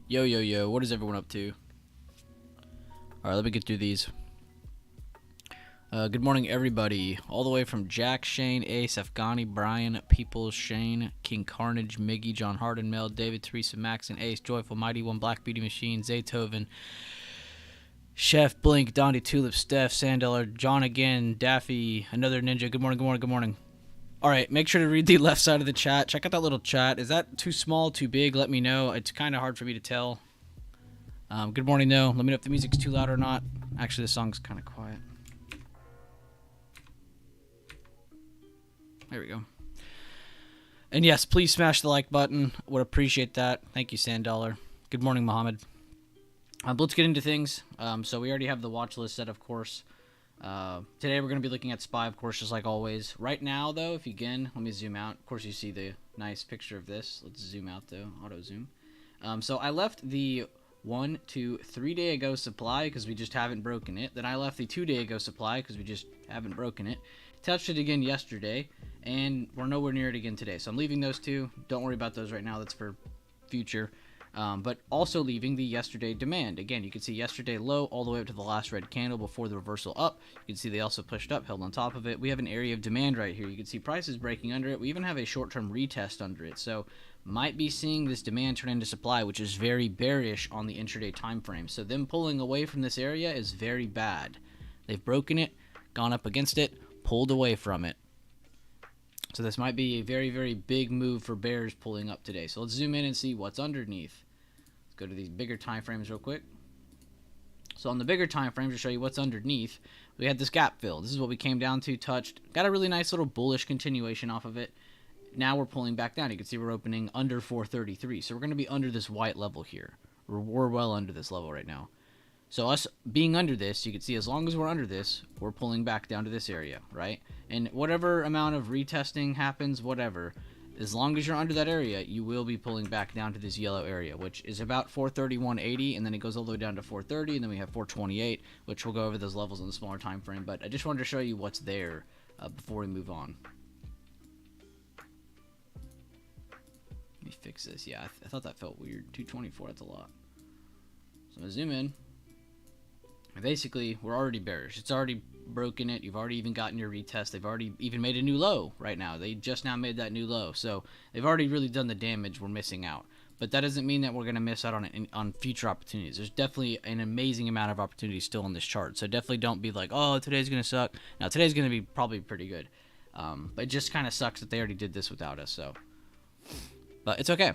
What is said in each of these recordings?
Yo, yo, yo, what is everyone up to? Alright, let me get through these. Good morning, everybody. All the way from Jack, Shane, Ace, Afghani, Brian, Peoples, Shane, King Carnage, Miggy, John Harden, Mel, David, Teresa, Max, and Ace, Joyful, Mighty One, Black Beauty Machine, Zaytoven, Chef, Blink, Dondi, Tulip, Steph, Sandeller, John again, Daffy, Another Ninja. Good morning, good morning, good morning. Alright, make sure to read the left side of the chat. Check out that little chat. Is that too small, too big? Let me know. It's kind of hard for me to tell. Good morning, though. Let me know if the music's too loud or not. Actually, the song's kind of quiet. There we go. And yes, please smash the like button. Would appreciate that. Thank you, Sandollar. Good morning, Mohammed. Let's get into things. So we already have the watch list set, of course. Today we're going to be looking at SPY, of course, just like always. Right now, though, if you again, let me zoom out. Of course, you see the nice picture of this. Let's zoom out, though. Auto zoom. So I left the 1 to 3 day ago supply because we just haven't broken it. Then I left the 2 day ago supply because we just haven't broken it. Touched it again yesterday, and we're nowhere near it again today. So I'm leaving those two. Don't worry about those right now. That's for future. But also leaving the yesterday demand. Again, you can see yesterday low all the way up to the last red candle before the reversal up. You can see they also pushed up, held on top of it. We have an area of demand right here. You can see prices breaking under it. We even have a short-term retest under it. So might be seeing this demand turn into supply, which is very bearish on the intraday time frame. So them pulling away from this area is very bad. They've broken it, gone up against it, pulled away from it. So this might be a very, very big move for bears pulling up today. So let's zoom in and see what's underneath. Let's go to these bigger time frames real quick. So on the bigger time frames, to show you what's underneath, we had this gap fill. This is what we came down to, touched, got a really nice little bullish continuation off of it. Now we're pulling back down. You can see we're opening under 433. So we're going to be under this white level here. We're well under this level right now. So us being under this, you can see as long as we're under this, we're pulling back down to this area, right? And whatever amount of retesting happens, whatever, as long as you're under that area, you will be pulling back down to this yellow area, which is about 431.80, and then it goes all the way down to 430, and then we have 428, which we'll go over those levels in the smaller time frame. But I just wanted to show you what's there before we move on. Let me fix this. Yeah, I thought that felt weird. 224, that's a lot. So I'm going to zoom in. And basically, we're already bearish. It's already broken it. You've already even gotten your retest. They've already even made a new low right now. They just now made that new low. So they've already really done the damage. We're missing out. But that doesn't mean that we're going to miss out on future opportunities. There's definitely an amazing amount of opportunities still on this chart. So definitely don't be like, oh, today's going to suck. Now, today's going to be probably pretty good. But it just kind of sucks that they already did this without us. So, but it's okay.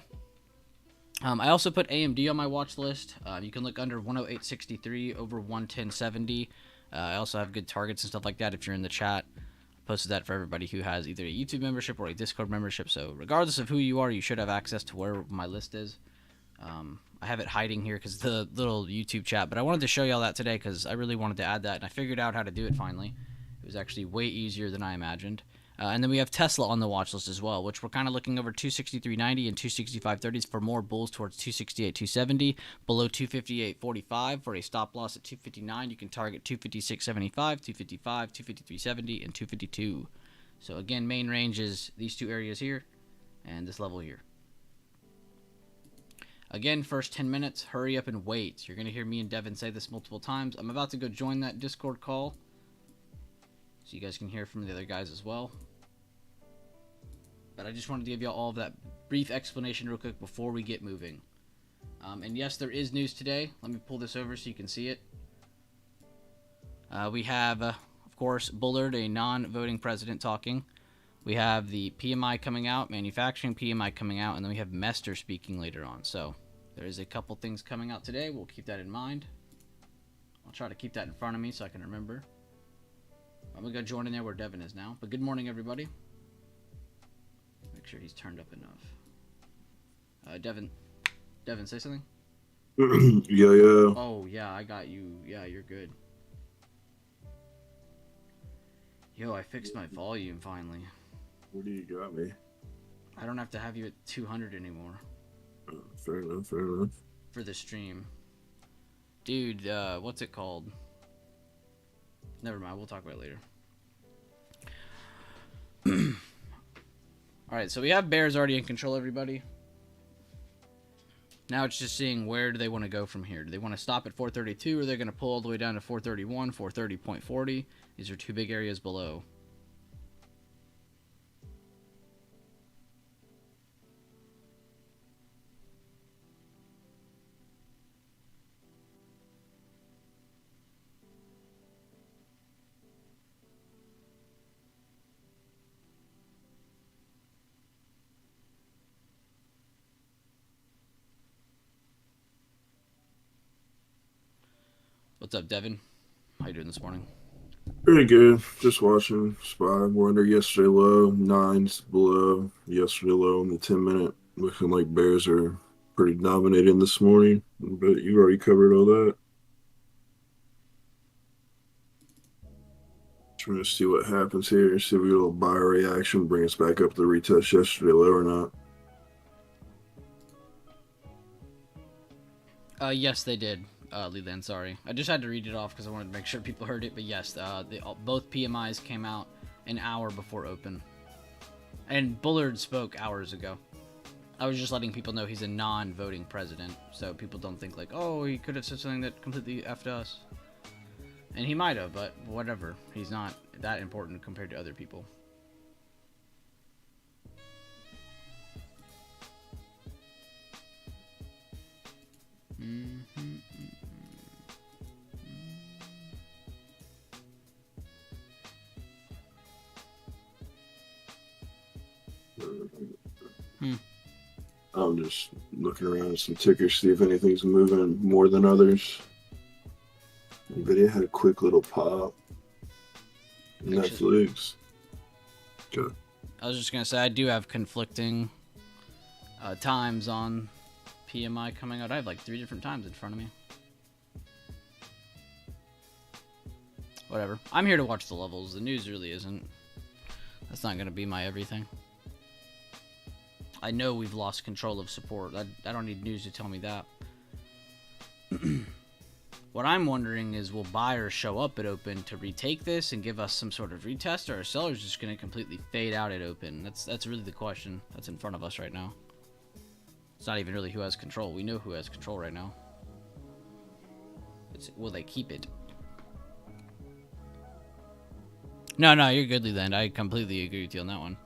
I also put AMD on my watch list. You can look under 108.63 over 110.70. I also have good targets and stuff like that if you're in the chat. I posted that for everybody who has either a YouTube membership or a Discord membership. So regardless of who you are, you should have access to where my list is. I have it hiding here because the little YouTube chat. But I wanted to show you all that today because I really wanted to add that. And I figured out how to do it finally. It was actually way easier than I imagined. And then we have Tesla on the watch list as well, which we're kind of looking over 263.90 and 265.30s for more bulls towards 268.270, below 258.45 for a stop loss at 259. You can target 256.75, 255, 253.70, and 252. So again, main range is these two areas here and this level here. Again, first 10 minutes, hurry up and wait. You're going to hear me and Devin say this multiple times. I'm about to go join that Discord call so you guys can hear from the other guys as well. But I just wanted to give you all of that brief explanation real quick before we get moving. And yes, there is news today. Let me pull this over so you can see it. We have, of course, Bullard, a non-voting president, talking. We have the PMI coming out, manufacturing PMI coming out, and then we have Mester speaking later on. So there is a couple things coming out today. We'll keep that in mind. I'll try to keep that in front of me so I can remember. I'm going to go join in there where Devin is now. But good morning, everybody. Make sure he's turned up enough. Devin, say something. Yeah. Oh, yeah, I got you. Yeah, you're good. Yo, I fixed my volume finally. Where do you got me? I don't have to have you at 200 anymore. Fair enough. For the stream. Dude, what's it called? Never mind, we'll talk about it later. Alright, so we have bears already in control, everybody. Now it's just seeing where do they want to go from here. Do they want to stop at 432, or are they going to pull all the way down to 431, 430.40? These are two big areas below. What's up, Devin? How you doing this morning? Pretty good. Just watching SPY. We're under yesterday low, nines below yesterday low in the 10 minute. Looking like bears are pretty dominating this morning, but you already covered all that. Trying to see what happens here. See if we get a little buyer reaction, bring us back up to the retest yesterday low or not. Yes, they did. Leland, sorry. I just had to read it off because I wanted to make sure people heard it. But yes, both PMIs came out an hour before open. And Bullard spoke hours ago. I was just letting people know he's a non-voting president, so people don't think like, oh, he could have said something that completely effed us. And he might have, but whatever. He's not that important compared to other people. I'm just looking around at some tickers, see if anything's moving more than others. Nvidia had a quick little pop. Netflix. Good. I was just going to say, I do have conflicting times on PMI coming out. I have like 3 different times in front of me. Whatever. I'm here to watch the levels. The news really isn't. That's not going to be my everything. I know we've lost control of support. I don't need news to tell me that. What I'm wondering is, will buyers show up at open to retake this and give us some sort of retest, or are sellers just going to completely fade out at open? That's really the question that's in front of us right now. It's not even really who has control. We know who has control right now. Will they keep it? No, you're good, Leland. I completely agree with you on that one.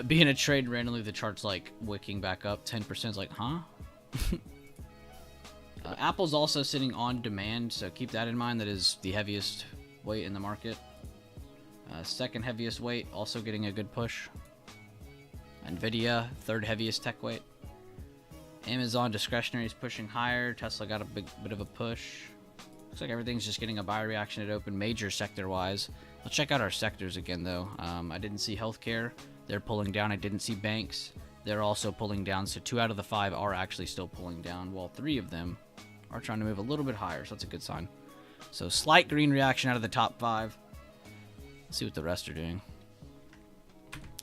Being a trade randomly, the chart's like wicking back up 10%. Is like, huh? Apple's also sitting on demand, so keep that in mind. That is the heaviest weight in the market. Second heaviest weight, also getting a good push. Nvidia, third heaviest tech weight. Amazon discretionary is pushing higher. Tesla got a bit of a push. Looks like everything's just getting a buy reaction at open, major sector-wise. Let's check out our sectors again, though. I didn't see healthcare. They're pulling down. I didn't see banks. They're also pulling down. So 2 out of the 5 are actually still pulling down, while 3 of them are trying to move a little bit higher. So that's a good sign. So slight green reaction out of the top 5. Let's see what the rest are doing.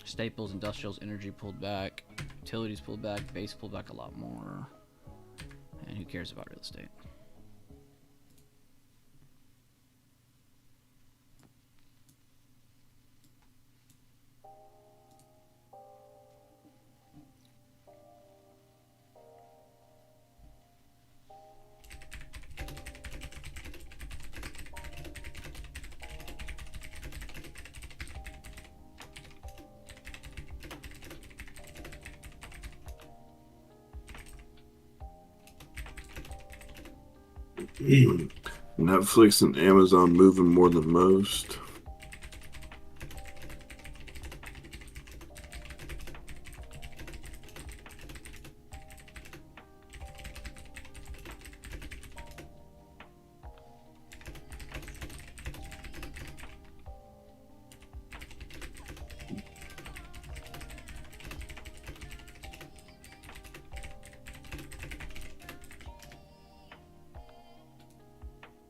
Staples, industrials, energy pulled back. Utilities pulled back. Base pulled back a lot more. And who cares about real estate? Netflix and Amazon moving more than most.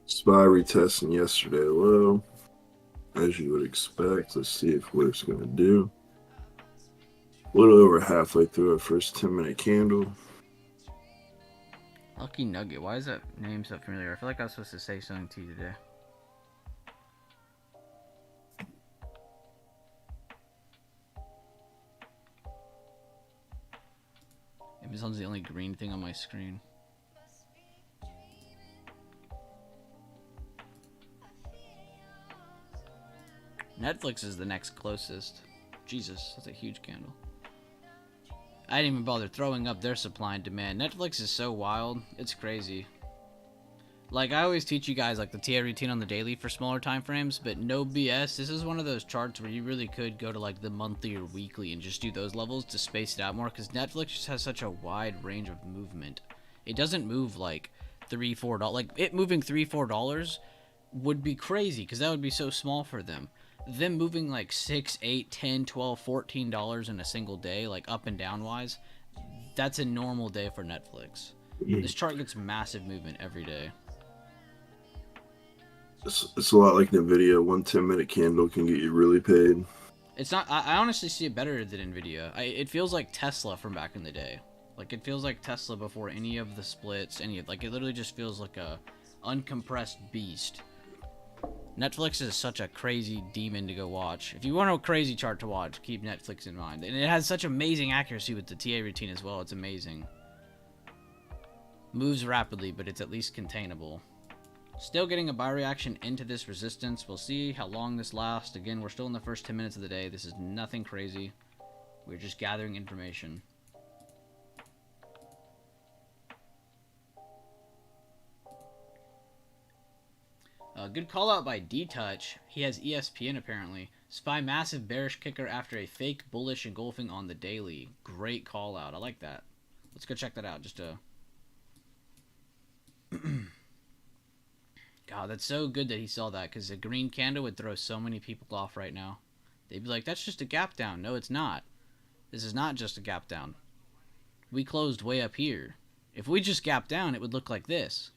SPY retesting yesterday low, as you would expect. Let's see what it's going to do. A little over halfway through our first 10-minute candle. Lucky Nugget. Why is that name so familiar? I feel like I was supposed to say something to you today. Amazon's the only green thing on my screen. Netflix is the next closest. Jesus, that's a huge candle. I didn't even bother throwing up their supply and demand. Netflix is so wild. It's crazy. Like, I always teach you guys, like, the TA routine on the daily for smaller time frames, but no BS. This is one of those charts where you really could go to, like, the monthly or weekly and just do those levels to space it out more, because Netflix just has such a wide range of movement. It doesn't move, like, $3, $4. Like, it moving $3, $4 would be crazy, because that would be so small for them. Them moving, like, $6, $8, $10, $12, $14 in a single day, like, up and down wise, that's a normal day for Netflix. This chart gets massive movement every day. It's a lot like NVIDIA. One 10-minute candle can get you really paid. It's not. I honestly see it better than NVIDIA. It feels like Tesla from back in the day. Like, it feels like Tesla before any of the splits. Like, it literally just feels like a uncompressed beast. Netflix is such a crazy demon to go watch. If you want a crazy chart to watch, keep Netflix in mind. And it has such amazing accuracy with the TA routine as well. It's amazing. Moves rapidly, but it's at least containable. Still getting a buy reaction into this resistance. We'll see how long this lasts. Again, we're still in the first 10 minutes of the day. This is nothing crazy. We're just gathering information. Good call out by D-Touch. He has ESPN apparently. Spy massive bearish kicker after a fake bullish engulfing on the daily. Great call out. I like that. Let's go check that out. Just to... God, that's so good that he saw that, because a green candle would throw so many people off right now. They'd be like, that's just a gap down. No, it's not. This is not just a gap down. We closed way up here. If we just gap down, it would look like this.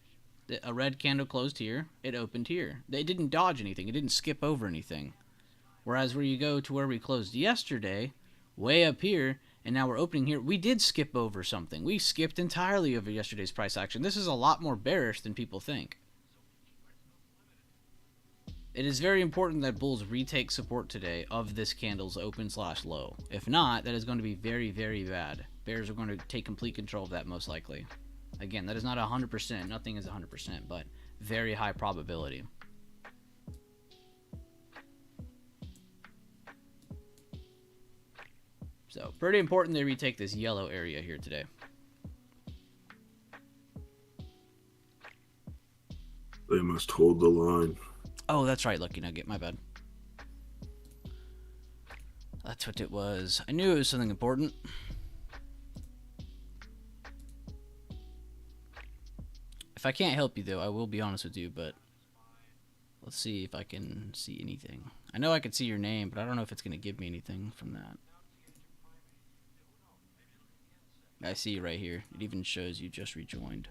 A red candle closed here. It opened here. It didn't dodge anything. It didn't skip over anything. Whereas where you go to where we closed yesterday, way up here, and now we're opening here, we did skip over something. We skipped entirely over yesterday's price action. This is a lot more bearish than people think. It is very important that bulls retake support today of this candle's open/low. If not, that is going to be very, very bad. Bears are going to take complete control of that most likely. Again, that is not 100%. Nothing is 100%, but very high probability. So, pretty important they retake this yellow area here today. They must hold the line. Oh, that's right, Lucky Nugget. My bad. That's what it was. I knew it was something important. If I can't help you, though, I will be honest with you, but let's see if I can see anything. I know I could see your name, but I don't know if it's going to give me anything from that. I see you right here. It even shows you just rejoined.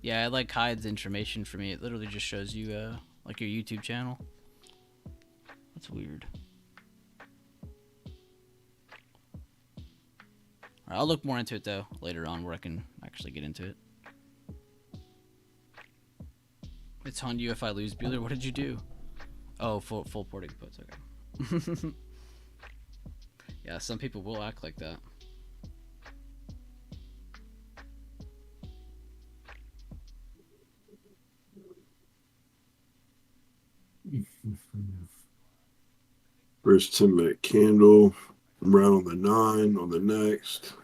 Yeah, it like hides information for me. It literally just shows you like your YouTube channel. That's weird. Alright, I'll look more into it though later on where I can actually get into it. It's on you if I lose, Bueller. What did you do? Oh, full porting puts. Okay. Yeah, some people will act like that. First 10-minute candle. Round on the 9 on the next.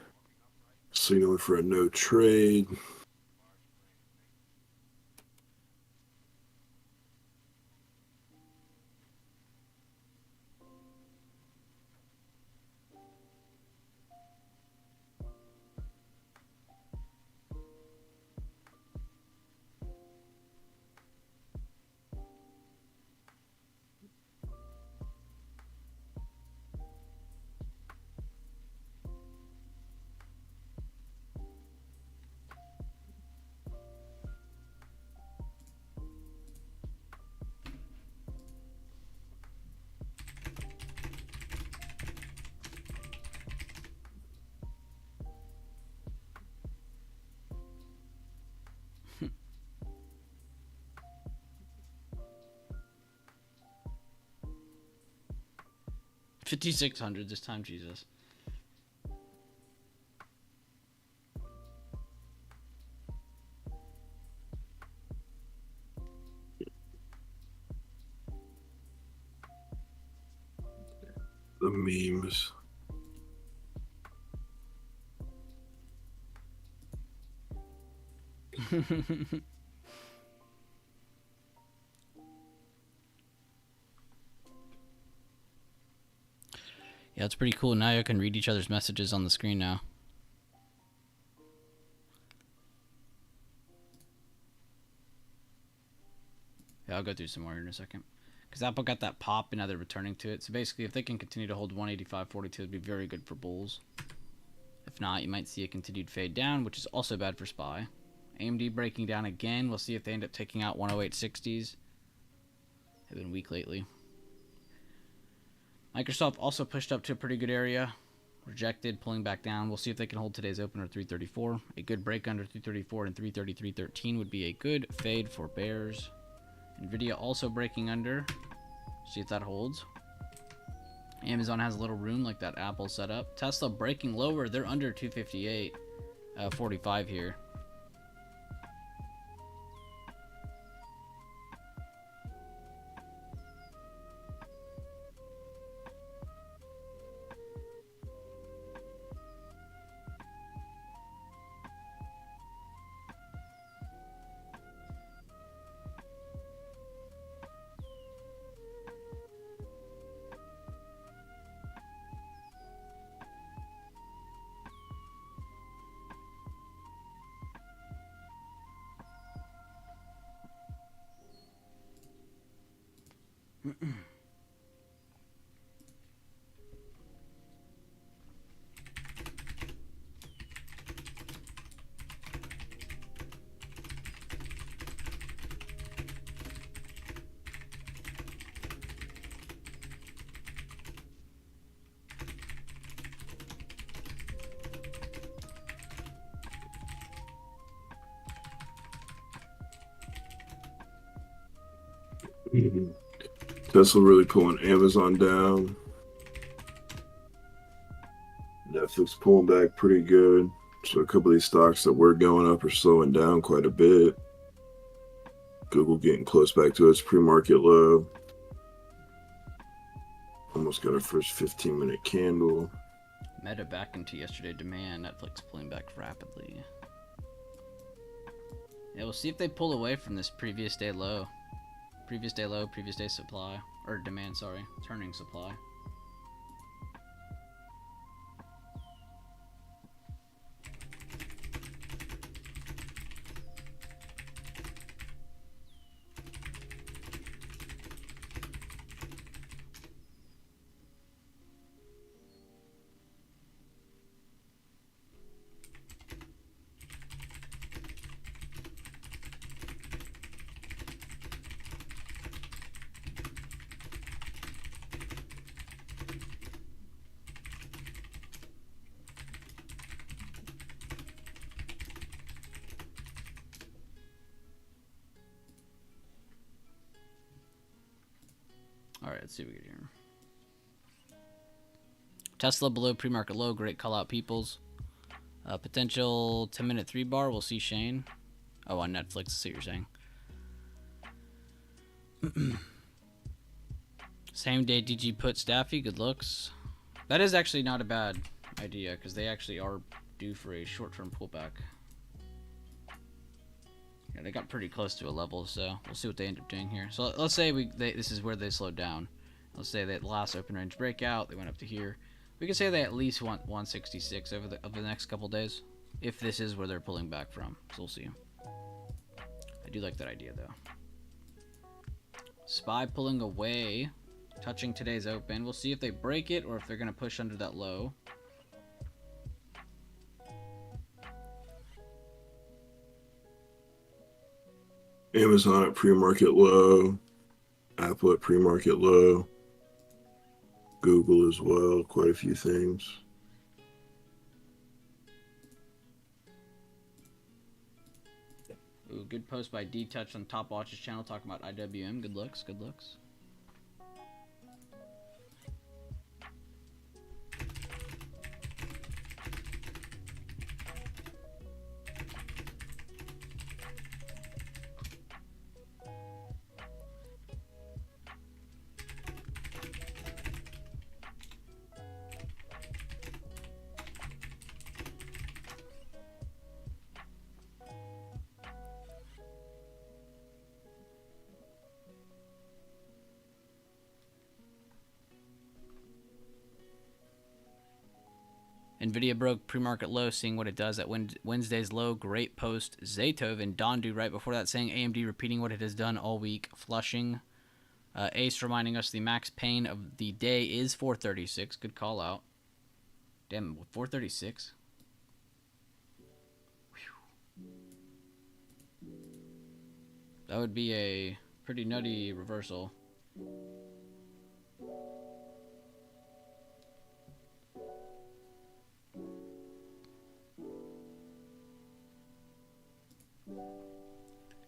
Signaling for a no trade. 5,600 this time, Jesus. The memes. Yeah, it's pretty cool. Now you can read each other's messages on the screen now. Yeah, I'll go through some more here in a second. Because Apple got that pop and now they're returning to it. So basically, if they can continue to hold 185.42, it'd be very good for bulls. If not, you might see a continued fade down, which is also bad for SPY. AMD breaking down again. We'll see if they end up taking out 108.60s. They've been weak lately. Microsoft also pushed up to a pretty good area. Rejected, pulling back down. We'll see if they can hold today's opener 334. A good break under 334 and 333.13 would be a good fade for bears. Nvidia also breaking under. See if that holds. Amazon has a little room like that Apple setup. Tesla breaking lower. They're under 258.45 here. Tesla really pulling Amazon down. Netflix pulling back pretty good. So a couple of these stocks that were going up are slowing down quite a bit. Google getting close back to its pre-market low. Almost got our first 15-minute candle. Meta back into yesterday demand. Netflix pulling back rapidly. Yeah, we'll see if they pull away from this previous day low. Previous day low, previous day supply. Or demand, sorry. Turning supply. Alright, let's see what we get here. Tesla below pre-market low. Great call out, peoples. Potential 10-minute 3-bar. We'll see Shane. Oh, on Netflix. I see what you're saying. Same day DG put Staffy. Good looks. That is actually not a bad idea because they actually are due for a short-term pullback. Yeah, they got pretty close to a level, so we'll see what they end up doing here. So let's say this is where they slowed down. Let's say that last open range breakout, they went up to here. We can say they at least want 166 over the next couple days, if this is where they're pulling back from. So we'll see. I do like that idea though. SPY pulling away, touching today's open. We'll see if they break it or if they're going to push under that low. Amazon at pre-market low. Apple at pre-market low. Google as well. Quite a few things. Ooh, good post by D-Touch on Top Watches channel talking about IWM. Good looks, good looks. Nvidia broke pre-market low, seeing what it does at Wednesday's low. Great post. Zaytov and Dondu right before that saying AMD repeating what it has done all week, flushing. Ace reminding us the max pain of the day is 436. Good call out. Damn, 436? That would be a pretty nutty reversal.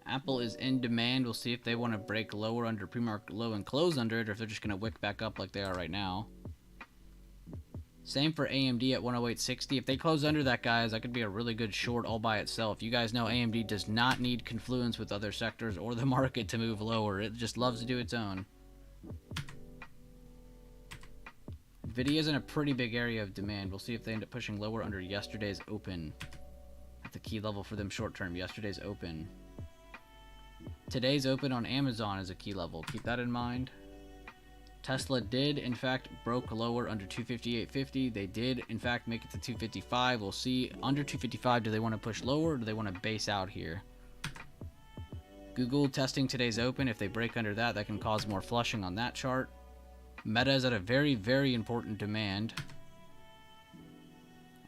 Apple is in demand. We'll see if they want to break lower under pre-market low and close under it, or if they're just going to wick back up like they are right now. Same for AMD at 108.60. If they close under that, guys, that could be a really good short all by itself. You guys know AMD does not need confluence with other sectors or the market to move lower. It just loves to do its own. Nvidia's in a pretty big area of demand. We'll see if they end up pushing lower under yesterday's open. At the key level for them short term, yesterday's open. Today's open on Amazon is a key level. Keep that in mind. Tesla did, in fact, broke lower under 258.50. They did, in fact, make it to 255. We'll see. Under 255, do they want to push lower or do they want to base out here? Google testing today's open. If they break under that, that can cause more flushing on that chart. Meta is at a very, very important demand.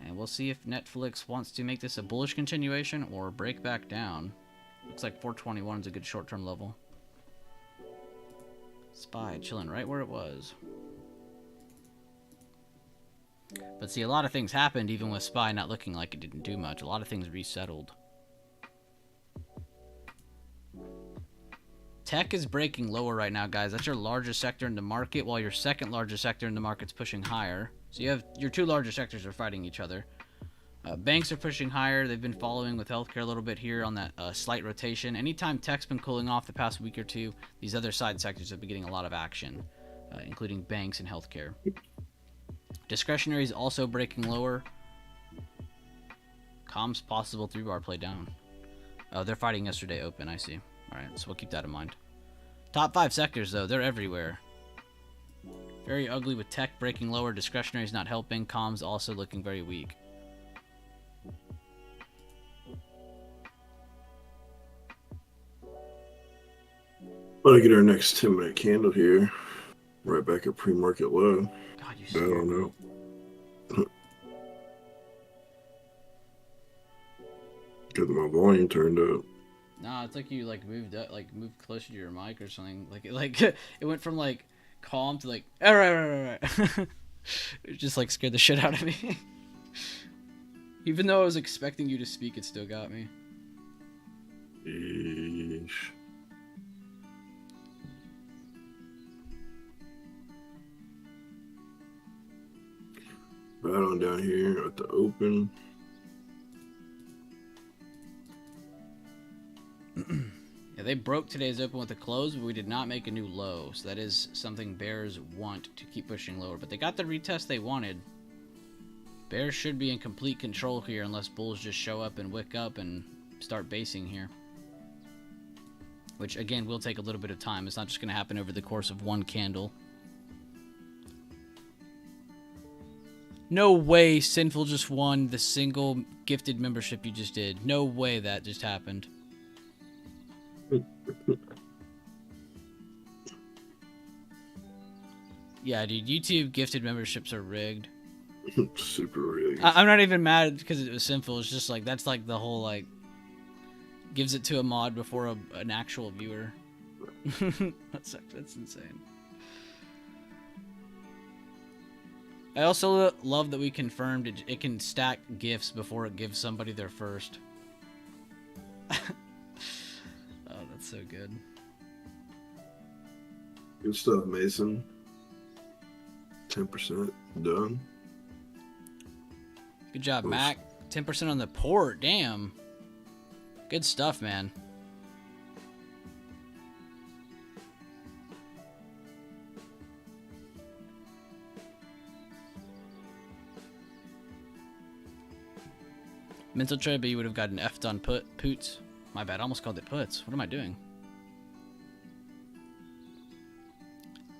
And we'll see if Netflix wants to make this a bullish continuation or break back down. Looks like 421 is a good short-term level. SPY chilling right where it was. But see, a lot of things happened even with SPY not looking like it didn't do much. A lot of things resettled. Tech is breaking lower right now, guys. That's your largest sector in the market, while your second largest sector in the market's pushing higher. So you have your two largest sectors are fighting each other. Banks are pushing higher. They've been following with healthcare a little bit here on that slight rotation. Anytime tech's been cooling off the past week or two, these other side sectors have been getting a lot of action, including banks and healthcare. Discretionary is also breaking lower. Comms possible 3-bar play down. Oh, they're fighting yesterday open, I see. Alright, so we'll keep that in mind. Top 5 sectors, though, they're everywhere. Very ugly with tech breaking lower. Discretionary is not helping. Comms also looking very weak. Let me get our next 10-minute candle here. Right back at pre-market low. God, you I scared don't me. know. Got my volume turned up. Nah, it's like you moved up, moved closer to your mic or something. It went from calm to all right. It just scared the shit out of me. Even though I was expecting you to speak, it still got me. Eesh. Right on down here at the open. Yeah, they broke today's open with a close, but we did not make a new low. So that is something bears want to keep pushing lower. But they got the retest they wanted. Bears should be in complete control here unless bulls just show up and wick up and start basing here. Which, again, will take a little bit of time. It's not just going to happen over the course of one candle. No way Sinful just won the single gifted membership you just did. No way that just happened. Yeah, dude, YouTube gifted memberships are rigged. Super rigged. I'm not even mad because it was Sinful. It's just that's the whole gives it to a mod before an actual viewer. That's insane. I also love that we confirmed it can stack gifts before it gives somebody their first. Oh, that's so good. Good stuff, Mason. 10% done. Good job, Mac. 10% on the port. Damn. Good stuff, man. Mental trade, but you would have gotten F'd on puts. My bad, I almost called it puts. What am I doing?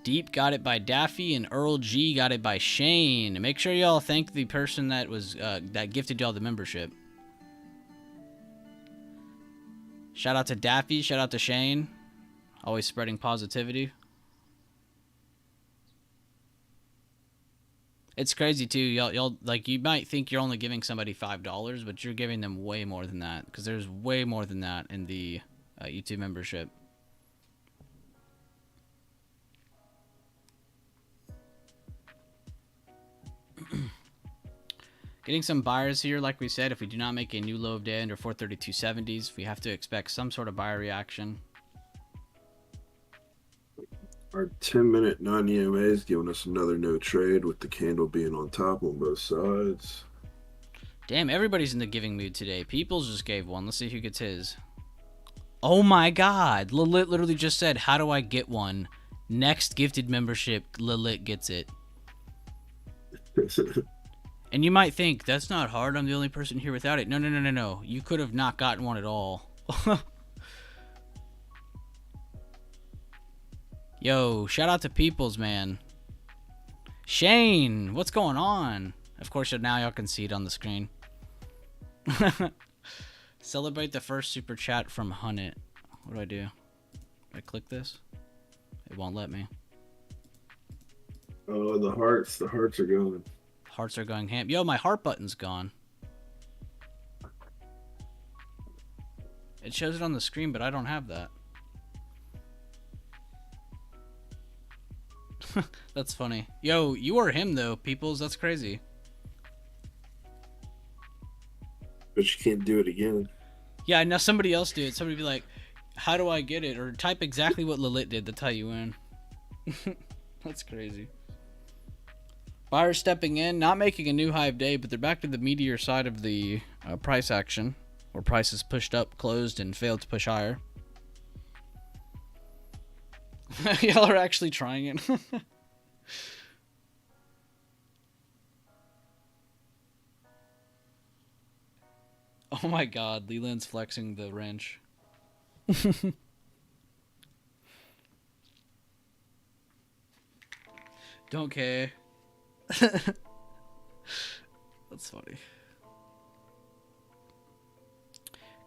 Deep got it by Daffy, and Earl G got it by Shane. Make sure y'all thank the person that was that gifted y'all the membership. Shout out to Daffy. Shout out to Shane. Always spreading positivity. It's crazy too. Y'all like, you might think you're only giving somebody $5, but you're giving them way more than that, because there's way more than that in the YouTube membership. Getting some buyers here, like we said. If we do not make a new low of day under 432.70s, we have to expect some sort of buyer reaction. Our 10-minute non-EMA is giving us another no trade with the candle being on top on both sides. Damn, everybody's in the giving mood today. Peoples just gave one. Let's see who gets his. Oh my god. Lilit literally just said, how do I get one? Next gifted membership, Lilit gets it. And you might think, that's not hard. I'm the only person here without it. No. You could have not gotten one at all. Yo, shout out to Peoples, man. Shane, what's going on? Of course, now y'all can see it on the screen. Celebrate the first super chat from Hunnit. What do I do? I click this? It won't let me. Oh, the hearts are going. Hearts are going ham. Yo, my heart button's gone. It shows it on the screen, but I don't have that. That's funny. Yo, you are him though, Peoples. That's crazy. But you can't do it again. Yeah, now somebody else do it. Somebody be like, how do I get it? Or type exactly what Lilit did. That's how you win. That's crazy. Buyers stepping in, not making a new high of day, but they're back to the meteor side of the price action, where prices pushed up, closed, and failed to push higher. Y'all are actually trying it. Oh my god, Leland's flexing the wrench. Don't care. That's funny.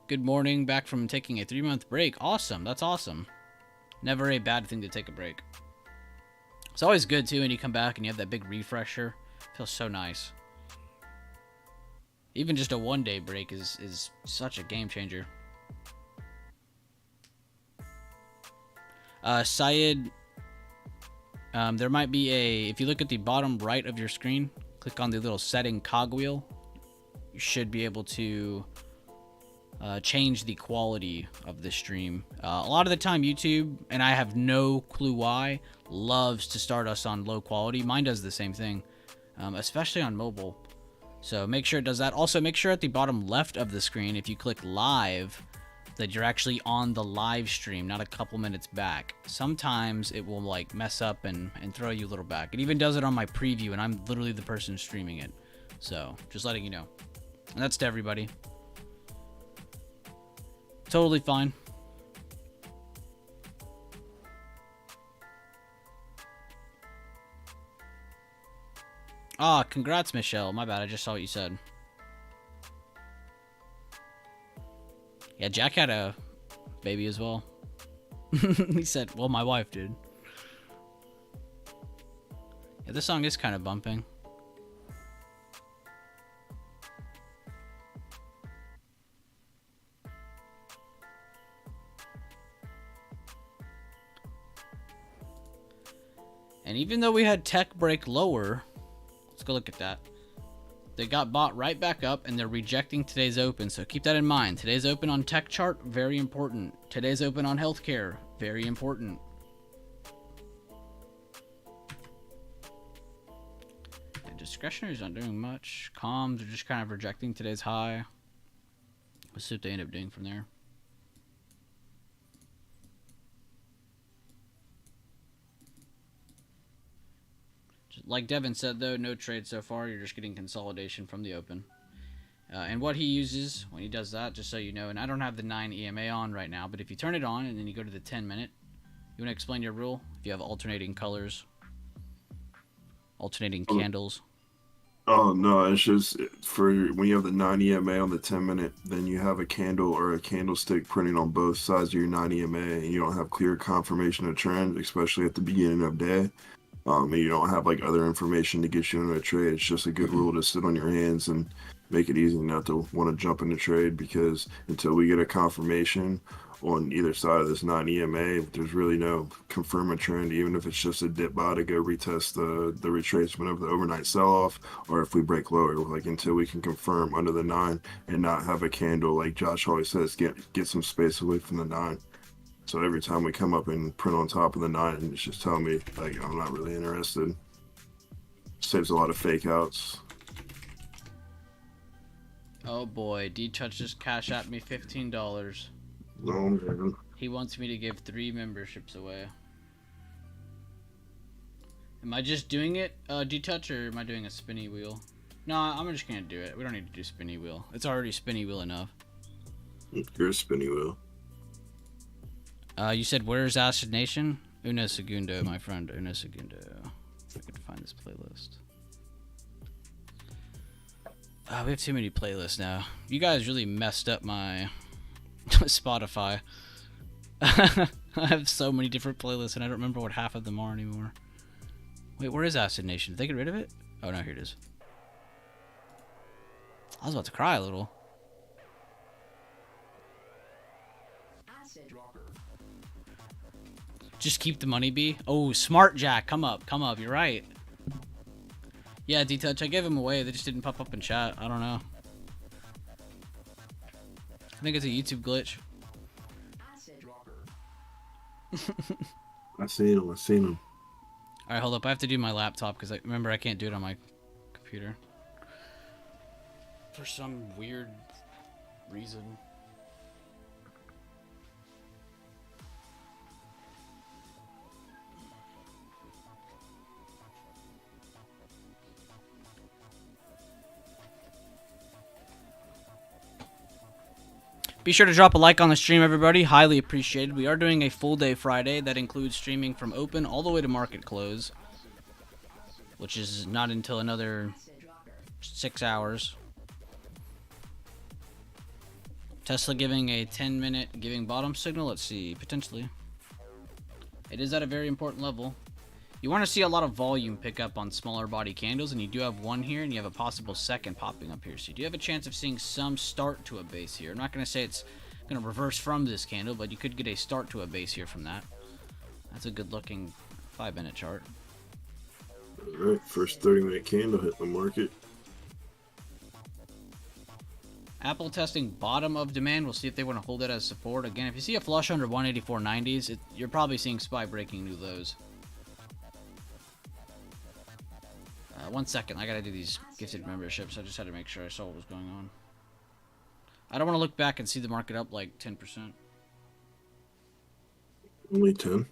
Good morning, back from taking a 3-month break. Awesome, that's awesome. Never a bad thing to take a break. It's always good too when you come back and you have that big refresher. Feels so nice. Even just a 1-day break is such a game changer. Syed, there might be a, if you look at the bottom right of your screen, click on the little setting cogwheel. You should be able to change the quality of the stream. A lot of the time YouTube, and I have no clue why, loves to start us on low quality. Mine does the same thing, especially on mobile. So make sure it does that. Also, make sure at the bottom left of the screen, if you click live, that you're actually on the live stream, not a couple minutes back. Sometimes it will like mess up and throw you a little back. It even does it on my preview, and I'm literally the person streaming it. So just letting you know. And that's to everybody. Totally fine. Ah, congrats, Michelle. My bad, I just saw what you said. Yeah, Jack had a baby as well. He said, well, my wife did. Yeah, this song is kind of bumping. And even though we had tech break lower, let's go look at that. They got bought right back up, and they're rejecting today's open. So keep that in mind. Today's open on tech chart, very important. Today's open on healthcare, very important. And discretionary's not doing much. Comms are just kind of rejecting today's high. Let's see what they end up doing from there. Like Devin said, though, no trade so far. You're just getting consolidation from the open. And what he uses when he does that, just so you know, and I don't have the 9 EMA on right now, but if you turn it on and then you go to the 10-minute, You want to explain your rule? If you have alternating colors, alternating candles. Oh no, it's just for when you have the 9 EMA on the 10-minute, then you have a candle or a candlestick printing on both sides of your 9 EMA, and you don't have clear confirmation of trend, especially at the beginning of day. And you don't have like other information to get you into a trade. It's just a good rule to sit on your hands and make it easy not to want to jump in the trade, because until we get a confirmation on either side of this 9 EMA, there's really no confirm a trend, even if it's just a dip buy to go retest the retracement of the overnight sell-off, or if we break lower, like until we can confirm under the 9 and not have a candle, like Josh always says, get some space away from the 9. So every time we come up and print on top of the 9, it's just telling me like I'm not really interested. Saves a lot of fake outs. Oh boy, D-Touch just cash at me $15. No, man. He wants me to give 3 memberships away. Am I just doing it, D-Touch, or am I doing a spinny wheel? No, I'm just gonna do it. We don't need to do spinny wheel. It's already spinny wheel enough. You're a spinny wheel. You said where's Acid Nation? Una Segundo, my friend. Una Segundo. If I could find this playlist. We have too many playlists now. You guys really messed up my Spotify. I have so many different playlists and I don't remember what half of them are anymore. Wait, where is Acid Nation? Did they get rid of it? Oh no, here it is. I was about to cry a little. Just keep the money, B. Oh, Smart Jack, come up, you're right. Yeah, D-Touch, I gave him away, they just didn't pop up in chat, I don't know. I think it's a YouTube glitch. I seen him. Alright, hold up, I have to do my laptop, because remember I can't do it on my computer. For some weird reason. Be sure to drop a like on the stream, everybody. Highly appreciated. We are doing a full day Friday. That includes streaming from open all the way to market close, which is not until another 6 hours. Tesla giving a 10-minute giving bottom signal. Let's see, potentially. It is at a very important level. You want to see a lot of volume pick up on smaller body candles, and you do have one here, and you have a possible second popping up here. So you do have a chance of seeing some start to a base here. I'm not going to say it's going to reverse from this candle, but you could get a start to a base here from that. That's a good-looking 5-minute chart. All right, first 30-minute candle hit the market. Apple testing bottom of demand. We'll see if they want to hold it as support. Again, if you see a flush under 184.90s, you're probably seeing SPY breaking new lows. 1 second, I gotta do these gifted memberships. I just had to make sure I saw what was going on. I don't want to look back and see the market up like 10%. Only 10?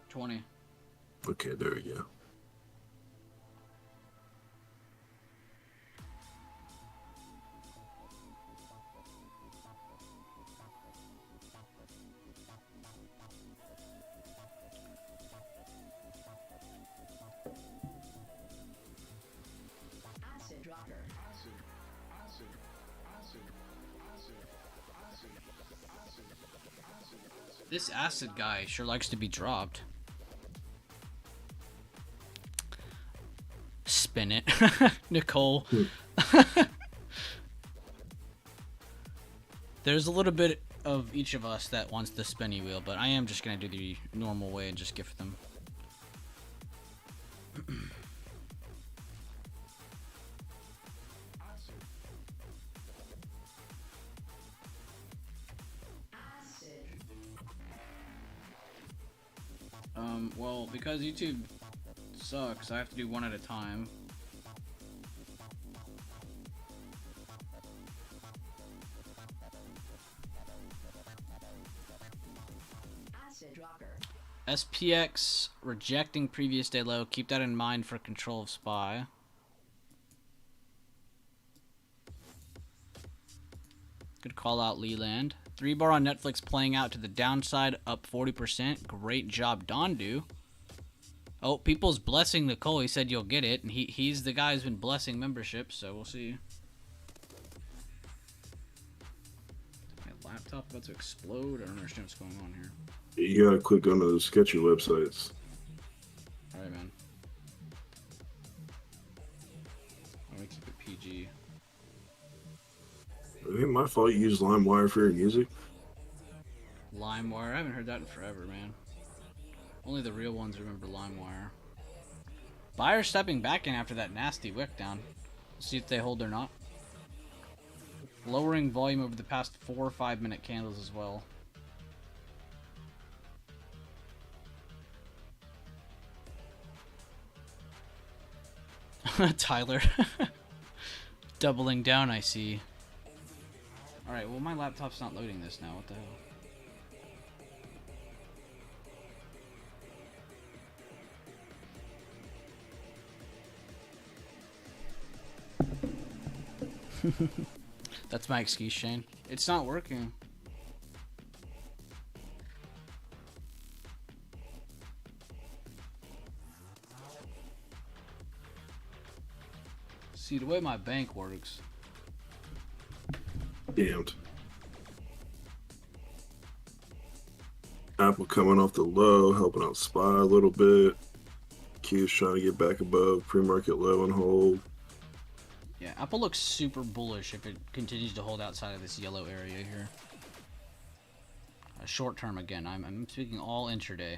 20. Okay, there we go. This acid guy sure likes to be dropped. Spin it. Nicole. There's a little bit of each of us that wants the spinny wheel, but I am just going to do the normal way and just gift them. Well, because YouTube sucks, I have to do one at a time. SPX rejecting previous day low. Keep that in mind for control of SPY. Good call out, Leland. 3 bar on Netflix playing out to the downside, up 40%. Great job, Dondu. Oh, people's blessing Nicole. He said you'll get it, and he's the guy who's been blessing memberships, so we'll see. My laptop about to explode. I don't understand what's going on here. You gotta click on those sketchy websites. All right, man. I'm gonna keep it PG. It ain't my fault you use LimeWire for your music. LimeWire. I haven't heard that in forever, man. Only the real ones remember LimeWire. Buyer stepping back in after that nasty wick down. See if they hold or not. Lowering volume over the past 4 or 5 minute candles as well. Tyler. Doubling down, I see. Alright, well my laptop's not loading this now. What the hell? That's my excuse, Shane. It's not working. See, the way my bank works. Damned. Apple coming off the low, helping out SPY a little bit. Q's trying to get back above pre-market low and hold. Yeah, Apple looks super bullish if it continues to hold outside of this yellow area here. Short term again. I'm speaking all intraday.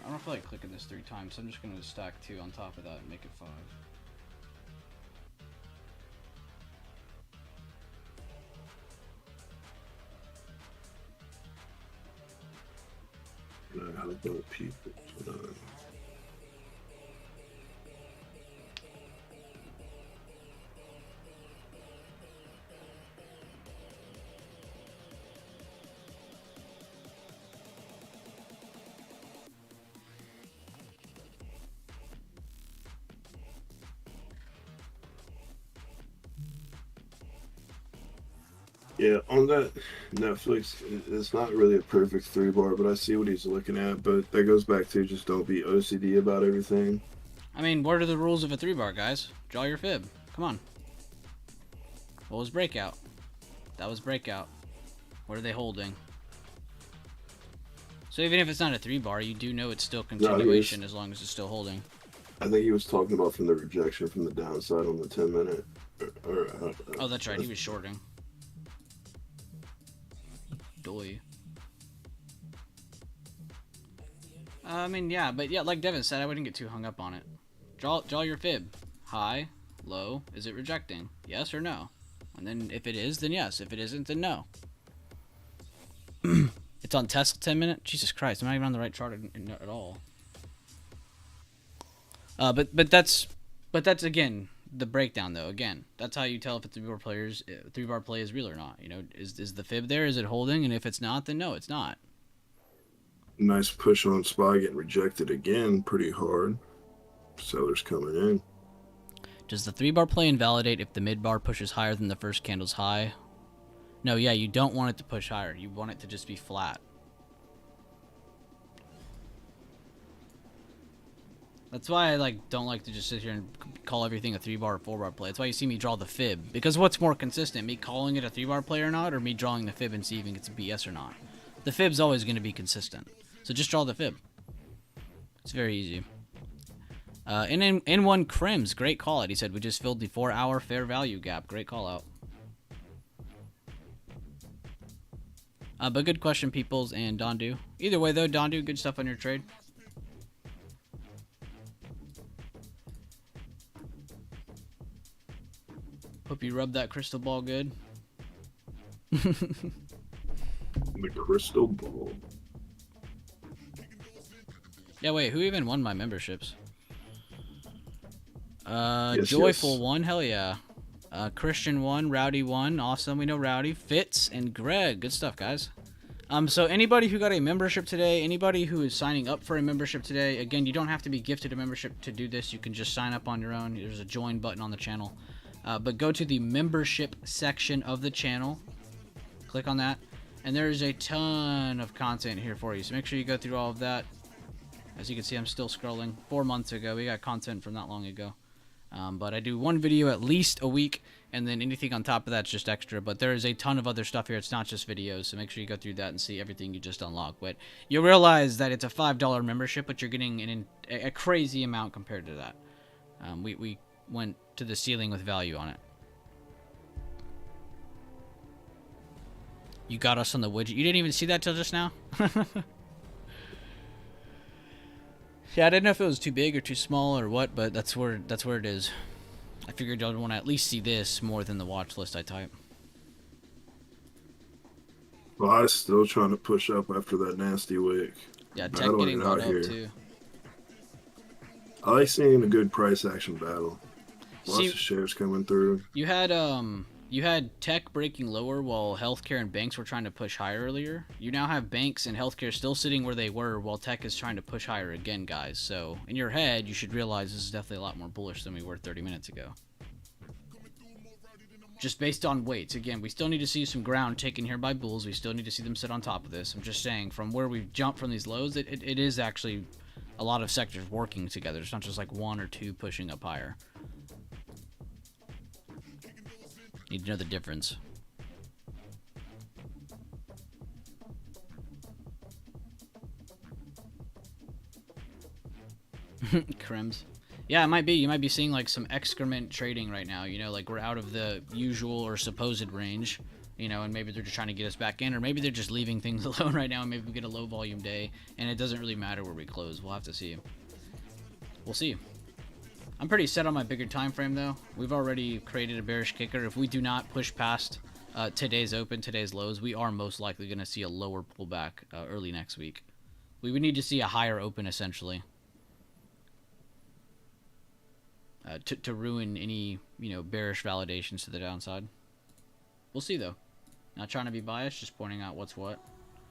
I don't feel like clicking this 3 times, so I'm just going to stack 2 on top of that and make it 5. How about people? Yeah, on that Netflix, it's not really a perfect 3 bar, but I see what he's looking at. But that goes back to just don't be OCD about everything. I mean, what are the rules of a 3 bar, guys? Draw your fib. Come on. What was breakout? That was breakout. What are they holding? So even if it's not a 3 bar, you do know it's still continuation as long as it's still holding. I think he was talking about from the rejection from the downside on the 10-minute. Oh, that's right. He was shorting. Doy. I mean, yeah, but yeah, like Devin said, I wouldn't get too hung up on it. Draw your fib. High, low, is it rejecting? Yes or no? And then if it is, then yes. If it isn't, then no. It's on Tesla 10 minute? Jesus Christ, I'm not even on the right chart at all. But that's again the breakdown though. Again, that's how you tell if a 3 bar play is real or not. You know, is the fib there? Is it holding? And if it's not, then no, it's not. Nice push on SPY getting rejected again, pretty hard. Sellers coming in. Does the 3 bar play invalidate if the mid bar pushes higher than the first candle's high? No, yeah, you don't want it to push higher. You want it to just be flat. That's why I don't like to just sit here and call everything a 3 bar or 4 bar play. That's why you see me draw the fib. Because what's more consistent, me calling it a 3 bar play or not, or me drawing the fib and seeing if it's a BS or not? The fib's always going to be consistent. So just draw the fib. It's very easy. In one Crims, great call out. He said we just filled the 4-hour fair value gap. Great call out. But good question, Peoples and Dondu. Either way, though, Dondu, good stuff on your trade. Hope you rubbed that crystal ball good. The crystal ball. Yeah, wait, who even won my memberships? Yes, Joyful yes. won, hell yeah. Christian 1, Rowdy 1, awesome. We know Rowdy, Fitz, and Greg. Good stuff, guys. So anybody who got a membership today, anybody who is signing up for a membership today, again, you don't have to be gifted a membership to do this. You can just sign up on your own. There's a join button on the channel. But go to the membership section of the channel. Click on that. And there's a ton of content here for you. So make sure you go through all of that. As you can see, I'm still scrolling. 4 months ago. We got content from not long ago. But I do one video at least a week, and then anything on top of that's just extra. But there is a ton of other stuff here. It's not just videos, so make sure you go through that and see everything you just unlocked. But you'll realize that it's a $5 membership, but you're getting a crazy amount compared to that. We went to the ceiling with value on it. You got us on the widget. You didn't even see that till just now? Yeah, I didn't know if it was too big or too small or what, but that's where it is. I figured y'all would want to at least see this more than the watch list I type. Well, I was still trying to push up after that nasty wick. Yeah, tech getting bought up too. I like seeing a good price action battle. Lots of shares coming through. You had tech breaking lower while healthcare and banks were trying to push higher earlier. You now have banks and healthcare still sitting where they were while tech is trying to push higher again, guys. So in your head, you should realize this is definitely a lot more bullish than we were 30 minutes ago. Just based on weights. Again, we still need to see some ground taken here by bulls. We still need to see them sit on top of this. I'm just saying, from where we've jumped from these lows, it is actually a lot of sectors working together. It's not just like one or two pushing up higher. Need to know the difference. Crems. Yeah, it might be. You might be seeing like some excrement trading right now. You know, like we're out of the usual or supposed range. You know, and maybe they're just trying to get us back in, or maybe they're just leaving things alone right now, and maybe we get a low volume day, and it doesn't really matter where we close. We'll have to see. We'll see. I'm pretty set on my bigger time frame though. We've already created a bearish kicker. If we do not push past today's open, today's lows, we are most likely going to see a lower pullback early next week. We would need to see a higher open essentially to ruin any bearish validations to the downside. We'll see though. Not trying to be biased, just pointing out what's what.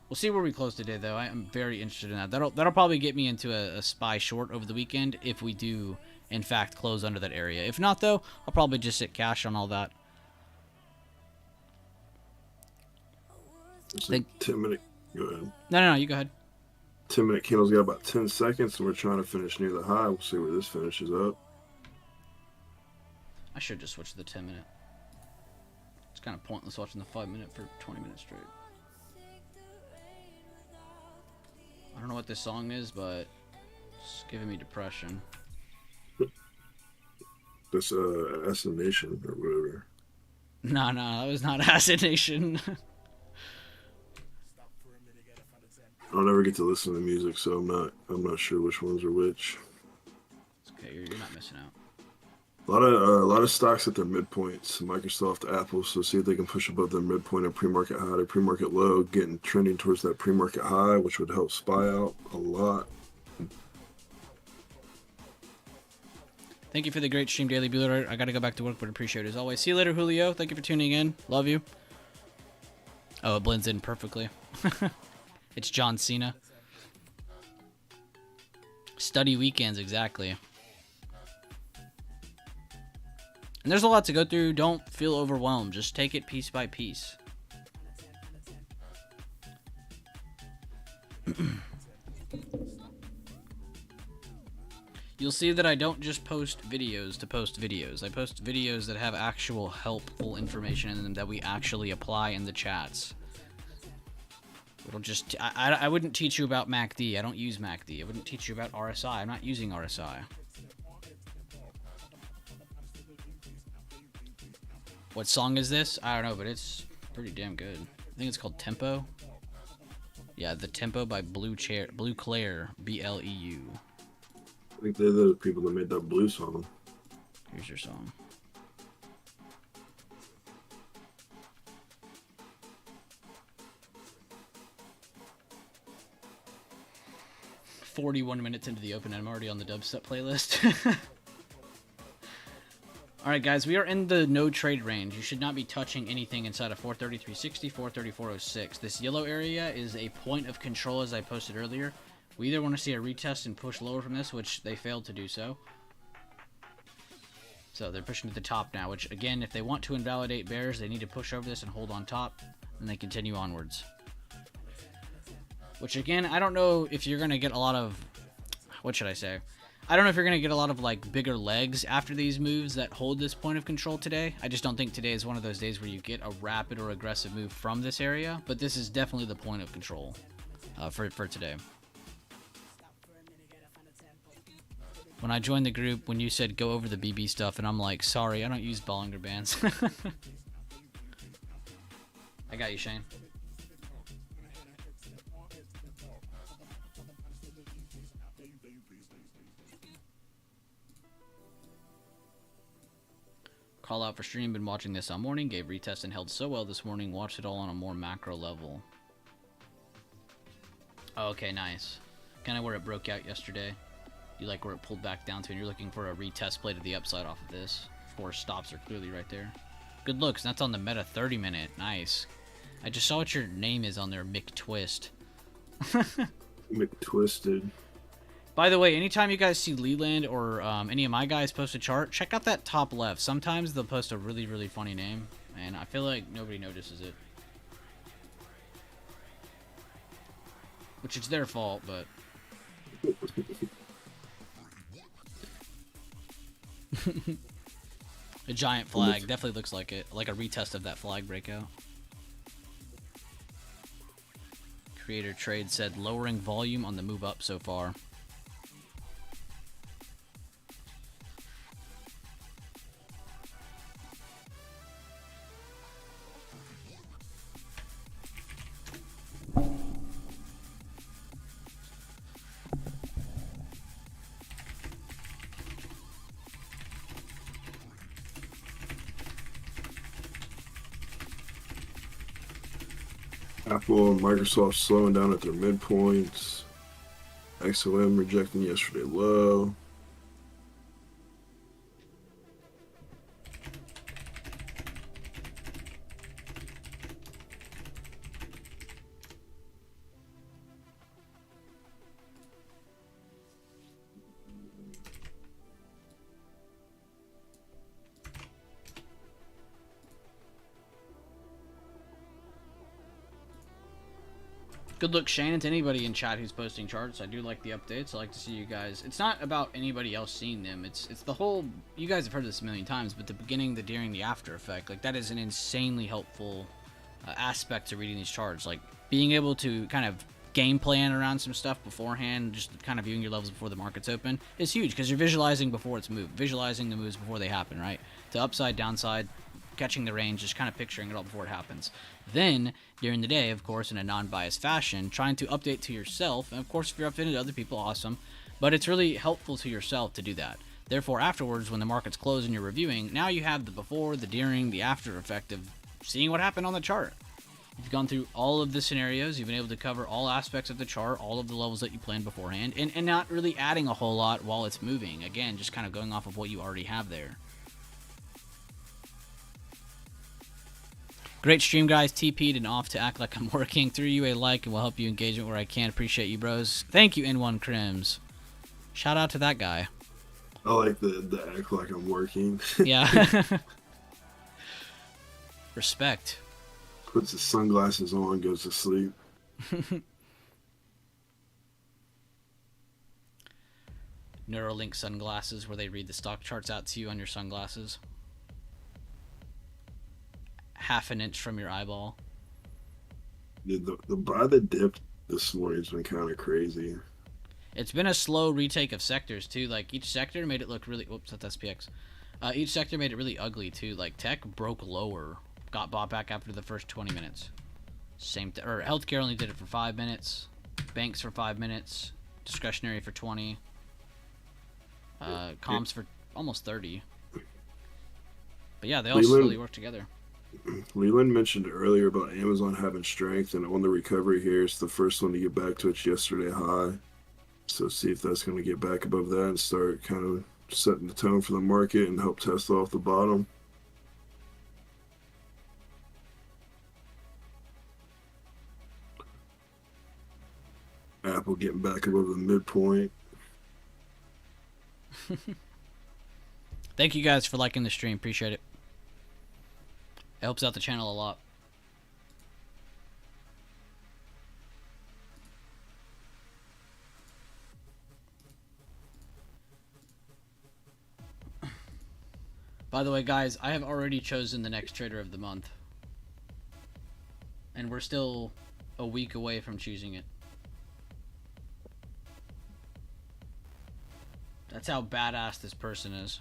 We'll see where we close today though. I am very interested in that. That'll probably get me into a SPY short over the weekend if we do in fact close under that area. If not though, I'll probably just sit cash on all that. It's like 10 minute. Go ahead. No, you go ahead. 10-minute candles got about 10 seconds, and we're trying to finish near the high. We'll see where this finishes up. I should just switch to the 10-minute. It's kind of pointless watching the 5-minute for 20 minutes straight. I don't know what this song is, but it's giving me depression. This Acid Nation or whatever. No, that was not Acid Nation. I don't ever get to listen to music, so I'm not sure which ones are which. It's okay, you're not missing out. A lot of stocks at their midpoints. Microsoft, Apple, so see if they can push above their midpoint at pre-market high to pre-market low, getting trending towards that pre-market high, which would help SPY out a lot. Thank you for the great stream, Daily Bueller. I got to go back to work, but appreciate it as always. See you later, Julio. Thank you for tuning in. Love you. Oh, it blends in perfectly. It's John Cena. Study weekends, exactly. And there's a lot to go through. Don't feel overwhelmed. Just take it piece by piece. You'll see that I don't just post videos to post videos. I post videos that have actual helpful information in them that we actually apply in the chats. It'll just I wouldn't teach you about MACD. I don't use MACD. I wouldn't teach you about RSI. I'm not using RSI. What song is this? I don't know, but it's pretty damn good. I think it's called Tempo. Yeah, The Tempo by Blue Claire, BLEU. I think they're the people that made that blue song. Here's your song. "41 minutes into the open, and I'm already on the dubstep playlist." All right, guys, we are in the no trade range. You should not be touching anything inside of 433.60, 434.06. This yellow area is a point of control, as I posted earlier. We either want to see a retest and push lower from this, which they failed to do so. So they're pushing to the top now, which, again, if they want to invalidate bears, they need to push over this and hold on top, and they continue onwards. Which, again, I don't know if you're going to get a lot of... What should I say? I don't know if you're going to get a lot of, like, bigger legs after these moves that hold this point of control today. I just don't think today is one of those days where you get a rapid or aggressive move from this area, but this is definitely the point of control for today. When I joined the group, when you said go over the BB stuff, and I'm like, sorry, I don't use Bollinger Bands. I got you, Shane. Call out for stream. Been watching this all morning. Gave retest and held so well this morning. Watched it all on a more macro level. Oh, okay, nice. Kind of where it broke out yesterday. You like where it pulled back down to, and you're looking for a retest play to the upside off of this. 4 stops are clearly right there. Good looks. That's on the meta 30 minute. Nice. I just saw what your name is on there, McTwist. McTwisted. By the way, anytime you guys see Leland or any of my guys post a chart, check out that top left. Sometimes they'll post a really, really funny name, and I feel like nobody notices it. Which is their fault, but... A giant flag. Definitely looks like it. Like a retest of that flag breakout. Creator Trade said lowering volume on the move up so far. Apple and Microsoft slowing down at their midpoints. XOM rejecting yesterday low. Good look, Shane, and to anybody in chat who's posting charts. I do like the updates. I like to see you guys. It's not about anybody else seeing them. It's the whole... You guys have heard this a million times, but the beginning, the during, the after effect. Like, that is an insanely helpful aspect to reading these charts. Like, being able to kind of game plan around some stuff beforehand, just kind of viewing your levels before the market's open, is huge because you're visualizing before it's moved. Visualizing the moves before they happen, right? To upside, downside, catching the range, just kind of picturing it all before it happens. Then, during the day, of course, in a non-biased fashion, trying to update to yourself, and of course, if you're updating to other people, awesome, but it's really helpful to yourself to do that. Therefore, afterwards, when the market's closed and you're reviewing, now you have the before, the during, the after effect of seeing what happened on the chart. You've gone through all of the scenarios, you've been able to cover all aspects of the chart, all of the levels that you planned beforehand, and not really adding a whole lot while it's moving. Again, just kind of going off of what you already have there. Great stream, guys. TP'd and off to act like I'm working. Threw you a like and will help you engagement where I can. Appreciate you, bros. Thank you, N1 Crims. Shout out to that guy. I like the act like I'm working. Yeah. Respect. Puts his sunglasses on, goes to sleep. Neuralink sunglasses where they read the stock charts out to you on your sunglasses. Half an inch from your eyeball. Dude, the buy the dip this morning's been kind of crazy. It's been a slow retake of sectors too. Like each sector made it look really. Whoops, that's SPX. Each sector made it really ugly too. Like tech broke lower, got bought back after the first 20 minutes. Or healthcare only did it for 5 minutes. Banks for 5 minutes. Discretionary for 20. Comms for almost 30. But yeah, they all slowly work together. Leland mentioned earlier about Amazon having strength, and on the recovery here, it's the first one to get back to its yesterday high. So see if that's going to get back above that and start kind of setting the tone for the market and help test off the bottom. Apple getting back above the midpoint. Thank you guys for liking the stream. Appreciate it. It helps out the channel a lot. By the way, guys, I have already chosen the next trader of the month. And we're still a week away from choosing it. That's how badass this person is.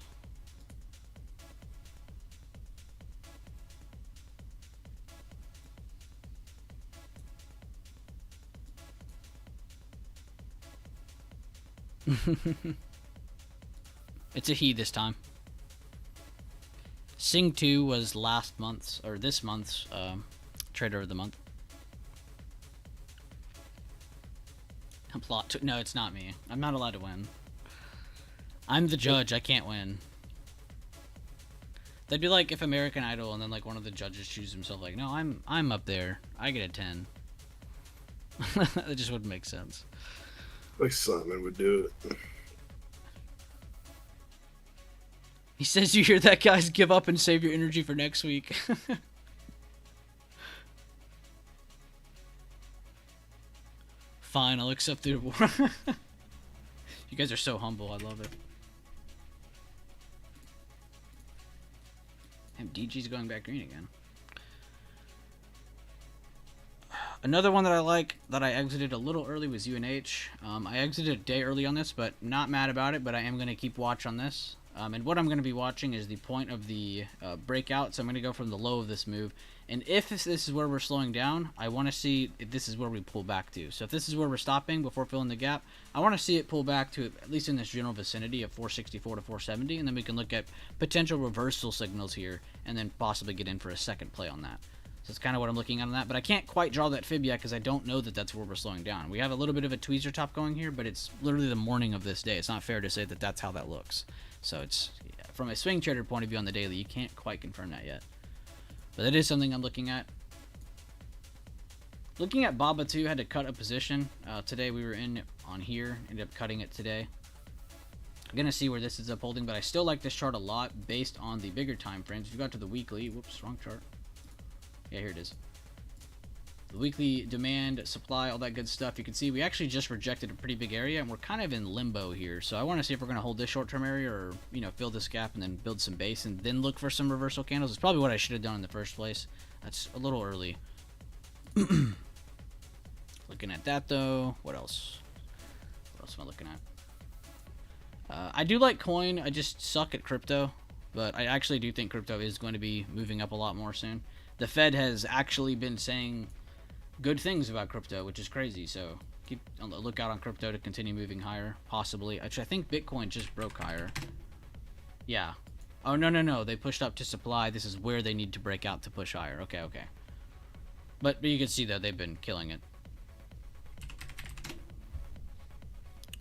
It's a he this time. Sing 2 was last month's, or this month's, Trader of the Month. No, it's not me. I'm not allowed to win. I'm the judge. I can't win. That'd be like if American Idol and then like one of the judges chooses himself like, no, I'm up there. I get a 10. That just wouldn't make sense. Like Simon would do it. He says you hear that, guys? Give up and save your energy for next week. Fine, I'll accept the award. You guys are so humble. I love it. Damn, DG's going back green again. Another one that I like that I exited a little early was UNH. I exited a day early on this, but not mad about it. But I am going to keep watch on this. And what I'm going to be watching is the point of the breakout. So I'm going to go from the low of this move. And if this is where we're slowing down, I want to see if this is where we pull back to. So if this is where we're stopping before filling the gap, I want to see it pull back to at least in this general vicinity of 464 to 470. And then we can look at potential reversal signals here and then possibly get in for a second play on that. So that's kind of what I'm looking at on that. But I can't quite draw that fib yet because I don't know that that's where we're slowing down. We have a little bit of a tweezer top going here, but it's literally the morning of this day. It's not fair to say that that's how that looks. So it's, from a swing trader point of view on the daily, you can't quite confirm that yet. But it is something I'm looking at. Looking at Baba too, had to cut a position. Today we were in on here, ended up cutting it today. I'm going to see where this is upholding, but I still like this chart a lot based on the bigger time frames. If you got to the weekly, whoops, wrong chart. Yeah, here it is. The weekly demand, supply, all that good stuff. You can see we actually just rejected a pretty big area, and we're kind of in limbo here. So I want to see if we're going to hold this short-term area or, you know, fill this gap and then build some base and then look for some reversal candles. It's probably what I should have done in the first place. That's a little early. Looking at that, though. What else? What else am I looking at? I do like coin. I just suck at crypto. But I actually do think crypto is going to be moving up a lot more soon. The Fed has actually been saying good things about crypto, which is crazy. So keep on the lookout on crypto to continue moving higher, possibly. Actually, I think Bitcoin just broke higher. Yeah. Oh, no. They pushed up to supply. This is where they need to break out to push higher. Okay. But you can see, though, they've been killing it.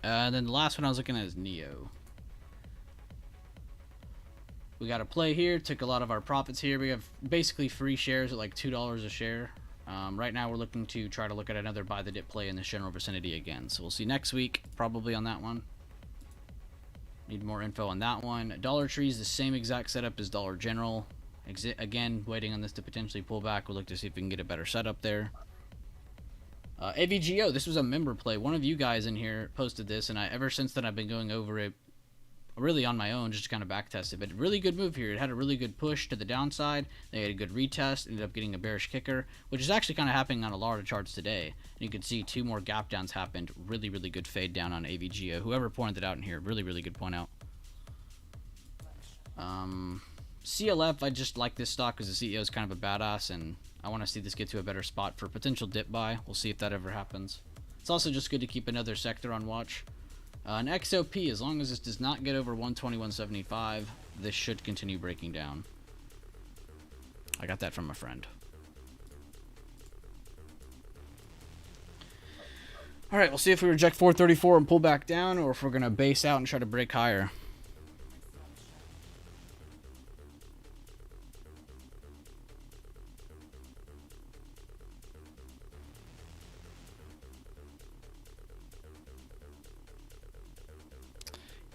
And then the last one I was looking at is Neo. We got a play here, took a lot of our profits here. We have basically free shares at like $2 a share. Right now we're looking to try to look at another buy the dip play in this general vicinity again. So we'll see next week, probably on that one. Need more info on that one. Dollar Tree is the same exact setup as Dollar General. Again, waiting on this to potentially pull back. We'll look to see if we can get a better setup there. AVGO, this was a member play. One of you guys in here posted this, and ever since then I've been going over it really on my own, just to kind of back test it. But really good move here. It had a really good push to the downside. They had a good retest, ended up getting a bearish kicker, which is actually kind of happening on a lot of charts today. And you can see two more gap downs happened. Really good fade down on AVGO. Whoever pointed it out in here, really good point out. CLF, I just like this stock because the CEO is kind of a badass, and I want to see this get to a better spot for potential dip buy. We'll see if that ever happens. It's also just good to keep another sector on watch. An XOP, as long as this does not get over 121.75, this should continue breaking down. I got that from a friend. Alright, we'll see if we reject 434 and pull back down, or if we're going to base out and try to break higher.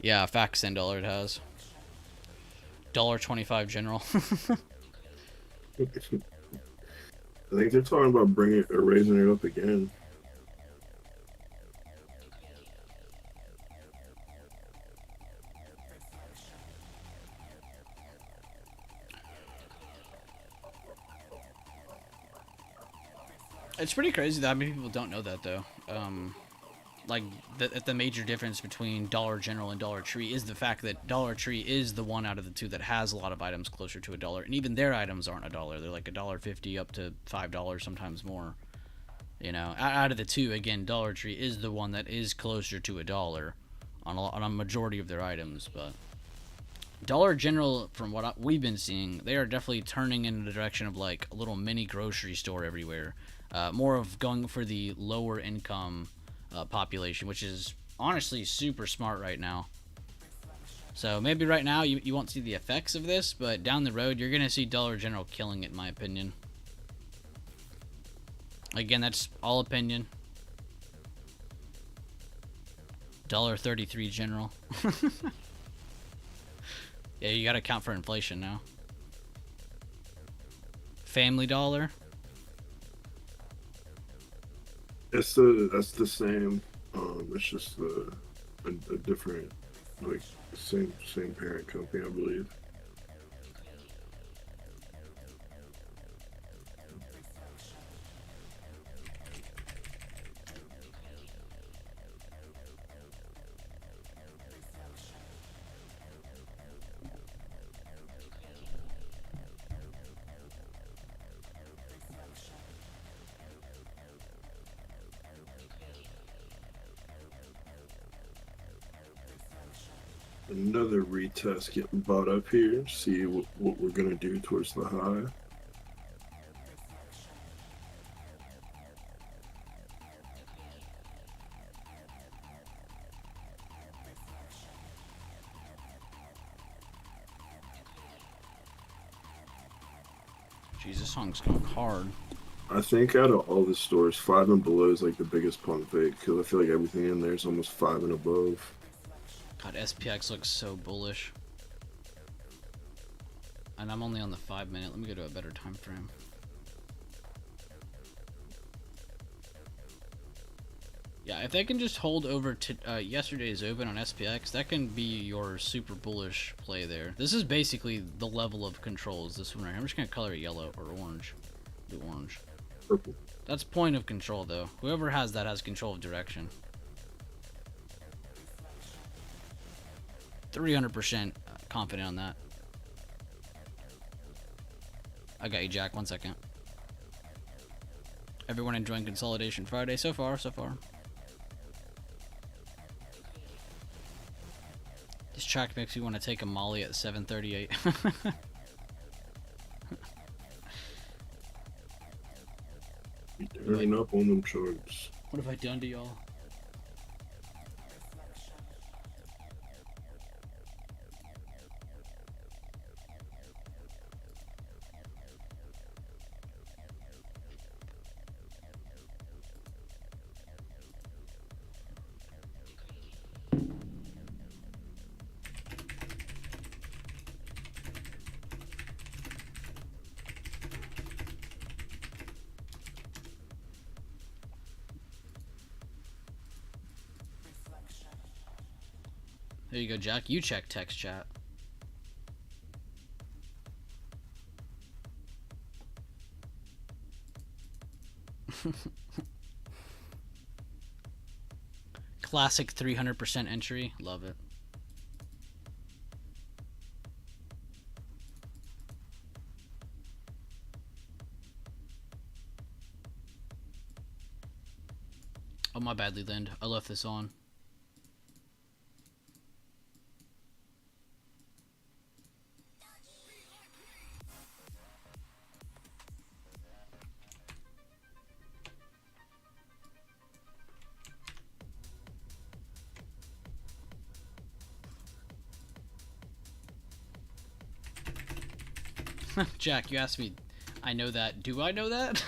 Yeah, facts $10 it has. $1.25 general. I think they're talking about bringing it or raising it up again. It's pretty crazy that many people don't know that though. Like the major difference between Dollar General and Dollar Tree is the fact that Dollar Tree is the one out of the two that has a lot of items closer to $1, and even their items aren't $1. They're like $1.50 up to $5, sometimes more. You know, out of the two, again, Dollar Tree is the one that is closer to $1 on a majority of their items. But Dollar General, from what we've been seeing, they are definitely turning in the direction of like a little mini grocery store everywhere. More of going for the lower income population, which is honestly super smart right now. So maybe right now you won't see the effects of this, but down the road you're going to see Dollar General killing it, in my opinion. Again, that's all opinion. $1.33 general. Yeah, you gotta account for inflation now. Family Dollar. That's the same. It's just a different, like same parent company, I believe. Another retest getting bought up here. See what we're gonna do towards the high. Jeez, this song's going hard. I think out of all the stores, 5 and below is like the biggest pump fake because I feel like everything in there is almost 5 and above. God, SPX looks so bullish. And I'm only on the 5 minute. Let me go to a better time frame. Yeah, if they can just hold over to yesterday's open on SPX, that can be your super bullish play there. This is basically the level of controls. This one right here. I'm just going to color it yellow or orange. Do orange. Purple. That's point of control, though. Whoever has that has control of direction. 300% confident on that. I got you, Jack. 1 second. Everyone enjoying Consolidation Friday so far, so far. This track makes me want to take a molly at 7:38. Turning up on them charts. What have I done to y'all? There you go, Jack. You check text chat. Classic 300% entry. Love it. Oh, my bad, Leland. I left this on. Jack, you asked me, I know that. Do I know that?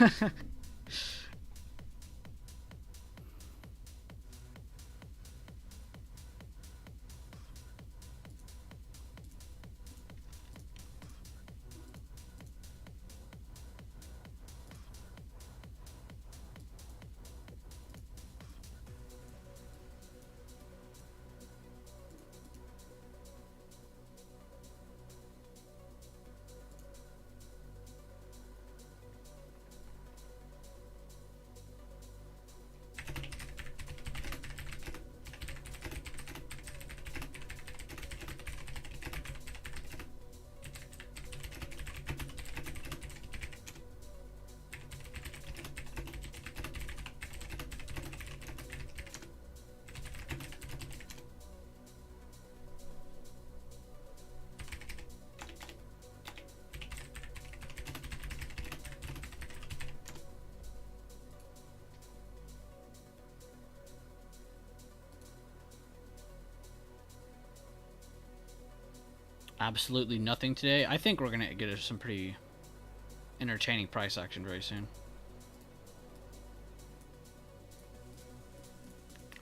absolutely nothing today. I think we're going to get some pretty entertaining price action very soon.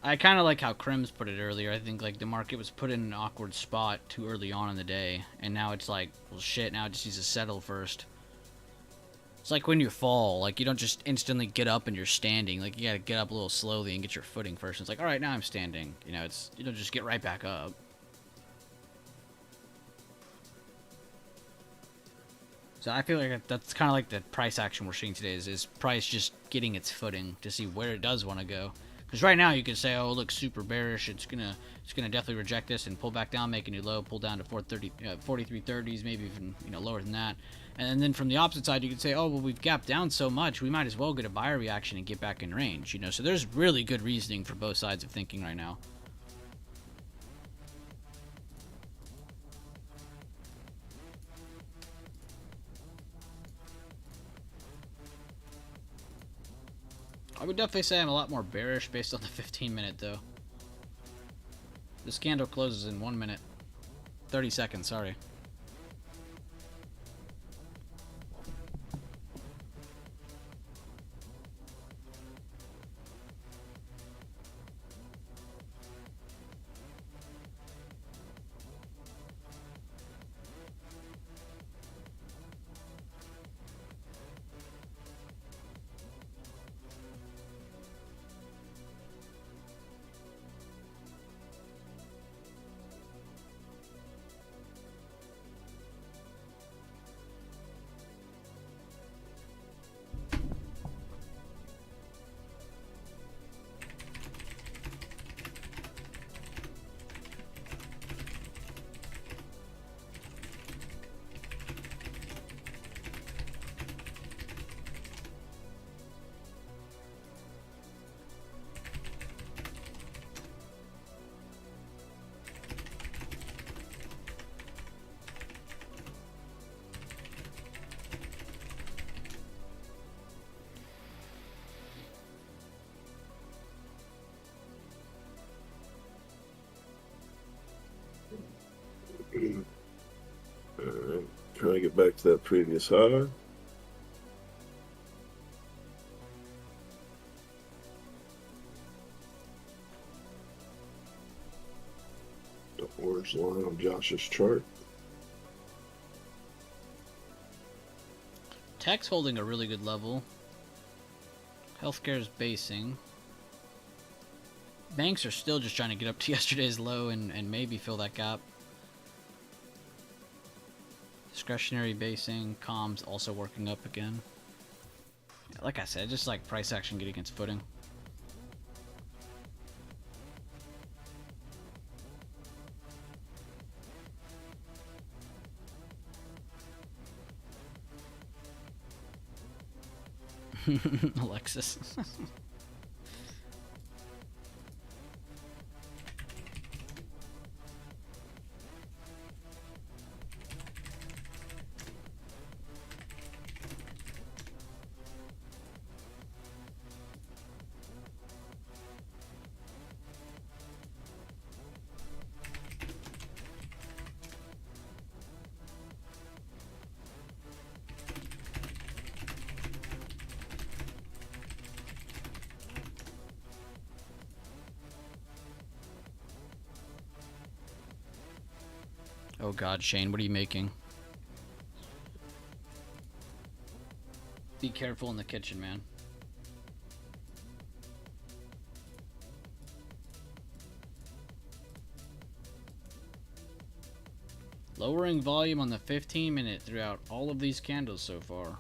I kind of like how Crims put it earlier. I think like the market was put in an awkward spot too early on in the day, and now it's like, well, shit. Now it just needs to settle first. It's like when you fall, like you don't just instantly get up and you're standing. Like you gotta get up a little slowly and get your footing first. It's like, all right, now I'm standing. You know, it's you don't just get right back up. So I feel like that's kind of like the price action we're seeing today is price just getting its footing to see where it does want to go. Because right now you could say, oh, look, super bearish. It's gonna definitely reject this and pull back down, make a new low, pull down to 43.30s, maybe even lower than that. And then from the opposite side, you could say, oh, well, we've gapped down so much, we might as well get a buyer reaction and get back in range. So there's really good reasoning for both sides of thinking right now. I would definitely say I'm a lot more bearish based on the 15-minute, though. This candle closes in 1 minute. 30 seconds, sorry. Alright, trying to get back to that previous high. The orange line on Josh's chart. Tech's holding a really good level. Healthcare is basing. Banks are still just trying to get up to yesterday's low and maybe fill that gap. Discretionary basing, comms also working up again. Like I said, just like price action getting its footing. Alexis. Oh god, Shane, what are you making? Be careful in the kitchen, man. Lowering volume on the 15-minute throughout all of these candles so far.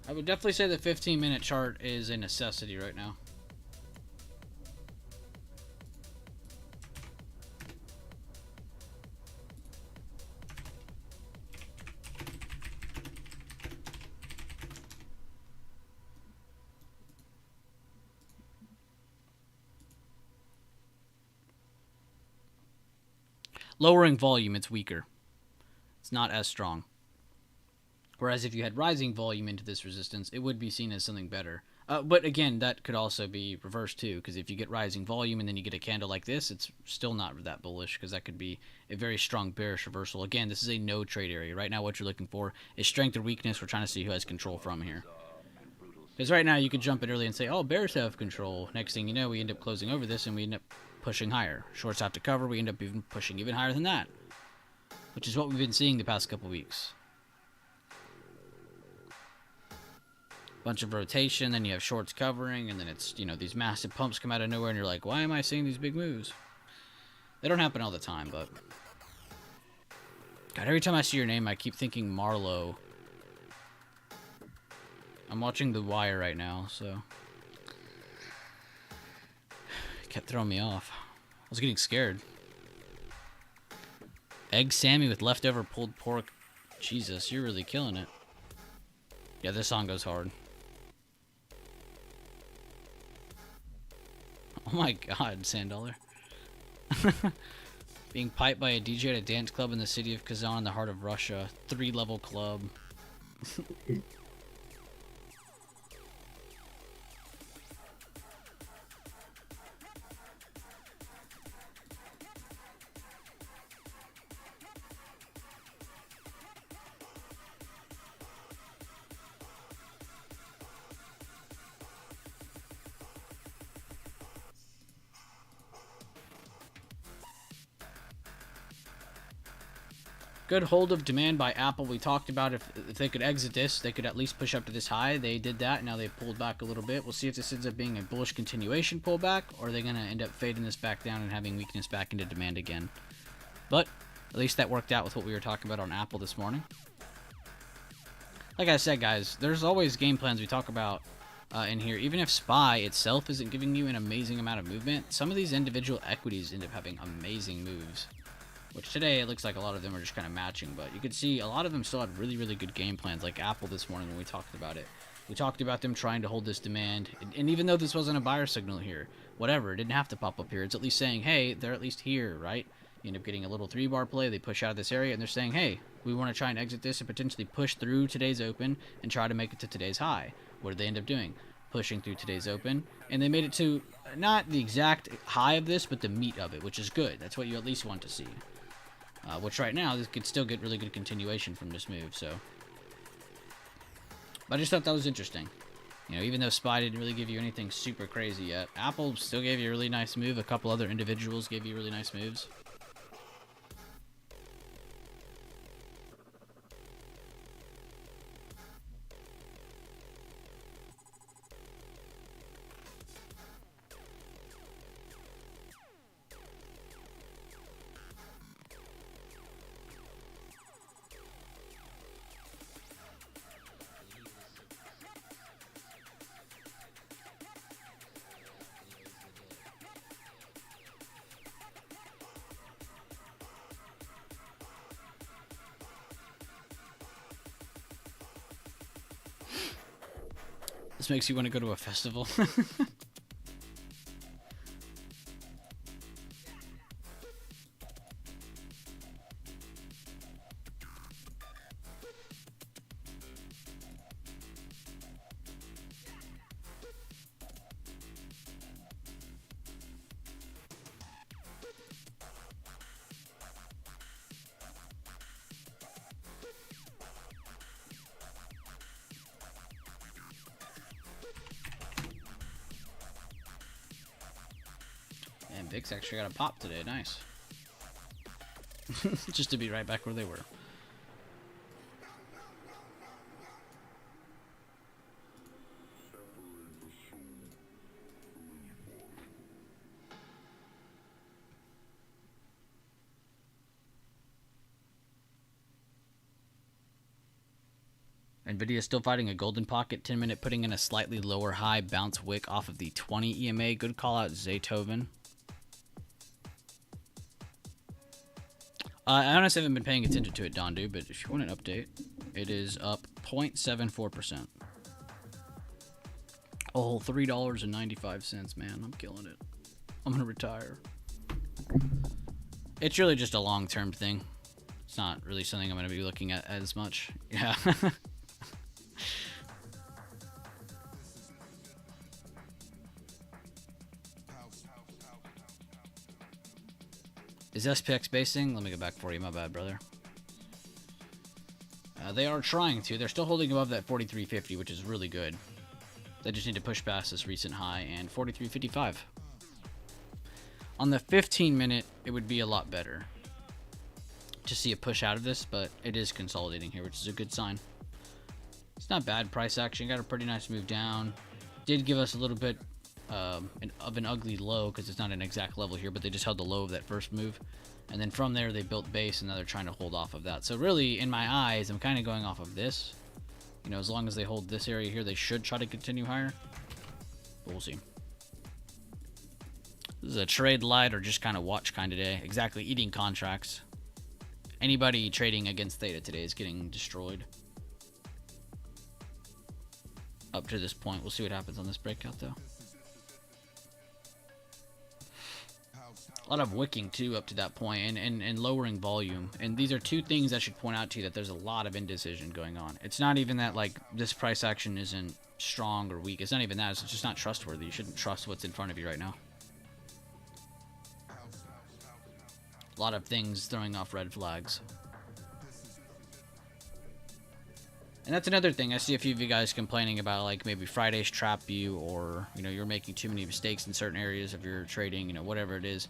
I would definitely say the 15-minute chart is a necessity right now. Lowering volume, it's weaker. It's not as strong. Whereas if you had rising volume into this resistance, it would be seen as something better. But again, that could also be reversed too, because if you get rising volume and then you get a candle like this, it's still not that bullish, because that could be a very strong bearish reversal. Again, this is a no trade area. Right now what you're looking for is strength or weakness. We're trying to see who has control from here. Because right now you could jump in early and say, oh, bears have control. Next thing you know, we end up closing over this and we end up pushing higher. Shorts out to cover, we end up even pushing even higher than that, which is what we've been seeing the past couple weeks. Bunch of rotation, then you have shorts covering, and then it's, you know, these massive pumps come out of nowhere, and you're like, why am I seeing these big moves? They don't happen all the time, but God, every time I see your name, I keep thinking Marlowe. I'm watching The Wire right now, so it kept throwing me off. I was getting scared. Egg Sammy with leftover pulled pork. Jesus, you're really killing it. Yeah, this song goes hard. Oh my God, $10. Being piped by a DJ at a dance club in the city of Kazan in the heart of Russia. 3-level club. Good hold of demand by Apple. We talked about if they could exit this, they could at least push up to this high. They did that. Now they've pulled back a little bit. We'll see if this ends up being a bullish continuation pullback, or are they going to end up fading this back down and having weakness back into demand again. But at least that worked out with what we were talking about on Apple this morning. Like I said, guys, there's always game plans we talk about in here. Even if SPY itself isn't giving you an amazing amount of movement, some of these individual equities end up having amazing moves. Which today, it looks like a lot of them are just kind of matching. But you could see a lot of them still had really, really good game plans. Like Apple this morning when we talked about it. We talked about them trying to hold this demand. And even though this wasn't a buyer signal here, whatever, it didn't have to pop up here. It's at least saying, hey, they're at least here, right? You end up getting a little 3-bar play. They push out of this area. And they're saying, hey, we want to try and exit this and potentially push through today's open and try to make it to today's high. What did they end up doing? Pushing through today's open. And they made it to not the exact high of this, but the meat of it, which is good. That's what you at least want to see. Which right now, this could still get really good continuation from this move, so. But I just thought that was interesting. You know, even though SPY didn't really give you anything super crazy yet, Apple still gave you a really nice move. A couple other individuals gave you really nice moves. This makes you want to go to a festival. And VIX actually got a pop today. Nice. Just to be right back where they were. NVIDIA is still fighting a golden pocket. 10-minute putting in a slightly lower high bounce wick off of the 20 EMA. Good call out, Zaytoven. I honestly haven't been paying attention to it, Dondu, but if you want an update, it is up 0.74%. Oh, $3.95, man. I'm killing it. I'm going to retire. It's really just a long-term thing. It's not really something I'm going to be looking at as much. Yeah. Is SPX basing? Let me go back for you. My bad, brother. They are trying to. They're still holding above that 43.50, which is really good. They just need to push past this recent high and 43.55. On the 15-minute, it would be a lot better to see a push out of this, but it is consolidating here, which is a good sign. It's not bad price action. Got a pretty nice move down. Did give us a little bit of an ugly low because it's not an exact level here, but they just held the low of that first move. And then from there, they built base, and now they're trying to hold off of that. So really, in my eyes, I'm kind of going off of this. You know, as long as they hold this area here, they should try to continue higher. But we'll see. This is a trade light or just kind of watch kind of day. Exactly, eating contracts. Anybody trading against Theta today is getting destroyed. Up to this point. We'll see what happens on this breakout, though. A lot of wicking, too, up to that point, and lowering volume. And these are two things I should point out to you, that there's a lot of indecision going on. It's not even that, like, this price action isn't strong or weak. It's not even that. It's just not trustworthy. You shouldn't trust what's in front of you right now. A lot of things throwing off red flags. And that's another thing. I see a few of you guys complaining about, like, maybe Friday's trap you, or, you know, you're making too many mistakes in certain areas of your trading, you know, whatever it is.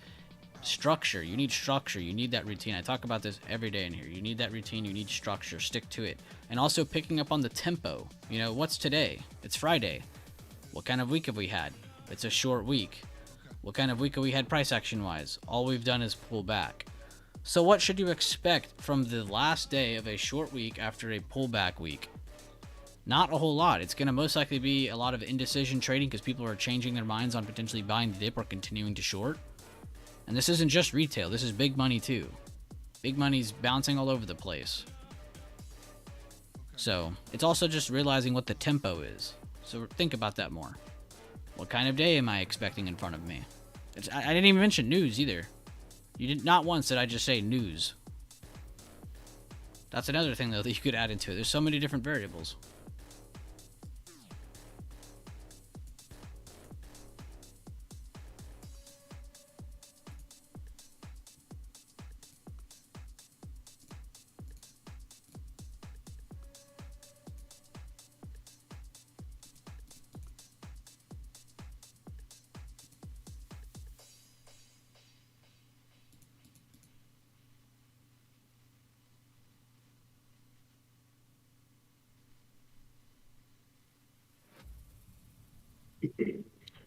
Structure. You need structure. You need that routine. I talk about this every day in here. You need that routine. You need structure. Stick to it. And also picking up on the tempo. You know, what's today? It's Friday. What kind of week have we had? It's a short week. What kind of week have we had price action-wise? All we've done is pull back. So what should you expect from the last day of a short week after a pullback week? Not a whole lot. It's going to most likely be a lot of indecision trading because people are changing their minds on potentially buying the dip or continuing to short. And this isn't just retail. This is big money too. Big money's bouncing all over the place. So it's also just realizing what the tempo is. So think about that more. What kind of day am I expecting in front of me? I didn't even mention news either. You did not once did I just say news. That's another thing though that you could add into it. There's so many different variables.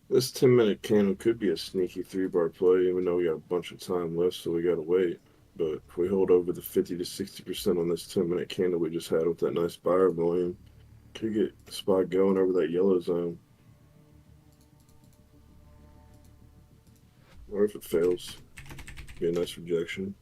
This 10-minute candle could be a sneaky 3-bar play, even though we got a bunch of time left, so we gotta wait. But if we hold over the 50 to 60% on this 10-minute candle we just had with that nice buyer volume, could get the spot going over that yellow zone. Or if it fails, be a nice rejection.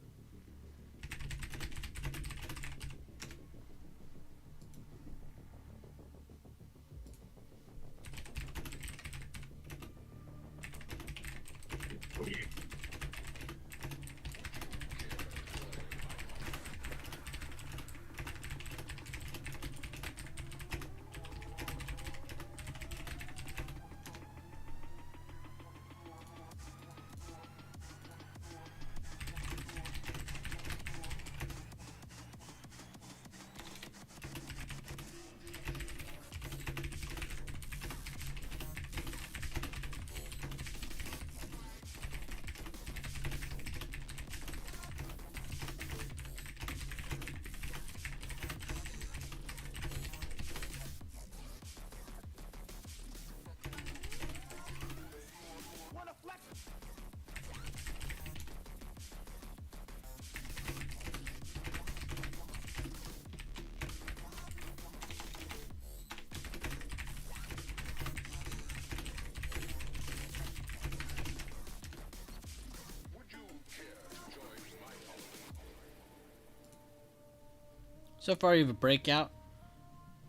So far you have a breakout.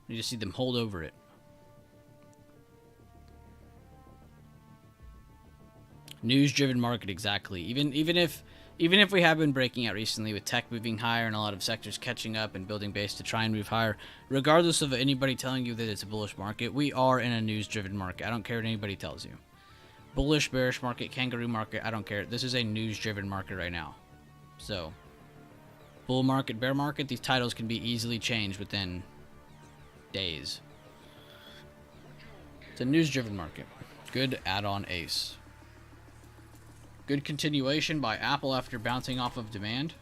You just see them hold over it. News-driven market, exactly. Even if we have been breaking out recently with tech moving higher and a lot of sectors catching up and building base to try and move higher, regardless of anybody telling you that it's a bullish market, we are in a news-driven market. I don't care what anybody tells you. Bullish, bearish market, kangaroo market, I don't care. This is a news-driven market right now. So, bull market, bear market, these titles can be easily changed within days. It's a news-driven market. Good add-on ace. Good continuation by Apple after bouncing off of demand.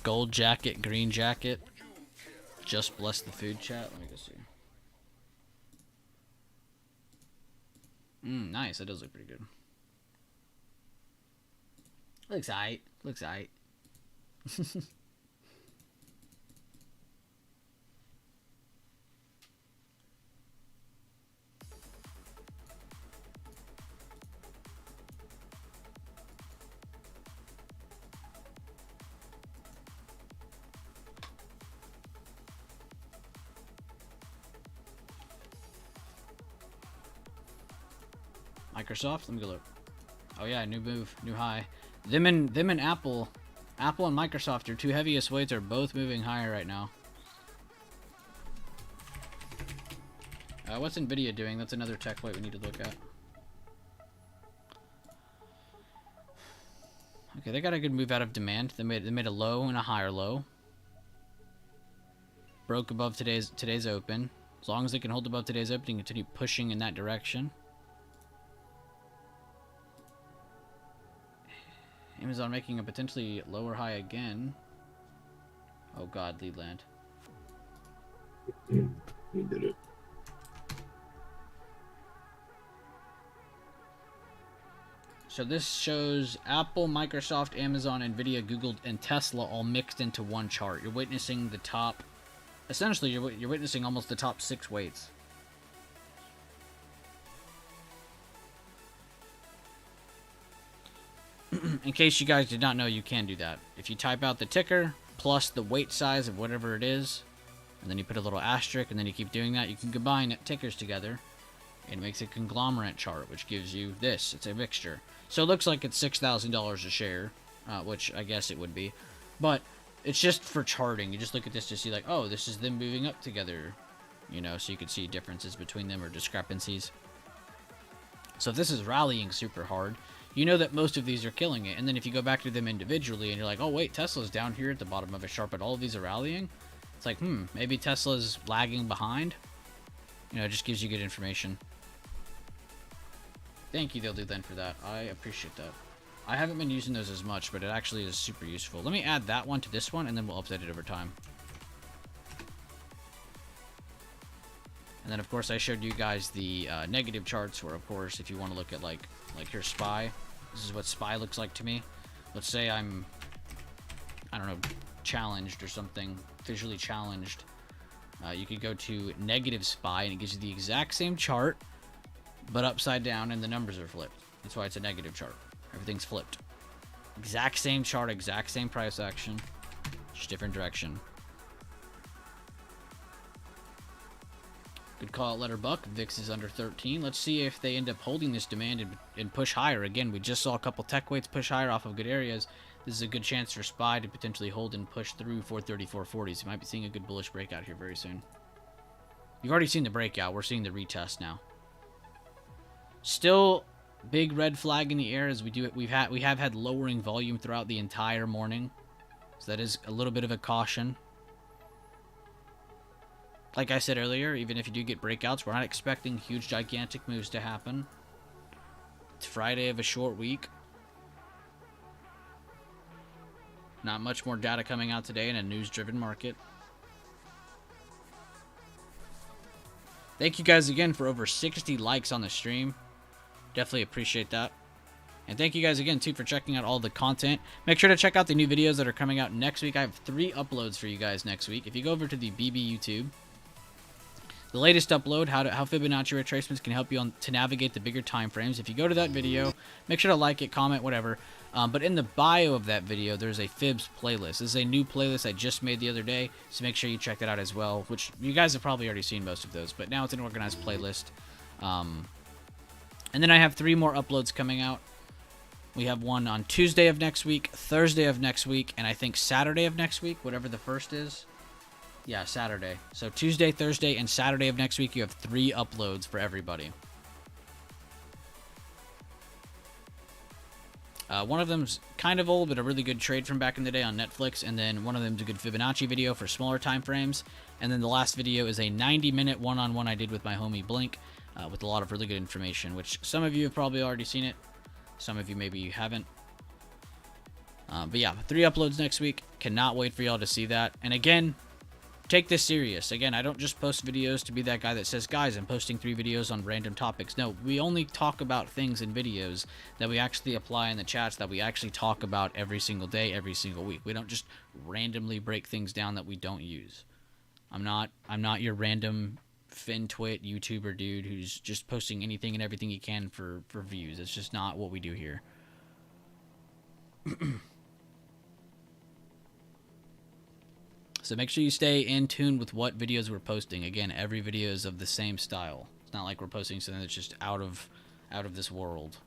Gold jacket, green jacket. Just bless the food chat. Let me go see. Nice. That does look pretty good. Looks aight. Looks aight. Microsoft, let me go look. Oh yeah, new move, new high. Them and Apple and Microsoft, your two heaviest weights, are both moving higher right now. What's Nvidia doing? That's another tech weight we need to look at. Okay, they got a good move out of demand. They made a low and a higher low. Broke above today's open. As long as they can hold above today's open and continue pushing in that direction. Amazon making a potentially lower high again. Oh god, lead land. He did it. So this shows Apple, Microsoft, Amazon, Nvidia, Google, and Tesla all mixed into one chart. You're witnessing the top... Essentially, you're witnessing almost the top 6 weights. In case you guys did not know, you can do that. If you type out the ticker plus the weight size of whatever it is, and then you put a little asterisk, and then you keep doing that, you can combine tickers together, and it makes a conglomerate chart, which gives you this. It's a mixture. So it looks like it's $6,000 a share, which I guess it would be. But it's just for charting. You just look at this to see, like, oh, this is them moving up together. You know, so you can see differences between them or discrepancies. So if this is rallying super hard, you know that most of these are killing it. And then if you go back to them individually and you're like, oh wait, Tesla's down here at the bottom of a chart, but all of these are rallying. It's like, maybe Tesla's lagging behind. You know, it just gives you good information. Thank you, they'll do then for that. I appreciate that. I haven't been using those as much, but it actually is super useful. Let me add that one to this one, and then we'll update it over time. And then, of course, I showed you guys the negative charts, where, of course, if you want to look at, like here's SPY. This is what SPY looks like to me. Let's say I'm, I don't know, challenged or something, visually challenged. You could go to negative SPY, and it gives you the exact same chart, but upside down, and the numbers are flipped. That's why it's a negative chart. Everything's flipped. Exact same chart, exact same price action, just different direction. Good call out, Letter Buck. VIX is under 13. Let's see if they end up holding this demand and push higher. Again, we just saw a couple tech weights push higher off of good areas. This is a good chance for SPY to potentially hold and push through 430, 440s. You might be seeing a good bullish breakout here very soon. You've already seen the breakout. We're seeing the retest now. Still, big red flag in the air as we have had lowering volume throughout the entire morning. So that is a little bit of a caution. Like I said earlier, even if you do get breakouts, we're not expecting huge, gigantic moves to happen. It's Friday of a short week. Not much more data coming out today in a news-driven market. Thank you guys again for over 60 likes on the stream. Definitely appreciate that. And thank you guys again, too, for checking out all the content. Make sure to check out the new videos that are coming out next week. I have 3 uploads for you guys next week. If you go over to the BB YouTube, the latest upload, how Fibonacci retracements can help you to navigate the bigger time frames. If you go to that video, make sure to like it, comment, whatever. But in the bio of that video, there's a Fibs playlist. This is a new playlist I just made the other day, so make sure you check that out as well, which you guys have probably already seen most of those, but now it's an organized playlist. And then I have 3 more uploads coming out. We have one on Tuesday of next week, Thursday of next week, and I think Saturday of next week, whatever the first is. Yeah, Saturday. So Tuesday, Thursday, and Saturday of next week, you have 3 uploads for everybody. One of them's kind of old, but a really good trade from back in the day on Netflix, and then one of them's a good Fibonacci video for smaller time frames, and then the last video is a 90-minute one-on-one I did with my homie Blink, with a lot of really good information, which some of you have probably already seen it. Some of you maybe you haven't. But yeah, 3 uploads next week. Cannot wait for y'all to see that. And again, take this serious. Again, I don't just post videos to be that guy that says, guys, I'm posting 3 videos on random topics. No, we only talk about things in videos that we actually apply in the chats, that we actually talk about every single day, every single week. We don't just randomly break things down that we don't use. I'm not your random FinTwit YouTuber dude who's just posting anything and everything he can for views. It's just not what we do here. So make sure you stay in tune with what videos we're posting. Again, every video is of the same style. It's not like we're posting something that's just out of this world.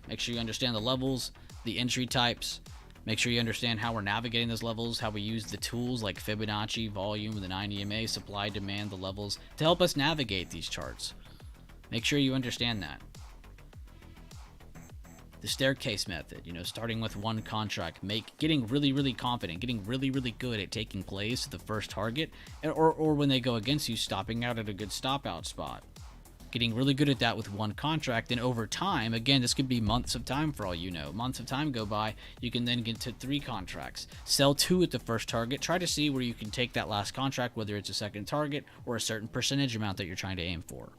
Make sure you understand the levels, the entry types. Make sure you understand how we're navigating those levels, how we use the tools like Fibonacci, volume, the 9 EMA, supply, demand, the levels, to help us navigate these charts. Make sure you understand that. The staircase method, starting with one contract, getting really, really confident, getting really, really good at taking plays to the first target, or when they go against you, stopping out at a good stop-out spot. Getting really good at that with one contract, and over time, again, this could be months of time for all you know. Months of time go by, you can then get to 3 contracts. Sell 2 at the first target. Try to see where you can take that last contract, whether it's a second target or a certain percentage amount that you're trying to aim for.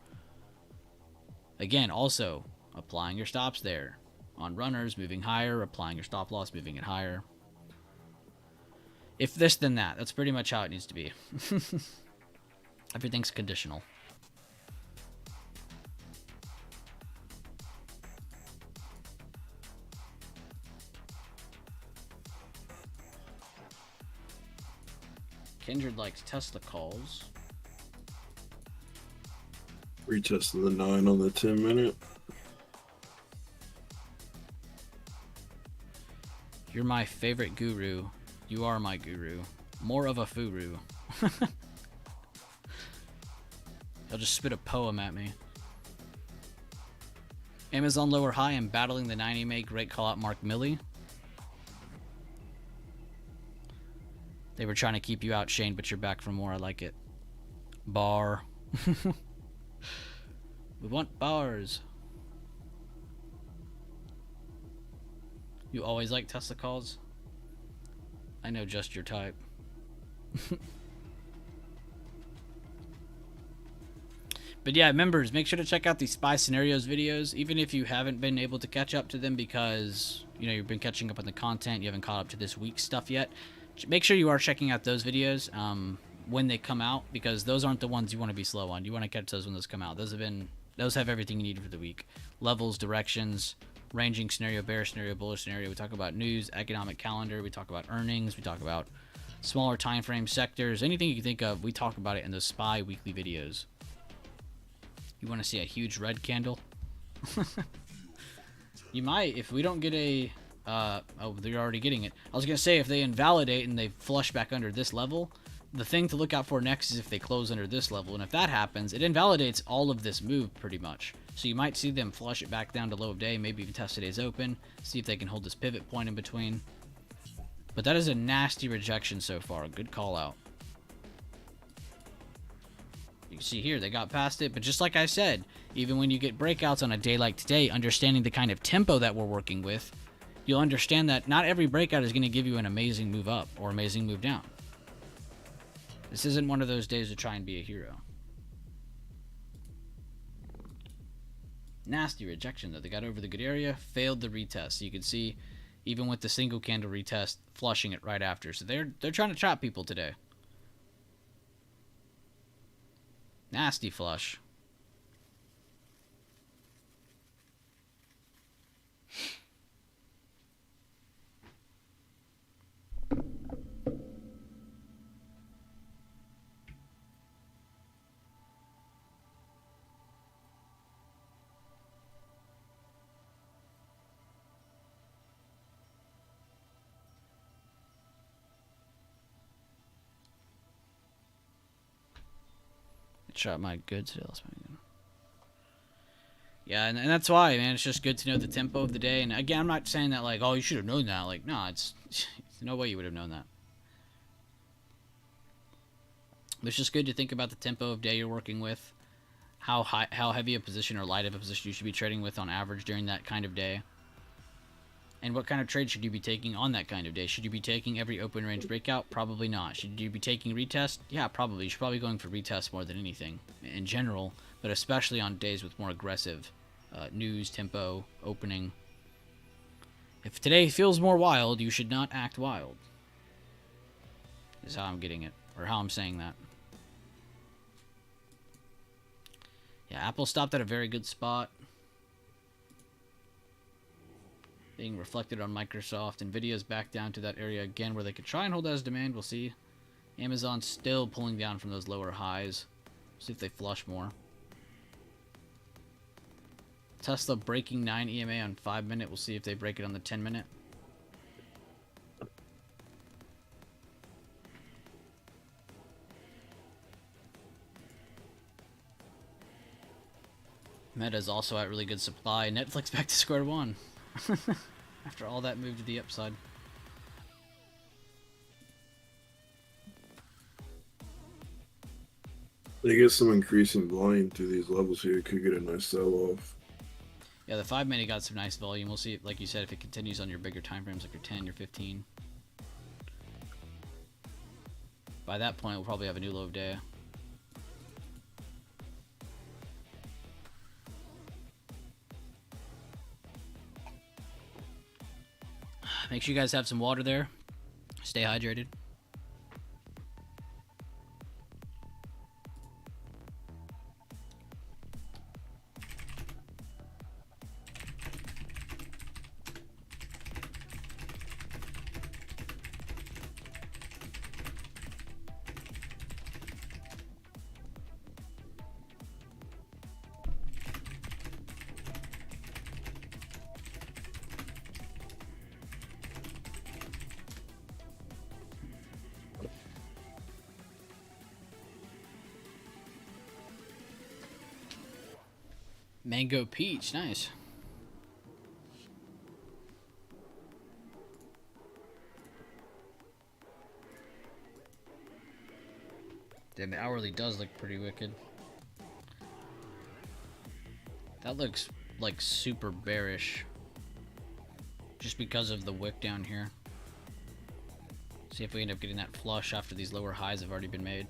Again, also, applying your stops there. On runners, moving higher, applying your stop loss, moving it higher. If this, then that. That's pretty much how it needs to be. Everything's conditional. Kindred likes Tesla calls. Retesting the 9 on the 10 minute. You're my favorite guru. You are my guru. More of a furu. He'll just spit a poem at me. Amazon lower high and battling the 9 EMA. Great call out, Mark Milley. They were trying to keep you out, Shane, but you're back for more. I like it. Bar. We want bars. You always like Tesla calls? I know just your type. But yeah, members, make sure to check out these SPY scenarios videos, even if you haven't been able to catch up to them because, you've been catching up on the content, you haven't caught up to this week's stuff yet. Make sure you are checking out those videos when they come out, because those aren't the ones you want to be slow on. You want to catch those when those come out. Those have everything you need for the week. Levels, directions, ranging scenario, bearish scenario, bullish scenario. We talk about news, economic calendar. We talk about earnings. We talk about smaller time frame sectors. Anything you can think of, we talk about it in those SPY weekly videos. You want to see a huge red candle? You might, if we don't get a... oh, they're already getting it. I was going to say, if they invalidate and they flush back under this level, the thing to look out for next is if they close under this level. And if that happens, it invalidates all of this move pretty much. So you might see them flush it back down to low of day, maybe even test today's open, see if they can hold this pivot point in between. But that is a nasty rejection so far. Good call out. You can see here, they got past it. But just like I said, even when you get breakouts on a day like today, understanding the kind of tempo that we're working with, you'll understand that not every breakout is going to give you an amazing move up or amazing move down. This isn't one of those days to try and be a hero. Nasty rejection, though. They got over the good area, failed the retest. So you can see, even with the single candle retest, flushing it right after. So they're trying to trap people today. Nasty flush. Shot my good sales. Yeah, and that's why, man. It's just good to know the tempo of the day. And again, I'm not saying that like, oh, you should have known that. Like, no, it's no way you would have known that. But it's just good to think about the tempo of day you're working with, how heavy a position or light of a position you should be trading with on average during that kind of day, and what kind of trade should you be taking on that kind of day. Should you be taking every open range breakout? Probably not. Should you be taking retest? Yeah, probably. You should probably be going for retest more than anything in general, but especially on days with more aggressive news, tempo, opening. If today feels more wild, you should not act wild. Is how I'm getting it, or how I'm saying that. Yeah, Apple stopped at a very good spot. Being reflected on Microsoft. Nvidia's back down to that area again where they could try and hold as demand. We'll see. Amazon still pulling down from those lower highs. See if they flush more. Tesla breaking 9 EMA on 5 minute. We'll see if they break it on the 10 minute. Meta's also at really good supply. Netflix back to square one. After all that move to the upside. They get some increasing volume through these levels here. Could get a nice sell-off. Yeah, the 5 minute got some nice volume. We'll see, like you said, if it continues on your bigger time frames, like your 10, your 15. By that point, we'll probably have a new low of day. Make sure you guys have some water there. Stay hydrated. Mango peach, nice. Damn, the hourly does look pretty wicked. That looks like super bearish. Just because of the wick down here. See if we end up getting that flush after these lower highs have already been made.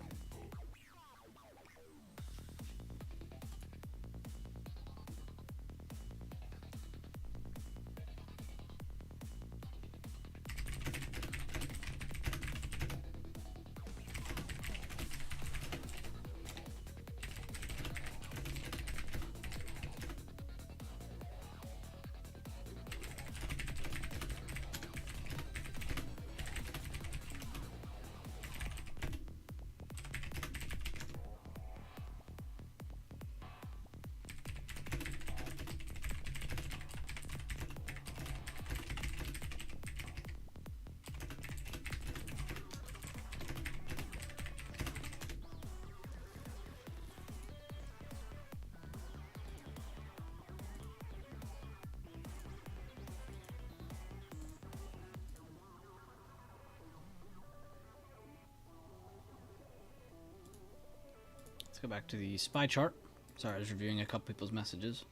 Go back to the SPY chart. Sorry, I was reviewing a couple people's messages.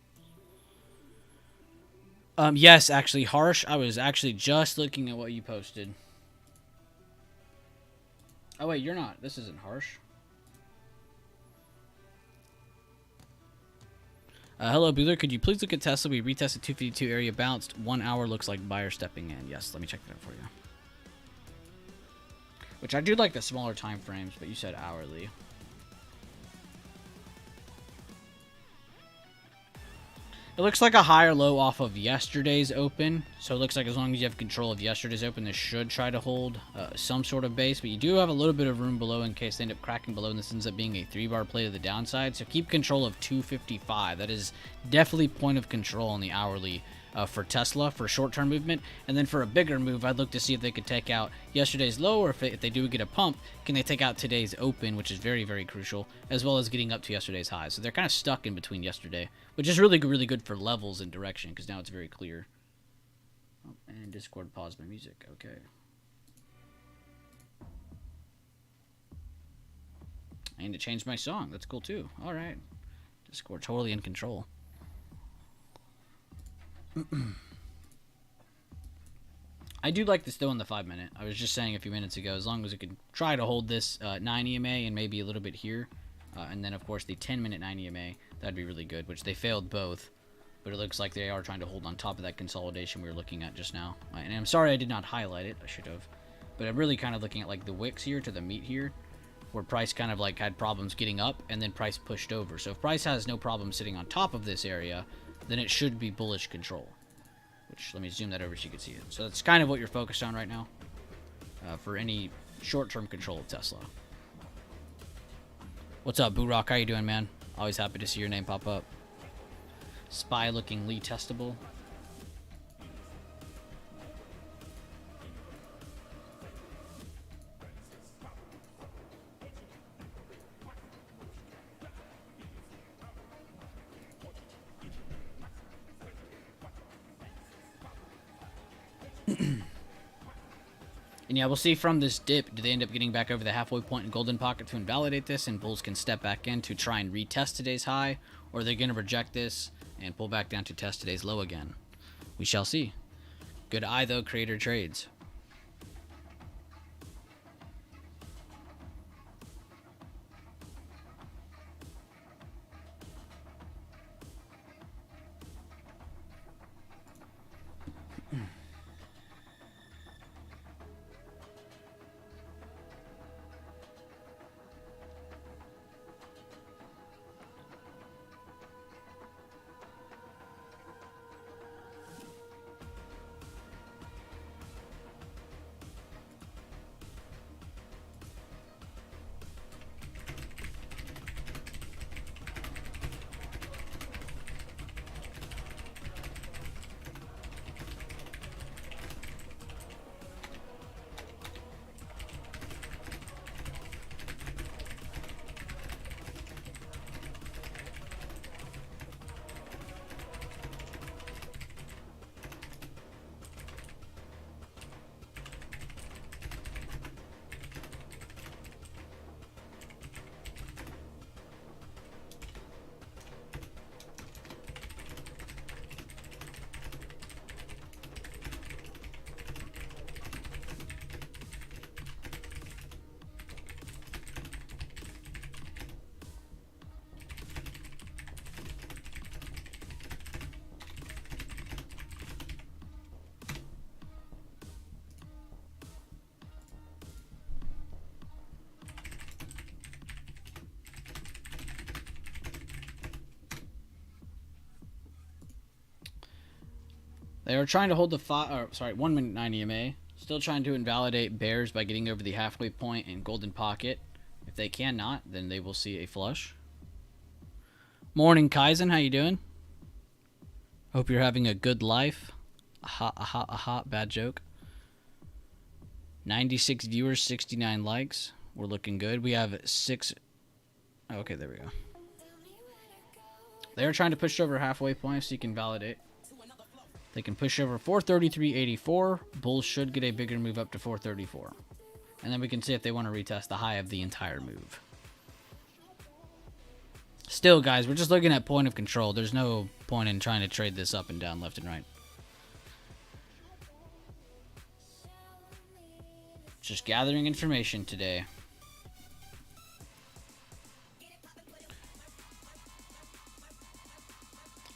Yes, actually, Harsh, I was actually just looking at what you posted. Oh, wait, you're not. This isn't Harsh. Hello, Bueller. Could you please look at Tesla? We retested 252 area bounced. 1 hour looks like buyer stepping in. Yes, let me check that out for you. Which I do like the smaller time frames, but you said hourly. It looks like a higher low off of yesterday's open. So it looks like as long as you have control of yesterday's open, this should try to hold some sort of base. But you do have a little bit of room below in case they end up cracking below. And this ends up being a 3-bar play to the downside. So keep control of 255. That is definitely point of control on the hourly for Tesla for short-term movement. And then for a bigger move, I'd look to see if they could take out yesterday's low, or if they do get a pump, can they take out today's open, which is very, very crucial, as well as getting up to yesterday's high. So they're kind of stuck in between yesterday, which is really, really good for levels and direction, because now it's very clear. Oh, and Discord paused my music. Okay. I need to change my song. That's cool, too. All right. Discord totally in control. I do like this though in the 5 minute. I was just saying a few minutes ago, as long as it can try to hold this 9 EMA and maybe a little bit here, and then of course the 10-minute 9 EMA, that'd be really good, which they failed both, but it looks like they are trying to hold on top of that consolidation we were looking at just now. And I'm sorry I did not highlight it, I should have, but I'm really kind of looking at like the wicks here to the meat here, where price kind of like had problems getting up and then price pushed over. So if price has no problem sitting on top of this area, then it should be bullish control. Which, let me zoom that over so you can see it. So that's kind of what you're focused on right now for any short-term control of Tesla. What's up, Boo-Rock? How you doing, man? Always happy to see your name pop up. Spy-looking Lee testable. And yeah, we'll see from this dip, do they end up getting back over the halfway point and golden pocket to invalidate this, and bulls can step back in to try and retest today's high, or they're going to reject this and pull back down to test today's low again. We shall see. Good eye, though, creator trades. They are trying to hold the 1 minute 9 EMA. Still trying to invalidate bears by getting over the halfway point and golden pocket. If they cannot, then they will see a flush. Morning, Kaizen. How you doing? Hope you're having a good life. Aha, aha, aha. Bad joke. 96 viewers, 69 likes. We're looking good. We have 6. Okay, there we go. They're trying to push over halfway point so you can validate. They can push over 433.84. Bulls should get a bigger move up to 434. And then we can see if they want to retest the high of the entire move. Still, guys, we're just looking at point of control. There's no point in trying to trade this up and down, left and right. Just gathering information today.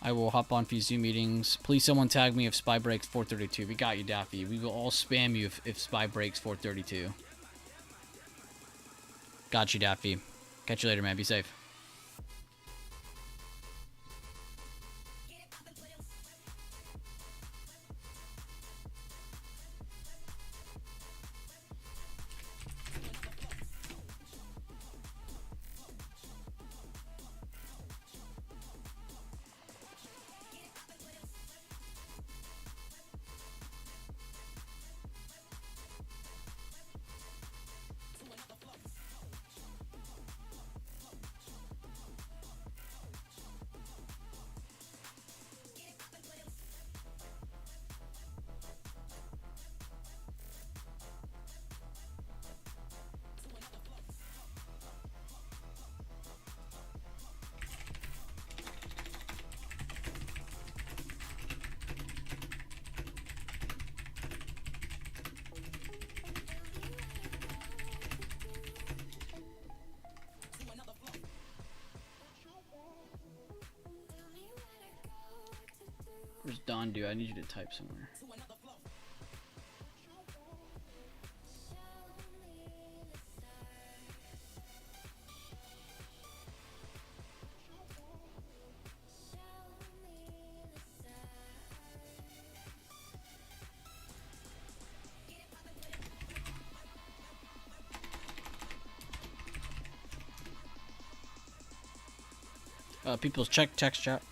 I will hop on for Zoom meetings. Please someone tag me if SPY breaks 432. We got you, Daffy. We will all spam you if SPY breaks 432. Got you, Daffy. Catch you later, man. Be safe. Where's Don do? I need you to type somewhere. People's check text chat.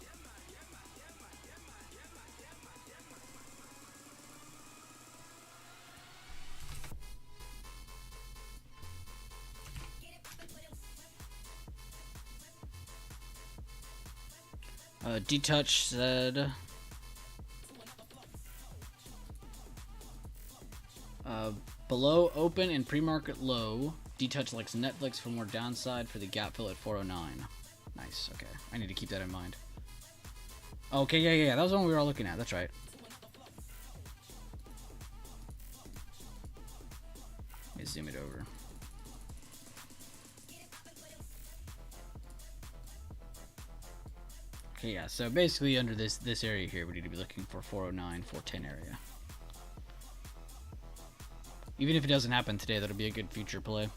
D-Touch said below open and pre-market low. D-Touch likes Netflix for more downside for the gap fill at 409. Nice. Okay, I need to keep that in mind. Okay, yeah. That was the one we were all looking at. That's right. Let me zoom it over. Okay, yeah. So basically, under this area here, we need to be looking for 409, 410 area. Even if it doesn't happen today, that'll be a good future play.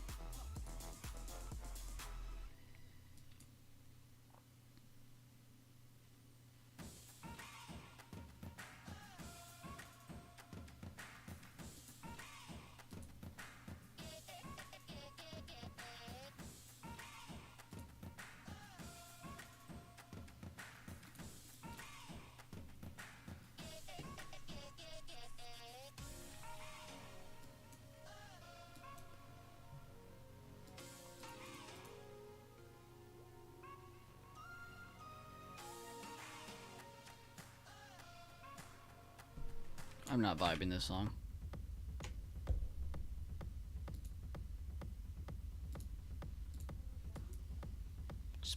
I'm not vibing this song.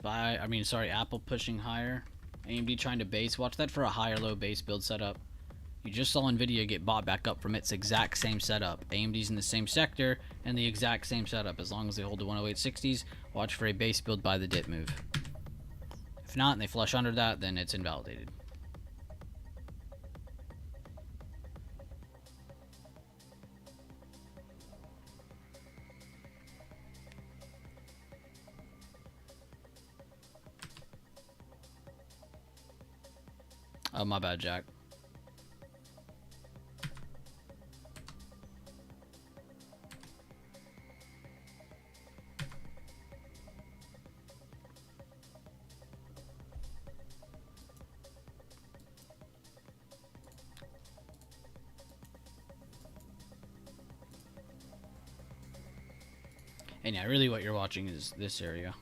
Apple pushing higher. AMD trying to base. Watch that for a higher low base build setup. You just saw Nvidia get bought back up from its exact same setup. AMD's in the same sector and the exact same setup. As long as they hold the 10860s, watch for a base build by the dip move. If not, and they flush under that, then it's invalidated. Oh, my bad, Jack. And yeah, really what you're watching is this area.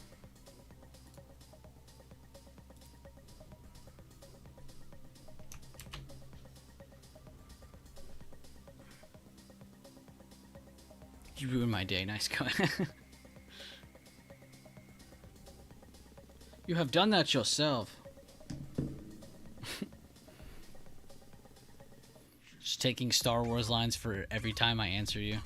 You ruined my day. Nice cut. You have done that yourself. Just taking Star Wars lines for every time I answer you.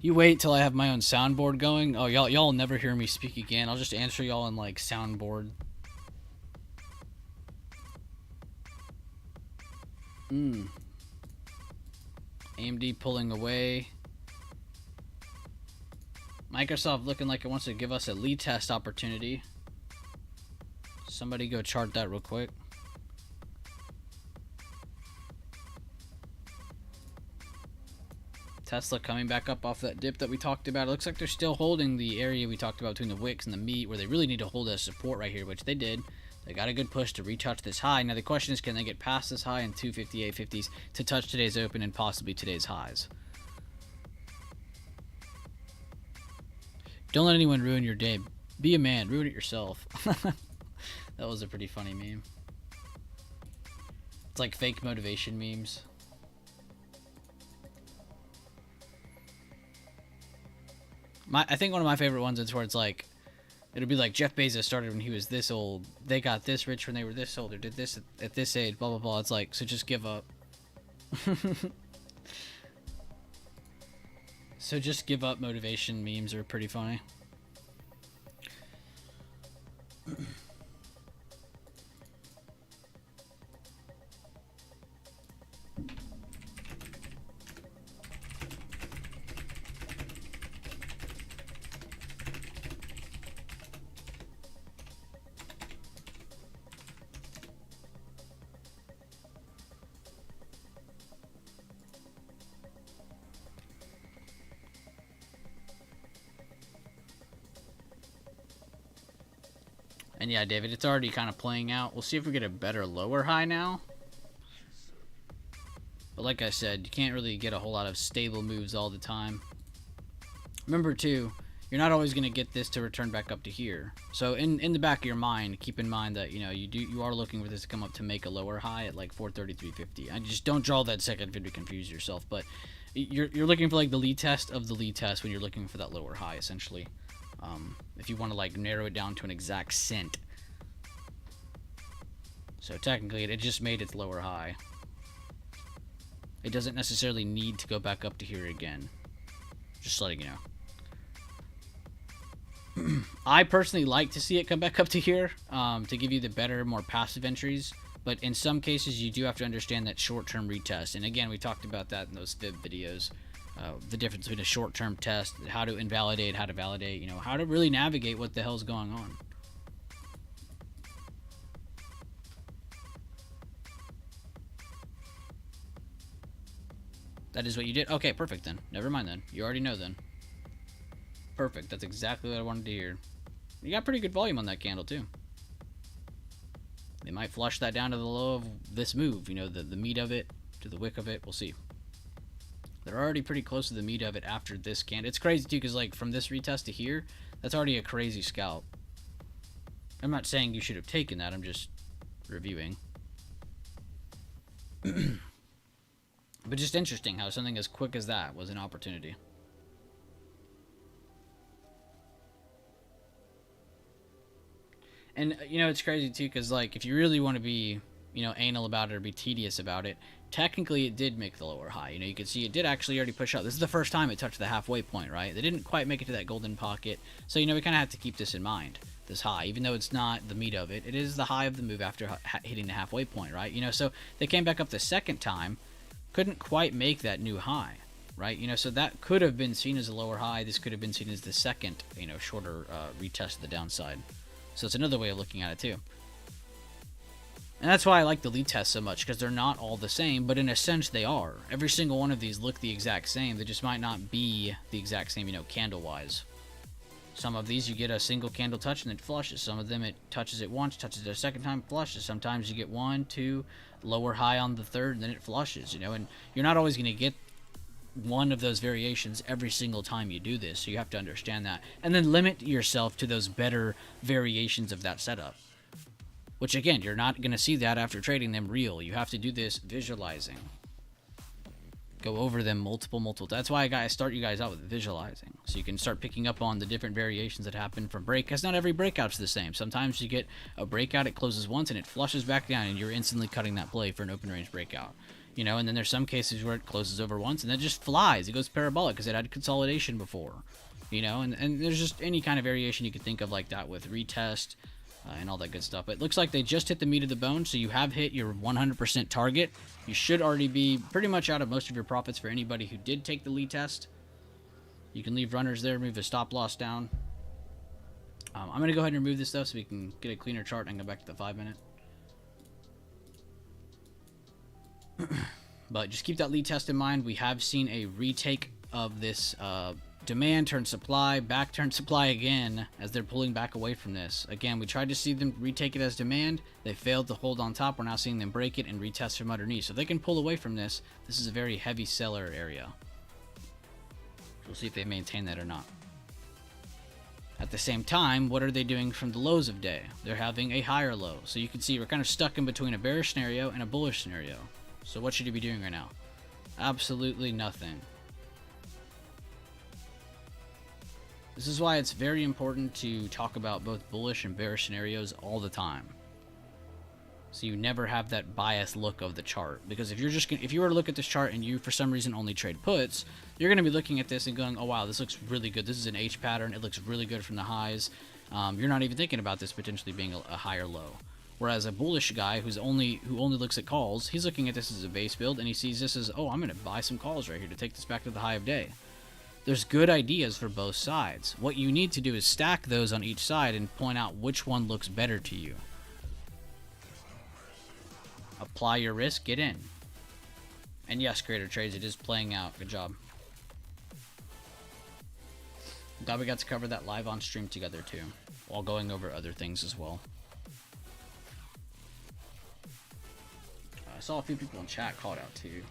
You wait till I have my own soundboard going. Oh, y'all will never hear me speak again. I'll just answer y'all in like soundboard AMD pulling away. Microsoft looking like it wants to give us a lead test opportunity. Somebody go chart that real quick. Tesla coming back up off that dip that we talked about. It looks like they're still holding the area we talked about between the wicks and the meat, where they really need to hold as support right here, which they did. They got a good push to retouch this high. Now the question is, can they get past this high in 258.50s to touch today's open and possibly today's highs? Don't let anyone ruin your day. Be a man. Ruin it yourself. That was a pretty funny meme. It's like fake motivation memes. I think one of my favorite ones is where it's like, it'll be like Jeff Bezos started when he was this old. They got this rich when they were this old, or did this at this age, blah, blah, blah. It's like, so just give up. So just give up motivation memes are pretty funny. And yeah, David, it's already kind of playing out. We'll see if we get a better lower high now. But like I said, you can't really get a whole lot of stable moves all the time. Remember, too, you're not always going to get this to return back up to here. So in the back of your mind, keep in mind that, you know, you are looking for this to come up to make a lower high at like 433.50. I just don't draw that second video to confuse yourself. But you're looking for like the lead test of the lead test when you're looking for that lower high, essentially. If you want to like narrow it down to an exact cent. So technically it just made its lower high. It doesn't necessarily need to go back up to here again. Just letting you know. I personally like to see it come back up to here to give you the better, more passive entries. But in some cases you do have to understand that short-term retest. And again, we talked about that in those Fib videos. The difference between a short-term test, how to invalidate, how to validate, you know, how to really navigate what the hell's going on. That is what you did? Okay, perfect then. Never mind then. You already know then. Perfect. That's exactly what I wanted to hear. You got pretty good volume on that candle too. They might flush that down to the low of this move, you know, the meat of it, to the wick of it. We'll see. They're already pretty close to the meat of it after this candle. It's crazy too, because like from this retest to here, that's already a crazy scalp. I'm not saying you should have taken that. I'm just reviewing. But just interesting how something as quick as that was an opportunity. And, you know, it's crazy, too, because, like, if you really want to be, you know, anal about it or be tedious about it, technically it did make the lower high. You know, you can see it did actually already push out. This is the first time it touched the halfway point, right? They didn't quite make it to that golden pocket. So, you know, we kind of have to keep this in mind, this high. Even though it's not the meat of it, it is the high of the move after hitting the halfway point, right? You know, so they came back up the second time, couldn't quite make that new high, right? You know, so that could have been seen as a lower high. This could have been seen as the second, you know, shorter retest of the downside. So it's another way of looking at it too. And that's why I like the lead test so much, because they're not all the same, but in a sense they are. Every single one of these look the exact same. They just might not be the exact same, you know, candle-wise. Some of these you get a single candle touch and it flushes. Some of them it touches it once, touches it a second time, flushes. Sometimes you get one, two, lower high on the third, and then it flushes, you know. And you're not always going to get one of those variations every single time you do this, so you have to understand that. And then limit yourself to those better variations of that setup. Which, again, you're not going to see that after trading them real. You have to do this visualizing. Go over them multiple. That's why I start you guys out with visualizing. So you can start picking up on the different variations that happen from break. Because not every breakout's the same. Sometimes you get a breakout, it closes once, and it flushes back down, and you're instantly cutting that play for an open range breakout. You know, and then there's some cases where it closes over once, and then it just flies. It goes parabolic because it had consolidation before. You know, and there's just any kind of variation you could think of like that with retest, and all that good stuff. But it looks like they just hit the meat of the bone, so you have hit your 100% target. You should already be pretty much out of most of your profits for anybody who did take the lead test. You can leave runners there, move the stop loss down. I'm going to go ahead and remove this stuff so we can get a cleaner chart and go back to the 5-minute. But just keep that lead test in mind. We have seen a retake of this demand turn supply, back turn supply again, as they're pulling back away from this. Again, we tried to see them retake it as demand. They failed to hold on top. We're now seeing them break it and retest from underneath. So if they can pull away from this, this is a very heavy seller area. We'll see if they maintain that or not. At the same time, what are they doing from the lows of day? They're having a higher low. So you can see we're kind of stuck in between a bearish scenario and a bullish scenario. So what should you be doing right now? Absolutely nothing. This is why it's very important to talk about both bullish and bearish scenarios all the time. So you never have that biased look of the chart. Because if you were to look at this chart and you for some reason only trade puts, you're going to be looking at this and going, oh wow, this looks really good. This is an H pattern. It looks really good from the highs. You're not even thinking about this potentially being a higher low. Whereas a bullish guy who only looks at calls, he's looking at this as a base build and he sees this as, oh, I'm going to buy some calls right here to take this back to the high of day. There's good ideas for both sides. What you need to do is stack those on each side and point out which one looks better to you. Apply your risk, get in. And yes, Creator Trades, it is playing out. Good job. Glad we got to cover that live on stream together too, while going over other things as well. I saw a few people in chat call it out too.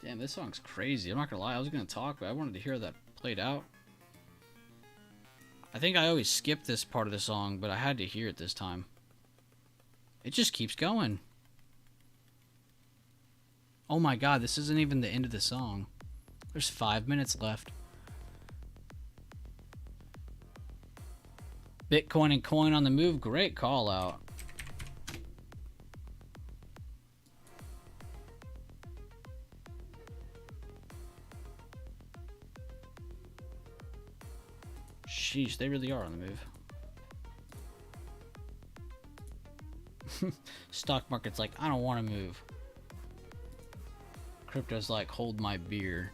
Damn, this song's crazy. I'm not gonna lie, I was gonna talk, but I wanted to hear that played out. I think I always skip this part of the song, but I had to hear it this time. It just keeps going. Oh my god, this isn't even the end of the song. There's 5 minutes left. Bitcoin and coin on the move. Great call out. Sheesh, they really are on the move. Stock market's like, I don't want to move. Crypto's like, hold my beer.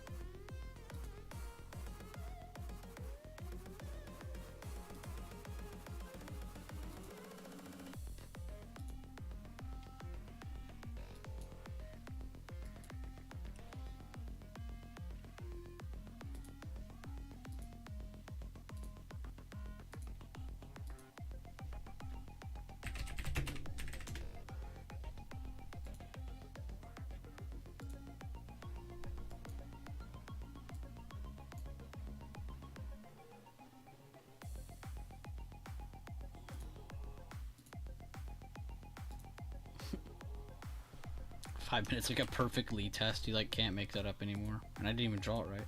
Five minutes, like a perfect lead test. You like can't make that up anymore. And I didn't even draw it right.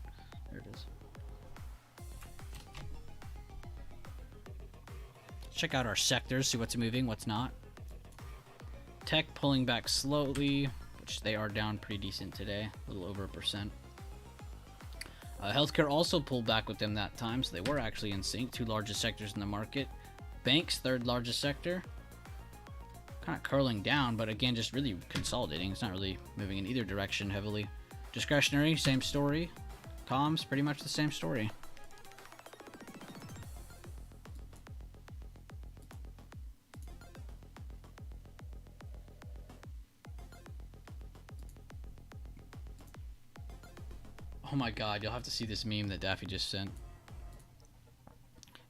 There it is. Check out our sectors, see what's moving, what's not. Tech pulling back slowly, which they are down pretty decent today, a little over 1%. Healthcare also pulled back with them that time, so they were actually in sync. Two largest sectors in the market. Banks, third largest sector. Kind of curling down, but again, just really consolidating. It's not really moving in either direction heavily. Discretionary, same story. Comms, pretty much the same story. Oh my god, you'll have to see this meme that Daffy just sent.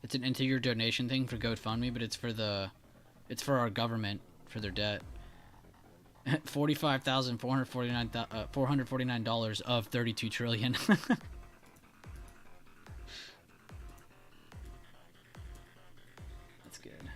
It's an interior donation thing for GoFundMe, but it's for our government, for their debt. $45,449 of $32 trillion. That's good.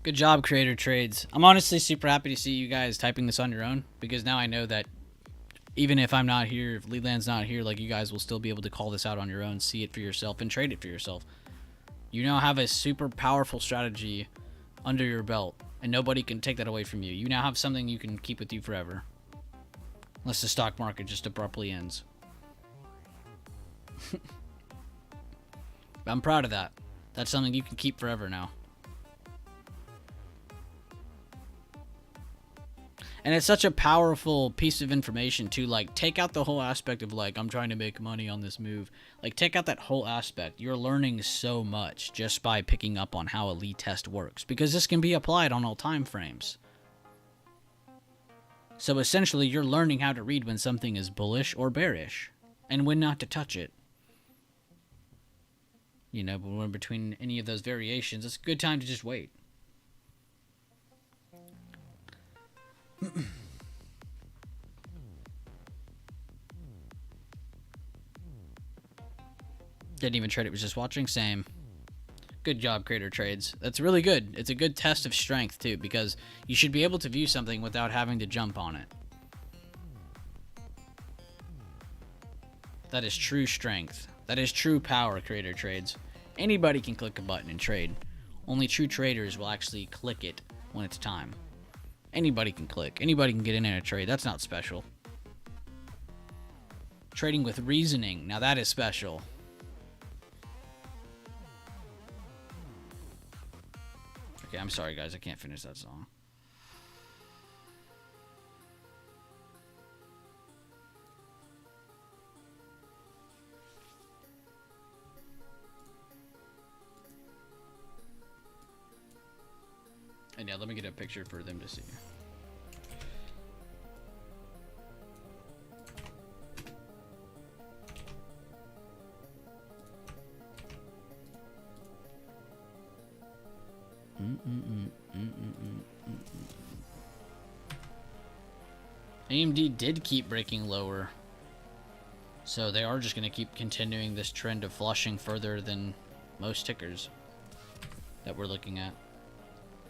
Good job, Creator Trades. I'm honestly super happy to see you guys typing this on your own, because now I know that even if I'm not here, if Leland's not here, like, you guys will still be able to call this out on your own, see it for yourself, and trade it for yourself. You now have a super powerful strategy under your belt, and nobody can take that away from you. You now have something you can keep with you forever. Unless the stock market just abruptly ends. I'm proud of that. That's something you can keep forever now. And it's such a powerful piece of information to, like, take out the whole aspect of, like, I'm trying to make money on this move. Like, take out that whole aspect. You're learning so much just by picking up on how a lead test works, because this can be applied on all time frames. So essentially, you're learning how to read when something is bullish or bearish, and when not to touch it. You know, but when between any of those variations, it's a good time to just wait. Didn't even trade it, was just watching. Same. Good job, Creator Trades. That's really good. It's a good test of strength too, because you should be able to view something without having to jump on it. That is true strength. That is true power, Creator Trades. Anybody can click a button and trade. Only true traders will actually click it when it's time. Anybody can click. Anybody can get in a trade. That's not special. Trading with reasoning. Now that is special. Okay, I'm sorry, guys. I can't finish that song. And yeah, let me get a picture for them to see. AMD did keep breaking lower, so they are just going to keep continuing this trend of flushing further than most tickers that we're looking at.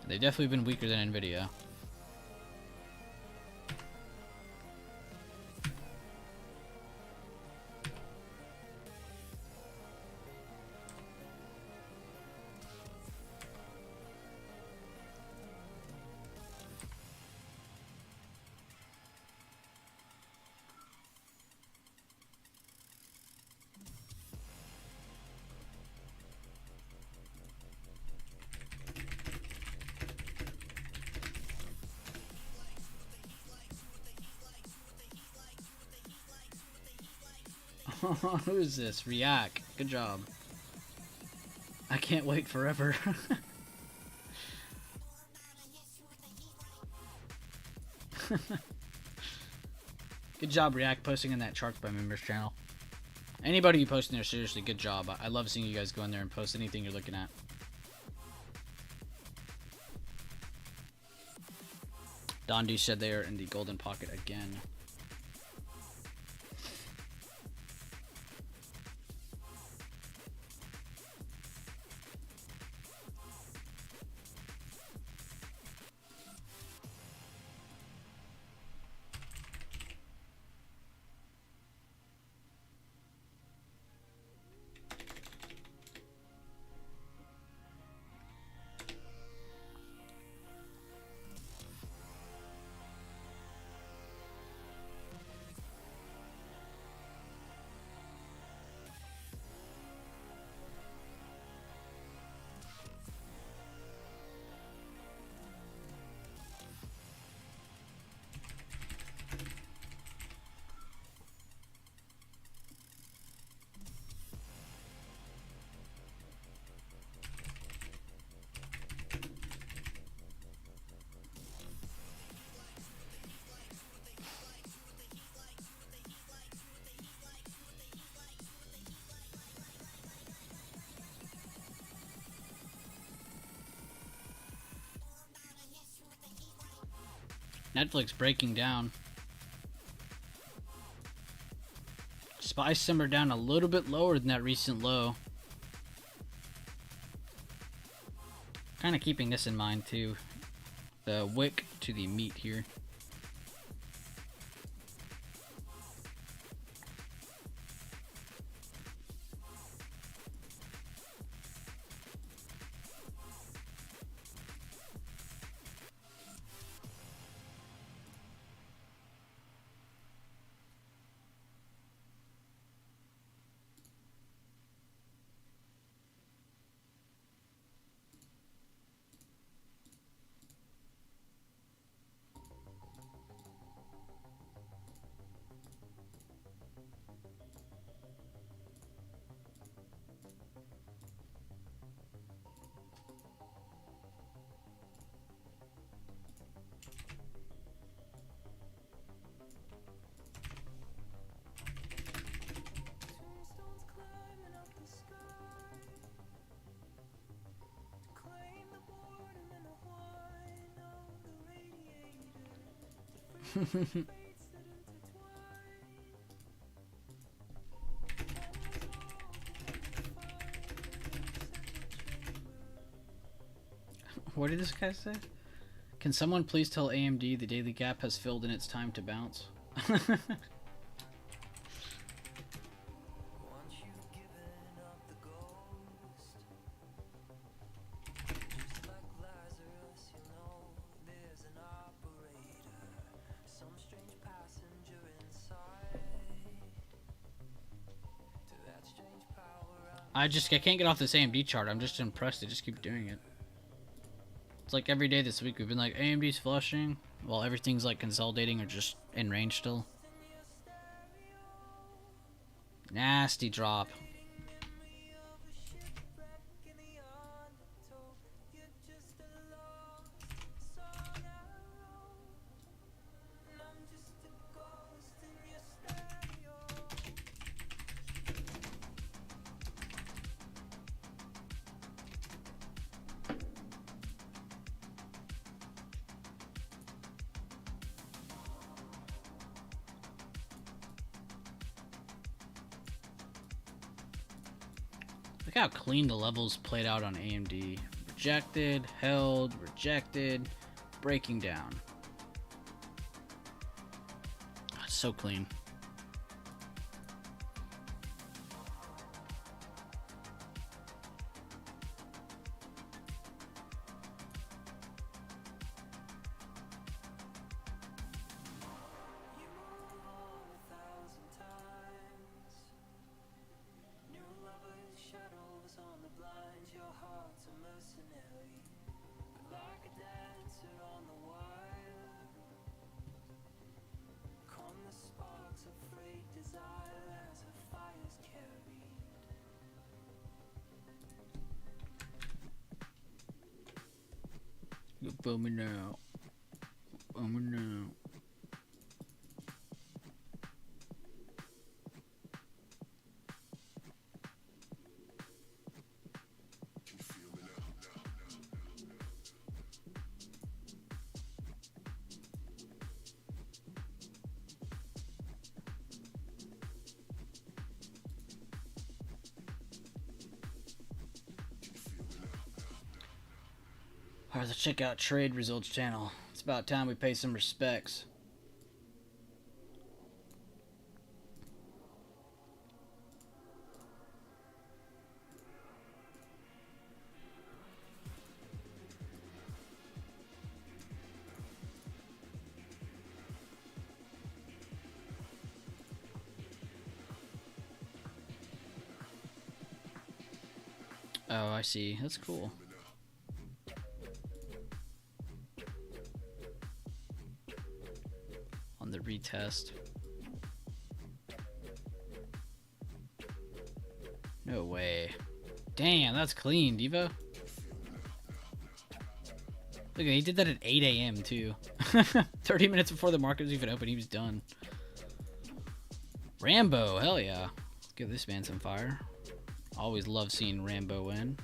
They've definitely been weaker than Nvidia. Who is this? React. Good job. I can't wait forever. Good job, React, posting in that Charts by Members channel. Anybody you post in there, seriously, good job. I love seeing you guys go in there and post anything you're looking at. Dondu said they are in the golden pocket again. Netflix breaking down. SPY simmered down a little bit lower than that recent low. Kind of keeping this in mind too. The wick to the meat here. What did this guy say? Can someone please tell AMD the daily gap has filled and it's time to bounce? I can't get off this AMD chart. I'm just impressed they just keep doing it. It's like every day this week we've been like AMD's flushing while everything's like consolidating or just in range still. Nasty drop. Look how clean the levels played out on AMD. Rejected, held, rejected, breaking down. It's so clean. Feel me now. Feel me now. Alright, let's check out Trade Results channel. It's about time we pay some respects. Oh, I see. That's cool. On the retest. No way. Damn, that's clean, Devo. Look, he did that at 8 a.m. too. 30 minutes before the market was even open, he was done. Rambo, hell yeah. Let's give this man some fire. Always love seeing Rambo win.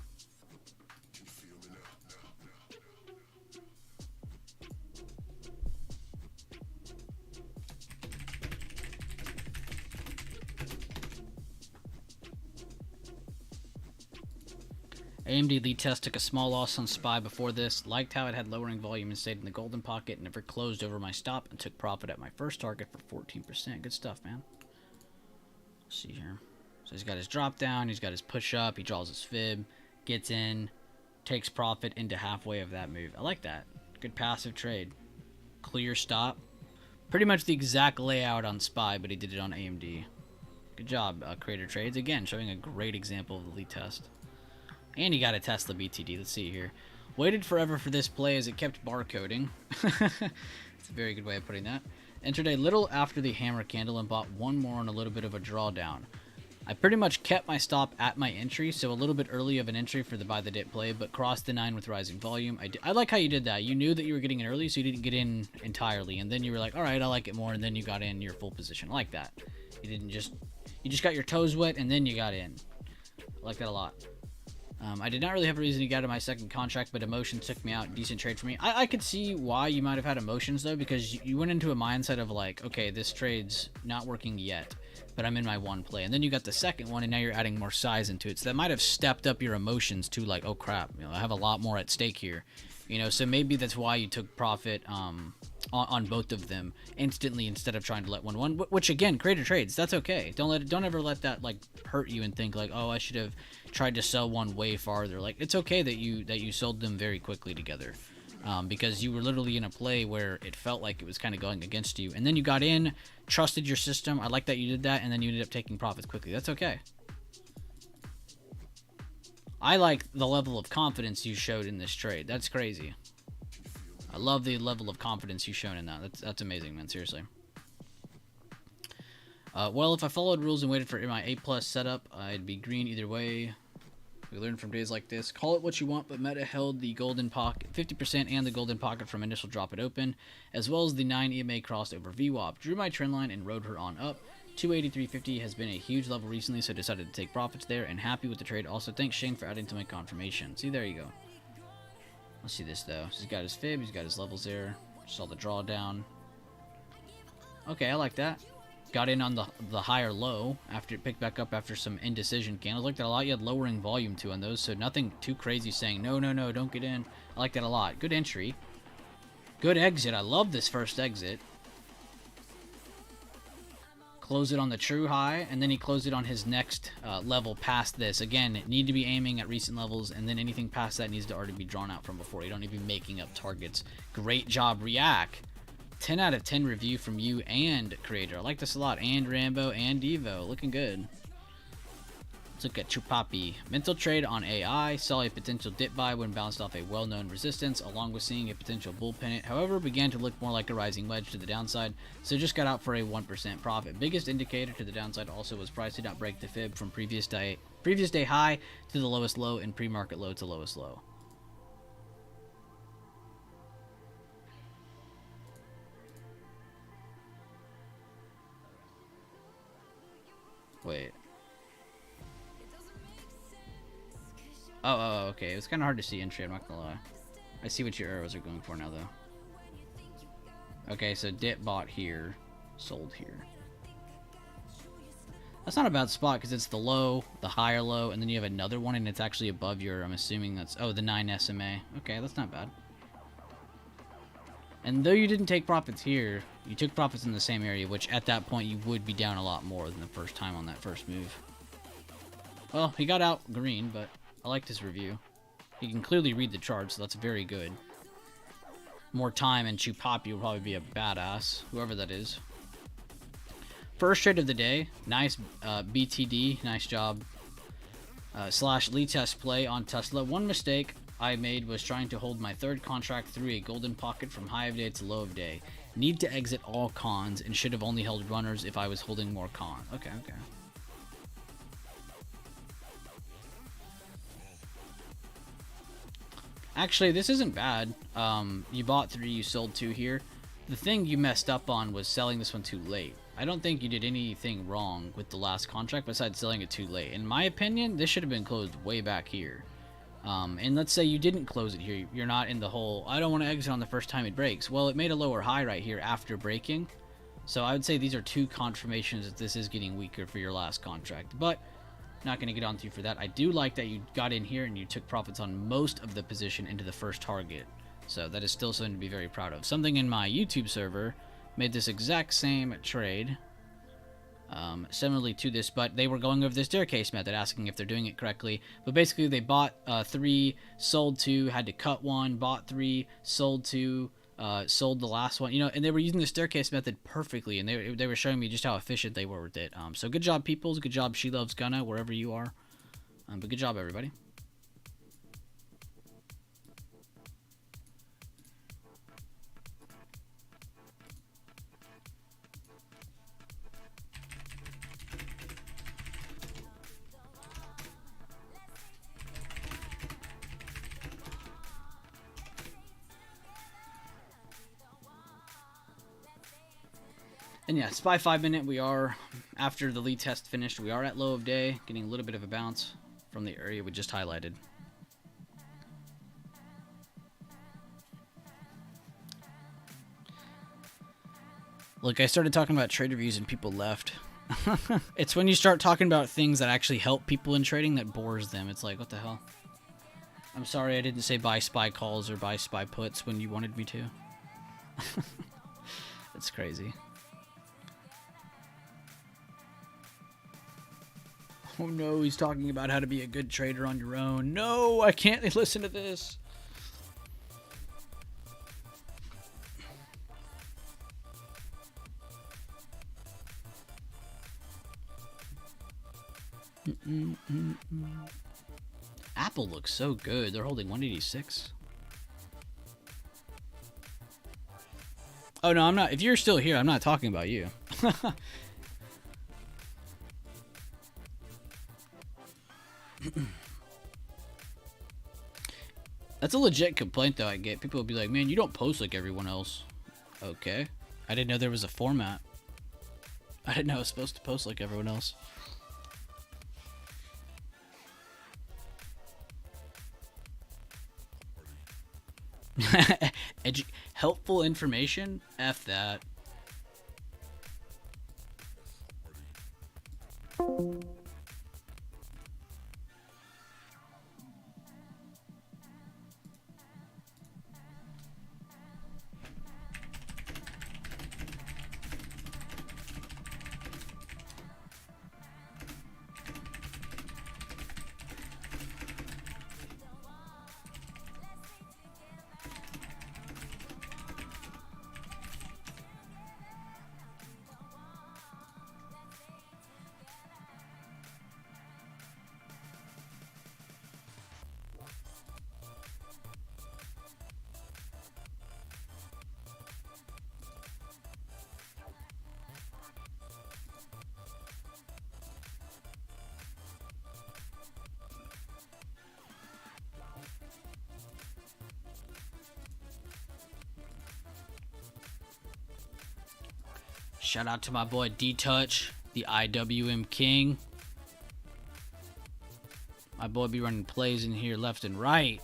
AMD lead test took a small loss on SPY before this. Liked how it had lowering volume and stayed in the golden pocket. Never closed over my stop and took profit at my first target for 14%. Good stuff, man. Let's see here. So he's got his drop down. He's got his push up. He draws his fib. Gets in. Takes profit into halfway of that move. I like that. Good passive trade. Clear stop. Pretty much the exact layout on SPY, but he did it on AMD. Good job, Creator Trades. Again, showing a great example of the lead test. And he got a Tesla BTD. Let's see here. Waited forever for this play as it kept barcoding. It's a very good way of putting that. Entered a little after the hammer candle and bought one more on a little bit of a drawdown. I pretty much kept my stop at my entry, so a little bit early of an entry for the buy the dip play, but crossed the 9 with rising volume. I like how you did that. You knew that you were getting in early, so you didn't get in entirely, and then you were like, all right, I like it more, and then you got in your full position. I like that. You just got your toes wet, and then you got in. I like that a lot. I did not really have a reason to get out of my second contract, but emotions took me out. Decent trade for me. I could see why you might have had emotions, though, because you went into a mindset of like, okay, this trade's not working yet, but I'm in my one play. And then you got the second one, and now you're adding more size into it. So that might have stepped up your emotions to like, oh, crap, I have a lot more at stake here. So maybe that's why you took profit on both of them instantly instead of trying to let one. Which again, Creator Trades, that's okay. Don't ever let that like hurt you and think like, oh, I should have tried to sell one way farther. Like, it's okay that you sold them very quickly together, because you were literally in a play where it felt like it was kind of going against you, and then you got in, trusted your system. I like that you did that, and then you ended up taking profits quickly. That's okay. I like the level of confidence you showed in this trade. That's crazy. I love the level of confidence you've shown in that. That's amazing, man. Seriously. Well, if I followed rules and waited for my A+ setup, I'd be green either way. We learned from days like this. Call it what you want, but Meta held the golden pocket, 50% and the golden pocket from initial drop at open, as well as the 9 EMA crossed over VWAP. Drew my trend line and rode her on up. 283.50 has been a huge level recently, so decided to take profits there, and happy with the trade. Also, thanks Shane for adding to my confirmation. See, there you go. Let's see this, though. He's got his fib, he's got his levels there. Saw the drawdown. Okay, I like that. Got in on the higher low after it picked back up after some indecision candles. I like that a lot. You had lowering volume too on those, so nothing too crazy saying, no, don't get in. I like that a lot. Good entry. Good exit. I love this first exit. Close it on the true high, and then he closed it on his next level past this. Again, need to be aiming at recent levels, and then anything past that needs to already be drawn out from before. You don't need to be making up targets. Great job, React. 10 out of 10 review from you and Creator. I like this a lot. And Rambo and Devo. Looking good. Let's look at Chupapi. Mental trade on AI. Saw a potential dip buy when bounced off a well-known resistance, along with seeing a potential bull pennant. However, began to look more like a rising wedge to the downside, so just got out for a 1% profit. Biggest indicator to the downside also was price did not break the fib from previous day high to the lowest low and pre-market low to lowest low. Wait. Oh, okay. It was kind of hard to see entry, I'm not gonna lie. I see what your arrows are going for now, though. Okay, so dip bought here, sold here. That's not a bad spot, because it's the low, the higher low, and then you have another one, and it's actually above your, I'm assuming that's, oh, the 9 SMA. Okay, that's not bad. And though you didn't take profits here, you took profits in the same area, which at that point you would be down a lot more than the first time on that first move. Well, he got out green, but I liked his review. He can clearly read the chart, so that's very good. More time and Chupapi will probably be a badass, whoever that is. First trade of the day. Nice BTD. Nice job. Slash lead test play on Tesla. One mistake I made was trying to hold my third contract through a golden pocket from high of day to low of day. Need to exit all cons and should have only held runners if I was holding more con. Okay. Actually, this isn't bad. You bought 3, you sold 2 here. The thing you messed up on was selling this one too late. I don't think you did anything wrong with the last contract besides selling it too late. In my opinion, this should have been closed way back here. And let's say you didn't close it here. You're not in the whole, I don't want to exit on the first time it breaks. Well, it made a lower high right here after breaking. So I would say these are 2 confirmations that this is getting weaker for your last contract. But not going to get on to you for that. I do like that you got in here and you took profits on most of the position into the first target. So that is still something to be very proud of. Something in my YouTube server made this exact same trade. Similarly to this, but they were going over the staircase method, asking if they're doing it correctly. But basically, they bought 3, sold 2, had to cut 1, bought 3, sold 2, sold the last one. You know, and they were using the staircase method perfectly, and they were showing me just how efficient they were with it. So good job, peoples. Good job, She Loves Gunna, wherever you are. But good job, everybody. And yeah, SPY 5 minute, we are, after the lead test finished, we are at low of day, getting a little bit of a bounce from the area we just highlighted. Look, I started talking about trade reviews and people left. It's when you start talking about things that actually help people in trading that bores them. It's like, what the hell? I'm sorry I didn't say buy SPY calls or buy SPY puts when you wanted me to. It's crazy. Oh no, he's talking about how to be a good trader on your own. No, I can't listen to this. Apple looks so good. They're holding 186. Oh no, I'm not. If you're still here, I'm not talking about you. That's a legit complaint though I get. People will be like, man, you don't post like everyone else. Okay. I didn't know there was a format. I didn't know I was supposed to post like everyone else. Helpful information? F that. Shout out to my boy D-Touch. The IWM King. My boy be running plays in here left and right.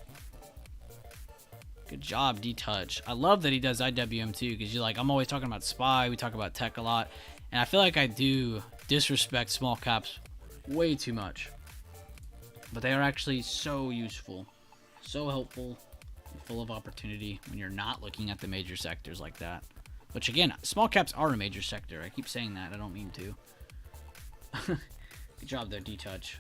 Good job, D-Touch. I love that he does IWM too, because you're like, I'm always talking about SPY, we talk about tech a lot, and I feel like I do disrespect small caps way too much. But they are actually so useful, so helpful, and full of opportunity when you're not looking at the major sectors like that. Which again, small caps are a major sector. I keep saying that, I don't mean to. Good job there, D-Touch.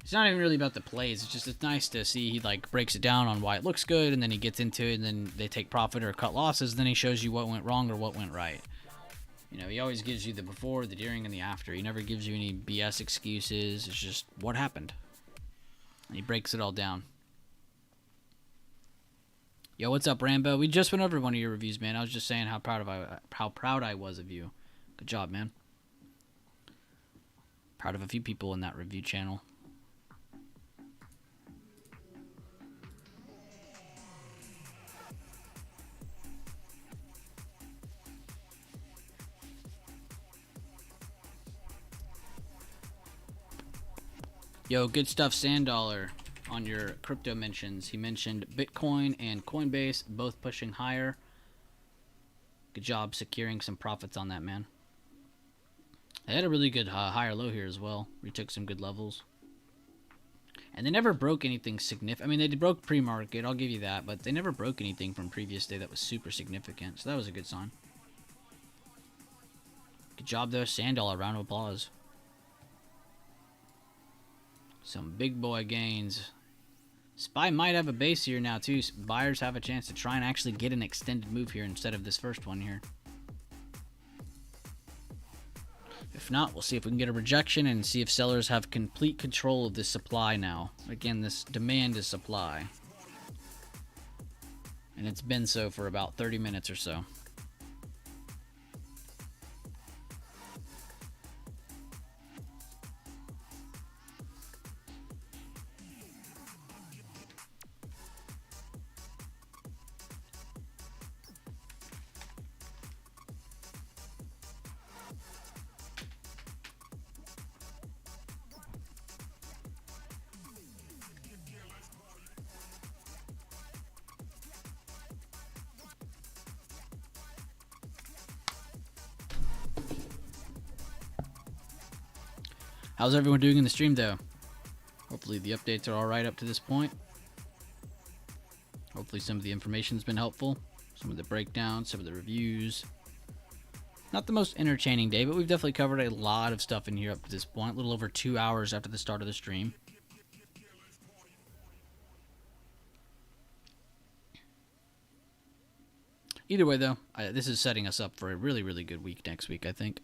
It's not even really about the plays. It's nice to see he like breaks it down on why it looks good, and then he gets into it, and then they take profit or cut losses, and then he shows you what went wrong or what went right. You know, he always gives you the before, the during, and the after. He never gives you any BS excuses. It's just what happened. And he breaks it all down. Yo, what's up, Rambo? We just went over one of your reviews, man. I was just saying how proud I was of you. Good job, man. Proud of a few people in that review channel. Yo, good stuff, Sandollar, on your crypto mentions. He mentioned Bitcoin and Coinbase, both pushing higher. Good job securing some profits on that, man. They had a really good higher low here as well. We took some good levels. And they never broke anything significant. I mean, they broke pre-market, I'll give you that, but they never broke anything from previous day that was super significant. So that was a good sign. Good job there, Sandollar. Round of applause. Some big boy gains. SPY might have a base here now too. Buyers have a chance to try and actually get an extended move here instead of this first one here. If not, we'll see if we can get a rejection and see if sellers have complete control of this supply now. Again, this demand is supply. And it's been so for about 30 minutes or so. How's everyone doing in the stream, though? Hopefully the updates are alright up to this point. Hopefully some of the information's been helpful. Some of the breakdowns, some of the reviews. Not the most entertaining day, but we've definitely covered a lot of stuff in here up to this point. A little over 2 hours after the start of the stream. Either way, though, this is setting us up for a really, really good week next week, I think.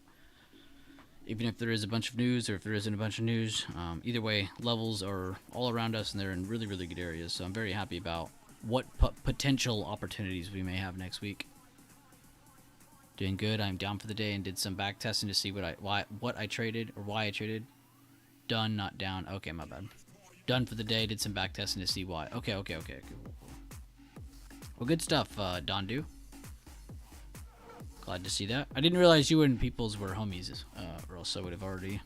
Even if there is a bunch of news or if there isn't a bunch of news, either way, levels are all around us and they're in really, really good areas. So I'm very happy about what potential opportunities we may have next week. Doing good. I'm down for the day and did some back testing to see what I traded or why I traded. Done, not down. Okay, my bad. Done for the day. Did some back testing to see why. Okay. Well, good stuff, Dondu. Glad to see that. I didn't realize you and Peoples were homies, or else I would have already.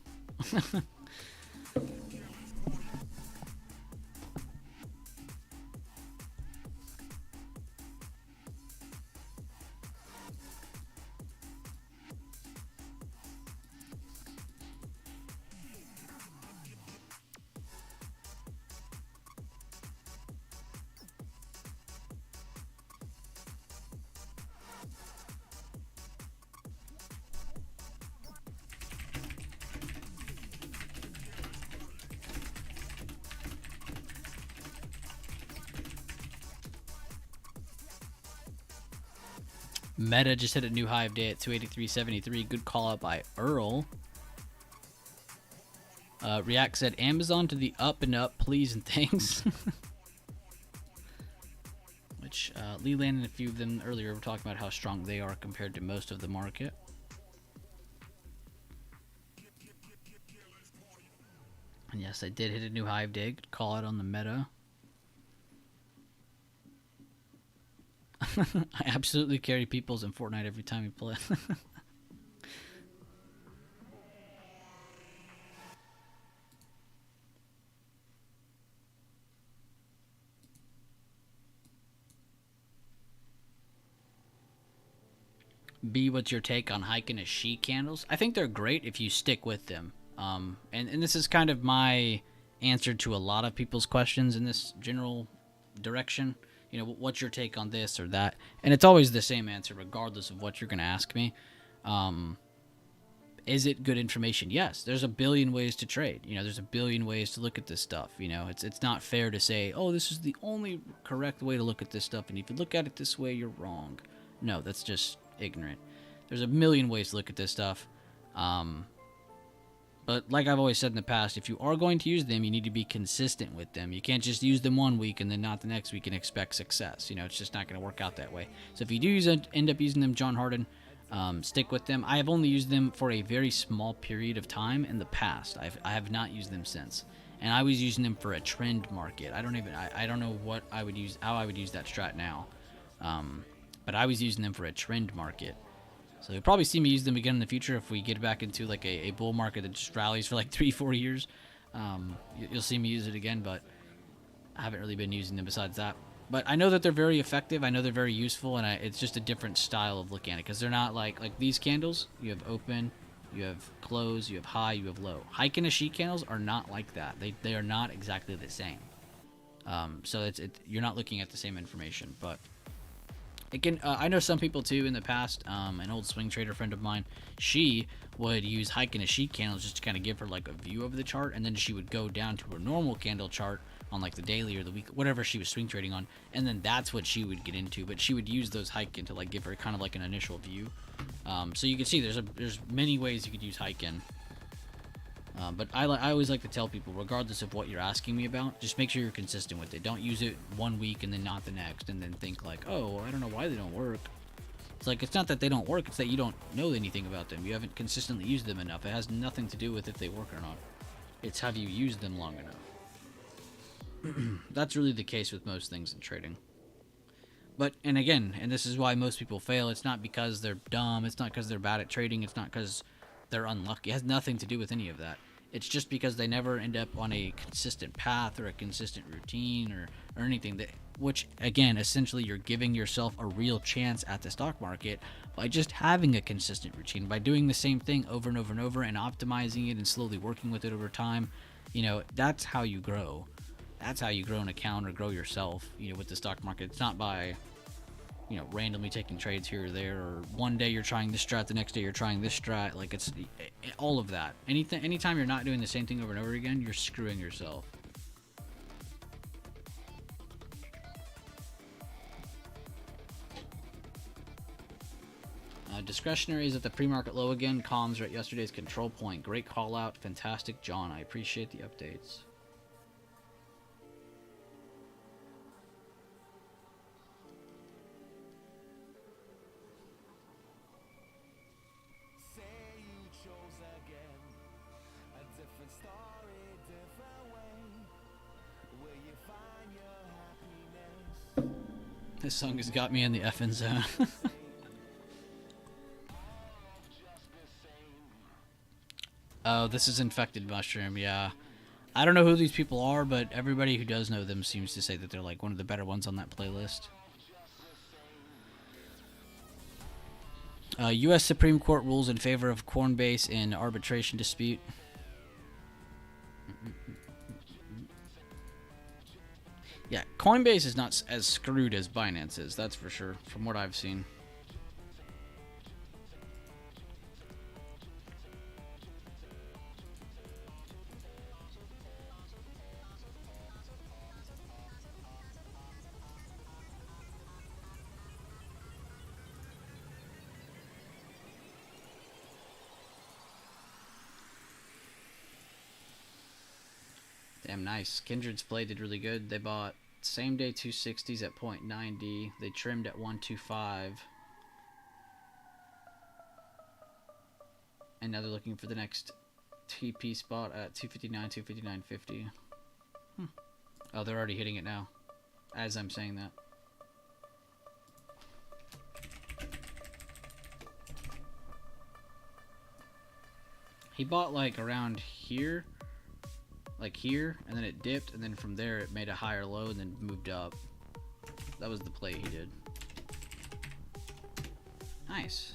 Meta just hit a new high of day at 283.73. Good call out by Earl. React said, Amazon to the up and up, please and thanks. Which Leland and a few of them earlier were talking about how strong they are compared to most of the market. And yes, I did hit a new high of day. Good call out on the Meta. I absolutely carry Peoples in Fortnite every time we play. B, what's your take on hiking a sheet candles? I think they're great if you stick with them. And this is kind of my answer to a lot of people's questions in this general direction. You know, what's your take on this or that? And it's always the same answer, regardless of what you're going to ask me. Is it good information? Yes. There's a billion ways to trade. You know, there's a billion ways to look at this stuff. You know, it's not fair to say, oh, this is the only correct way to look at this stuff, and if you look at it this way, you're wrong. No, that's just ignorant. There's a million ways to look at this stuff. But like I've always said in the past, if you are going to use them, you need to be consistent with them. You can't just use them one week and then not the next week and expect success. You know, it's just not going to work out that way. So if you do end up using them, John Harden, stick with them. I have only used them for a very small period of time in the past. I have not used them since. And I was using them for a trend market. I don't know what I would use, how I would use that strat now. But I was using them for a trend market. So you'll probably see me use them again in the future if we get back into like a bull market that just rallies for like 3-4 years. You'll see me use it again, but I haven't really been using them besides that. But I know that they're very effective. I know they're very useful, and it's just a different style of looking at it because they're not like these candles. You have open, you have close, you have high, you have low. Hike and a sheet candles are not like that. They are not exactly the same. So you're not looking at the same information, but. I know some people too in the past, an old swing trader friend of mine, she would use hike and a sheet candles just to kind of give her like a view of the chart, and then she would go down to her normal candle chart on like the daily or the week, whatever she was swing trading on, and then that's what she would get into. But she would use those hiking to like give her kind of like an initial view. So you can see there's many ways you could use hiking. But I always like to tell people, regardless of what you're asking me about, just make sure you're consistent with it. Don't use it one week and then not the next, and then think like, oh, I don't know why they don't work. It's like, it's not that they don't work, it's that you don't know anything about them. You haven't consistently used them enough. It has nothing to do with if they work or not. It's have you used them long enough. That's really the case with most things in trading. And again, and this is why most people fail, it's not because they're dumb, it's not because they're bad at trading, it's not because they're unlucky. It has nothing to do with any of that. It's just because they never end up on a consistent path or a consistent routine or anything which again, essentially you're giving yourself a real chance at the stock market by just having a consistent routine, by doing the same thing over and over and over and optimizing it and slowly working with it over time. You know, that's how you grow. That's how you grow an account or grow yourself, you know, with the stock market. It's not by, you know, randomly taking trades here or there, or one day you're trying this strat, the next day you're trying this strat. Like, it's all of that. Anytime you're not doing the same thing over and over again, you're screwing yourself. Discretionary is at the pre-market low again. Comms are at yesterday's control point. Great call out. Fantastic, John. I appreciate the updates. This song has got me in the effing zone. Oh, this is Infected Mushroom, yeah. I don't know who these people are, but everybody who does know them seems to say that they're like one of the better ones on that playlist. U.S. Supreme Court rules in favor of Coinbase in arbitration dispute. Yeah, Coinbase is not as screwed as Binance is, that's for sure, from what I've seen. Damn nice. Kindred's play did really good. They bought same day 260s at 0.90. They trimmed at 125. And now they're looking for the next TP spot at 259, 259.50. Oh, they're already hitting it now, as I'm saying that. He bought like around here. Like here, and then it dipped, and then from there it made a higher low and then moved up. That was the play he did. Nice.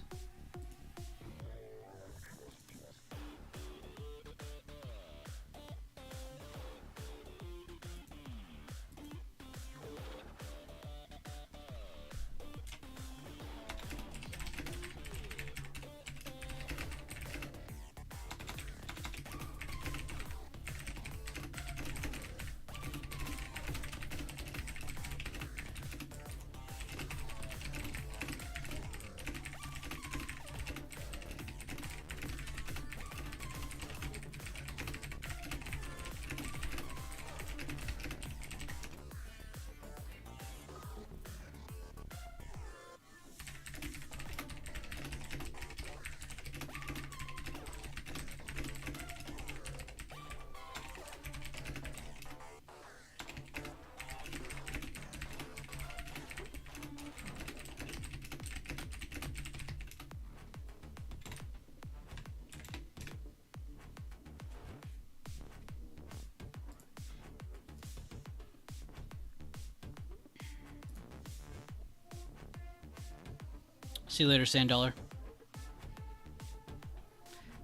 See you later, Sand Dollar.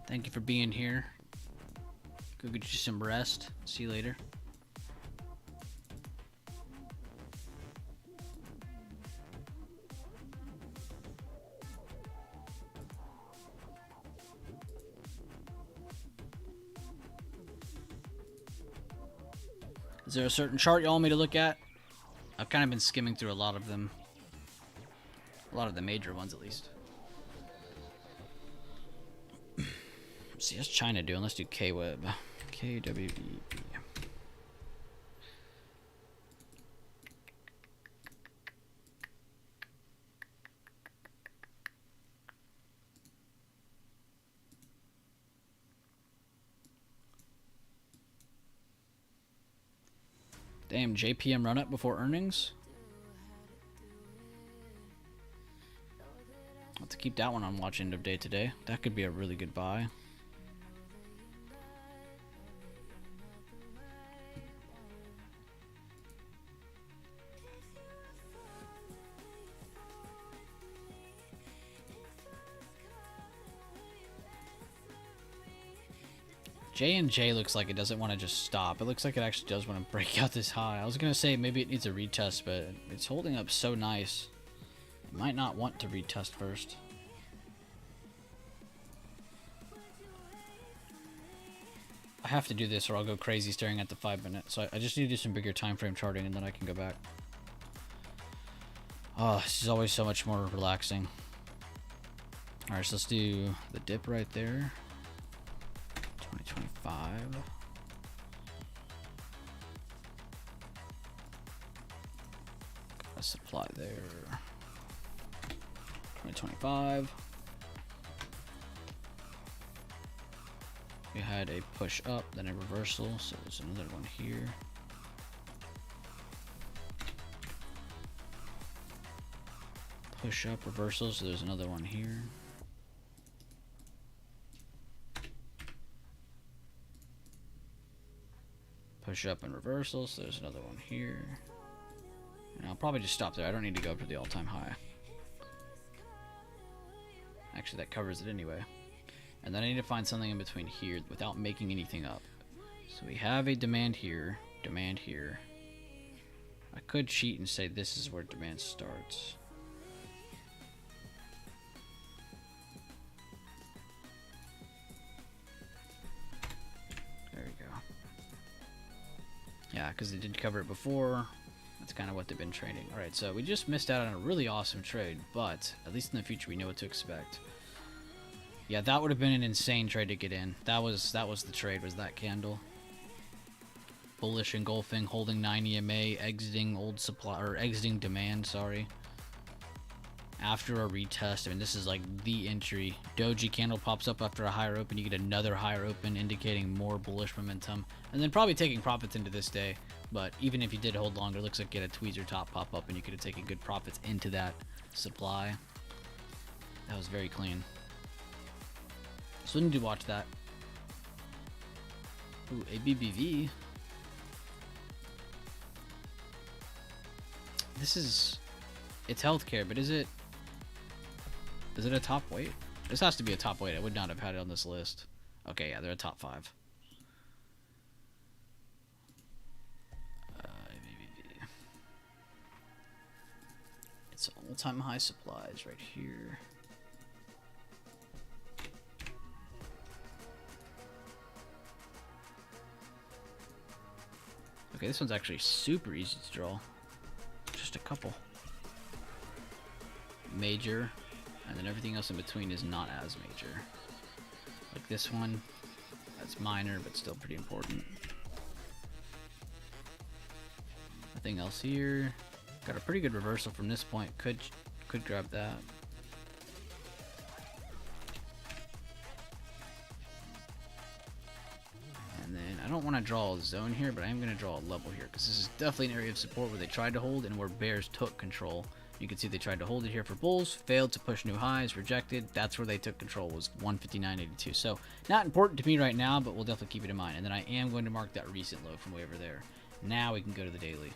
Thank you for being here. Go get you some rest. See you later. Is there a certain chart you want me to look at? I've kind of been skimming through a lot of them. A lot of the major ones, at least. Let's see, how's China doing? Let's do KWEB. KWEB. Damn, JPM run up before earnings. I'll have to keep that one on watch end of day today. That could be a really good buy. J&J looks like it doesn't want to just stop. It looks like it actually does want to break out this high. I was going to say maybe it needs a retest, but it's holding up so nice. It might not want to retest first. I have to do this or I'll go crazy staring at the 5 minute. So I just need to do some bigger time frame charting and then I can go back. Oh, this is always so much more relaxing. Alright, so let's do the dip right there. 2025. Got a supply there. 2025. We had a push up, then a reversal, so there's another one here. Push up, reversal, so there's another one here. Push up and reversal, so there's another one here. And I'll probably just stop there. I don't need to go up to the all-time high. Actually, that covers it anyway. And then I need to find something in between here without making anything up. So we have a demand here, demand here. I could cheat and say this is where demand starts. There we go. Yeah, because they did cover it before. That's kind of what they've been trading. Alright, so we just missed out on a really awesome trade, but at least in the future we know what to expect. Yeah, that would have been an insane trade to get in. That was the trade, was that candle. Bullish engulfing, holding 9 EMA, exiting old supply, or exiting demand, sorry. After a retest, I mean, this is like the entry. Doji candle pops up after a higher open, you get another higher open, indicating more bullish momentum. And then probably taking profits into this day. But even if you did hold longer, it looks like you get a tweezer top pop up, and you could have taken good profits into that supply. That was very clean. So we need to watch that. Ooh, ABBV. This is... It's healthcare, but is it a top weight? This has to be a top weight. I would not have had it on this list. Okay, yeah, they're a top 5. ABBV. It's all-time high supplies right here. Okay, this one's actually super easy to draw. Just a couple. Major, and then everything else in between is not as major. Like this one, that's minor, but still pretty important. Nothing else here. Got a pretty good reversal from this point. Could grab that. And then I don't want to draw a zone here, but I am going to draw a level here because this is definitely an area of support where they tried to hold and where bears took control. You can see they tried to hold it here for bulls, failed to push new highs, rejected. That's where they took control, was 159.82. So not important to me right now, but we'll definitely keep it in mind. And then I am going to mark that recent low from way over there. Now we can go to the daily.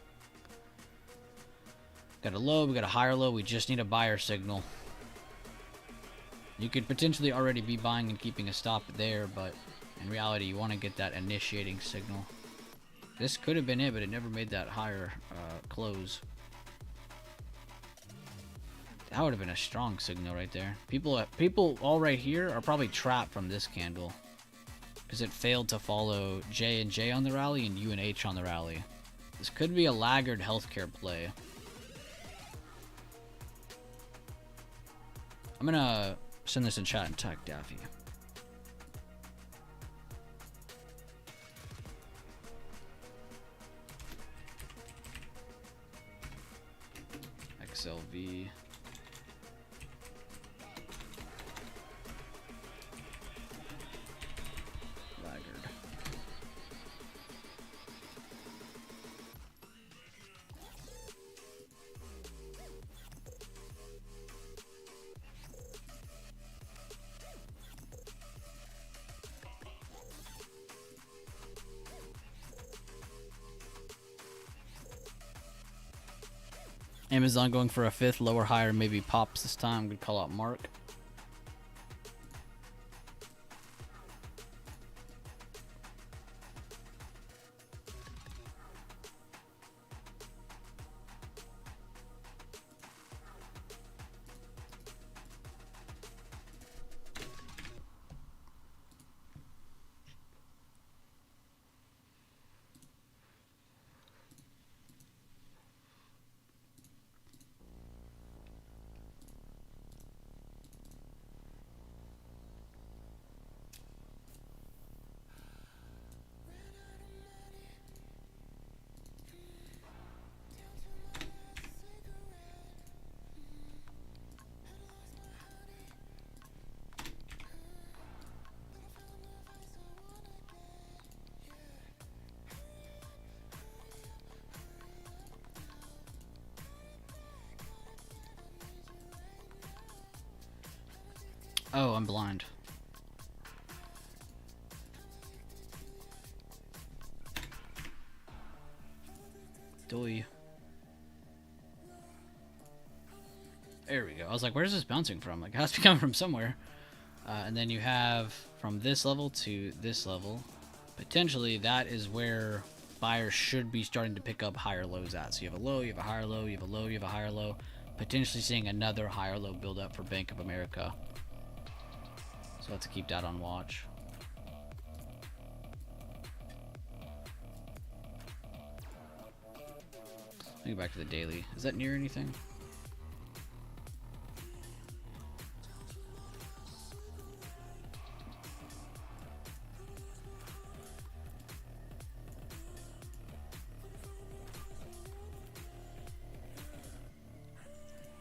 Got a low, we got a higher low. We just need a buyer signal. You could potentially already be buying and keeping a stop there, but in reality, you want to get that initiating signal. This could have been it, but it never made that higher close. That would have been a strong signal right there. People all right here are probably trapped from this candle because it failed to follow J and J on the rally and U and H on the rally. This could be a laggard healthcare play. I'm gonna send this in chat and tag Daffy. XLV. Laggard. Amazon going for a fifth, lower, higher, maybe pops this time. Good call out Mark. Oh, I'm blind. Doi. There we go. I was like, where's this bouncing from? Like, it has to be coming from somewhere. And then you have from this level to this level. Potentially, that is where buyers should be starting to pick up higher lows at. So you have a low, you have a higher low, you have a low, you have a higher low. Potentially seeing another higher low build up for Bank of America. So let's keep that on watch. Let me go back to the daily. Is that near anything?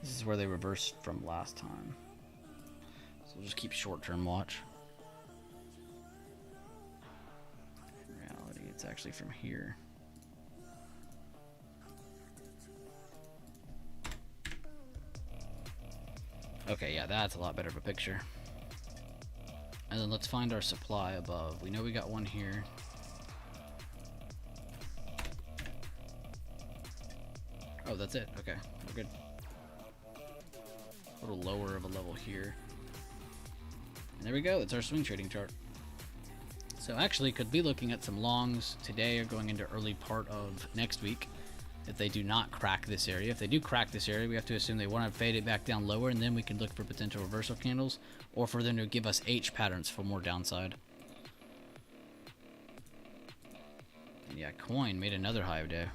This is where they reversed from last time. So we'll just keep short-term watch. In reality, it's actually from here. Okay, yeah, that's a lot better of a picture. And then let's find our supply above. We know we got one here. Oh, that's it. Okay, we're good. A little lower of a level here. And there we go. That's our swing trading chart. So actually could be looking at some longs today or going into early part of next week if they do not crack this area. If they do crack this area, we have to assume they want to fade it back down lower, and then we can look for potential reversal candles or for them to give us H patterns for more downside. And yeah, coin made another high of day.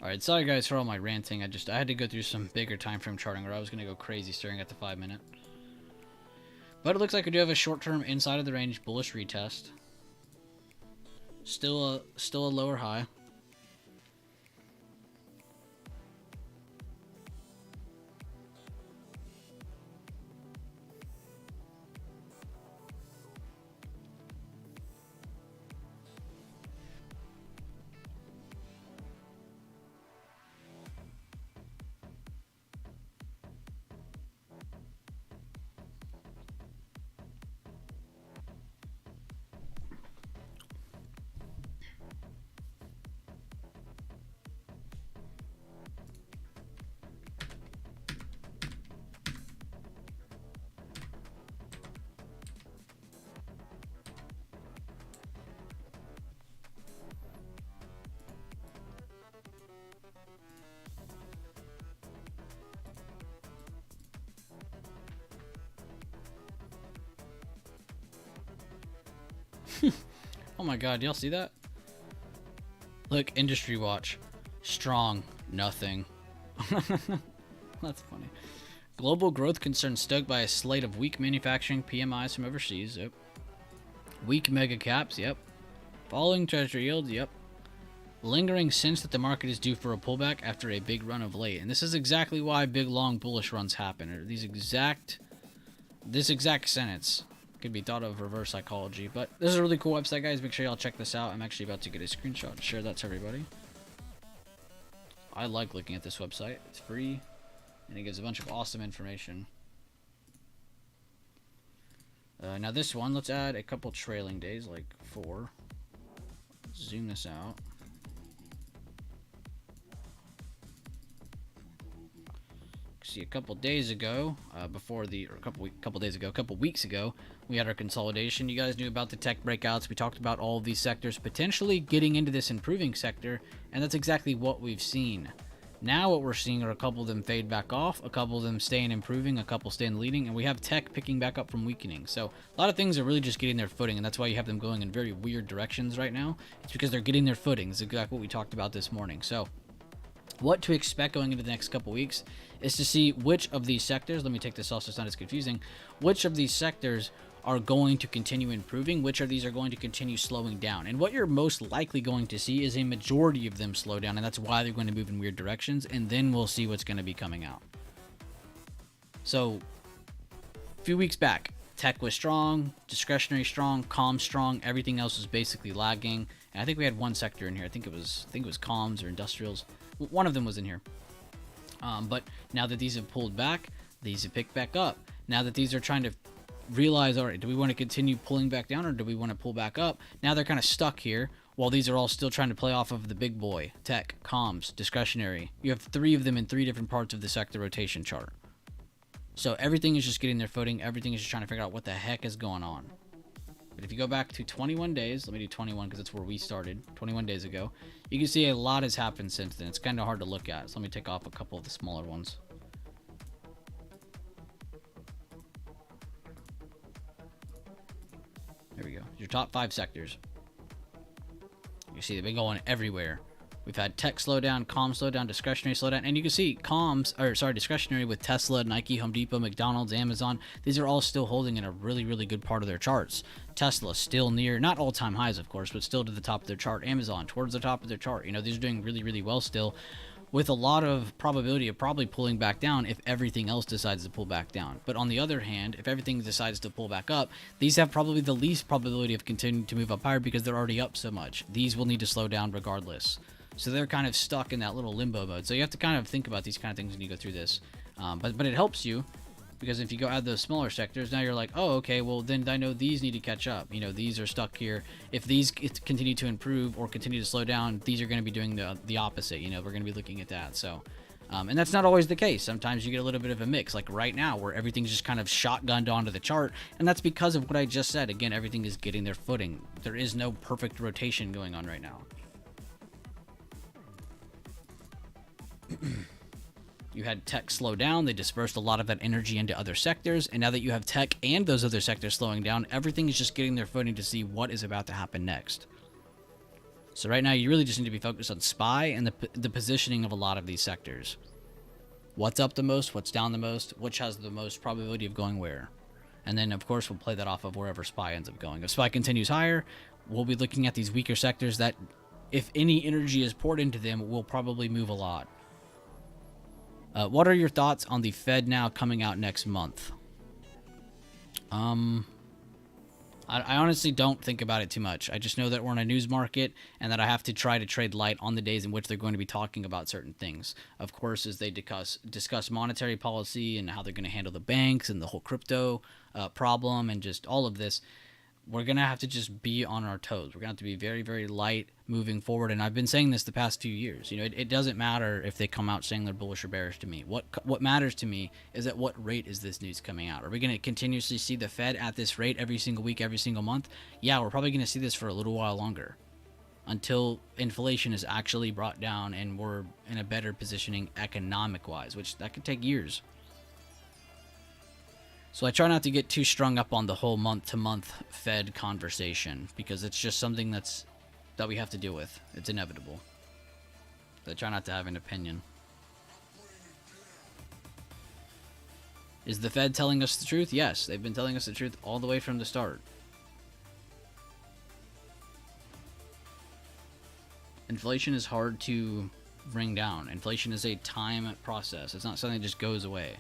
Alright, sorry guys for all my ranting. I had to go through some bigger time frame charting or I was going to go crazy staring at the 5 minute. But it looks like we do have a short-term inside of the range bullish retest. Still a lower high. Oh my god, y'all see that? Look, industry watch. Strong, nothing. That's funny. Global growth concerns stoked by a slate of weak manufacturing PMIs from overseas. Yep. Weak mega caps. Yep. Falling treasury yields. Yep. Lingering sense that the market is due for a pullback after a big run of late. And this is exactly why big long bullish runs happen. Or this exact sentence could be thought of reverse psychology. But this is a really cool website, guys. Make sure y'all check this out. I'm actually about to get a screenshot to share that to everybody. I like looking at this website. It's free, and it gives a bunch of awesome information. Now this one, let's add a couple trailing days, like 4. Zoom this out. See, a couple days ago, a couple weeks ago, we had our consolidation. You guys knew about the tech breakouts. We talked about all of these sectors potentially getting into this improving sector, and that's exactly what we've seen. Now what we're seeing are a couple of them fade back off, a couple of them staying improving, a couple staying leading, and we have tech picking back up from weakening. So a lot of things are really just getting their footing, and that's why you have them going in very weird directions right now. It's because they're getting their footing. It's exactly what we talked about this morning. So what to expect going into the next couple weeks is to see which of these sectors, let me take this off so it's not as confusing, which of these sectors are going to continue improving, which of these are going to continue slowing down. And what you're most likely going to see is a majority of them slow down, and that's why they're going to move in weird directions, and then we'll see what's going to be coming out. So, a few weeks back, tech was strong, discretionary strong, comms strong, everything else was basically lagging. And I think we had one sector in here. I think it was comms or industrials. One of them was in here. But now that these have pulled back, these have picked back up. Now that these are trying to realize, all right, do we want to continue pulling back down or do we want to pull back up? Now they're kind of stuck here while these are all still trying to play off of the big boy, tech, comms, discretionary. You have 3 of them in 3 different parts of the sector rotation chart. So everything is just getting their footing. Everything is just trying to figure out what the heck is going on. But if you go back to 21 days, let me do 21 because that's where we started, 21 days ago, you can see a lot has happened since then. It's kind of hard to look at. So let me take off a couple of the smaller ones. There we go. Your top 5 sectors. You see they've been going everywhere. We've had tech slow down, comms slow down, discretionary slow down, and you can see discretionary with Tesla, Nike, Home Depot, McDonald's, Amazon. These are all still holding in a really, really good part of their charts. Tesla still near, not all-time highs, of course, but still to the top of their chart. Amazon towards the top of their chart. You know, these are doing really, really well still, with a lot of probability of probably pulling back down if everything else decides to pull back down. But on the other hand, if everything decides to pull back up, these have probably the least probability of continuing to move up higher because they're already up so much. These will need to slow down regardless. So they're kind of stuck in that little limbo mode. So you have to kind of think about these kind of things when you go through this. But it helps you because if you go add those smaller sectors, now you're like, oh, okay, well then I know these need to catch up. You know, these are stuck here. If these continue to improve or continue to slow down, these are going to be doing the opposite. You know, we're going to be looking at that. So, and that's not always the case. Sometimes you get a little bit of a mix, like right now where everything's just kind of shotgunned onto the chart. And that's because of what I just said. Again, everything is getting their footing. There is no perfect rotation going on right now. You had tech slow down, they dispersed a lot of that energy into other sectors, and now that you have tech and those other sectors slowing down, everything is just getting their footing to see what is about to happen next. So right now you really just need to be focused on SPY and the positioning of a lot of these sectors. What's up the most, what's down the most, which has the most probability of going where. And then of course we'll play that off of wherever SPY ends up going. If SPY continues higher, we'll be looking at these weaker sectors that if any energy is poured into them, will probably move a lot. What are your thoughts on the Fed now coming out next month? I honestly don't think about it too much. I just know that we're in a news market and that I have to try to trade light on the days in which they're going to be talking about certain things. Of course, as they discuss monetary policy and how they're going to handle the banks and the whole crypto problem and just all of this, we're going to have to just be on our toes. We're going to have to be very, very light moving forward. And I've been saying this the past few years. You know, it doesn't matter if they come out saying they're bullish or bearish to me. What matters to me is at what rate is this news coming out? Are we going to continuously see the Fed at this rate every single week, every single month? Yeah, we're probably going to see this for a little while longer until inflation is actually brought down and we're in a better positioning economic-wise, which that could take years. So I try not to get too strung up on the whole month-to-month Fed conversation, because it's just something that we have to deal with. It's inevitable. So I try not to have an opinion. Is the Fed telling us the truth? Yes, they've been telling us the truth all the way from the start. Inflation is hard to bring down. Inflation is a time process. It's not something that just goes away.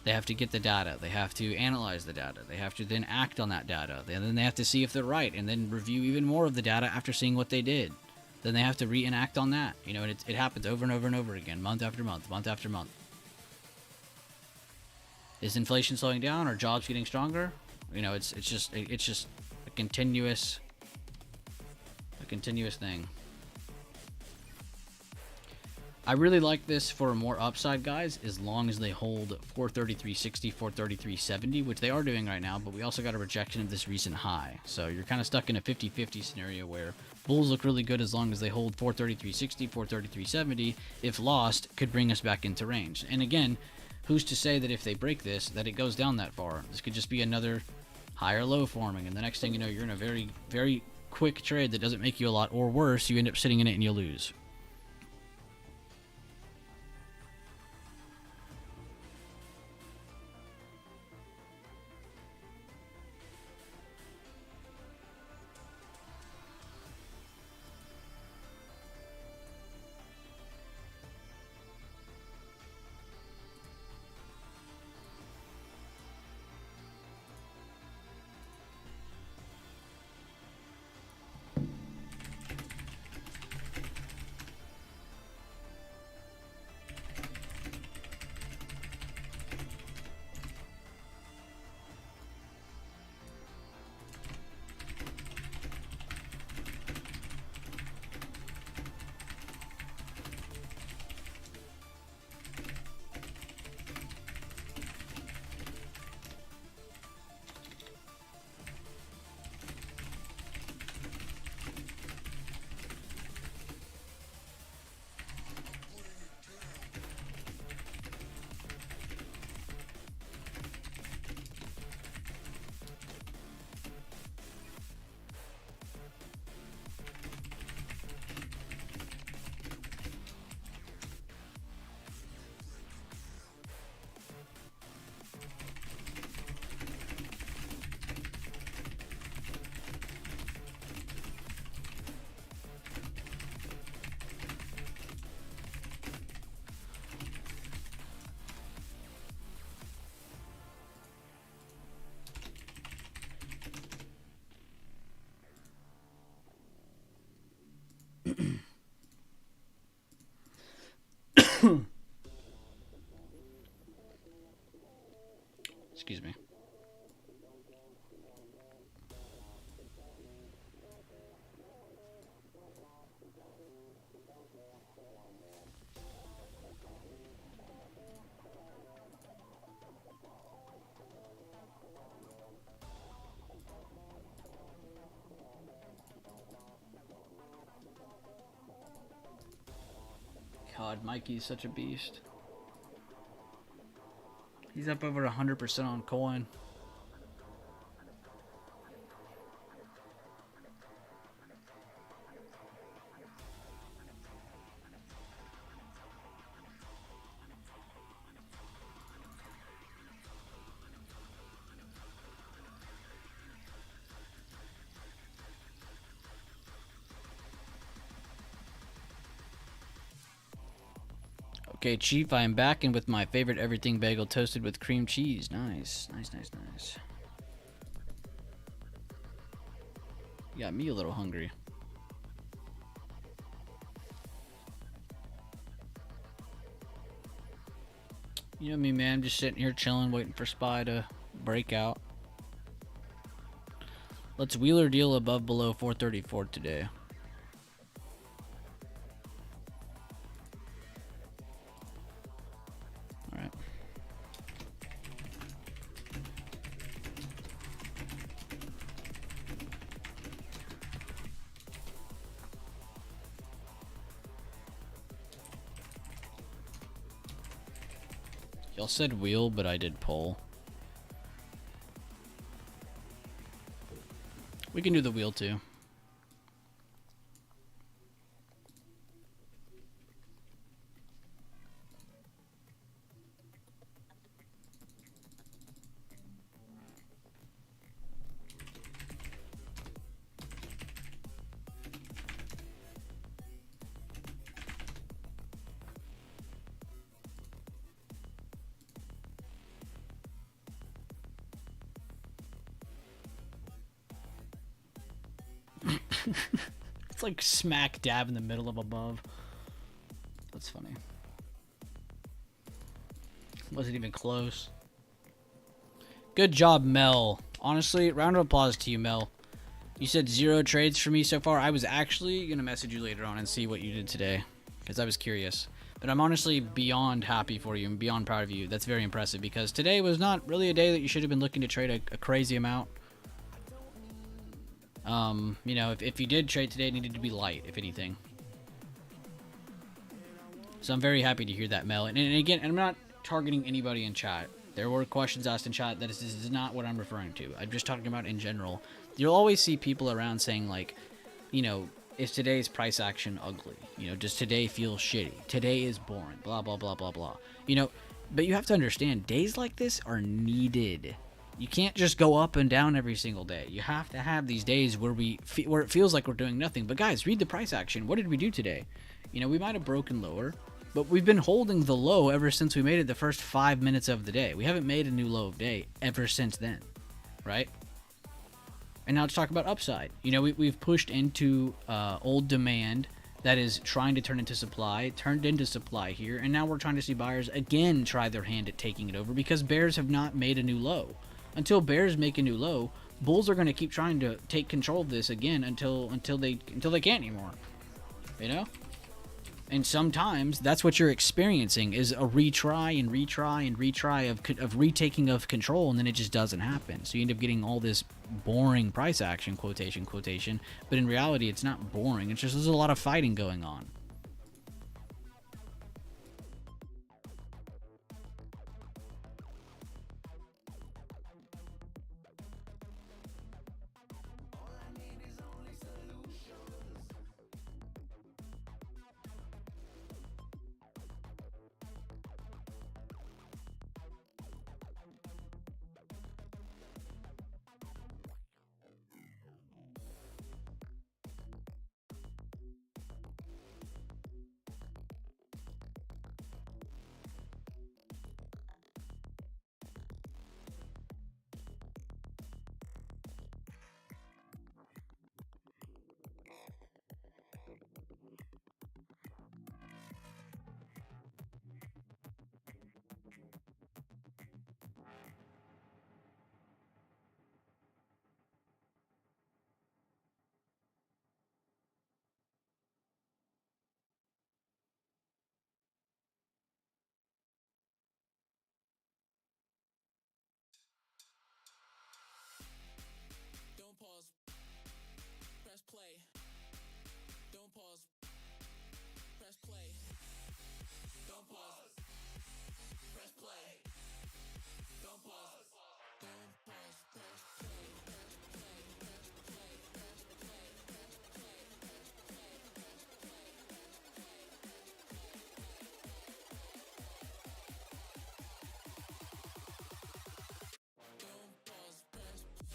They have to get the data. They have to analyze the data. They have to then act on that data. And then they have to see if they're right, and then review even more of the data after seeing what they did. Then they have to reenact on that. You know, and it happens over and over and over again, month after month, month after month. Is inflation slowing down, or jobs getting stronger? You know, it's just a continuous thing. I really like this for more upside, guys, as long as they hold 433.60, 433.70, which they are doing right now, but we also got a rejection of this recent high. So you're kind of stuck in a 50-50 scenario where bulls look really good as long as they hold 433.60, 433.70. If lost, could bring us back into range. And again, who's to say that if they break this, that it goes down that far? This could just be another higher low forming, and the next thing you know, you're in a very, very quick trade that doesn't make you a lot, or worse, you end up sitting in it and you lose. Excuse me. God, Mikey's such a beast. He's up over 100% on coin. Okay, Chief, I am back and with my favorite everything bagel toasted with cream cheese. Nice, nice, nice, nice. You got me a little hungry. You know me, man. I'm just sitting here chilling, waiting for SPY to break out. Let's wheeler deal above below 434 today. Y'all said wheel, but I did pull. We can do the wheel too. It's like smack dab in the middle of above. That's funny. Wasn't even close. Good job, Mel. Honestly, round of applause to you, Mel. You said 0 trades for me so far. I was actually going to message you later on and see what you did today, because I was curious. But I'm honestly beyond happy for you and beyond proud of you. That's very impressive, because today was not really a day that you should have been looking to trade a crazy amount. You know, if you did trade today, it needed to be light, if anything. So I'm very happy to hear that, Mel. And again, I'm not targeting anybody in chat. There were questions asked in chat. This is not what I'm referring to. I'm just talking about in general. You'll always see people around saying, like, you know, is today's price action ugly? You know, does today feel shitty? Today is boring. Blah, blah, blah, blah, blah. You know, but you have to understand, days like this are needed. You can't just go up and down every single day. You have to have these days where where it feels like we're doing nothing. But guys, read the price action. What did we do today? You know, we might have broken lower, but we've been holding the low ever since we made it the first 5 minutes of the day. We haven't made a new low of day ever since then, right? And now let's talk about upside. You know, we've pushed into old demand that is trying to turn into supply, turned into supply here, and now we're trying to see buyers again try their hand at taking it over because bears have not made a new low. Until bears make a new low, bulls are going to keep trying to take control of this again until they can't anymore. You know? And sometimes that's what you're experiencing is a retry and retry and retry of retaking of control, and then it just doesn't happen. So you end up getting all this boring price action, quotation, but in reality it's not boring. It's just there's a lot of fighting going on. Don't pause. Press play. Don't pause. Press play. Don't pause. Press play. Don't pause. Don't pause. Press play. Press play. Press play. Press play. Press play. Press play. Press play. Don't pause. Press play.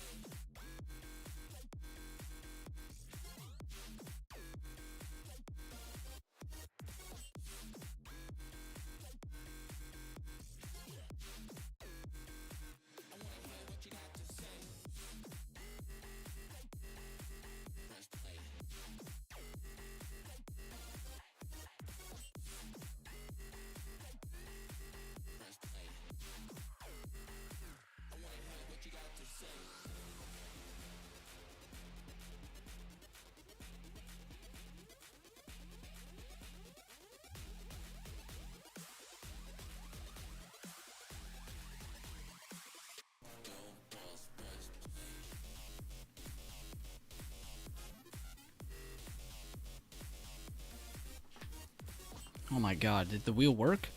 Oh my god, did the wheel work?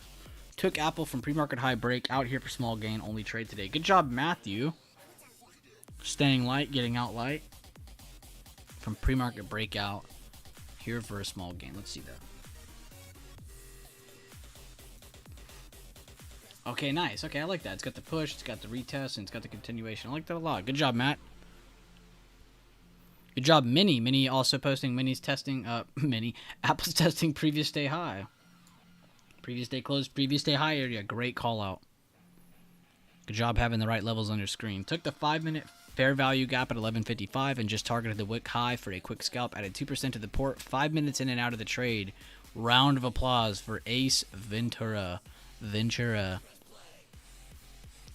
Took Apple from pre-market high break out here for small gain, only trade today. Good job, Matthew. Staying light, getting out light. from pre-market breakout here for a small gain. Let's see that. Okay, nice. Okay, I like that. It's got the push, it's got the retest, and it's got the continuation. I like that a lot. Good job, Matt. Good job, Mini. Mini also posting Mini's testing, Mini. Apple's testing previous day high. Previous day close, previous day high area. Great call out. Good job having the right levels on your screen. Took the 5-minute fair value gap at 11.55 and just targeted the wick high for a quick scalp. Added 2% to the port. 5 minutes in and out of the trade. Round of applause for Ace Ventura.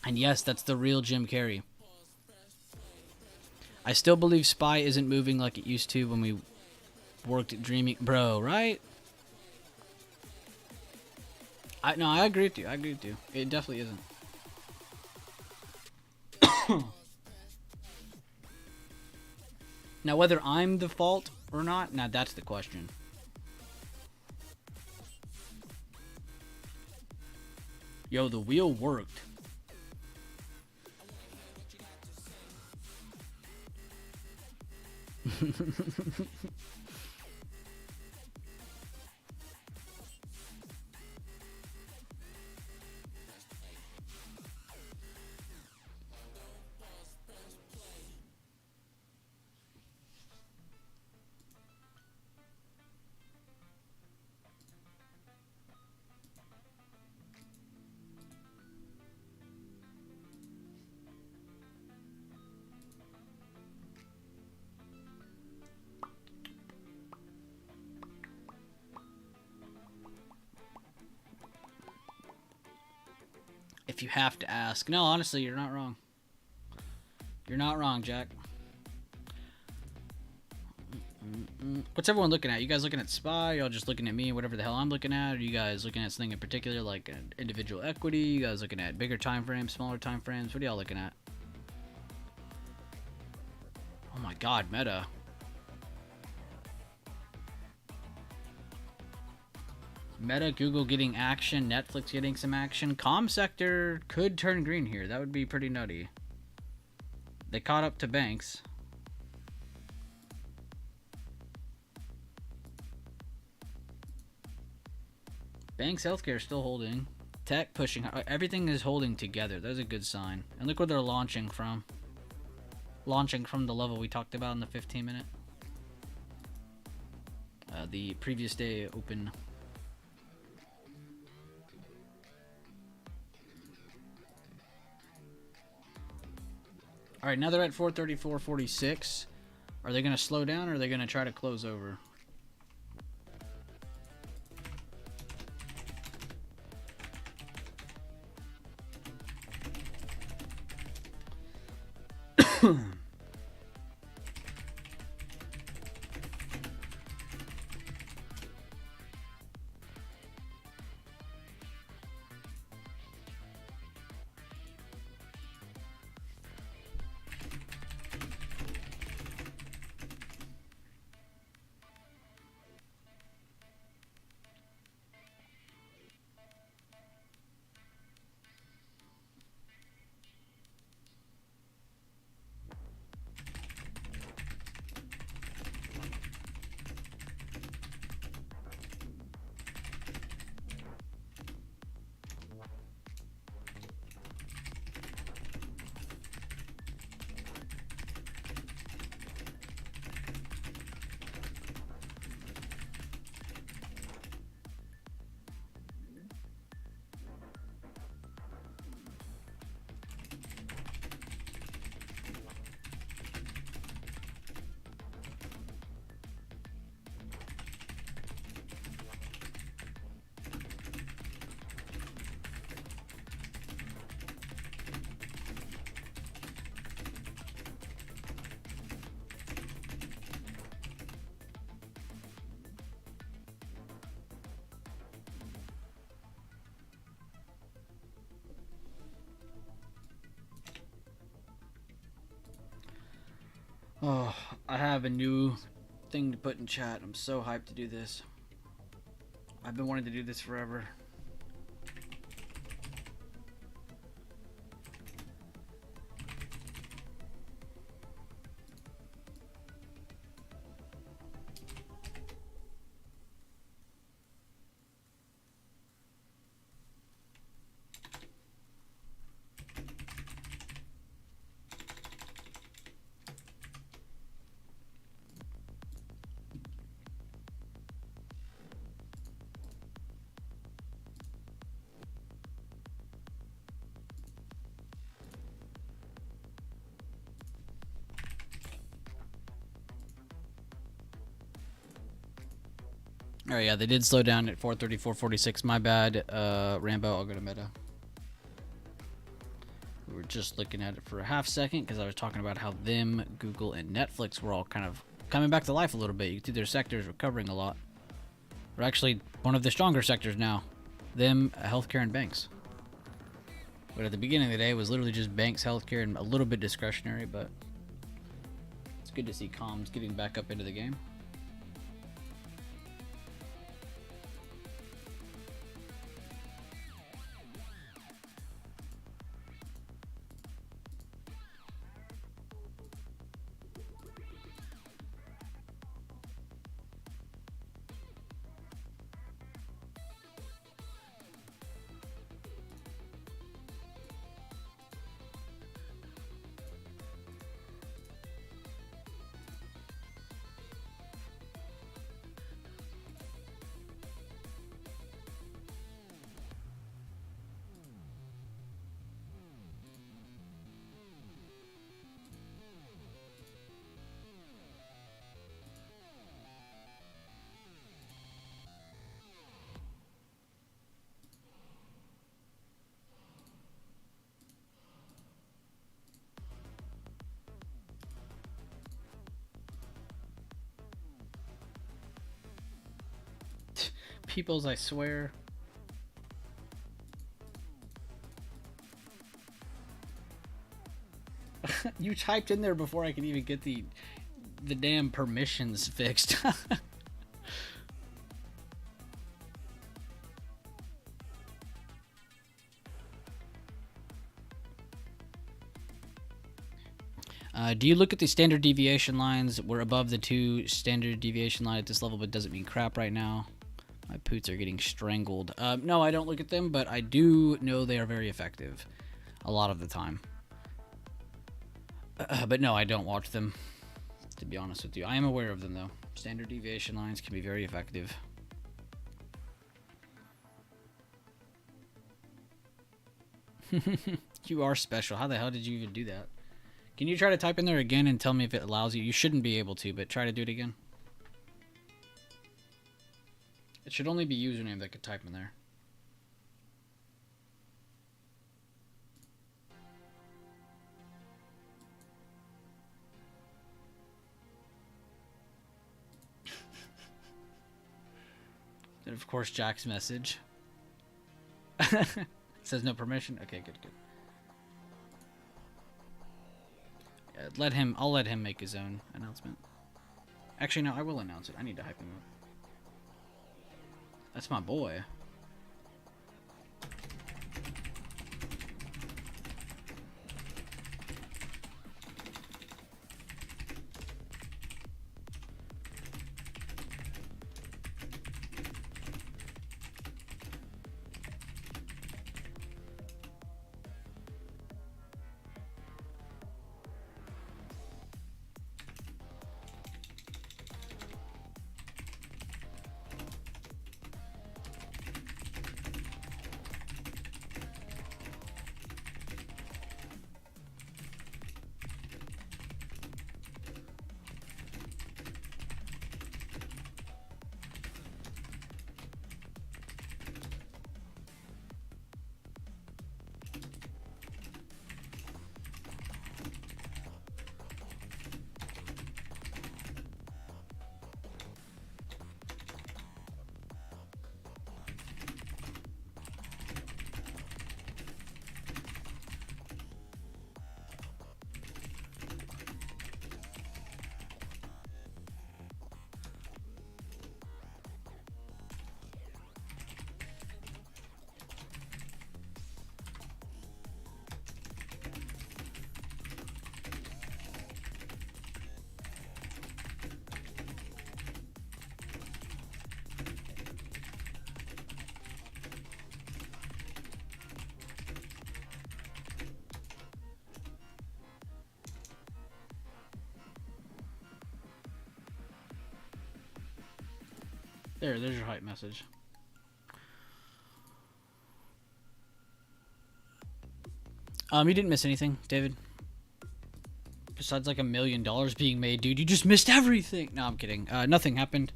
And yes, that's the real Jim Carrey. I still believe SPY isn't moving like it used to when we worked at Dreaming. Bro, right? No, I agree with you. I agree with you. It definitely isn't. Now, whether I'm the fault or not, now that's the question. Yo, the wheel worked. If you have to ask. No, honestly, you're not wrong. You're not wrong, Jack. What's everyone looking at? You guys looking at SPY? Y'all just looking at me, whatever the hell I'm looking at? Are you guys looking at something in particular, like an individual equity? You guys looking at bigger time frames, smaller time frames? What are y'all looking at? Oh my god, Meta. Meta, Google getting action, Netflix getting some action. Comm sector could turn green here. That would be pretty nutty. They caught up to banks. Banks healthcare still holding. Tech pushing. Everything is holding together. That's a good sign. And look where they're launching from. Launching from the level we talked about in the 15-minute. The previous day open. All right, now they're at 434.46. Are they going to slow down or are they going to try to close over? Oh, I have a new thing to put in chat. I'm so hyped to do this. I've been wanting to do this forever. Oh yeah, they did slow down at 434.46. My bad, Rambo. I'll go to meta. We were just looking at it for a half second because I was talking about how them, Google, and Netflix were all kind of coming back to life a little bit. You can see their sectors recovering a lot. They're actually one of the stronger sectors now. Them, healthcare, and banks. But at the beginning of the day, it was literally just banks, healthcare, and a little bit discretionary. But it's good to see comms getting back up into the game. Peoples, I swear. You typed in there before I could even get the damn permissions fixed. Do you look at the standard deviation lines? We're above the 2 standard deviation line at this level, but doesn't mean crap right now. My poots are getting strangled. No, I don't look at them, but I do know they are very effective a lot of the time. But no, I don't watch them, to be honest with you. I am aware of them, though. Standard deviation lines can be very effective. You are special. How the hell did you even do that? Can you try to type in there again and tell me if it allows you? You shouldn't be able to, but try to do it again. It should only be username that could type in there. And of course, Jack's message. Says no permission. Okay, good. Yeah, I'll let him make his own announcement. Actually, no, I will announce it. I need to hype him up. That's my boy. There's your hype message. You didn't miss anything, David. Besides like $1 million being made, dude. You just missed everything. No, I'm kidding. Nothing happened.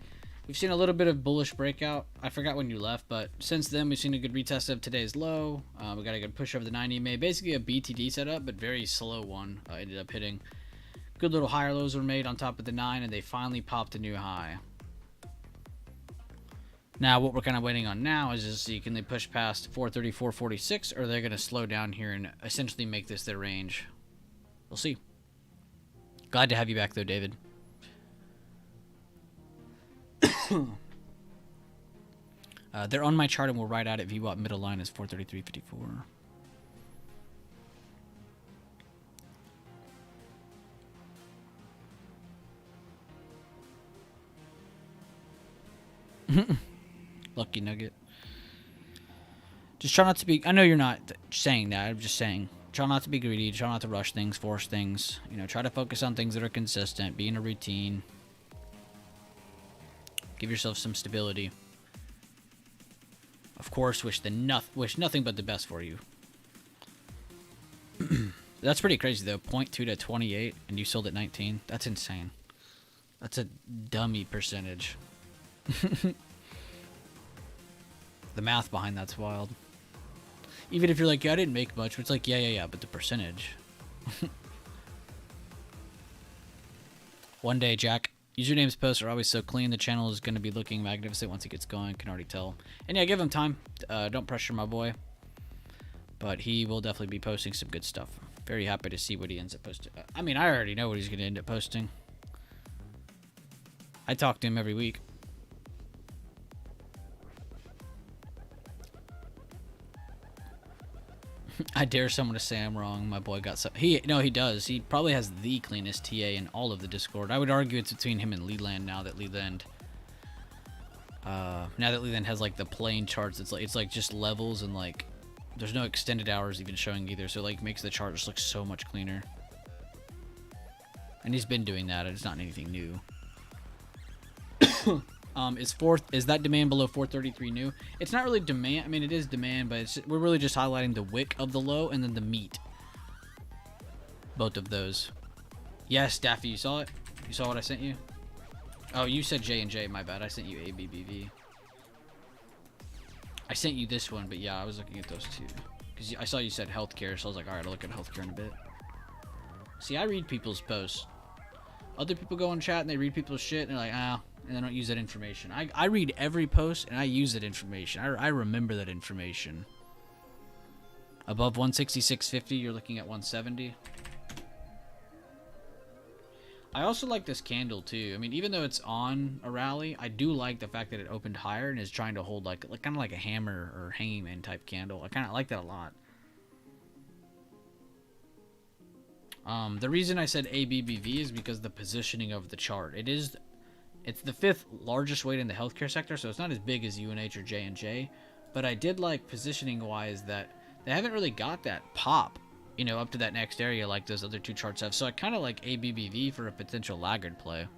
We've seen a little bit of bullish breakout. I forgot when you left, but since then we've seen a good retest of today's low. We got a good push over the 90 EMA. Basically a BTD setup, but very slow one. Ended up hitting. Good little higher lows were made on top of the 9, and they finally popped a new high. Now what we're kind of waiting on now is to see, can they push past 434.46, or they're going to slow down here and essentially make this their range. We'll see. Glad to have you back though, David. They're on my chart and we're right at it. VWAP middle line is 433.54. Lucky nugget. Just try not to be... I know you're not saying that. I'm just saying. Try not to be greedy. Try not to rush things, force things. You know, try to focus on things that are consistent. Be in a routine. Give yourself some stability. Of course, wish nothing but the best for you. That's pretty crazy, though. 0.2 to 28, and you sold at 19. That's insane. That's a dummy percentage. The math behind that's wild. Even if you're like, yeah, I didn't make much, it's like, yeah, but the percentage. One day, Jack. Username's posts are always so clean. The channel is going to be looking magnificent once it gets going. Can already tell. And yeah, give him time. Don't pressure my boy. But he will definitely be posting some good stuff. Very happy to see what he ends up posting. I mean, I already know what he's going to end up posting. I talk to him every week. I dare someone to say I'm wrong. My boy got some. He does. He probably has the cleanest TA in all of the Discord. I would argue it's between him and Leland now that Leland has like the plain charts. It's like just levels and like there's no extended hours even showing either. So it like makes the chart just look so much cleaner. And he's been doing that. It's not anything new. Is that demand below 433 new? It's not really demand. I mean, it is demand, but we're really just highlighting the wick of the low and then the meat. Both of those. Yes, Daffy, you saw it? You saw what I sent you? Oh, you said J&J. My bad. I sent you ABBV. I sent you this one, but yeah, I was looking at those two. Because I saw you said healthcare, so I was like, alright, I'll look at healthcare in a bit. See, I read people's posts. Other people go in chat and they read people's shit and they're like, ah. And I don't use that information. I read every post and I use that information. I remember that information. Above 166.50, you're looking at 170. I also like this candle too. I mean, even though it's on a rally, I do like the fact that it opened higher and is trying to hold like kind of like a hammer or hanging man type candle. I kind of like that a lot. The reason I said ABBV is because the positioning of the chart. It's the 5th largest weight in the healthcare sector, so it's not as big as UNH or J&J. But I did like positioning-wise that they haven't really got that pop, you know, up to that next area like those other two charts have. So I kind of like ABBV for a potential laggard play.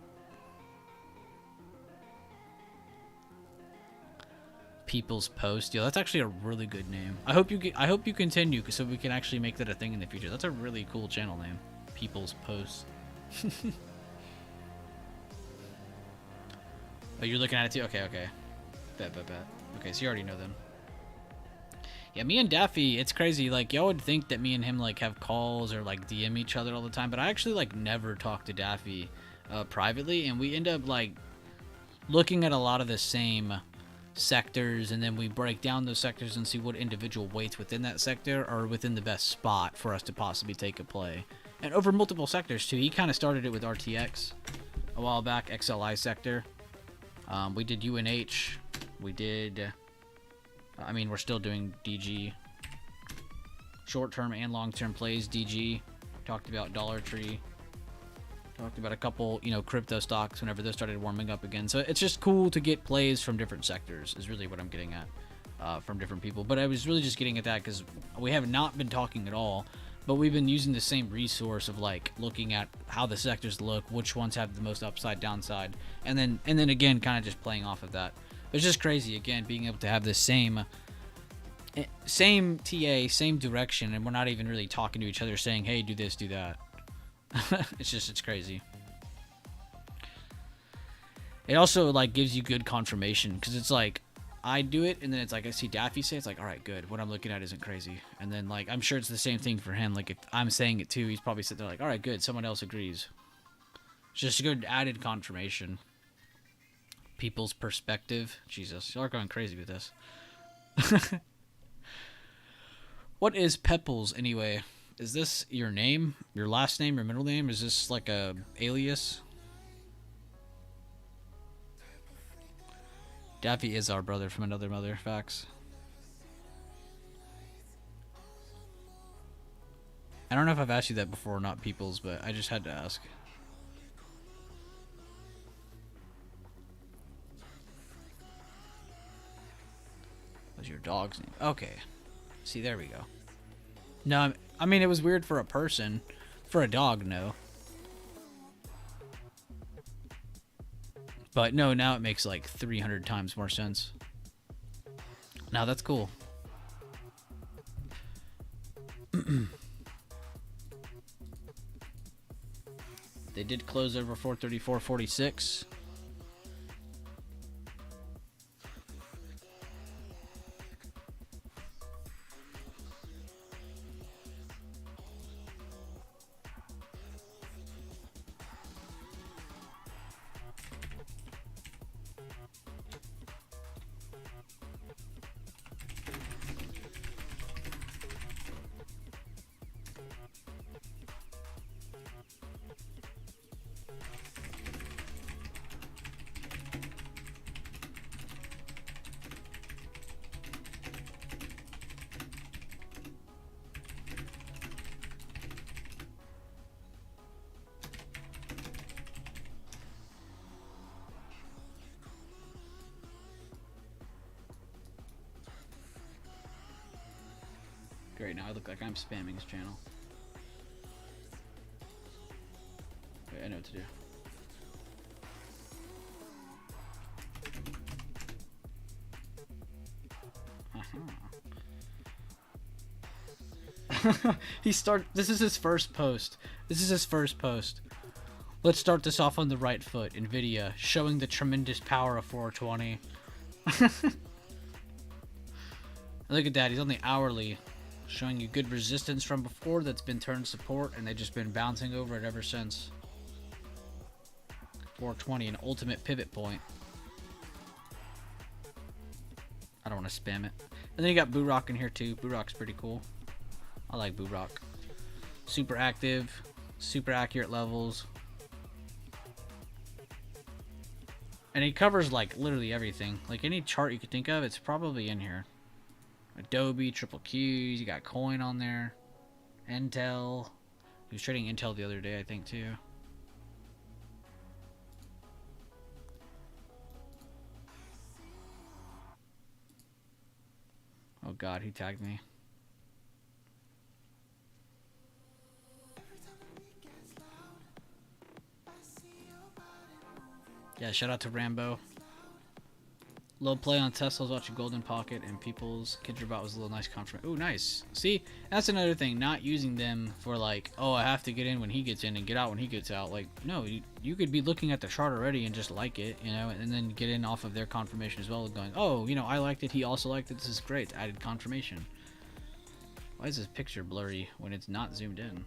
People's Post. Yo, that's actually a really good name. I hope you continue so we can actually make that a thing in the future. That's a really cool channel name. People's Post. Oh, you're looking at it too? Okay. Bet. Okay, so you already know them. Yeah, me and Daffy, it's crazy. Like, y'all would think that me and him, like, have calls or, like, DM each other all the time. But I actually, like, never talk to Daffy privately. And we end up, like, looking at a lot of the same sectors. And then we break down those sectors and see what individual weights within that sector are within the best spot for us to possibly take a play. And over multiple sectors, too. He kind of started it with RTX a while back, XLI sector. We did UNH. We did... I mean, we're still doing DG. Short-term and long-term plays, DG. Talked about Dollar Tree. Talked about a couple, you know, crypto stocks whenever those started warming up again. So it's just cool to get plays from different sectors is really what I'm getting at from different people. But I was really just getting at that because we have not been talking at all. But we've been using the same resource of like looking at how the sectors look, which ones have the most upside, downside, and then again kind of just playing off of that. But it's just crazy again being able to have the same TA, same direction, and we're not even really talking to each other saying, "Hey, do this, do that." It's crazy. It also like gives you good confirmation because it's like I do it and then it's like I see Daffy say it's like, all right, good. What I'm looking at isn't crazy. And then like I'm sure it's the same thing for him. Like if I'm saying it too, he's probably sitting there like, all right, good. Someone else agrees. It's just a good added confirmation. People's perspective. Jesus, y'all are going crazy with this. What is Pepples anyway? Is this your name? Your last name? Your middle name? Is this like a alias? Daffy is our brother from another mother. Facts. I don't know if I've asked you that before or not, Peoples, but I just had to ask. What's your dog's name? Okay. See, there we go. No, I mean, it was weird for a person. For a dog, no. But no, now it makes like 300 times more sense. Now that's cool. They did close over 434.46. Great, now I look like I'm spamming his channel. Wait, I know what to do. This is his first post. Let's start this off on the right foot. NVIDIA, showing the tremendous power of 420. Look at that, he's on the hourly. Showing you good resistance from before that's been turned support, and they've just been bouncing over it ever since. 420, an ultimate pivot point. I don't want to spam it. And then you got Boo Rock in here too. Boo Rock's pretty cool. I like Boo Rock. Super active, super accurate levels. And he covers like literally everything. Like any chart you could think of, it's probably in here. Adobe, triple Qs, you got coin on there. Intel. He was trading Intel the other day, I think, too. Oh god, he tagged me. Yeah, shout out to Rambo. Low play on Tesla's watching Golden Pocket and People's Kidgerbot was a little nice confirmation. Ooh, nice. See, that's another thing. Not using them for like, oh, I have to get in when he gets in and get out when he gets out. Like, no, you could be looking at the chart already and just like it, you know, and then get in off of their confirmation as well, going, oh, you know, I liked it. He also liked it. This is great. It's added confirmation. Why is this picture blurry when it's not zoomed in?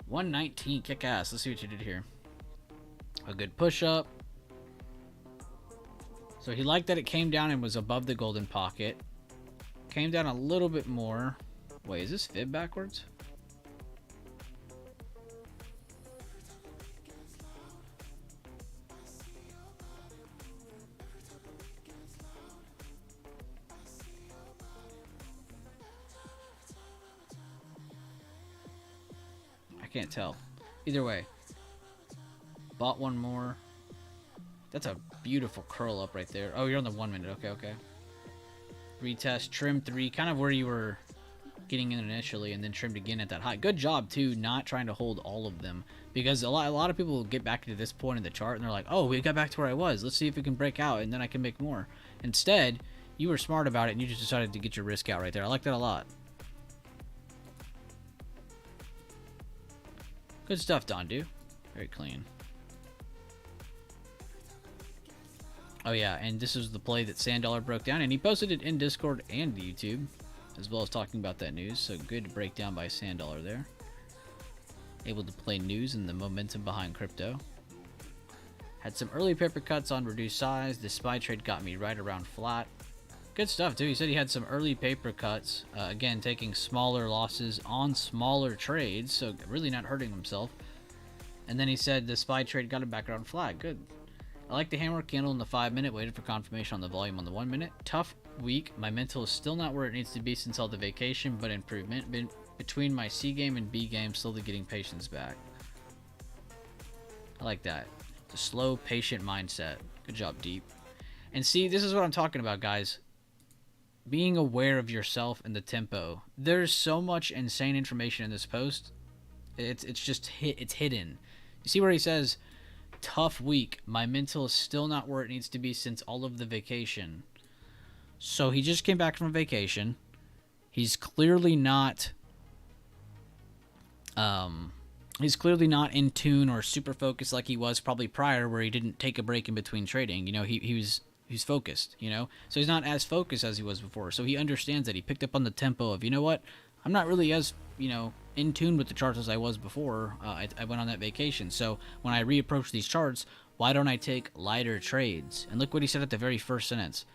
119, kick ass. Let's see what you did here. A good push up. So he liked that it came down and was above the golden pocket. Came down a little bit more. Wait, is this fib backwards? I can't tell. Either way. Bought one more. That's a beautiful curl up right there. Oh, you're on the 1 minute. Okay, okay. Retest, trim 3, kind of where you were getting in initially, and then trimmed again at that high. Good job too, not trying to hold all of them, because a lot of people get back to this point in the chart and they're like, oh, we got back to where I was. Let's see if we can break out, and then I can make more. Instead, you were smart about it and you just decided to get your risk out right there. I like that a lot. Good stuff, Dondu. Very clean. Oh yeah, and this is the play that Sand broke down, and he posted it in Discord and YouTube, as well as talking about that news. So good breakdown by Sand there. Able to play news and the momentum behind crypto. Had some early paper cuts on reduced size. The SPY trade got me right around flat. Good stuff too. He said he had some early paper cuts. Again, taking smaller losses on smaller trades, so really not hurting himself. And then he said the SPY trade got him back around flat. Good. I like the hammer candle in the 5-minute. Waited for confirmation on the volume on the 1-minute. Tough week. My mental is still not where it needs to be since all the vacation, but improvement. Been between my C game and B game, slowly getting patience back. I like that. It's a slow, patient mindset. Good job, Deep. And see, this is what I'm talking about, guys. Being aware of yourself and the tempo. There's so much insane information in this post. It's just it's hidden. You see where he says, tough week. My mental is still not where it needs to be since all of the vacation. So he just came back from vacation. He's clearly not in tune or super focused like he was probably prior, where he didn't take a break in between trading. You know, he's focused, you know? So he's not as focused as he was before. So he understands that. He picked up on the tempo of, you know what? I'm not really as, you know, in tune with the charts as I was before. I went on that vacation. So when I reapproach these charts, why don't I take lighter trades? And look what he said at the very first sentence.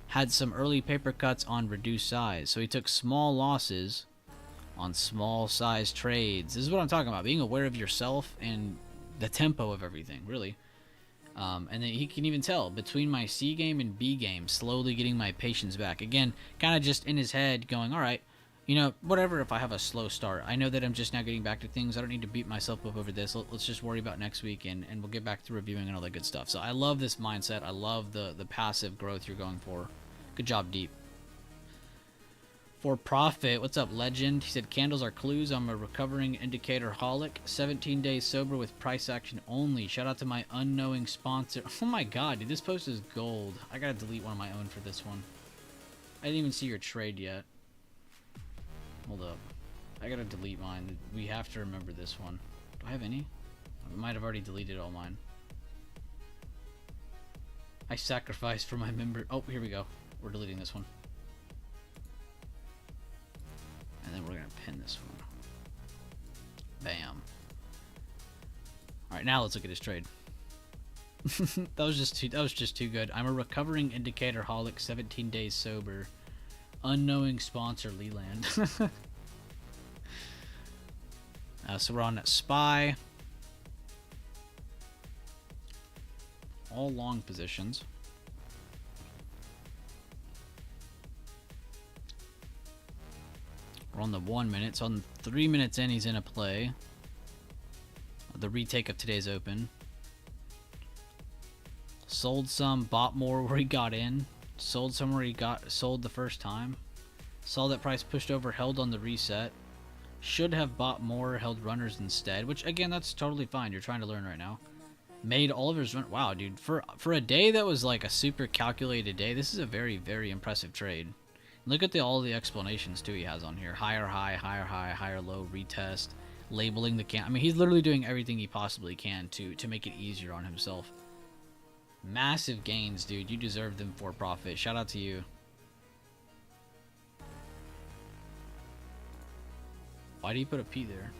Had some early paper cuts on reduced size. So he took small losses on small size trades. This is what I'm talking about. Being aware of yourself and the tempo of everything, really. And then he can even tell between my C game and B game, slowly getting my patience back. Again, kind of just in his head going, all right, you know, whatever if I have a slow start. I know that I'm just now getting back to things. I don't need to beat myself up over this. Let's just worry about next week, and we'll get back to reviewing and all that good stuff. So I love this mindset. I love the passive growth you're going for. Good job, Deep. For profit, what's up, Legend? He said, candles are clues. I'm a recovering indicator holic. 17 days sober with price action only. Shout out to my unknowing sponsor. Oh my god, dude, this post is gold. I gotta delete one of my own for this one. I didn't even see your trade yet. Hold up. I gotta delete mine. We have to remember this one. Do I have any? I might have already deleted all mine. I sacrificed for my member. Oh, here we go. We're deleting this one. And then we're gonna pin this one. Bam. All right, now let's look at his trade. that was just too good. I'm a recovering indicator holic, 17 days sober. Unknowing sponsor Leland. So we're on SPY. All long positions. We're on the 1 minute. So on 3 minutes in, he's in a play. The retake of today's open. Sold some, bought more where he got in. Sold some where he got sold the first time. Saw that price pushed over, held on the reset. Should have bought more, held runners instead. Which, again, that's totally fine. You're trying to learn right now. Made all of his run. Wow, dude. For a day that was like a super calculated day, this is a very, very impressive trade. Look at all the explanations too he has on here. Higher high, higher high, higher low, retest, labeling the can. I mean, he's literally doing everything he possibly can to make it easier on himself. Massive gains, dude. You deserve them for profit. Shout out to you. Why do you put a P there?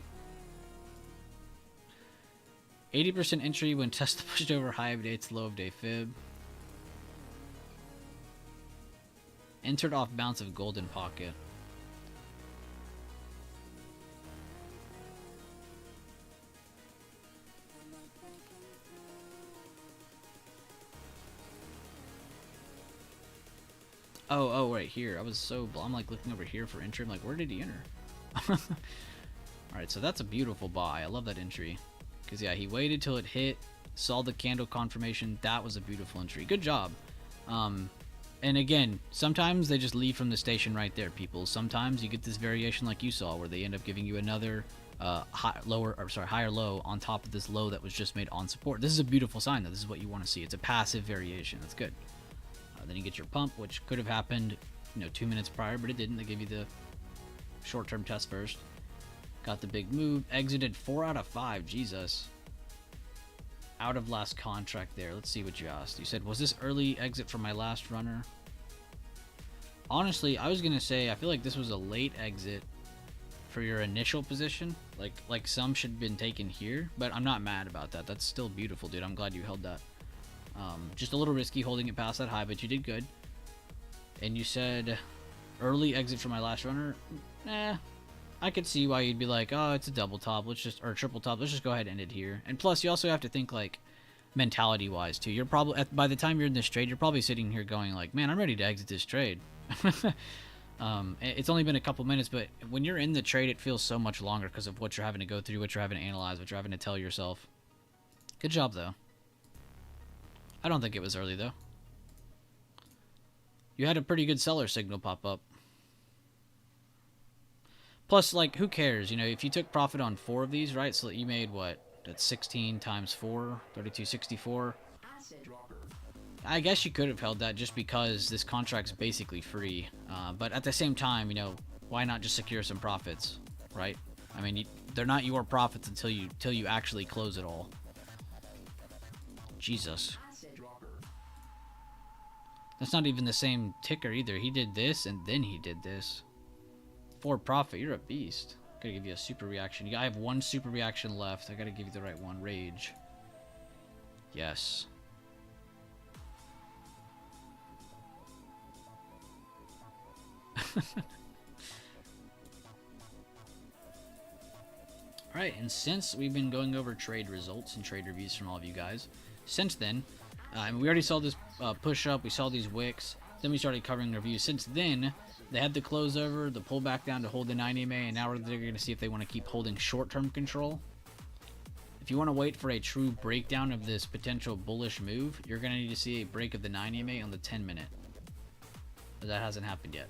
80% entry when Tesla pushed over high of day to low of day fib. Entered off bounce of golden pocket. Oh, right here. I'm like looking over here for entry. I'm like, where did he enter? Alright, so that's a beautiful buy. I love that entry. Because, yeah, he waited till it hit, saw the candle confirmation. That was a beautiful entry. Good job. And again, sometimes they just leave from the station right there, people. Sometimes you get this variation like you saw, where they end up giving you another higher low on top of this low that was just made on support. This is a beautiful sign, though. This is what you want to see. It's a passive variation. That's good. Then you get your pump, which could have happened, 2 minutes prior, but it didn't. They give you the short-term test first. Got the big move. Exited 4 out of 5. Jesus. Out of last contract there. Let's see what you asked. You said, was this early exit from my last runner? Honestly, I was going to say, I feel like this was a late exit for your initial position. Like some should have been taken here, but I'm not mad about that. That's still beautiful, dude. I'm glad you held that. Just a little risky holding it past that high, but you did good. And you said, early exit from my last runner? I could see why you'd be like, oh, it's a double top, or triple top, let's just go ahead and end it here. And plus, you also have to think, like, mentality-wise, too. You're probably, by the time you're in this trade, you're probably sitting here going, like, man, I'm ready to exit this trade. It's only been a couple minutes, but when you're in the trade, it feels so much longer because of what you're having to go through, what you're having to analyze, what you're having to tell yourself. Good job, though. I don't think it was early, though. You had a pretty good seller signal pop up. Plus, like, who cares? You know, if you took profit on 4 of these, right? So you made, what? That's 16 times 4, 3264. I guess you could have held that just because this contract's basically free. But at the same time, you know, why not just secure some profits, right? I mean, they're not your profits until you actually close it all. Jesus. That's not even the same ticker either. He did this, and then he did this. For profit, you're a beast. Gotta give you a super reaction. I have 1 super reaction left. I gotta give you the right one. Rage. Yes. Alright, and since we've been going over trade results and trade reviews from all of you guys, since then, and we already saw this push up, we saw these wicks, then we started covering reviews. Since then, they had the close over, the pull back down to hold the 9 EMA, and now they're going to see if they want to keep holding short-term control. If you want to wait for a true breakdown of this potential bullish move, you're going to need to see a break of the 9 EMA on the 10-minute. But that hasn't happened yet.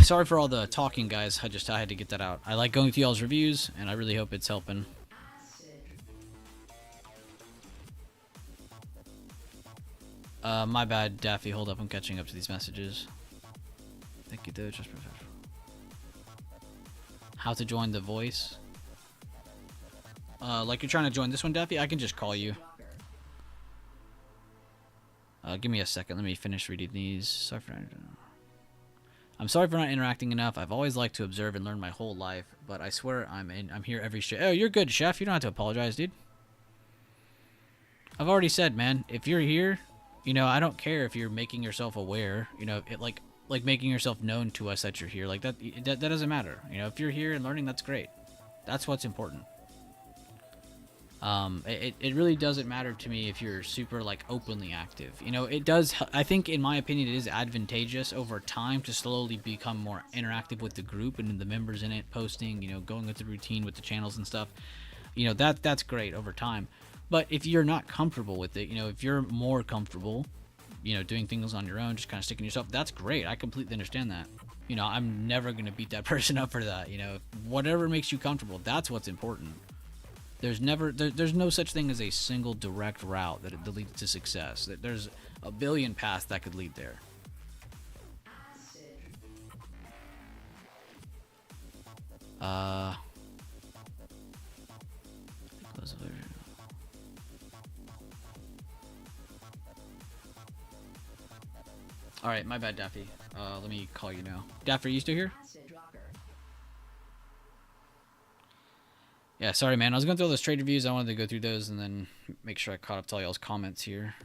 Sorry for all the talking, guys. I had to get that out. I like going through y'all's reviews, and I really hope it's helping. My bad, Daffy. Hold up, I'm catching up to these messages. Thank you, though. Just professional. How to join the voice? Like you're trying to join this one, Daffy? I can just call you. Give me a second. Let me finish reading these. Sorry for I'm sorry for not interacting enough. I've always liked to observe and learn my whole life, but I swear I'm here every show. Oh, you're good, Chef. You don't have to apologize, dude. I've already said, man, if you're here, you know, I don't care if you're making yourself aware, you know, it like making yourself known to us that you're here. Like that doesn't matter. You know, if you're here and learning, that's great. That's what's important. It really doesn't matter to me if you're super like openly active. You know, it does. I think, in my opinion, it is advantageous over time to slowly become more interactive with the group and the members in it, posting. You know, going with the routine with the channels and stuff. You know, that's great over time. But if you're not comfortable with it, you know, if you're more comfortable, you know, doing things on your own, just kind of sticking yourself, that's great. I completely understand that. You know, I'm never gonna beat that person up for that. You know, whatever makes you comfortable, that's what's important. There's no such thing as a single direct route that leads to success. There's a billion paths that could lead there. All right, my bad, Daffy. Let me call you now. Daffy, are you still here? Yeah, sorry, man. I was going through all those trade reviews. I wanted to go through those and then make sure I caught up to all y'all's comments here.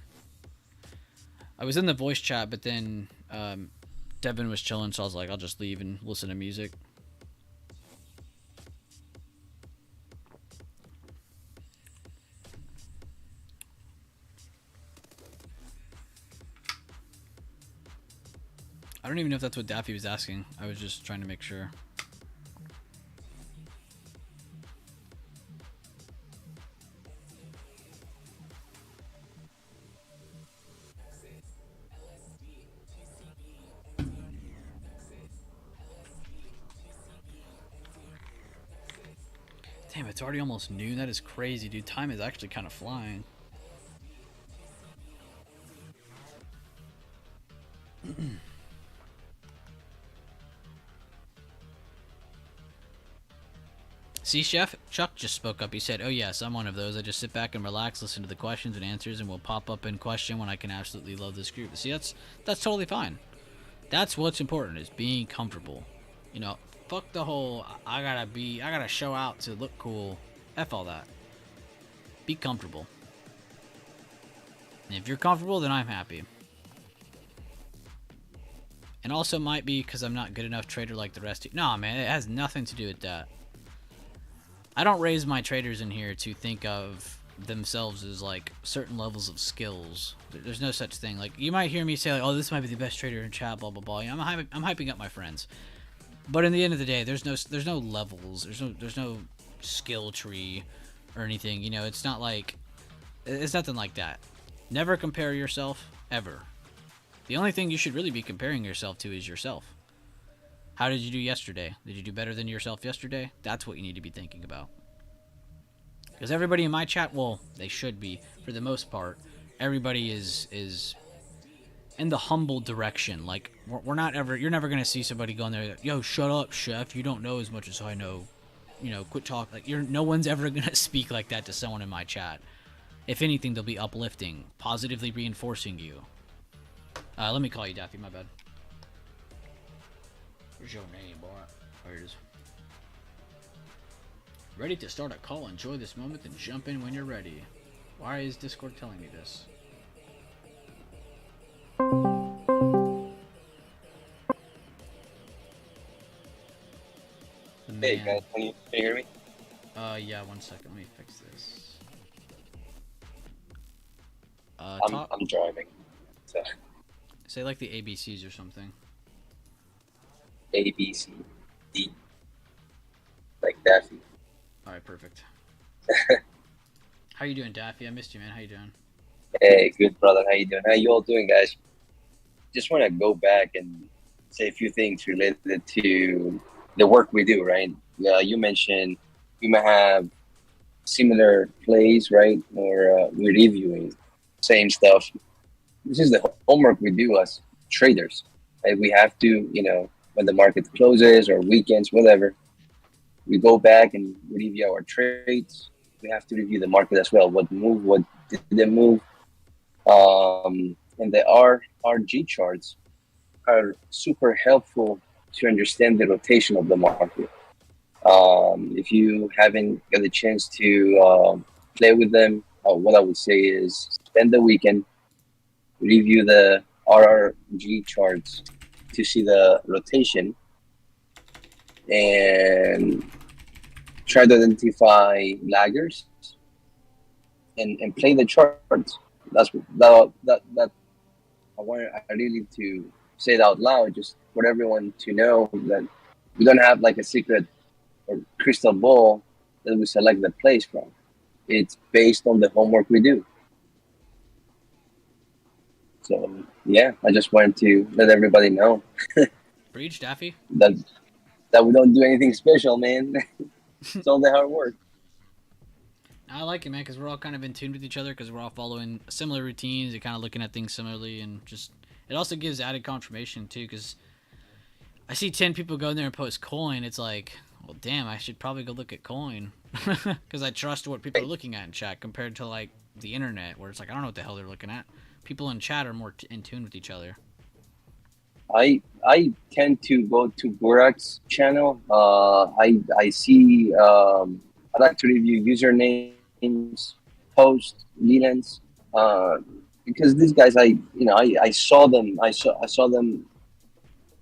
I was in the voice chat, but then Devin was chilling, so I was like, I'll just leave and listen to music. I don't even know if that's what Daffy was asking. I was just trying to make sure. Damn, it's already almost noon. That is crazy, dude. Time is actually kind of flying. See, Chef Chuck just spoke up. He said, "Oh yes, I'm one of those. I just sit back and relax, listen to the questions and answers, and will pop up in question when I can absolutely love this group." See, that's totally fine. That's what's important, is being comfortable. You know, fuck the whole I gotta show out to look cool. F all that. Be comfortable. And if you're comfortable, then I'm happy. And also might be because I'm not good enough trader like the rest of you. No, man, it has nothing to do with that. I don't raise my traders in here to think of themselves as like certain levels of skills. There's no such thing. Like, you might hear me say like, "Oh, this might be the best trader in chat," blah blah blah. You know, I'm hyping up my friends. But in the end of the day, there's no levels. There's no skill tree or anything. You know, it's not like, it's nothing like that. Never compare yourself ever. The only thing you should really be comparing yourself to is yourself. How did you do yesterday? Did you do better than yourself yesterday? That's what you need to be thinking about. Because everybody in my chat, well, they should be, for the most part. Everybody is in the humble direction. Like, we're not ever, you're never gonna see somebody going there, "Yo, shut up, Chef. You don't know as much as I know. You know, quit talking." Like, no one's ever gonna speak like that to someone in my chat. If anything, they'll be uplifting, positively reinforcing you. Let me call you Daffy. My bad. Where's your name, boy? There it is. Ready to start a call. Enjoy this moment and jump in when you're ready. Why is Discord telling me this? Hey guys, can you hear me? Yeah, 1 second. Let me fix this. I'm driving. So Say like the ABCs or something. A, B, C, D. Like Daffy. Alright, perfect. How you doing, Daffy? I missed you, man. How you doing? Hey, good brother. How you doing? How you all doing, guys? Just want to go back and say a few things related to the work we do, right? You mentioned we might have similar plays, right? Or we're reviewing same stuff. This is the homework we do as traders. Right? We have to, you know, when the market closes or weekends, whatever, we go back and review our trades. We have to review the market as well. What moved, what didn't move. And the RG charts are super helpful to understand the rotation of the market. If you haven't got the chance to play with them, what I would say is spend the weekend, review the RRG charts to see the rotation, and try to identify laggers and play the charts. That's that I really to say it out loud, just for everyone to know that we don't have like a secret or crystal ball that we select the plays from. It's based on the homework we do. So yeah, I just wanted to let everybody know Breach, Daffy? that we don't do anything special, man. It's all the hard work. I like it, man, because we're all kind of in tune with each other, because we're all following similar routines and kind of looking at things similarly, and just, it also gives added confirmation too, because I see 10 people go in there and post coin. It's like, well, damn, I should probably go look at coin, because I trust what people are looking at in chat compared to like the internet, where it's like, I don't know what the hell they're looking at. People in chat are more in tune with each other. I tend to go to Burak's channel. I see I like to review usernames, posts, Lelands, because these guys I saw them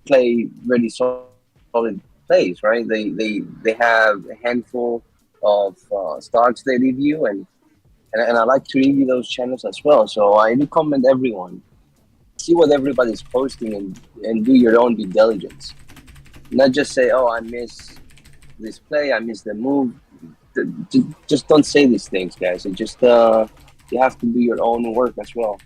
play really solid plays, right? They have a handful of stocks they review, and I like to review those channels as well. So I recommend everyone see what everybody's posting and do your own due diligence. Not just say, "Oh, I miss this play, I miss the move." Just don't say these things, guys. And just you have to do your own work as well,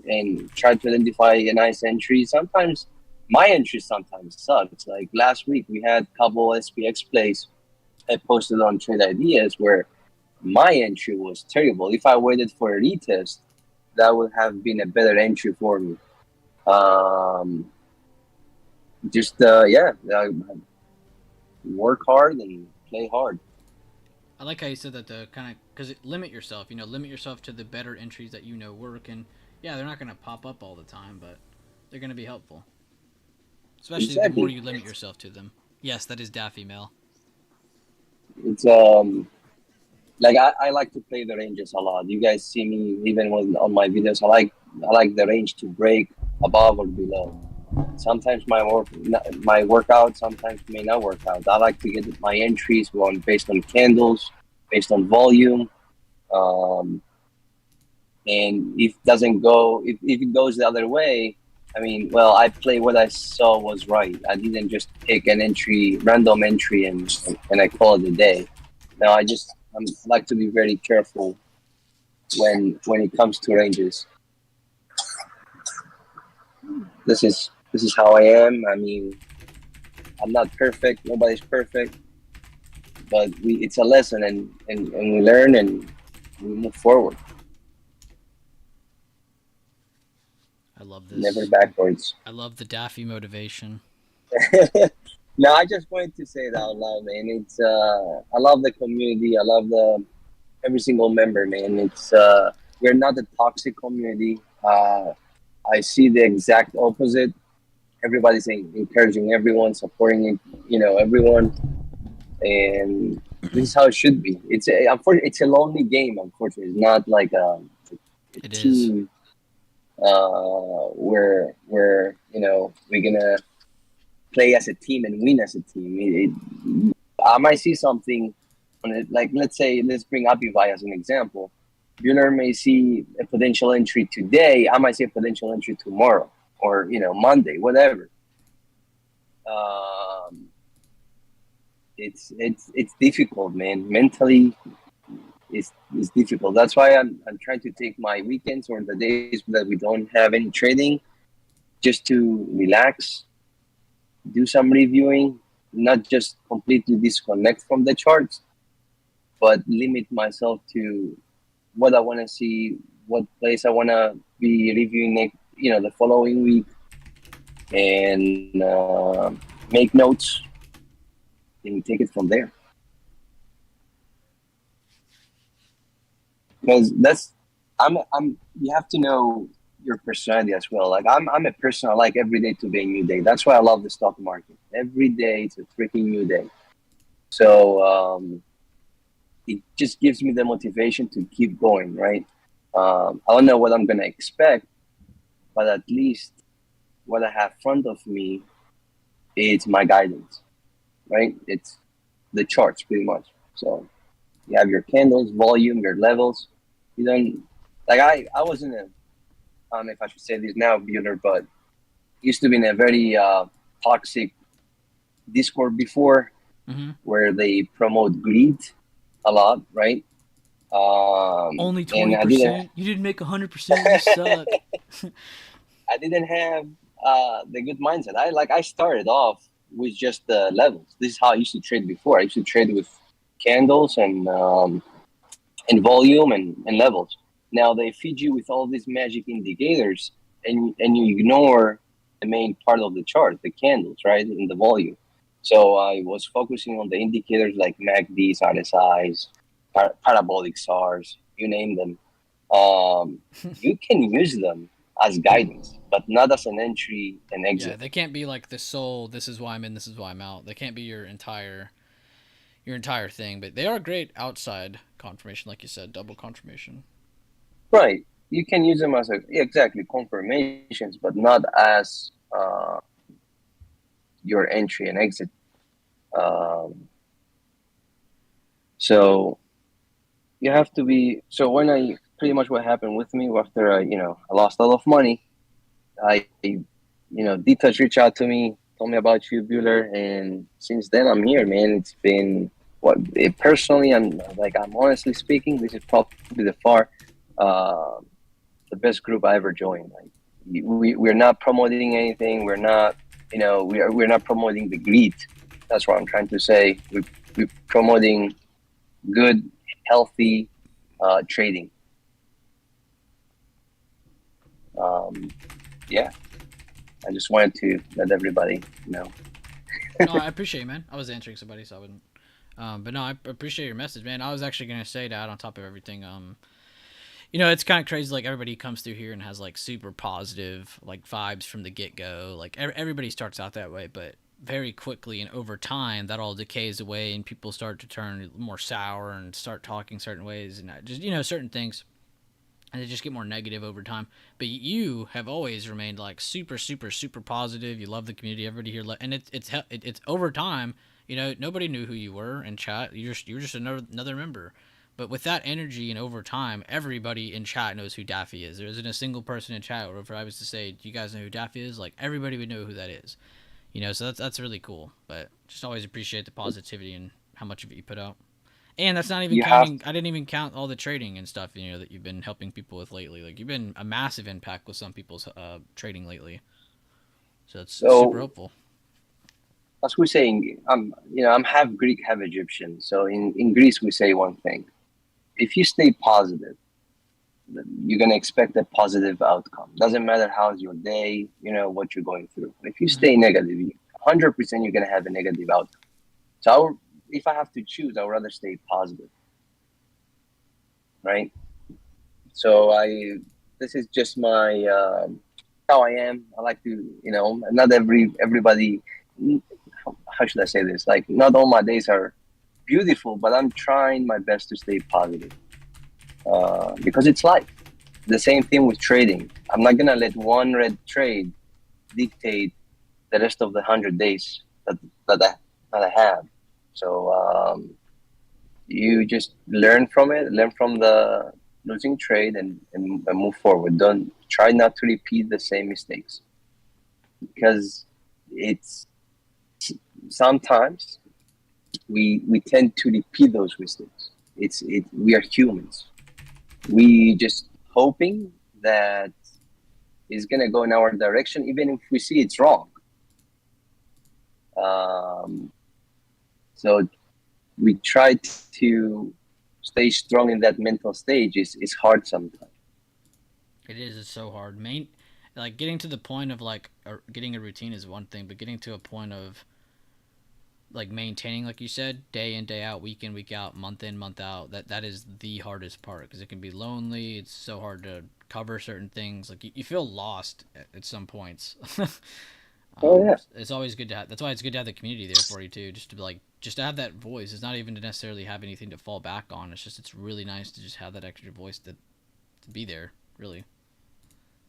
and try to identify a nice entry. Sometimes my entry sometimes sucks. Like last week, we had a couple SPX plays I posted on Trade Ideas where my entry was terrible. If I waited for a retest, that would have been a better entry for me. Um, just work hard and play hard. I like how you said that to kind of because limit yourself. Limit yourself to the better entries that work, and yeah, they're not going to pop up all the time, but they're going to be helpful. Especially the more Exactly. you limit yourself to them. Yes, that is Daffy Mail. It's like I like to play the ranges a lot. You guys see me even when on my videos. I like the range to break above or below. Sometimes my workout sometimes may not work out. I like to get my entries going based on candles, based on volume. Um, and if it goes the other way, I mean, well, I play what I saw was right. I didn't just pick an entry, random entry, and I call it a day. No, I like to be very careful when it comes to ranges. This is how I am. I mean, I'm not perfect. Nobody's perfect, but it's a lesson, and we learn and we move forward, I love never this. backwards. I love the Daffy motivation. No, I just wanted to say it out loud, man. It's I love the community. I love the every single member, man. It's we're not a toxic community. I see the exact opposite. Everybody's encouraging everyone, supporting everyone, and this is how it should be. Unfortunately, it's a lonely game. Unfortunately, it's not like a It is. team where we're gonna play as a team and win as a team. I might see something on it, like let's bring Abivai as an example. Bueller may see a potential entry today. I might see a potential entry tomorrow or Monday, whatever. Um, it's difficult, man. Mentally, it's difficult. That's why I'm trying to take my weekends or the days that we don't have any trading just to relax, do some reviewing, not just completely disconnect from the charts, but limit myself to what I want to see, what place I want to be reviewing next, the following week, and make notes and take it from there. Because you have to know your personality as well. Like I'm a person, I like every day to be a new day. That's why I love the stock market. Every day it's a freaking new day. So it just gives me the motivation to keep going, right? I don't know what I'm gonna expect, but at least what I have in front of me is my guidance, right? It's the charts pretty much. So you have your candles, volume, your levels. You don't like I was in a I don't know if I should say this now, Bueller, but used to be in a very toxic Discord before Mm-hmm. where they promote greed a lot, right? Only And I didn't 20%. You didn't make 100%. You suck. I didn't have the good mindset. I started off with just the levels. This is how I used to trade before. I used to trade with candles and volume and levels. Now they feed you with all these magic indicators, and you ignore the main part of the chart, the candles, right, and the volume. So I was focusing on the indicators like MACDs, RSIs, parabolic SARs, you name them. You can use them as guidance, but not as an entry and Yeah, exit. they can't be like the sole. This is why I'm in. This is why I'm out. They can't be your entire thing. But they are great outside confirmation, like you said, double confirmation. Right. You can use them as exactly confirmations, but not as your entry and exit. Um, so you have to be. So when I pretty much what happened with me after I lost a lot of money, Detach reached out to me, told me about you, Bueller, and since then I'm here, man. It's been personally, I'm honestly speaking, this is probably uh, the best group I ever joined. Like we're not promoting anything. We're not, we're not promoting the greed. That's what I'm trying to say. We're promoting good, healthy trading. Um, yeah. I just wanted to let everybody know. No, I appreciate it, man. I was answering somebody, so I wouldn't. But no, I appreciate your message, man. I was actually gonna say that on top of everything. It's kind of crazy. Like everybody comes through here and has like super positive like vibes from the get go. Like everybody starts out that way, but very quickly and over time that all decays away, and people start to turn more sour and start talking certain ways, and just certain things, and they just get more negative over time. But you have always remained like super, super, super positive. You love the community. Everybody here, and it's over time. Nobody knew who you were in chat. You're just another member. But with that energy and over time, everybody in chat knows who Daffy is. There isn't a single person in chat where if I was to say, "Do you guys know who Daffy is?" Like everybody would know who that is. So that's really cool. But just always appreciate the positivity and how much of it you put out. And that's not even counting. I didn't even count all the trading and stuff. That you've been helping people with lately. Like you've been a massive impact with some people's trading lately. So it's super helpful. As we're saying, I'm half Greek, half Egyptian. So in Greece, we say one thing: if you stay positive, you're gonna expect a positive outcome. Doesn't matter how's your day, what you're going through. If you stay negative, 100% you're gonna have a negative outcome. So if I have to choose, I would rather stay positive, right? So this is just my how I am. I like to, not everybody. How should I say this? Like, not all my days are beautiful, but I'm trying my best to stay positive because it's life. The same thing with trading. I'm not gonna let one red trade dictate the rest of the 100 days that I have. So you just learn from it, learn from the losing trade, and move forward. Don't try not to repeat the same mistakes, because it's sometimes we tend to repeat those mistakes. We are humans. We just hoping that it's gonna go in our direction, even if we see it's wrong. So we try to stay strong in that mental stage. It's hard sometimes. It is. It's so hard. Like getting to the point of like getting a routine is one thing, but getting to a point of like maintaining, like you said, day in, day out, week in, week out, month in, month out, that is the hardest part, because it can be lonely. It's so hard to cover certain things. Like you feel lost at some points. It's always good to have. That's why it's good to have the community there for you too, just to have that voice. It's not even to necessarily have anything to fall back on. It's really nice to just have that extra voice to be there, really.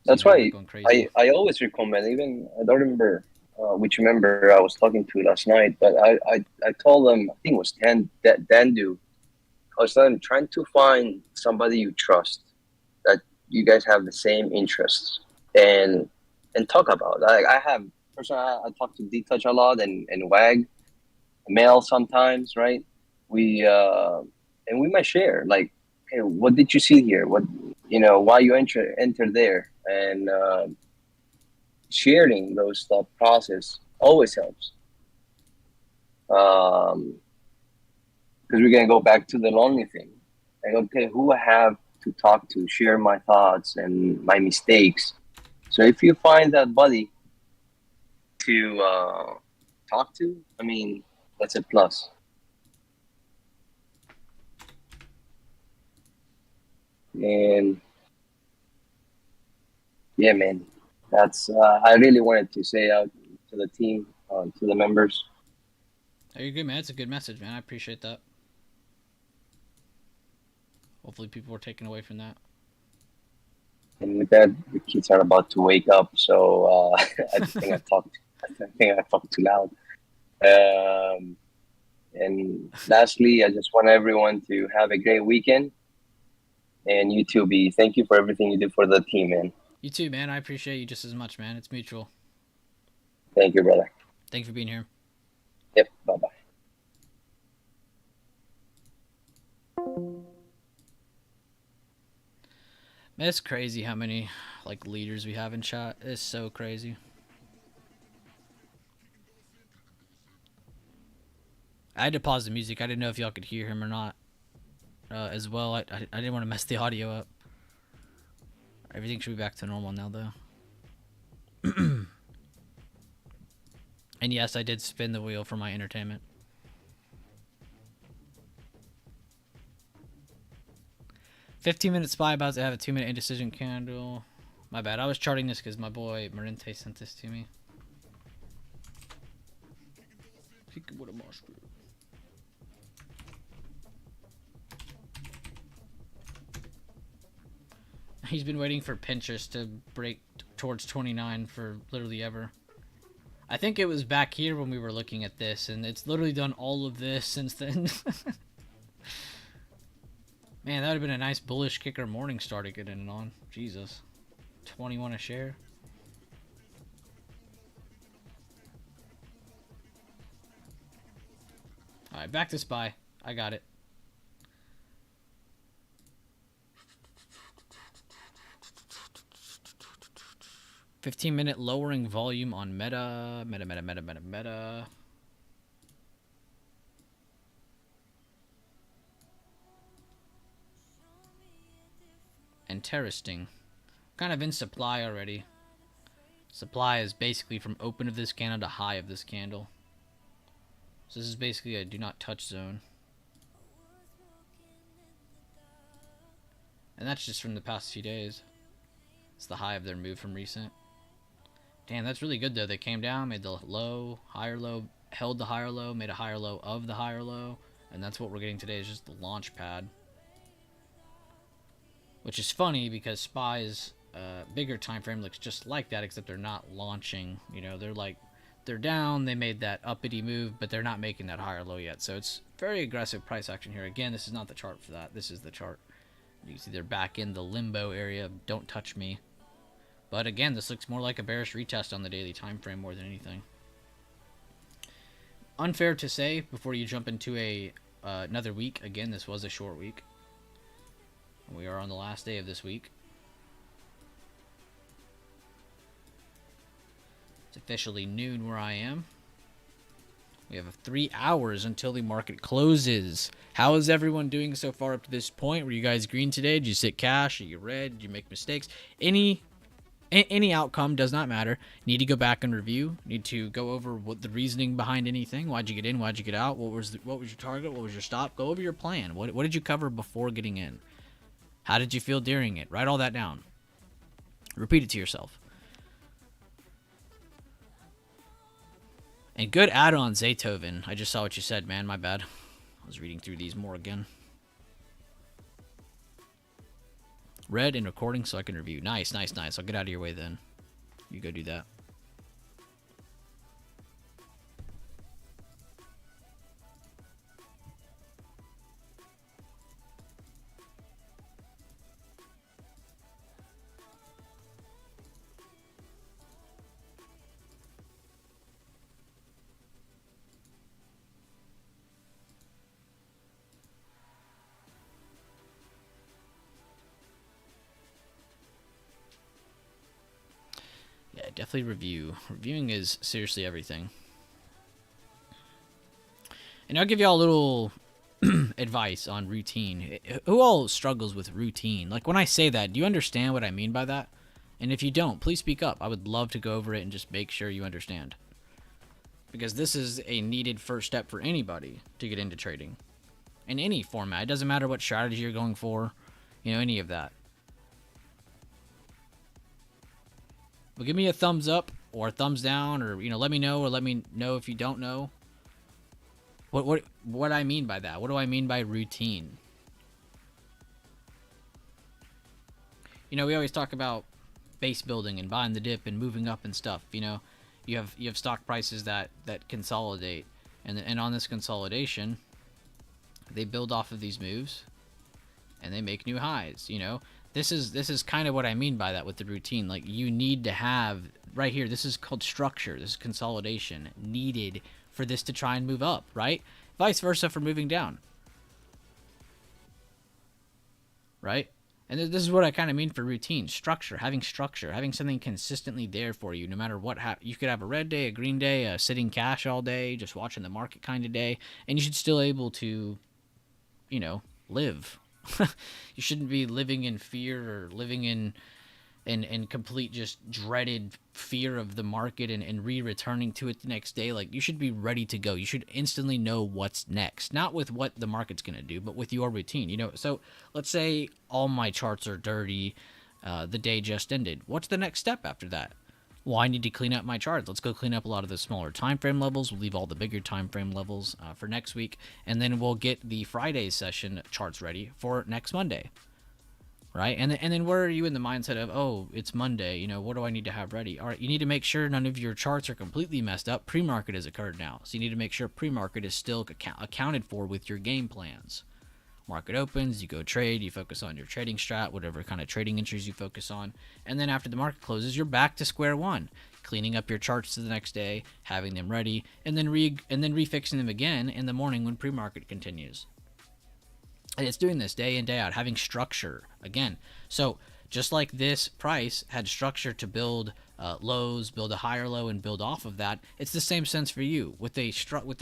So that's why I always recommend. Even I don't remember which member I was talking to last night, but I told them, I think it was Dandu. I was trying to find somebody you trust, that you guys have the same interests, and talk about. Like I have personally, I talk to D-Touch a lot, and Wag, Mel sometimes, right? And we might share, like, hey, what did you see here? What, why you enter there, and sharing those thought process always helps. Because we're gonna go back to the lonely thing. Like, okay, who I have to talk to, share my thoughts and my mistakes. So if you find that buddy to talk to, I mean, that's a plus. And yeah, man, that's I really wanted to say out to the team, to the members. Oh, you're good, man. It's a good message, man. I appreciate that. Hopefully people are taken away from that. And with that, the kids are about to wake up, so I think I talked too loud. And lastly, I just want everyone to have a great weekend. And you too, B. Thank you for everything you do for the team, man. You too, man. I appreciate you just as much, man. It's mutual. Thank you, brother. Thanks for being here. Yep. Bye-bye. Man, it's crazy how many like leaders we have in chat. It's so crazy. I had to pause the music. I didn't know if y'all could hear him or not. As well, I didn't want to mess the audio up. Everything should be back to normal now, though. And yes, I did spin the wheel for my entertainment. "15-minute SPY about to have a 2-minute indecision candle." My bad. I was charting this because my boy Marente sent this to me. He's been waiting for Pinterest to break towards 29 for literally ever. I think it was back here when we were looking at this, and it's literally done all of this since then. Man, that would have been a nice bullish kicker morning star to get in and on. Jesus. 21 a share. Alright, back to SPY. I got it. "15-minute lowering volume on Meta. Meta. Interesting. Kind of in supply already. Supply is basically from open of this candle to high of this candle. So this is basically a do not touch zone. And that's just from the past few days. It's the high of their move from recent. Damn, that's really good though. They came down, made the low, higher low, held the higher low, made a higher low of the higher low. And that's what we're getting today, is just the launch pad. Which is funny because SPY's bigger time frame looks just like that, except they're not launching. You know, they're down, they made that uppity move, but they're not making that higher low yet. So it's very aggressive price action here. Again, this is not the chart for that. This is the chart. You can see they're back in the limbo area. Don't touch me. But again, this looks more like a bearish retest on the daily time frame more than anything. Unfair to say before you jump into another week. Again, this was a short week. We are on the last day of this week. It's officially noon where I am. We have 3 hours until the market closes. How is everyone doing so far up to this point? Were you guys green today? Did you sit cash? Are you red? Did you make mistakes? Any outcome does not matter. Need to go back and review. Need to go over what the reasoning behind anything. Why'd you get in? Why'd you get out? What was your target? What was your stop? Go over your plan. What did you cover before getting in? How did you feel during it? Write all that down. Repeat it to yourself. And good add-on, Zaytoven. I just saw what you said, man. My bad. I was reading through these more again. Read and recording so I can review. Nice. I'll get out of your way then. You go do that. Yeah, definitely review. Reviewing is seriously everything. And I'll give y'all a little advice on routine. Who all struggles with routine? Like, when I say that, do you understand what I mean by that? And if you don't, please speak up. I would love to go over it and just make sure you understand. Because this is a needed first step for anybody to get into trading. In any format. It doesn't matter what strategy you're going for. You know, any of that. But give me a thumbs up or a thumbs down, or, you know, let me know if you don't know what I mean by that. What do I mean by routine? You know, we always talk about base building and buying the dip and moving up and stuff. You know, you have stock prices that consolidate, and on this consolidation, they build off of these moves, and they make new highs. You know. This is kind of what I mean by that with the routine. Like, you need to have right here. This is called structure. This is consolidation needed for this to try and move up, right? Vice versa for moving down, right? And this is what I kind of mean for routine. Structure, having something consistently there for you, no matter what. You could have a red day, a green day, a sitting cash all day, just watching the market kind of day, and you should still able to, you know, live. You shouldn't be living in fear or living in and complete just dreaded fear of the market and returning to it the next day. Like, you should be ready to go. You should instantly know what's next, not with what the market's going to do, but with your routine. So let's say all my charts are dirty, the day just ended. What's the next step after that? Well, I need to clean up my charts. Let's go clean up a lot of the smaller time frame levels. We'll leave all the bigger time frame levels for next week, and then we'll get the Friday session charts ready for next Monday. Right? And then where are you in the mindset of, oh, it's Monday, what do I need to have ready? All right, you need to make sure none of your charts are completely messed up. Pre-market has occurred now. So you need to make sure pre-market is still accounted for with your game plans. Market opens, you go trade, you focus on your trading strat, whatever kind of trading entries you focus on. And then after the market closes, you're back to square one, cleaning up your charts to the next day, having them ready, and then refixing them again in the morning when pre-market continues. And it's doing this day in, day out, having structure again. So just like this price had structure to build lows, build a higher low, and build off of that, it's the same sense for you. With a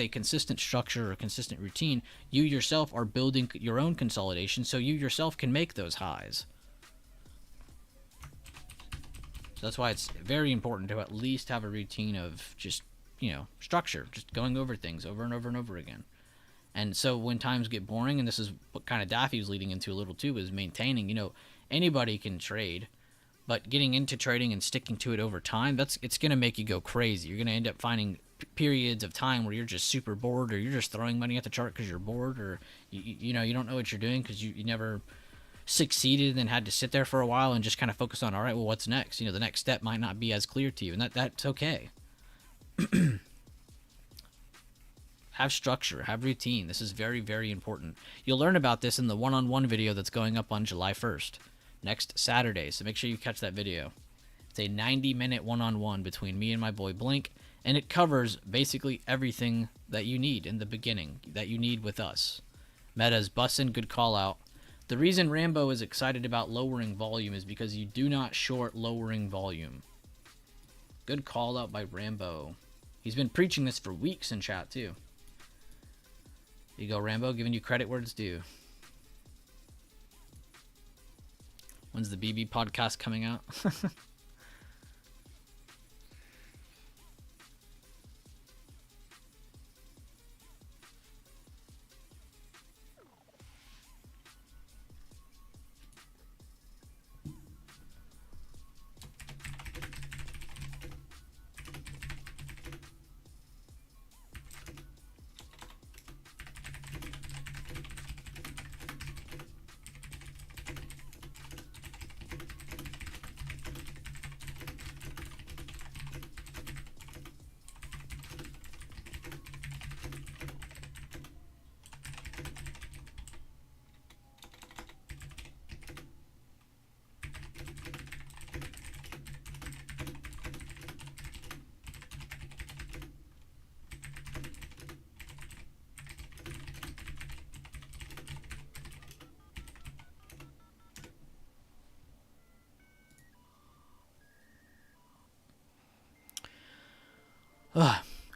consistent structure or consistent routine, you yourself are building your own consolidation, so you yourself can make those highs. So that's why it's very important to at least have a routine of just, structure, just going over things over and over and over again. And so when times get boring, and this is what kind of Daffy was leading into a little too, is maintaining, anybody can trade, but getting into trading and sticking to it over time, it's going to make you go crazy. You're going to end up finding periods of time where you're just super bored, or you're just throwing money at the chart because you're bored, or you don't know what you're doing because you never succeeded and then had to sit there for a while and just kind of focus on, all right, well, what's next? The next step might not be as clear to you, and that's okay. Have structure, have routine. This is very, very important. You'll learn about this in the one-on-one video that's going up on July 1st, next Saturday, so make sure you catch that video. It's a 90-minute one-on-one between me and my boy Blink, and it covers basically everything that you need in the beginning, that you need with us. Meta's bussin', good call out. The reason Rambo is excited about lowering volume is because you do not short lowering volume. Good call out by Rambo. He's been preaching this for weeks in chat too. You go, Rambo, giving you credit where it's due. When's the BB podcast coming out?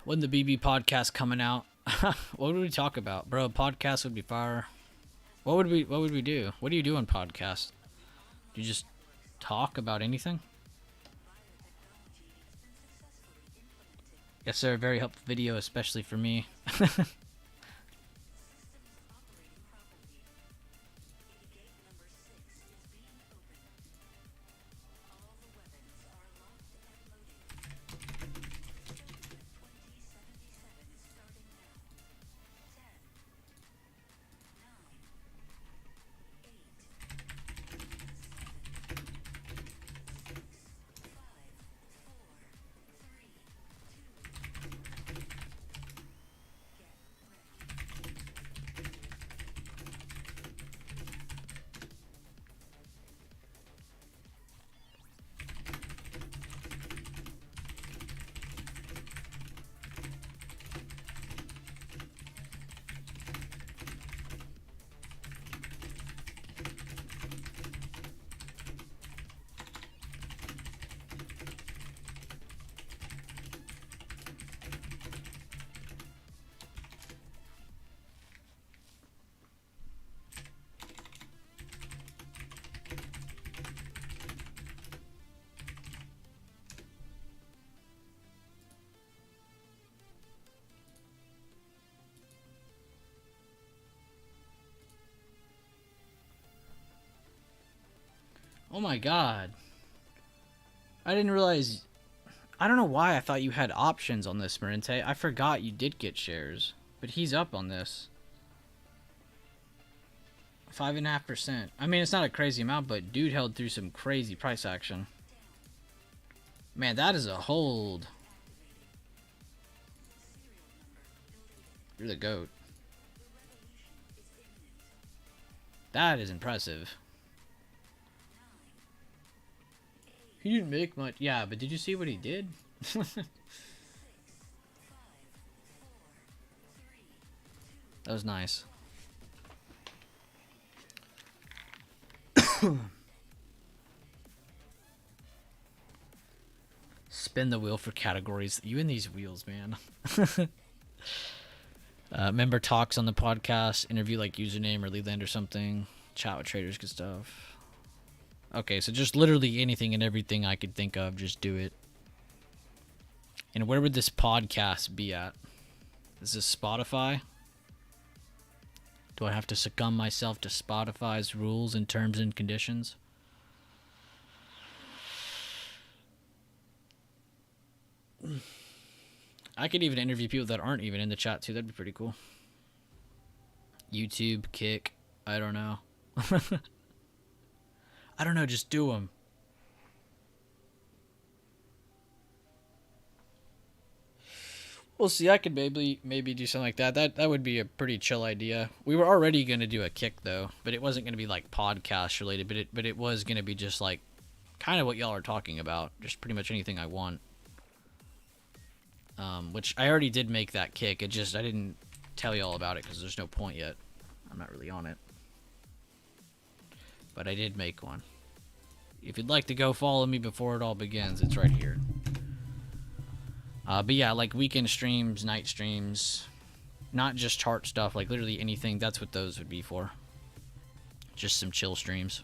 When the BB podcast coming out? What would we talk about, bro? Podcast would be fire. What would we do? What do you do on podcasts? Do you just talk about anything? Yes, sir. Very helpful video, especially for me. Oh my god. I didn't realize... I don't know why I thought you had options on this, Marinte. I forgot you did get shares. But he's up on this. 5.5%. I mean, it's not a crazy amount, but dude held through some crazy price action. Man, that is a hold. You're the GOAT. That is impressive. He didn't make much. Yeah, but did you see what he did? That was nice. Spin the wheel for categories. You and these wheels, man. Member talks on the podcast. Interview like username or Leland or something. Chat with traders, good stuff. Okay, so just literally anything and everything I could think of, just do it. And where would this podcast be at? Is this Spotify? Do I have to succumb myself to Spotify's rules and terms and conditions? I could even interview people that aren't even in the chat too. That'd be pretty cool. YouTube, Kick, I don't know. I don't know, just do them. We'll see. I could maybe do something like that. That would be a pretty chill idea. We were already going to do a Kick though, but it wasn't going to be like podcast related, but it was going to be just like kind of what y'all are talking about, just pretty much anything I want. Which I already did make that Kick. It just I didn't tell y'all about it because there's no point yet. I'm not really on it. But I did make one. If you'd like to go follow me before it all begins, it's right here. But yeah, like weekend streams, night streams, not just chart stuff, like literally anything. That's what those would be for. Just some chill streams.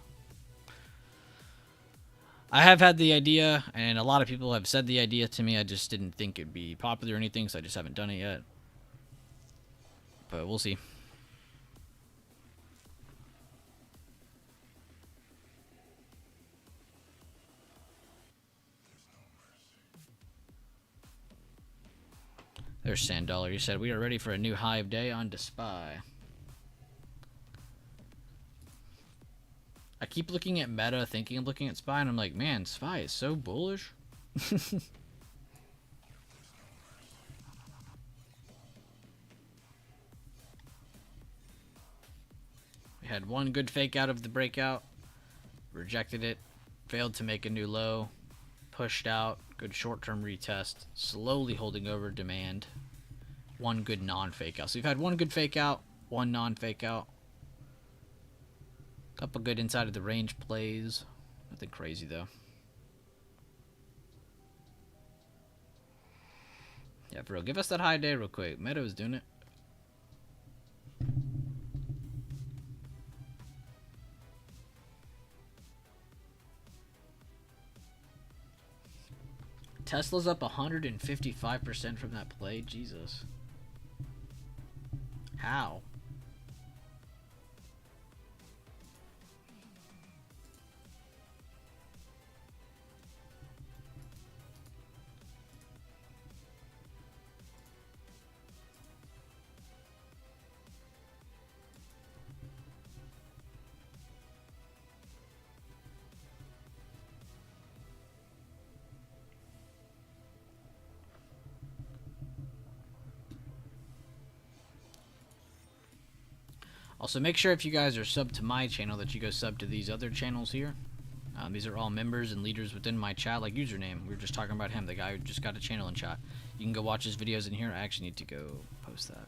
I have had the idea, and a lot of people have said the idea to me. I just didn't think it'd be popular or anything, so I just haven't done it yet. But we'll see. There's Sandollar. You said we are ready for a new hive day on to SPY. I keep looking at meta, thinking of looking at SPY, and I'm like, man, SPY is so bullish. We had one good fake out of the breakout, rejected it, failed to make a new low, pushed out, good short-term retest, slowly holding over demand, one good non-fake out. So we've had one good fake out, one non-fake out. Couple good inside of the range plays. Nothing crazy though. Yeah, bro, give us that high day real quick. Meadows doing it. Tesla's up 155% from that play. Jesus. How? Also, make sure if you guys are subbed to my channel that you go sub to these other channels here. These are all members and leaders within my chat, like username. We were just talking about him, the guy who just got a channel in chat. You can go watch his videos in here. I actually need to go post that.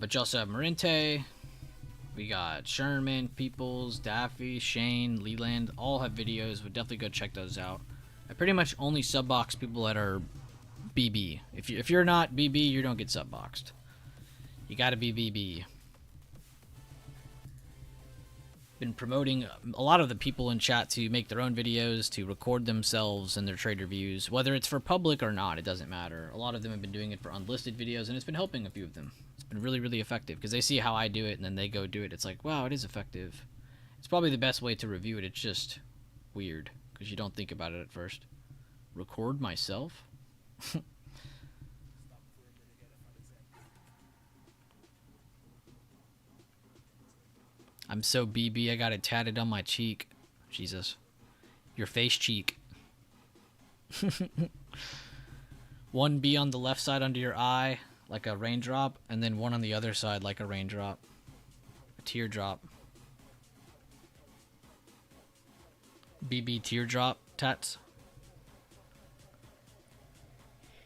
But you also have Marinte. We got Sherman, Peoples, Daffy, Shane, Leland. All have videos. Would definitely go check those out. I pretty much only subbox people that are BB. If you're not BB, you don't get subboxed. You gotta be BB. Been promoting a lot of the people in chat to make their own videos, to record themselves and their trade reviews. Whether it's for public or not, it doesn't matter. A lot of them have been doing it for unlisted videos, and it's been helping a few of them. It's been really, really effective, because they see how I do it, and then they go do it. It's like, wow, it is effective. It's probably the best way to review it. It's just weird because you don't think about it at first. Record myself? I'm so BB, I got it tatted on my cheek. Jesus. Your face cheek. 1B on the left side under your eye, like a raindrop, and then one on the other side, like a raindrop. A teardrop. BB teardrop tats.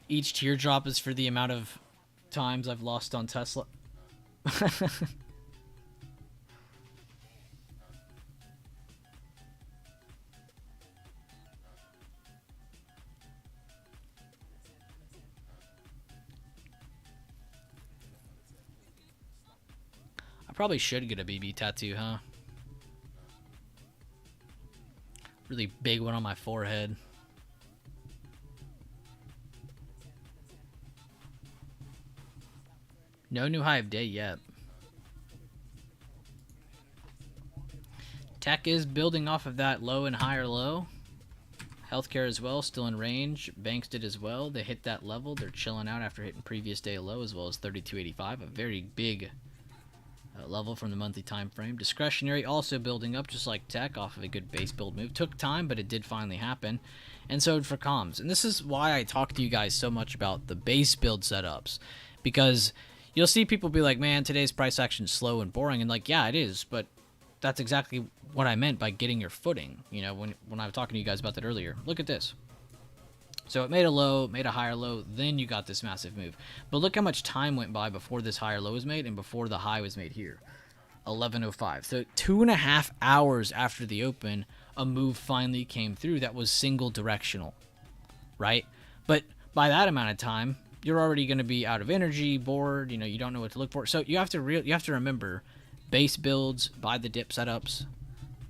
Each teardrop is for the amount of times I've lost on Tesla. I probably should get a BB tattoo, huh? Really big one on my forehead. No new high of day yet. Tech is building off of that low and higher low. Healthcare as well, still in range. Banks did as well. They hit that level. They're chilling out after hitting previous day low as well as 32.85. A very big level from the monthly time frame. Discretionary also building up just like tech off of a good base build move. Took time, but it did finally happen. And so did for comms. And this is why I talk to you guys so much about the base build setups. Because you'll see people be like, man, today's price action is slow and boring. And like, yeah, it is. But that's exactly what I meant by getting your footing. You know, when I was talking to you guys about that earlier. Look at this. So it made a low, made a higher low, then you got this massive move. But look how much time went by before this higher low was made and before the high was made here. 11:05. So 2.5 hours after the open, a move finally came through that was single directional, right? But by that amount of time, you're already going to be out of energy, bored, you know, you don't know what to look for. So you have to remember, base builds by the dip setups,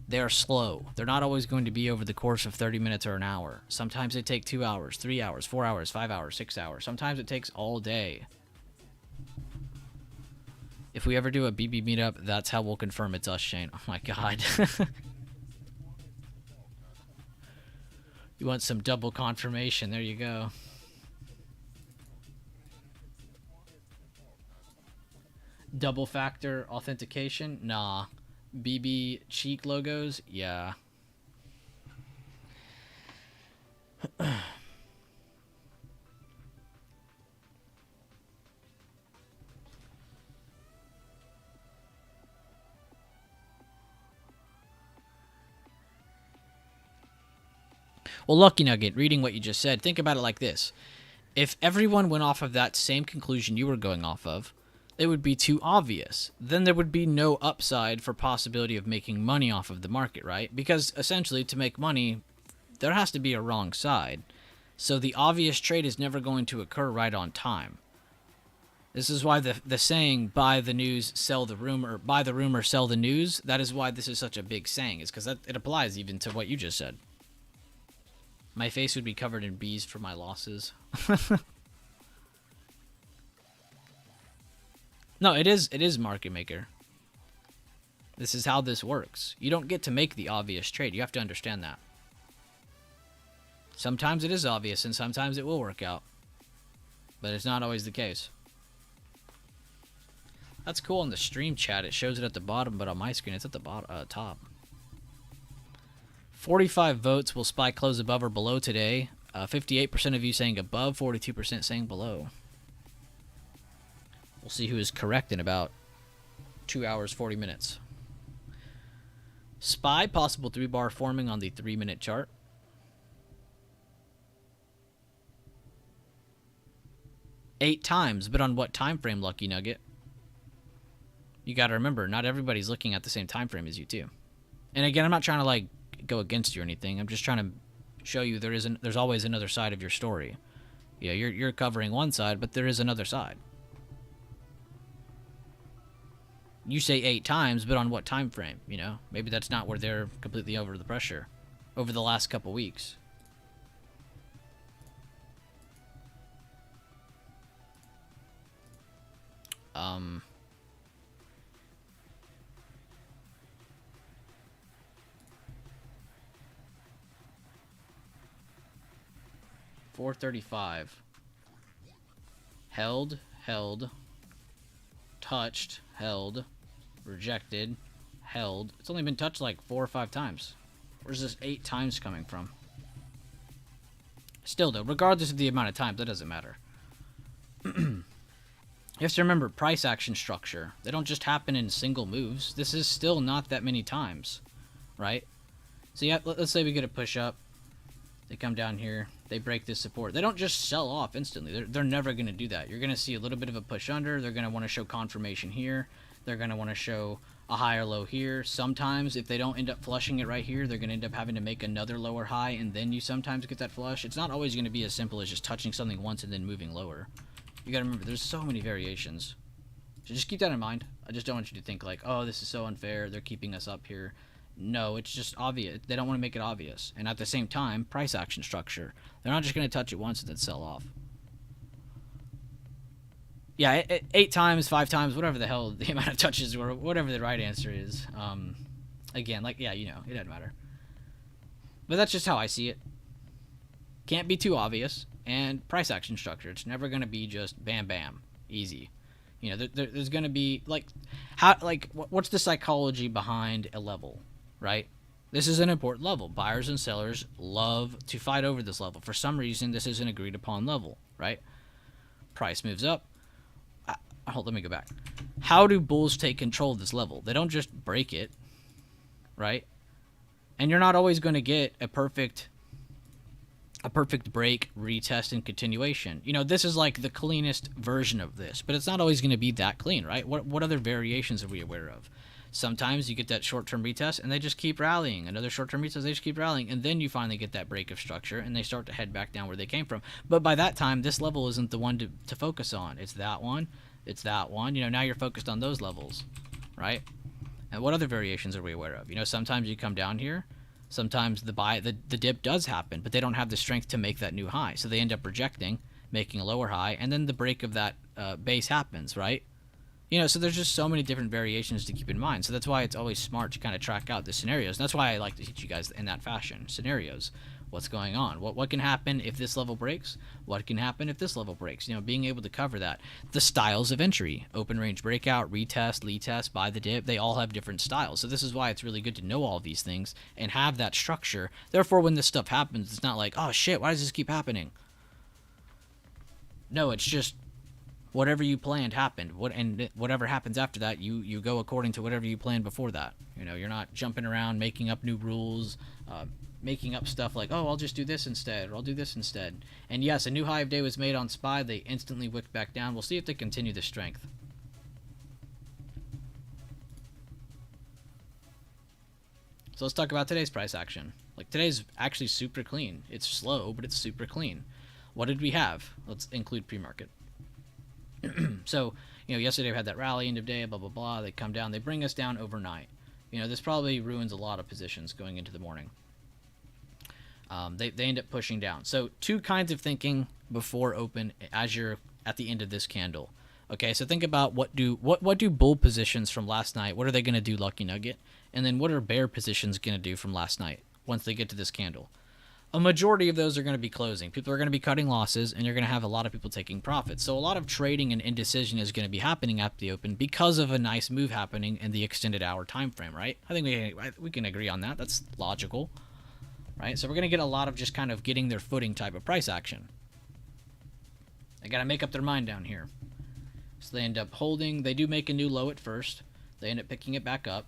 they're slow. They're not always going to be over the course of 30 minutes or an hour. Sometimes they take 2 hours, 3 hours, 4 hours, 5 hours, 6 hours. Sometimes it takes all day. If we ever do a BB meetup, that's how we'll confirm it's us, Shane. Oh my god. You want some double confirmation? There you go. Double factor authentication? Nah. BB cheek logos? Yeah. Well, Lucky Nugget, reading what you just said, think about it like this. If everyone went off of that same conclusion you were going off of, it would be too obvious. Then there would be no upside for possibility of making money off of the market, right? Because essentially, to make money, there has to be a wrong side. So the obvious trade is never going to occur right on time. This is why the saying, buy the news, sell the rumor, buy the rumor, sell the news, that is why this is such a big saying, is because it applies even to what you just said. My face would be covered in bees for my losses. No, it is market maker. This is how this works. You don't get to make the obvious trade. You have to understand that. Sometimes it is obvious, and sometimes it will work out. But it's not always the case. That's cool on the stream chat. It shows it at the bottom, but on my screen, it's at the top. 45 votes. Will SPY close above or below today? 58% of you saying above, 42% saying below. We'll see who is correct in about 2 hours, 40 minutes. SPY, possible 3-bar forming on the 3-minute chart. Eight times, but on what time frame, Lucky Nugget? You got to remember, not everybody's looking at the same time frame as you too. And again, I'm not trying to like go against you or anything. I'm just trying to show you there's always another side of your story. Yeah, you're covering one side, but there is another side. You say 8 times, but on what time frame? You know, maybe that's not where they're completely over the pressure over the last couple weeks. 435. Held, held, touched, held, rejected, held. It's only been touched like 4 or 5 times. Where's this 8 times coming from? Still though, regardless of the amount of times, that doesn't matter. You have to remember price action structure. They don't just happen in single moves. This is still not that many times, right? So yeah, let's say we get a push up. They come down here. They break this support. They don't just sell off instantly. They're never going to do that. You're going to see a little bit of a push under. They're going to want to show confirmation here. They're going to want to show a higher low here. Sometimes, if they don't end up flushing it right here, they're going to end up having to make another lower high, and then you sometimes get that flush. It's not always going to be as simple as just touching something once and then moving lower. You got to remember, there's so many variations. So just keep that in mind. I just don't want you to think like, oh, this is so unfair. They're keeping us up here. No, it's just obvious. They don't want to make it obvious. And at the same time, price action structure. They're not just going to touch it once and then sell off. Yeah, 8 times, 5 times, whatever the hell the amount of touches or whatever the right answer is. Again, like, yeah, you know, it doesn't matter. But that's just how I see it. Can't be too obvious. And price action structure. It's never going to be just bam, bam, easy. You know, there's going to be, like, what's the psychology behind a level, right? This is an important level. Buyers and sellers love to fight over this level. For some reason, this is an agreed upon level, right? Price moves up. Let me go back. How do bulls take control of this level? They don't just break it, right? And you're not always going to get a perfect break, retest, and continuation. You know, this is like the cleanest version of this, but it's not always going to be that clean, right? What other variations are we aware of? Sometimes you get that short-term retest, and they just keep rallying. Another short-term retest, they just keep rallying, and then you finally get that break of structure, and they start to head back down where they came from. But by that time, this level isn't the one to focus on. It's that one. It's that one. You know, now you're focused on those levels, right? And what other variations are we aware of? You know, sometimes you come down here. Sometimes the dip does happen, but they don't have the strength to make that new high. So they end up rejecting, making a lower high, and then the break of that base happens, right? You know, so there's just so many different variations to keep in mind. So that's why it's always smart to kind of track out the scenarios. And that's why I like to teach you guys in that fashion. Scenarios. What's going on? What can happen if this level breaks? What can happen if this level breaks? You know, being able to cover that. The styles of entry. Open range breakout, retest, lead test, buy the dip. They all have different styles. So this is why it's really good to know all of these things and have that structure. Therefore, when this stuff happens, it's not like, oh shit, why does this keep happening? No, it's just whatever you planned happened. And whatever happens after that, you go according to whatever you planned before that. You know, you're not jumping around, making up new rules, making up stuff like, oh, I'll just do this instead, or I'll do this instead. And yes, a new high of day was made on SPY. They instantly wicked back down. We'll see if they continue the strength. So let's talk about today's price action. Like, today's actually super clean. It's slow, but it's super clean. What did we have? Let's include pre-market. So, you know, yesterday we had that rally, end of day, blah, blah, blah. They come down. They bring us down overnight. You know, this probably ruins a lot of positions going into the morning. They end up pushing down. So 2 kinds of thinking before open as you're at the end of this candle. Okay, so think about what do bull positions from last night, what are they going to do, Lucky Nugget? And then what are bear positions going to do from last night once they get to this candle? A majority of those are going to be closing. People are going to be cutting losses, and you're going to have a lot of people taking profits. So a lot of trading and indecision is going to be happening at the open because of a nice move happening in the extended hour time frame, right? I think we can agree on that. That's logical. Right, so we're going to get a lot of just kind of getting their footing type of price action. They got to make up their mind down here. So they end up holding. They do make a new low at first. They end up picking it back up.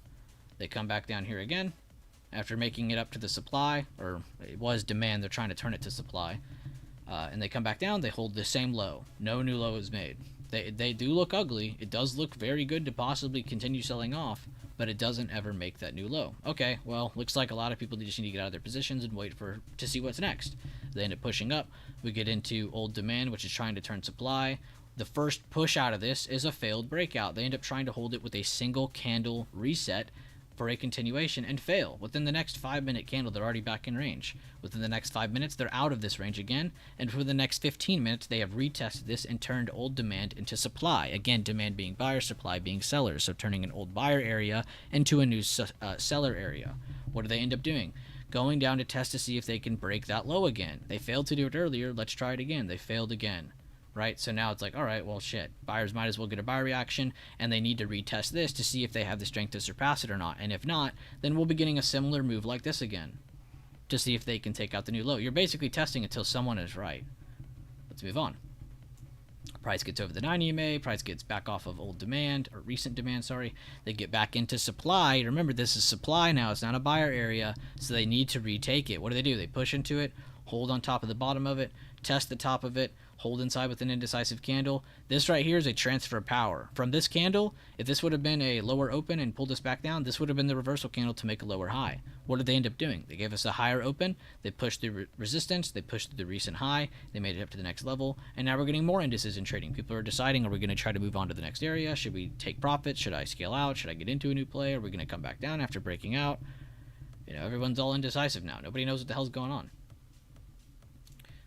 They come back down here again. After making it up to the supply, or it was demand, they're trying to turn it to supply. And they come back down. They hold the same low. No new low is made. They do look ugly. It does look very good to possibly continue selling off, but it doesn't ever make that new low. Okay, well, looks like a lot of people just need to get out of their positions and wait to see what's next. They end up pushing up. We get into old demand, which is trying to turn supply. The first push out of this is a failed breakout. They end up trying to hold it with a single candle reset for a continuation and fail. Within the next 5-minute candle, they're already back in range. Within the next 5 minutes, they're out of this range again. And for the next 15 minutes, they have retested this and turned old demand into supply. Again, demand being buyer, supply being seller. So turning an old buyer area into a new seller area. What do they end up doing? going down to test to see if they can break that low again. They failed to do it earlier. Let's try it again. They failed again, right? So now it's like, all right, well, shit. Buyers might as well get a buy reaction, and they need to retest this to see if they have the strength to surpass it or not. And if not, then we'll be getting a similar move like this again to see if they can take out the new low. You're basically testing until someone is right. Let's move on. Price gets over the 90 EMA. Price gets back off of old demand, or recent demand, sorry. They get back into supply. Remember, this is supply now. It's not a buyer area, so they need to retake it. What do? They push into it, hold on top of the bottom of it, test the top of it, hold inside with an indecisive candle. This right here is a transfer of power. From this candle, if this would have been a lower open and pulled us back down, this would have been the reversal candle to make a lower high. What did they end up doing? They gave us a higher open, they pushed through resistance, they pushed through the recent high, they made it up to the next level, and now we're getting more indecision trading. People are deciding, are we going to try to move on to the next area? Should we take profits? Should I scale out? Should I get into a new play? Are we going to come back down after breaking out? You know, everyone's all indecisive now. Nobody knows what the hell's going on.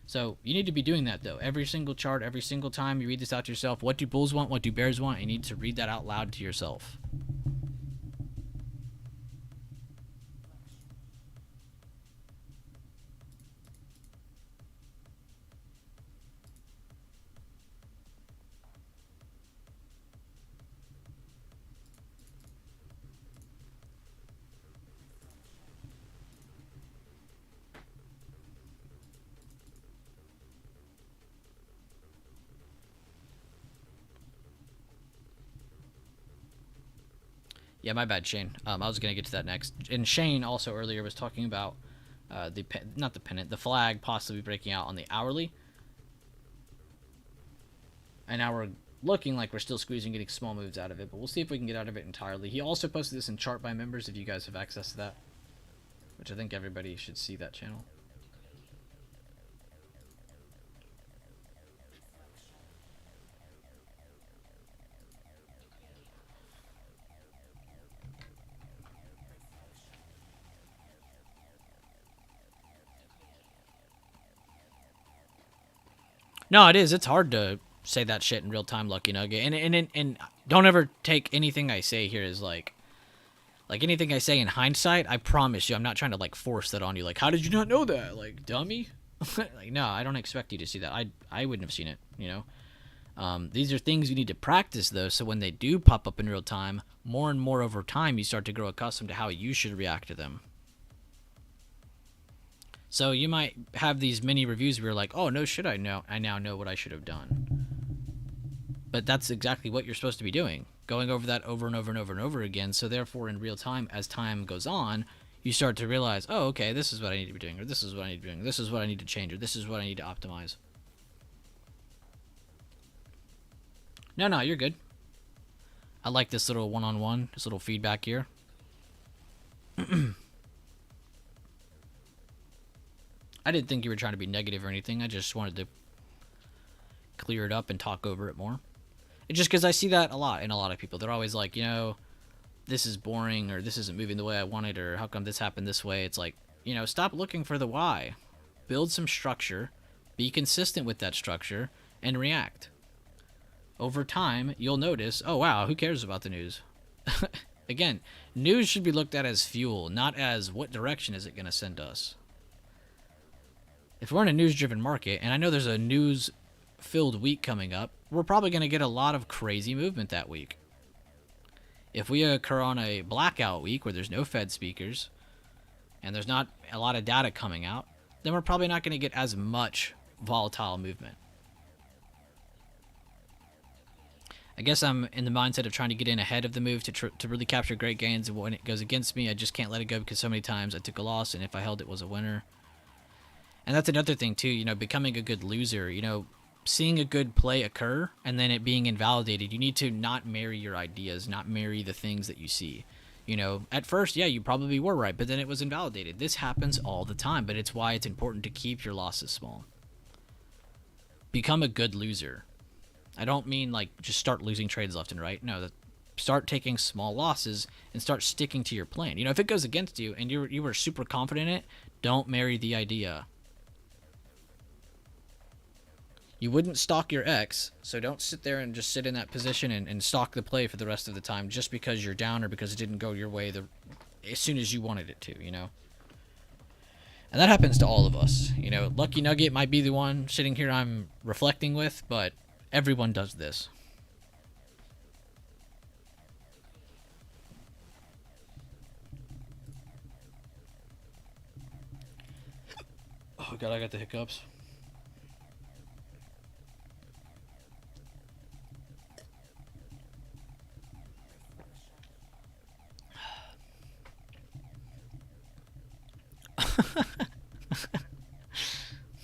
So you need to be doing that, though. Every single chart, every single time you read this out to yourself, what do bulls want? What do bears want? You need to read that out loud to yourself. Yeah, my bad, Shane. I was going to get to that next. And Shane also earlier was talking about not the pennant, the flag possibly breaking out on the hourly. And now we're looking like we're still squeezing, getting small moves out of it. But we'll see if we can get out of it entirely. He also posted this in Chart by Members if you guys have access to that. Which I think everybody should see that channel. No, it is. It's hard to say that shit in real time, Lucky Nugget. And don't ever take anything I say here as like anything I say in hindsight. I promise you, I'm not trying to like force that on you. Like, how did you not know that? Like, dummy. Like, no, I don't expect you to see that. I wouldn't have seen it. You know. These are things you need to practice though. So when they do pop up in real time, more and more over time, you start to grow accustomed to how you should react to them. So you might have these mini reviews where you're like, oh, no shit, I now know what I should have done. But that's exactly what you're supposed to be doing. Going over that over and over and over and over again. So therefore, in real time, as time goes on, you start to realize, oh, okay, this is what I need to be doing, or this is what I need to be doing, this is what I need to change, or this is what I need to optimize. No, you're good. I like this little one-on-one, this little feedback here. I didn't think you were trying to be negative or anything. I just wanted to clear it up and talk over it more. It's just because I see that a lot in a lot of people. They're always like, you know, this is boring, or this isn't moving the way I wanted, or how come this happened this way? It's like, you know, stop looking for the why. Build some structure, be consistent with that structure, and react. Over time, you'll notice, oh wow, who cares about the news? Again, news should be looked at as fuel, not as what direction is it going to send us. If we're in a news-driven market, and I know there's a news-filled week coming up, we're probably going to get a lot of crazy movement that week. If we occur on a blackout week where there's no Fed speakers, and there's not a lot of data coming out, then we're probably not going to get as much volatile movement. I guess I'm in the mindset of trying to get in ahead of the move to really capture great gains, and when it goes against me, I just can't let it go because so many times I took a loss, and if I held it was a winner. And that's another thing, too, you know, becoming a good loser, you know, seeing a good play occur and then it being invalidated. You need to not marry your ideas, not marry the things that you see. You know, at first, yeah, you probably were right, but then it was invalidated. This happens all the time, but it's why it's important to keep your losses small. Become a good loser. I don't mean, like, just start losing trades left and right. No, start taking small losses and start sticking to your plan. You know, if it goes against you and you were super confident in it, don't marry the idea. You wouldn't stalk your ex, so don't sit there and just sit in that position and stalk the play for the rest of the time just because you're down or because it didn't go your way as soon as you wanted it to, you know? And that happens to all of us. You know, Lucky Nugget might be the one sitting here I'm reflecting with, but everyone does this. Oh god, I got the hiccups.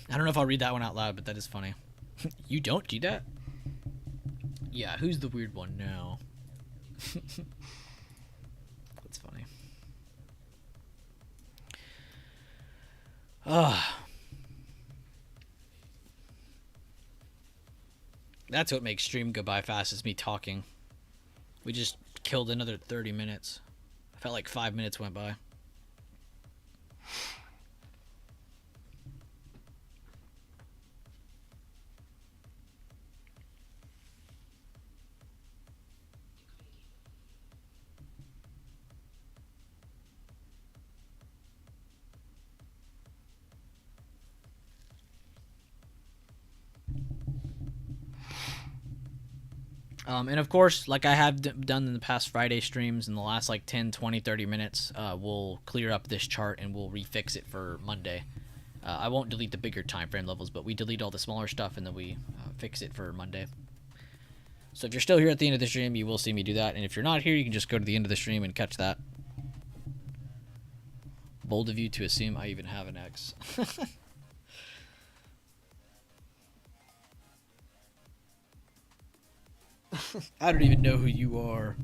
I don't know if I'll read that one out loud, but that is funny. You don't do that? Yeah, who's the weird one now? That's funny. That's what makes stream go by fast, is me talking. We just killed another 30 minutes. I felt like 5 minutes went by. And of course, like I have done in the past Friday streams, in the last like 10, 20, 30 minutes, we'll clear up this chart and we'll refix it for Monday. I won't delete the bigger time frame levels, but we delete all the smaller stuff and then we fix it for Monday. So if you're still here at the end of the stream, you will see me do that. And if you're not here, you can just go to the end of the stream and catch that. Bold of you to assume I even have an X. I don't even know who you are.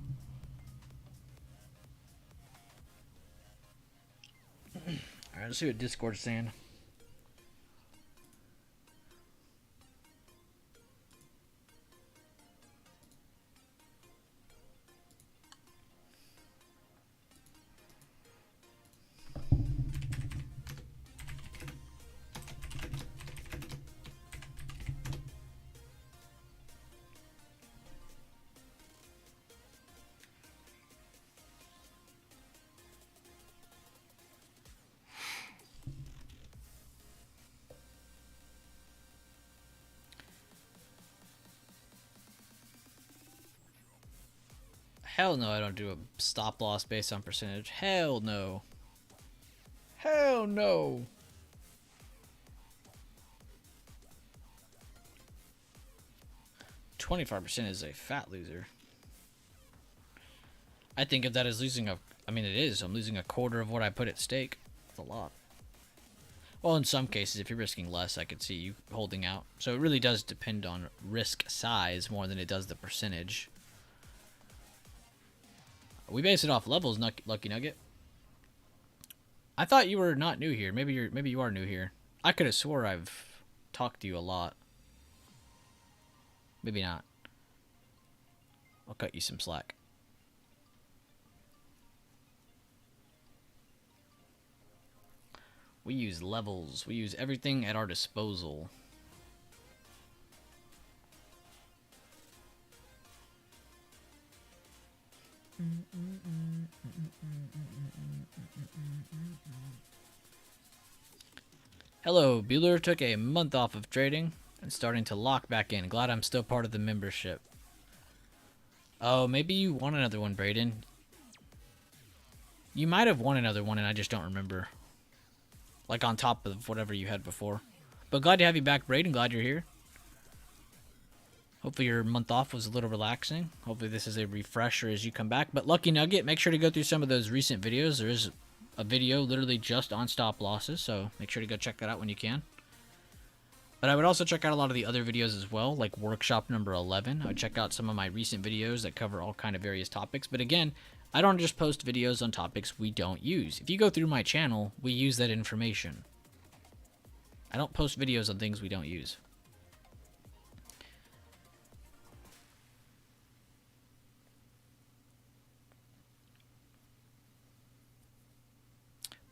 Alright, let's see what Discord's saying. Hell no, I don't do a stop loss based on percentage. Hell no. Hell no. $25% is a fat loser. I think of that as losing a... I mean, it is. I'm losing a quarter of what I put at stake. That's a lot. Well, in some cases, if you're risking less, I could see you holding out. So it really does depend on risk size more than it does the percentage. We base it off levels, Lucky Nugget. I thought you were not new here. Maybe you are new here. I could have swore I've talked to you a lot. Maybe not. I'll cut you some slack. We use levels. We use everything at our disposal. Hello, Bueller took a month off of trading and starting to lock back in. Glad I'm still part of the membership. Oh, maybe you won another one, Brayden. You might have won another one and I just don't remember. Like on top of whatever you had before. But glad to have you back, Brayden. Glad you're here. Hopefully your month off was a little relaxing. Hopefully this is a refresher as you come back. But Lucky Nugget, make sure to go through some of those recent videos. There is a video literally just on stop losses, so make sure to go check that out when you can. But I would also check out a lot of the other videos as well, like workshop number 11. I would check out some of my recent videos that cover all kind of various topics. But again, I don't just post videos on topics we don't use. If you go through my channel, we use that information. I don't post videos on things we don't use.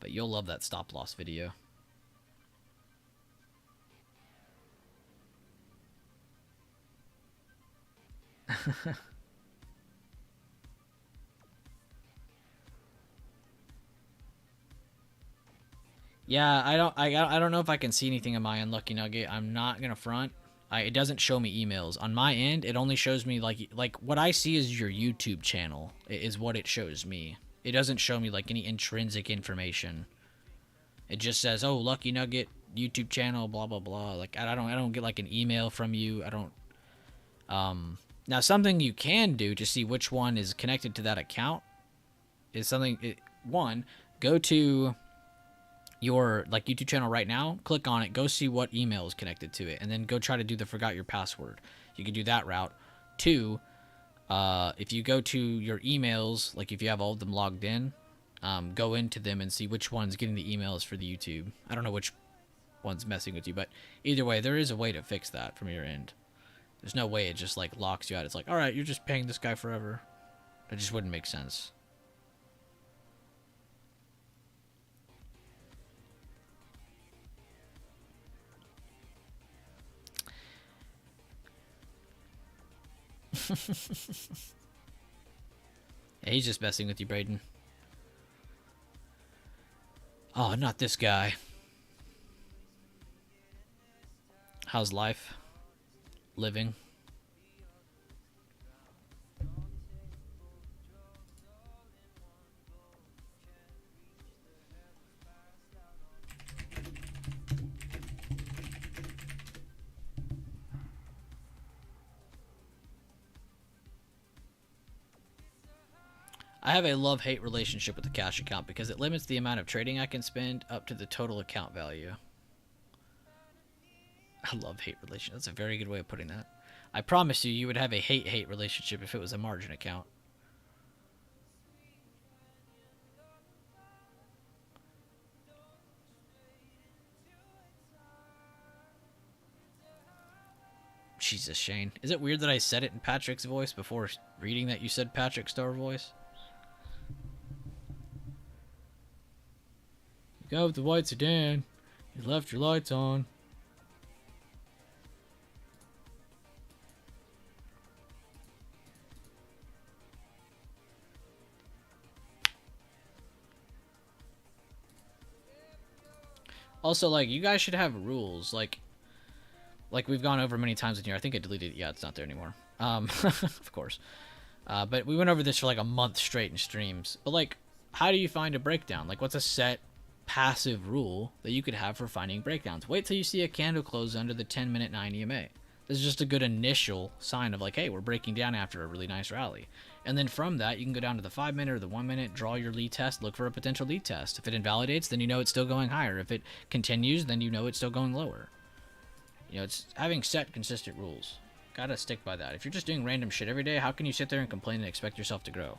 But you'll love that stop loss video. Yeah, I don't know if I can see anything on my Unlucky Nugget. I'm not gonna front. It doesn't show me emails on my end. It only shows me like what I see is your YouTube channel is what it shows me. It doesn't show me like any intrinsic information. It just says, "Oh, Lucky Nugget YouTube channel, blah blah blah." Like I don't get like an email from you. I don't. Now something you can do to see which one is connected to that account is one, go to your like YouTube channel right now, click on it, go see what email is connected to it, and then go try to do the forgot your password. You can do that route. Two, if you go to your emails, like if you have all of them logged in, go into them and see which one's getting the emails for the YouTube. I don't know which one's messing with you, but either way, there is a way to fix that from your end. There's no way it just like locks you out. It's like, all right, you're just paying this guy forever. It just wouldn't make sense. Yeah, he's just messing with you, Braden. Oh, not this guy. How's life? Living? I have a love-hate relationship with the cash account because it limits the amount of trading I can spend up to the total account value. I love-hate relationship. That's a very good way of putting that. I promise you, you would have a hate-hate relationship if it was a margin account. Jesus, Shane. Is it weird that I said it in Patrick's voice before reading that you said Patrick Star voice? You got with the white sedan. You left your lights on. Also, like, you guys should have rules. Like we've gone over many times in here. I think I deleted it. Yeah, it's not there anymore. Of course. But we went over this for like a month straight in streams. But, like, how do you find a breakdown? Like, what's a set passive rule that you could have for finding breakdowns? Wait till you see a candle close under the 10-minute 9 EMA. This is just a good initial sign of, like, hey, we're breaking down after a really nice rally. And then from that, you can go down to the 5 minute or the 1 minute, draw your lead test, look for a potential lead test. If it invalidates, then you know it's still going higher. If it continues, then you know it's still going lower. You know, it's having set consistent rules. Gotta stick by that. If you're just doing random shit every day, how can you sit there and complain and expect yourself to grow?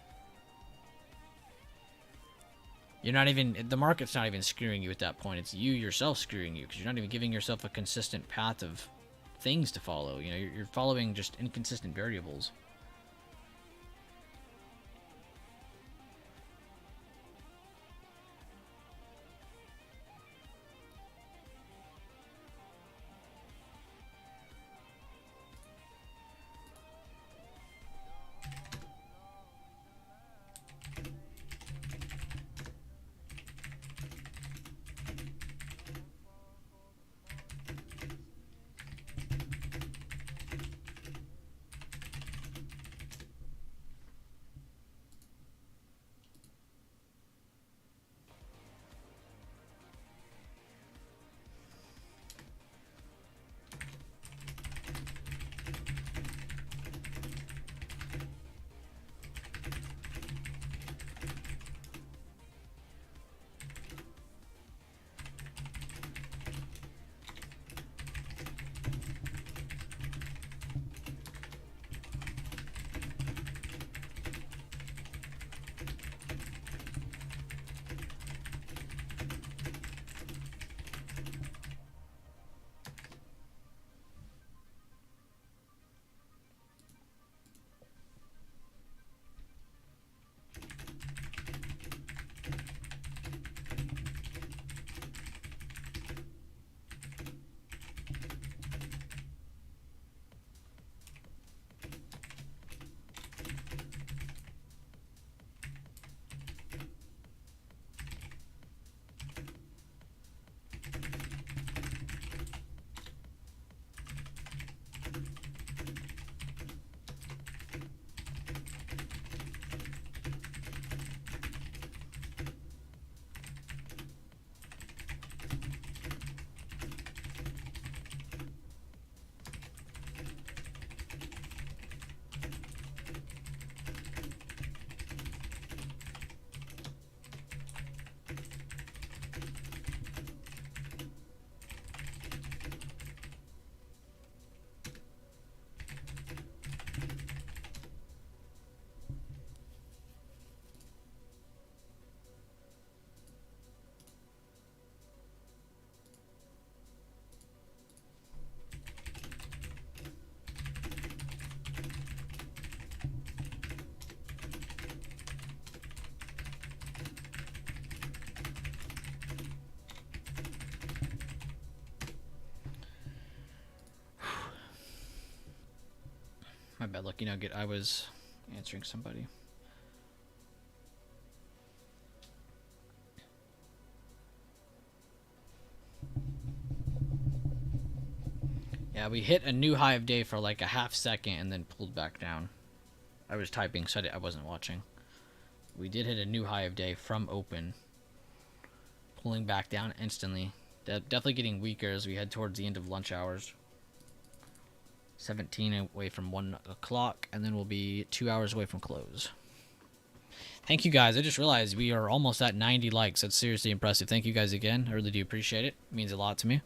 You're not even, the market's not even screwing you at that point. It's you yourself screwing you because you're not even giving yourself a consistent path of things to follow. You know, you're following just inconsistent variables. My bad, Lucky Nugget. I was answering somebody. Yeah, we hit a new high of day for like a half second and then pulled back down. I was typing, so I wasn't watching. We did hit a new high of day from open, pulling back down instantly. Definitely getting weaker as we head towards the end of lunch hours. 17 away from 1 o'clock, and then we'll be 2 hours away from close. Thank you guys. I just realized we are almost at 90 likes. That's seriously impressive. Thank you guys again. I really do appreciate it. It means a lot to me.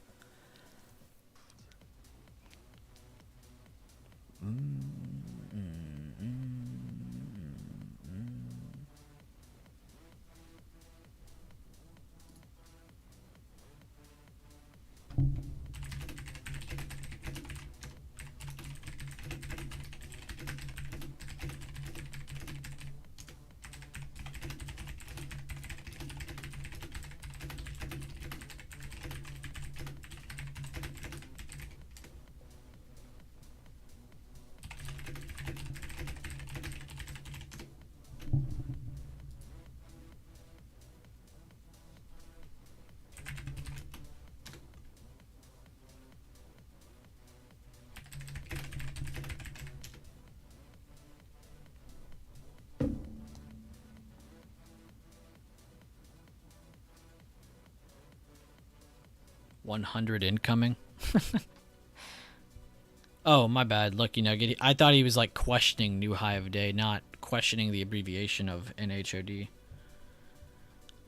100 incoming. Oh, my bad, Lucky Nugget. I thought he was like questioning new high of day, not questioning the abbreviation of NHOD.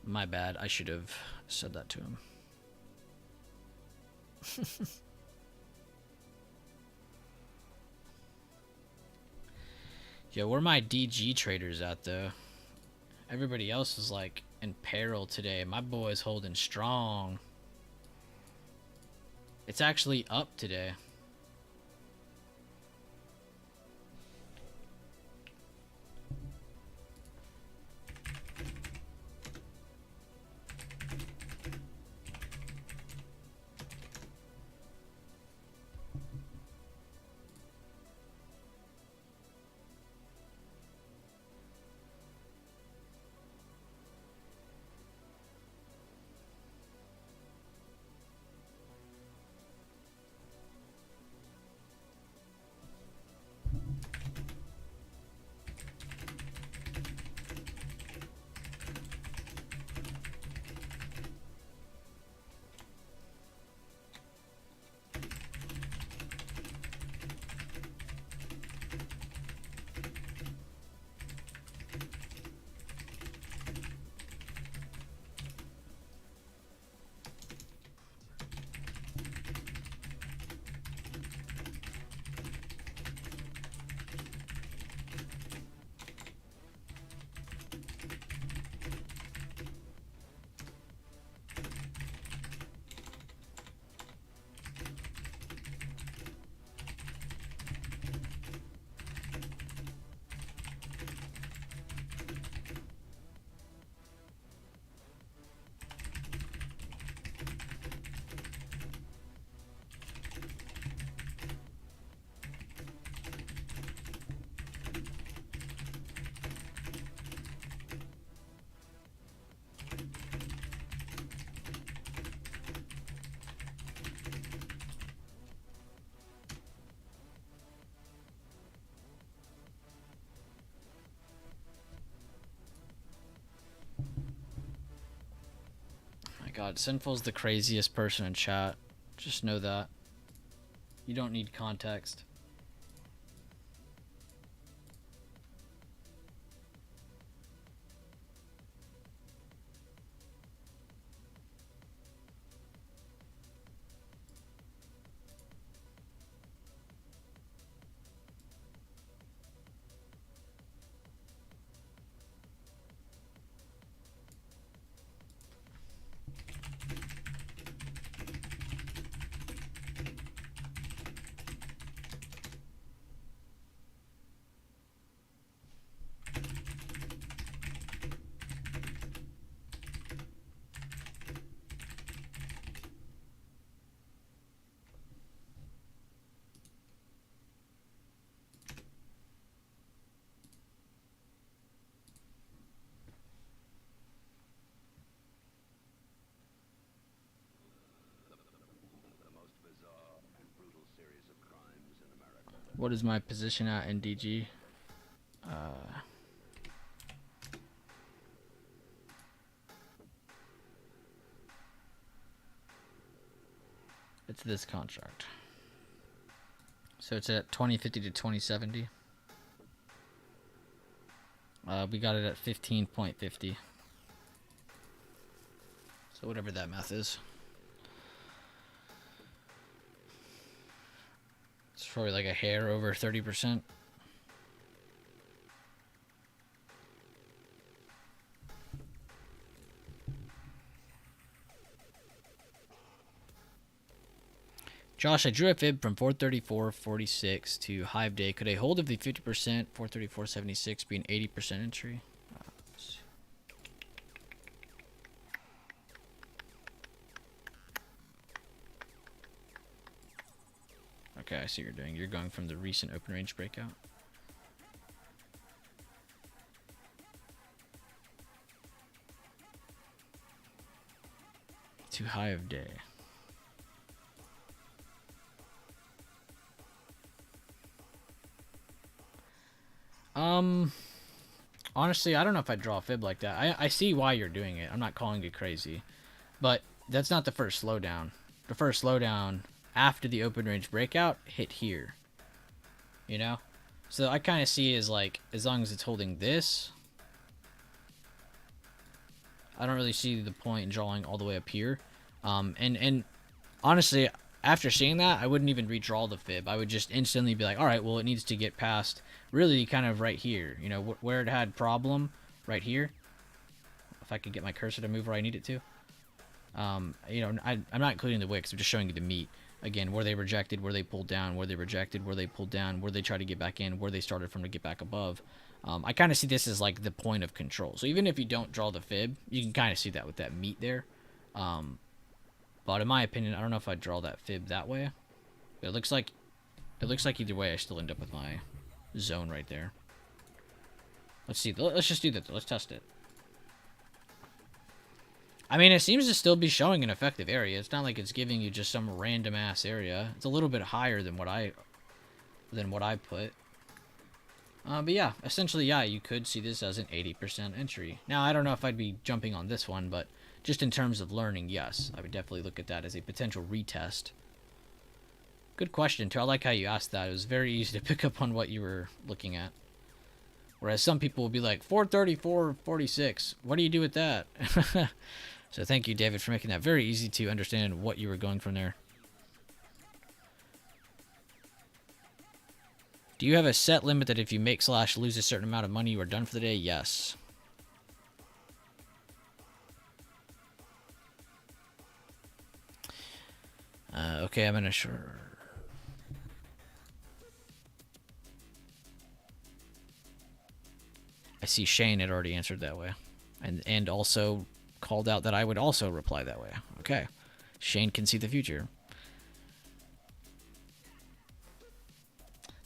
My bad. I should have said that to him. Yo, where are my DG traders at though? Everybody else is like in peril today. My boy's holding strong. It's actually up today. God, Sinful's the craziest person in chat. Just know that. You don't need context. What is my position at in DG? It's this contract. So it's at 2050 to 2070. We got it at 15.50. So whatever that math is. It's probably like a hair over 30%. Josh, I drew a fib from 434.46 to Hive Day. Could a hold of the 50% 434.76 be an 80% entry? Okay, I see what you're doing. You're going from the recent open range breakout. To Hive Day. Honestly, I don't know if I'd draw a fib like that. I see why you're doing it. I'm not calling it crazy. But that's not the first slowdown. The first slowdown after the open range breakout hit here. You know? So I kind of see it as like, as long as it's holding this, I don't really see the point in drawing all the way up here. And honestly, after seeing that, I wouldn't even redraw the fib. I would just instantly be like, all right, well, it needs to get past really kind of right here. You know, where it had problem, right here. If I could get my cursor to move where I need it to. You know, I'm not including the wicks. I'm just showing you the meat. Again, where they rejected, where they pulled down, where they rejected, where they pulled down, where they tried to get back in, where they started from to get back above. I kind of see this as like the point of control. So even if you don't draw the fib, you can kind of see that with that meat there. But in my opinion, I don't know if I'd draw that fib that way. But it looks like either way I still end up with my zone right there. Let's see. Let's just do that. Let's test it. I mean, it seems to still be showing an effective area. It's not like it's giving you just some random ass area. It's a little bit higher than what I put. But yeah, essentially, yeah, you could see this as an 80% entry. Now, I don't know if I'd be jumping on this one, but just in terms of learning, yes, I would definitely look at that as a potential retest. Good question, too. I like how you asked that. It was very easy to pick up on what you were looking at. Whereas some people will be like, 434.46. What do you do with that? So thank you, David, for making that very easy to understand what you were going from there. Do you have a set limit that if you make / lose a certain amount of money, you are done for the day? Yes. Okay, I'm gonna sure. I see Shane had already answered that way, and also called out that I would also reply that way. Okay, Shane can see the future.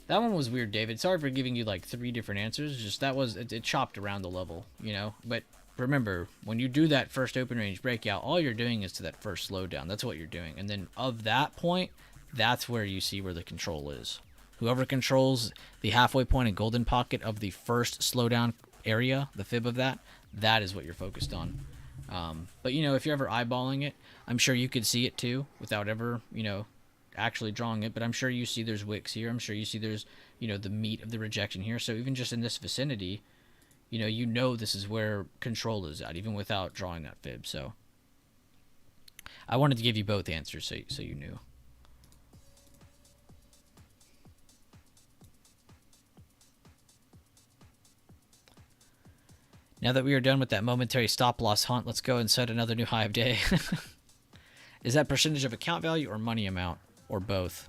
That one was weird, David. Sorry for giving you like 3 different answers. Just that was it chopped around the level, you know. But remember, when you do that first open range breakout, all you're doing is to that first slowdown. That's what you're doing, and then of that point, that's where you see where the control is. Whoever controls the halfway point and golden pocket of the first slowdown area, the fib of that, that is what you're focused on. But you know, if you're ever eyeballing it, I'm sure you could see it too without ever, you know, actually drawing it. But I'm sure you see there's wicks here. I'm sure you see there's, you know, the meat of the rejection here. So even just in this vicinity, you know this is where control is at, even without drawing that fib. So I wanted to give you both answers so you knew. Now that we are done with that momentary stop-loss hunt, let's go and set another new high of day. Is that percentage of account value or money amount? Or both?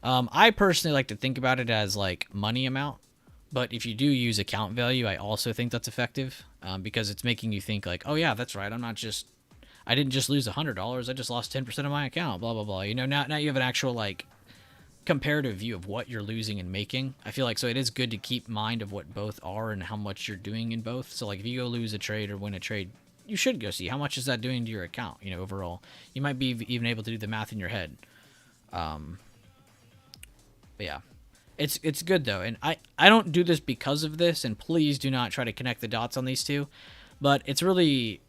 I personally like to think about it as like money amount. But if you do use account value, I also think that's effective. Because it's making you think like, oh yeah, that's right. I didn't just lose $100. I just lost 10% of my account. Blah, blah, blah. You know, now you have an actual like comparative view of what you're losing and making. I feel like so it is good to keep mind of what both are and how much you're doing in both. So like if you go lose a trade or win a trade, you should go see how much is that doing to your account, you know, overall. You might be even able to do the math in your head. But yeah, It's good though, and I don't do this because of this, and please do not try to connect the dots on these two, but it's really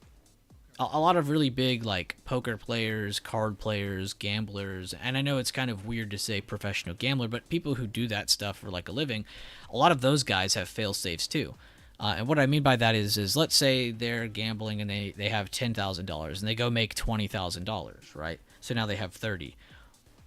a lot of really big like poker players, card players, gamblers, and I know it's kind of weird to say professional gambler, but people who do that stuff for like a living, a lot of those guys have fail safes too. And what I mean by that is let's say they're gambling and they have $10,000 and they go make $20,000, right? So now they have 30.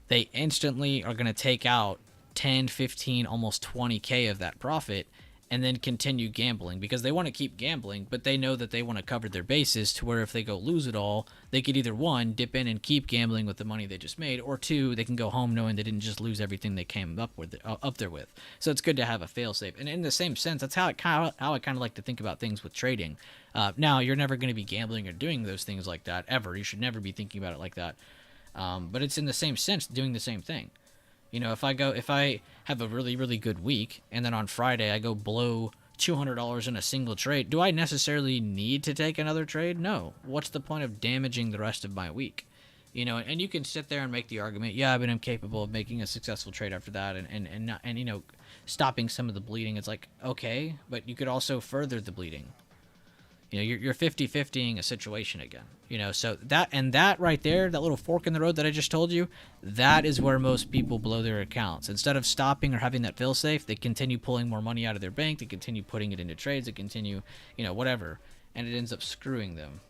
They instantly are going to take out 10, 15, almost 20K of that profit and then continue gambling because they want to keep gambling, but they know that they want to cover their bases to where if they go lose it all, they could either one, dip in and keep gambling with the money they just made, or two, they can go home knowing they didn't just lose everything they came up there with. So it's good to have a failsafe. And in the same sense, that's how I kind of like to think about things with trading. Now, you're never going to be gambling or doing those things like that ever. You should never be thinking about it like that. But it's in the same sense doing the same thing. You know, if I have a really, really good week and then on Friday I go blow $200 in a single trade, do I necessarily need to take another trade? No. What's the point of damaging the rest of my week? You know, and you can sit there and make the argument, yeah, but I'm capable of making a successful trade after that and you know, stopping some of the bleeding. It's like, okay, but you could also further the bleeding. You know, you're 50-50ing a situation again. You know, so that right there, that little fork in the road that I just told you, that is where most people blow their accounts. Instead of stopping or having that fail safe, they continue pulling more money out of their bank, they continue putting it into trades, they continue, you know, whatever, and it ends up screwing them.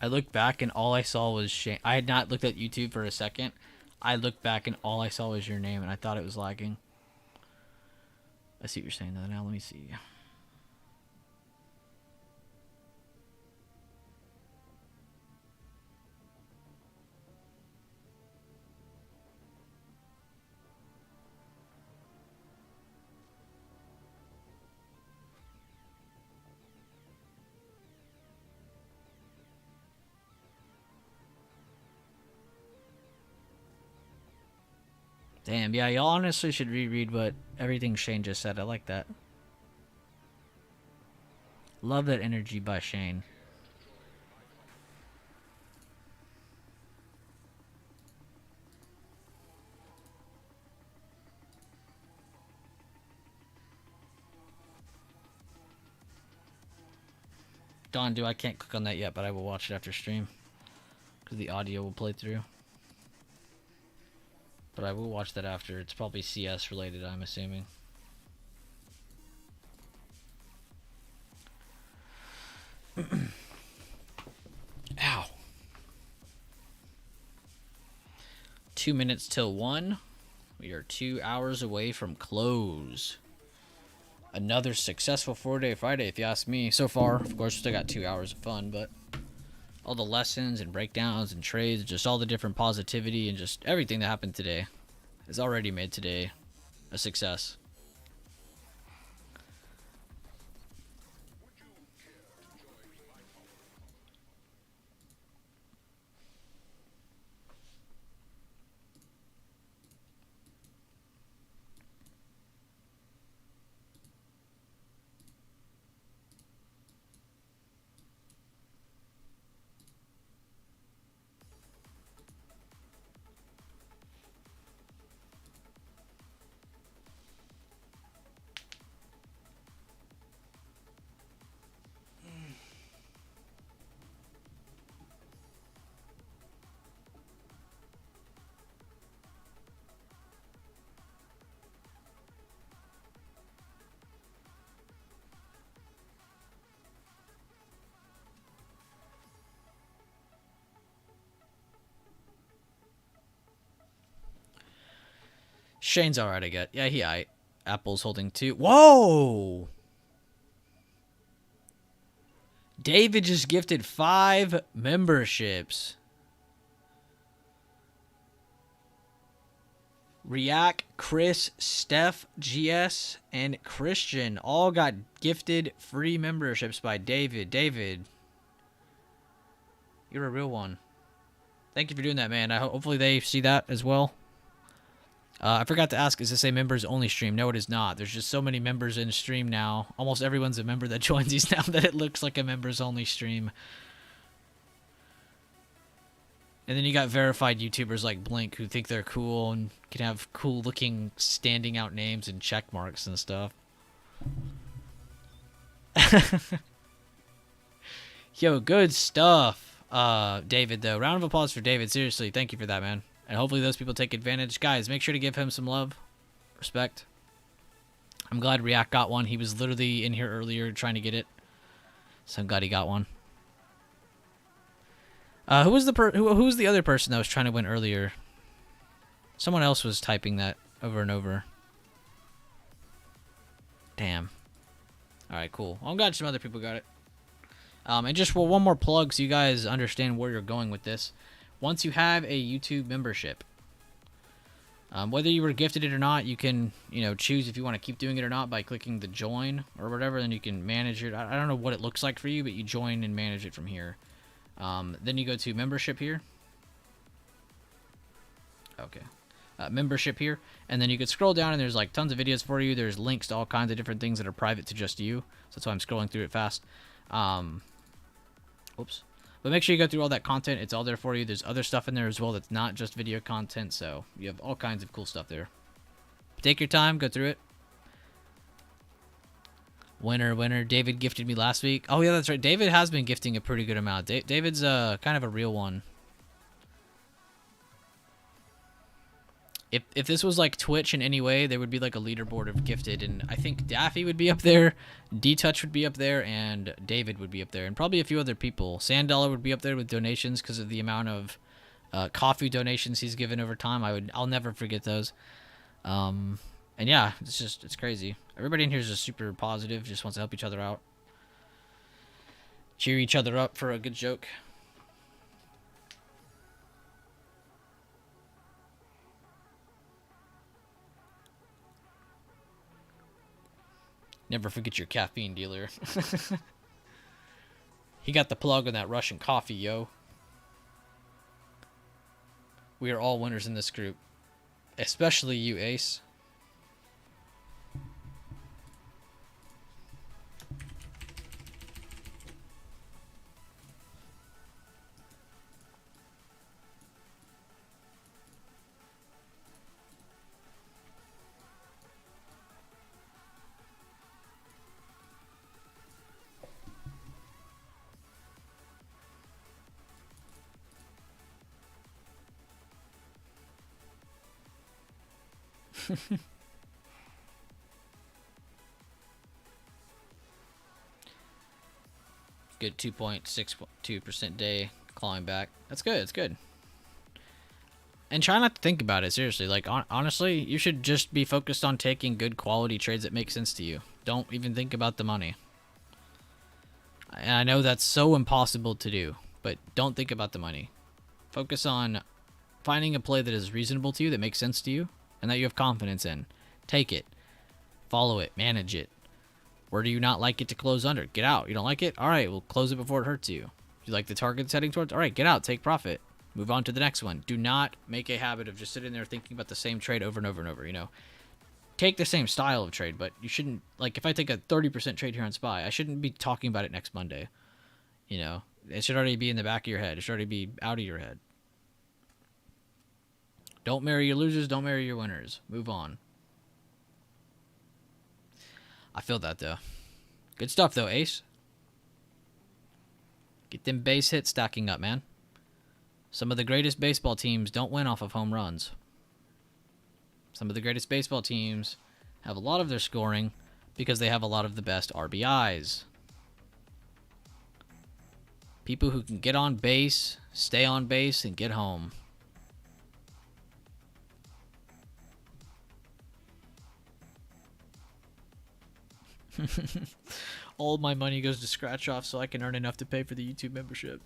I looked back and all I saw was Shane. I had not looked at YouTube for a second. I looked back and all I saw was your name and I thought it was lagging. I see what you're saying though. Now let me see. Damn, yeah, y'all honestly should reread what everything Shane just said. I like that. Love that energy by Shane. Don, I can't click on that yet, but I will watch it after stream. Because the audio will play through. But I will watch that after. It's probably CS related, I'm assuming. Ow. 2 minutes till 1. We are 2 hours away from close. Another successful 4-day Friday, if you ask me. So far, of course, we still got 2 hours of fun, but all the lessons and breakdowns and trades, just all the different positivity and just everything that happened today has already made today a success. Shane's alright, I get. Yeah, he aight. Apple's holding 2. Whoa! David just gifted 5 memberships. React, Chris, Steph, GS, and Christian all got gifted free memberships by David. David, you're a real one. Thank you for doing that, man. Hopefully they see that as well. I forgot to ask, is this a members only stream? No, it is not. There's just so many members in stream now. Almost everyone's a member that joins these now that it looks like a members only stream. And then you got verified YouTubers like Blink who think they're cool and can have cool looking standing out names and check marks and stuff. Yo, good stuff. David, though. Round of applause for David. Seriously, thank you for that, man. And hopefully those people take advantage. Guys, make sure to give him some love. Respect. I'm glad React got one. He was literally in here earlier trying to get it. So I'm glad he got one. Who was the other person that was trying to win earlier? Someone else was typing that over and over. Damn. Alright, cool. Well, I'm glad some other people got it. And just one more plug so you guys understand where you're going with this. Once you have a YouTube membership, whether you were gifted it or not, you can, choose if you want to keep doing it or not by clicking the join or whatever. Then you can manage it. I don't know what it looks like for you, but you join and manage it from here. Then you go to membership here. Okay. Membership here. And then you can scroll down and there's like tons of videos for you. There's links to all kinds of different things that are private to just you. So that's why I'm scrolling through it fast. Oops. But make sure you go through all that content. It's all there for you. There's other stuff in there as well that's not just video content. So you have all kinds of cool stuff there. Take your time. Go through it. Winner. David gifted me last week. Oh, yeah, that's right. David has been gifting a pretty good amount. David's kind of a real one. If this was like Twitch in any way, there would be like a leaderboard of gifted, and I think Daffy would be up there, D-Touch would be up there, and David would be up there, and probably a few other people. Sandollar would be up there with donations because of the amount of coffee donations he's given over time. I'll never forget those. And yeah, it's crazy. Everybody in here is just super positive, just wants to help each other out, cheer each other up for a good joke. Never forget your caffeine dealer. He got the plug on that Russian coffee, yo. We are all winners in this group. Especially you, Ace. Good 2.62% day clawing back. That's good. It's good. And try not to think about it, seriously. Like, honestly, you should just be focused on taking good quality trades that make sense to you. Don't even think about the money. And I know that's so impossible to do, but don't think about the money. Focus on finding a play that is reasonable to you, that makes sense to you, and that you have confidence in. Take it. Follow it. Manage it. Where do you not like it to close under? Get out. You don't like it? All right, we'll close it before it hurts you. You like the target it's heading towards? All right, get out. Take profit. Move on to the next one. Do not make a habit of just sitting there thinking about the same trade over and over and over, you know. Take the same style of trade, but you shouldn't, like, if I take a 30% trade here on SPY, I shouldn't be talking about it next Monday. You know, it should already be in the back of your head. It should already be out of your head. Don't marry your losers. Don't marry your winners. Move on. I feel that, though. Good stuff, though, Ace. Get them base hits stacking up, man. Some of the greatest baseball teams don't win off of home runs. Some of the greatest baseball teams have a lot of their scoring because they have a lot of the best RBIs. People who can get on base, stay on base, and get home. All my money goes to scratch off so I can earn enough to pay for the YouTube membership.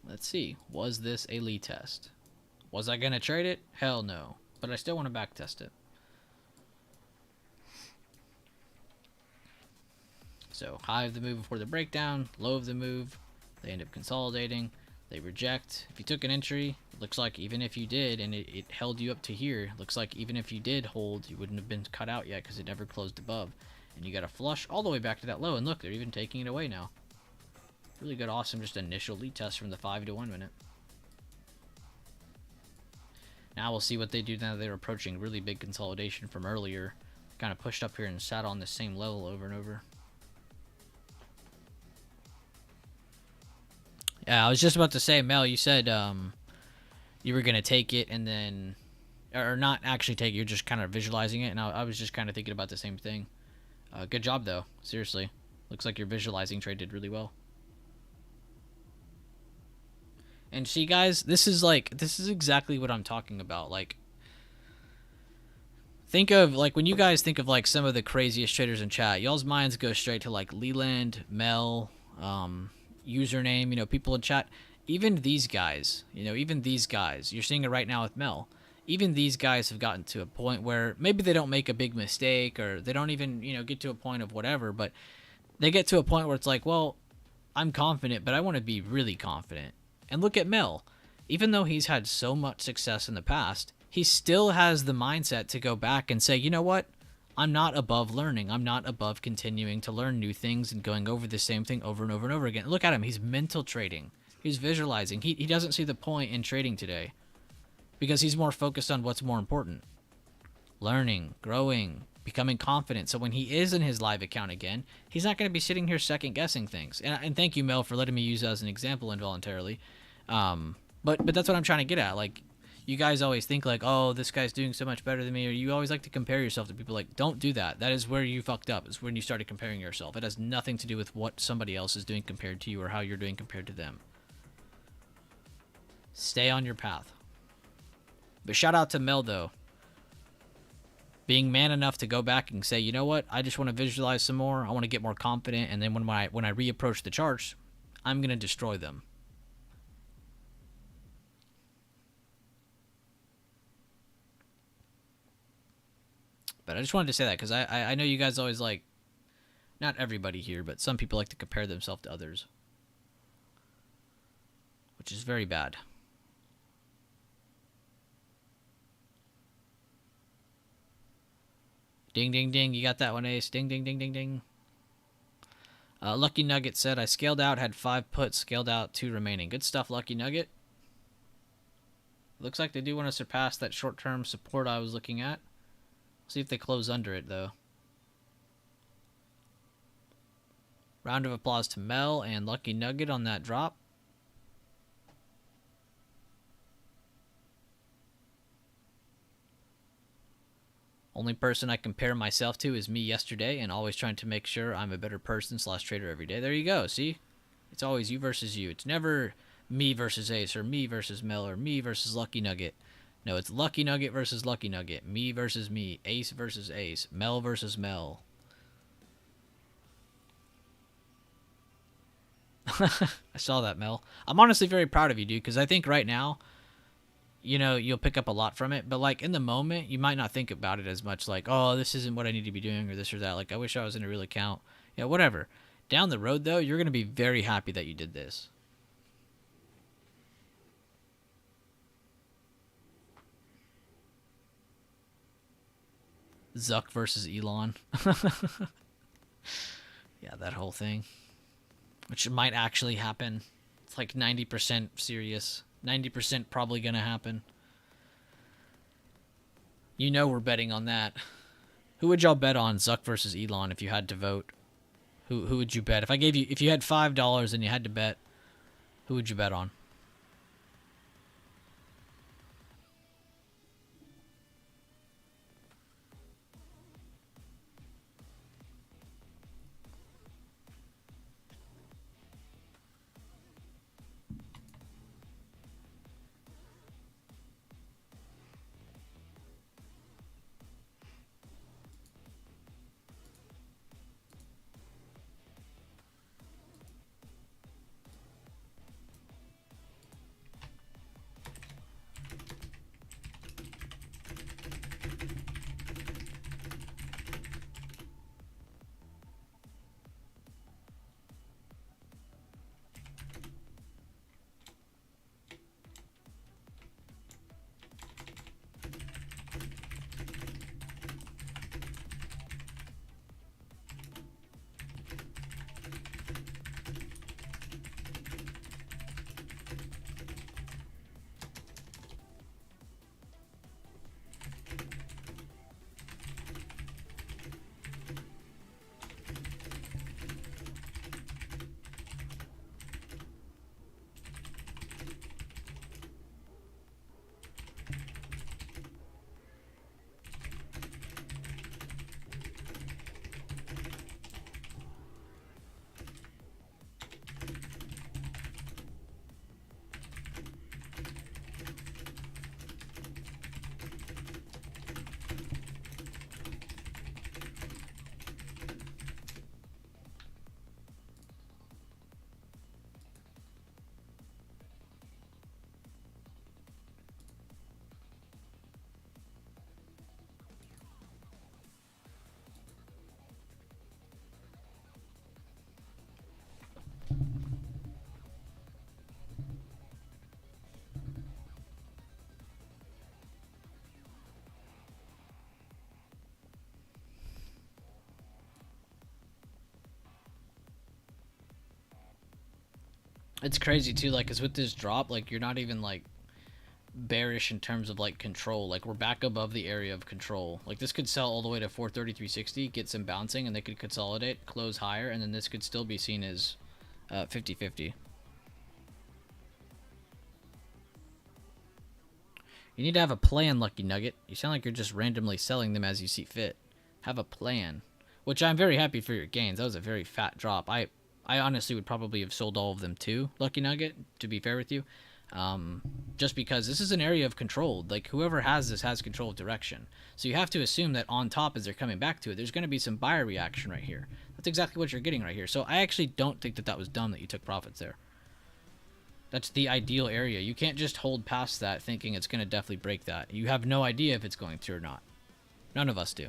Let's see. Was this a Lee test? Was I going to trade it? Hell no. But I still want to back test it. So high of the move before the breakdown, low of the move. They end up consolidating. They reject. If you took an entry, it looks like even if you did, and it held you up to here, looks like even if you did hold, you wouldn't have been cut out yet because it never closed above. And you got a flush all the way back to that low. And look, they're even taking it away now. Really good, awesome, just initial lead test from the 5 to 1 minute. Now we'll see what they do now that they're approaching really big consolidation from earlier. Kind of pushed up here and sat on the same level over and over. Yeah, I was just about to say, Mel, you said you were going to take it and then... Or not actually take it, you're just kind of visualizing it. And I was just kind of thinking about the same thing. Good job, though. Seriously. Looks like your visualizing trade did really well. And see, guys, this is exactly what I'm talking about. Like, think of, like, when you guys think of, like, some of the craziest traders in chat, y'all's minds go straight to, like, Leland, Mel, username, you know, people in chat. Even these guys, you're seeing it right now with Mel. Even these guys have gotten to a point where maybe they don't make a big mistake or they don't even, you know, get to a point of whatever, but they get to a point where it's like, well, I'm confident, but I want to be really confident. And look at Mel. Even though he's had so much success in the past, he still has the mindset to go back and say, you know what? I'm not above learning. I'm not above continuing to learn new things and going over the same thing over and over and over again. Look at him. He's mental trading. He's visualizing. He doesn't see the point in trading today because he's more focused on what's more important. Learning, growing, becoming confident. So when he is in his live account again, he's not going to be sitting here second guessing things. And thank you, Mel, for letting me use that as an example involuntarily. But that's what I'm trying to get at. Like, you guys always think like, oh, this guy's doing so much better than me, or you always like to compare yourself to people. Like, don't do that. That is where you fucked up. It's when you started comparing yourself. It has nothing to do with what somebody else is doing compared to you or how you're doing compared to them. Stay on your path. But shout out to Mel, though. Being man enough to go back and say, you know what? I just want to visualize some more. I want to get more confident. And then when I reapproach the charts, I'm going to destroy them. But I just wanted to say that because I know you guys always like, not everybody here, but some people like to compare themselves to others, which is very bad. Ding, ding, ding. You got that one, Ace. Ding, ding, ding, ding, ding. Lucky Nugget said, I scaled out, had 5 puts, scaled out, 2 remaining. Good stuff, Lucky Nugget. Looks like they do want to surpass that short-term support I was looking at. See if they close under it, though. Round of applause to Mel and Lucky Nugget on that drop. Only person I compare myself to is me yesterday, and always trying to make sure I'm a better person / trader every day. There you go, see? It's always you versus you. It's never me versus Ace, or me versus Mel, or me versus Lucky Nugget. No, it's Lucky Nugget versus Lucky Nugget. Me versus me. Ace versus Ace. Mel versus Mel. I saw that, Mel. I'm honestly very proud of you, dude, because I think right now, you know, you'll pick up a lot from it. But, like, in the moment, you might not think about it as much. Like, oh, this isn't what I need to be doing, or this or that. Like, I wish I was in a real account. Yeah, whatever. Down the road, though, you're going to be very happy that you did this. Zuck versus Elon. Yeah, that whole thing. Which might actually happen. It's like 90% serious. 90% probably going to happen. You know we're betting on that. Who would y'all bet on, Zuck versus Elon, if you had to vote? Who would you bet? If you had $5 and you had to bet, who would you bet on? It's crazy too, like, cause with this drop, like, you're not even like bearish in terms of like control. Like, we're back above the area of control. Like, this could sell all the way to 433.60, get some bouncing, and they could consolidate, close higher, and then this could still be seen as 50-50. You need to have a plan, Lucky Nugget. You sound like you're just randomly selling them as you see fit. Have a plan. Which I'm very happy for your gains. That was a very fat drop. I honestly would probably have sold all of them too, Lucky Nugget, to be fair with you. Just because this is an area of control. Like, whoever has this has control of direction. So you have to assume that on top, as they're coming back to it, there's going to be some buyer reaction right here. That's exactly what you're getting right here. So I actually don't think that that was dumb that you took profits there. That's the ideal area. You can't just hold past that thinking it's going to definitely break that. You have no idea if it's going to or not. None of us do.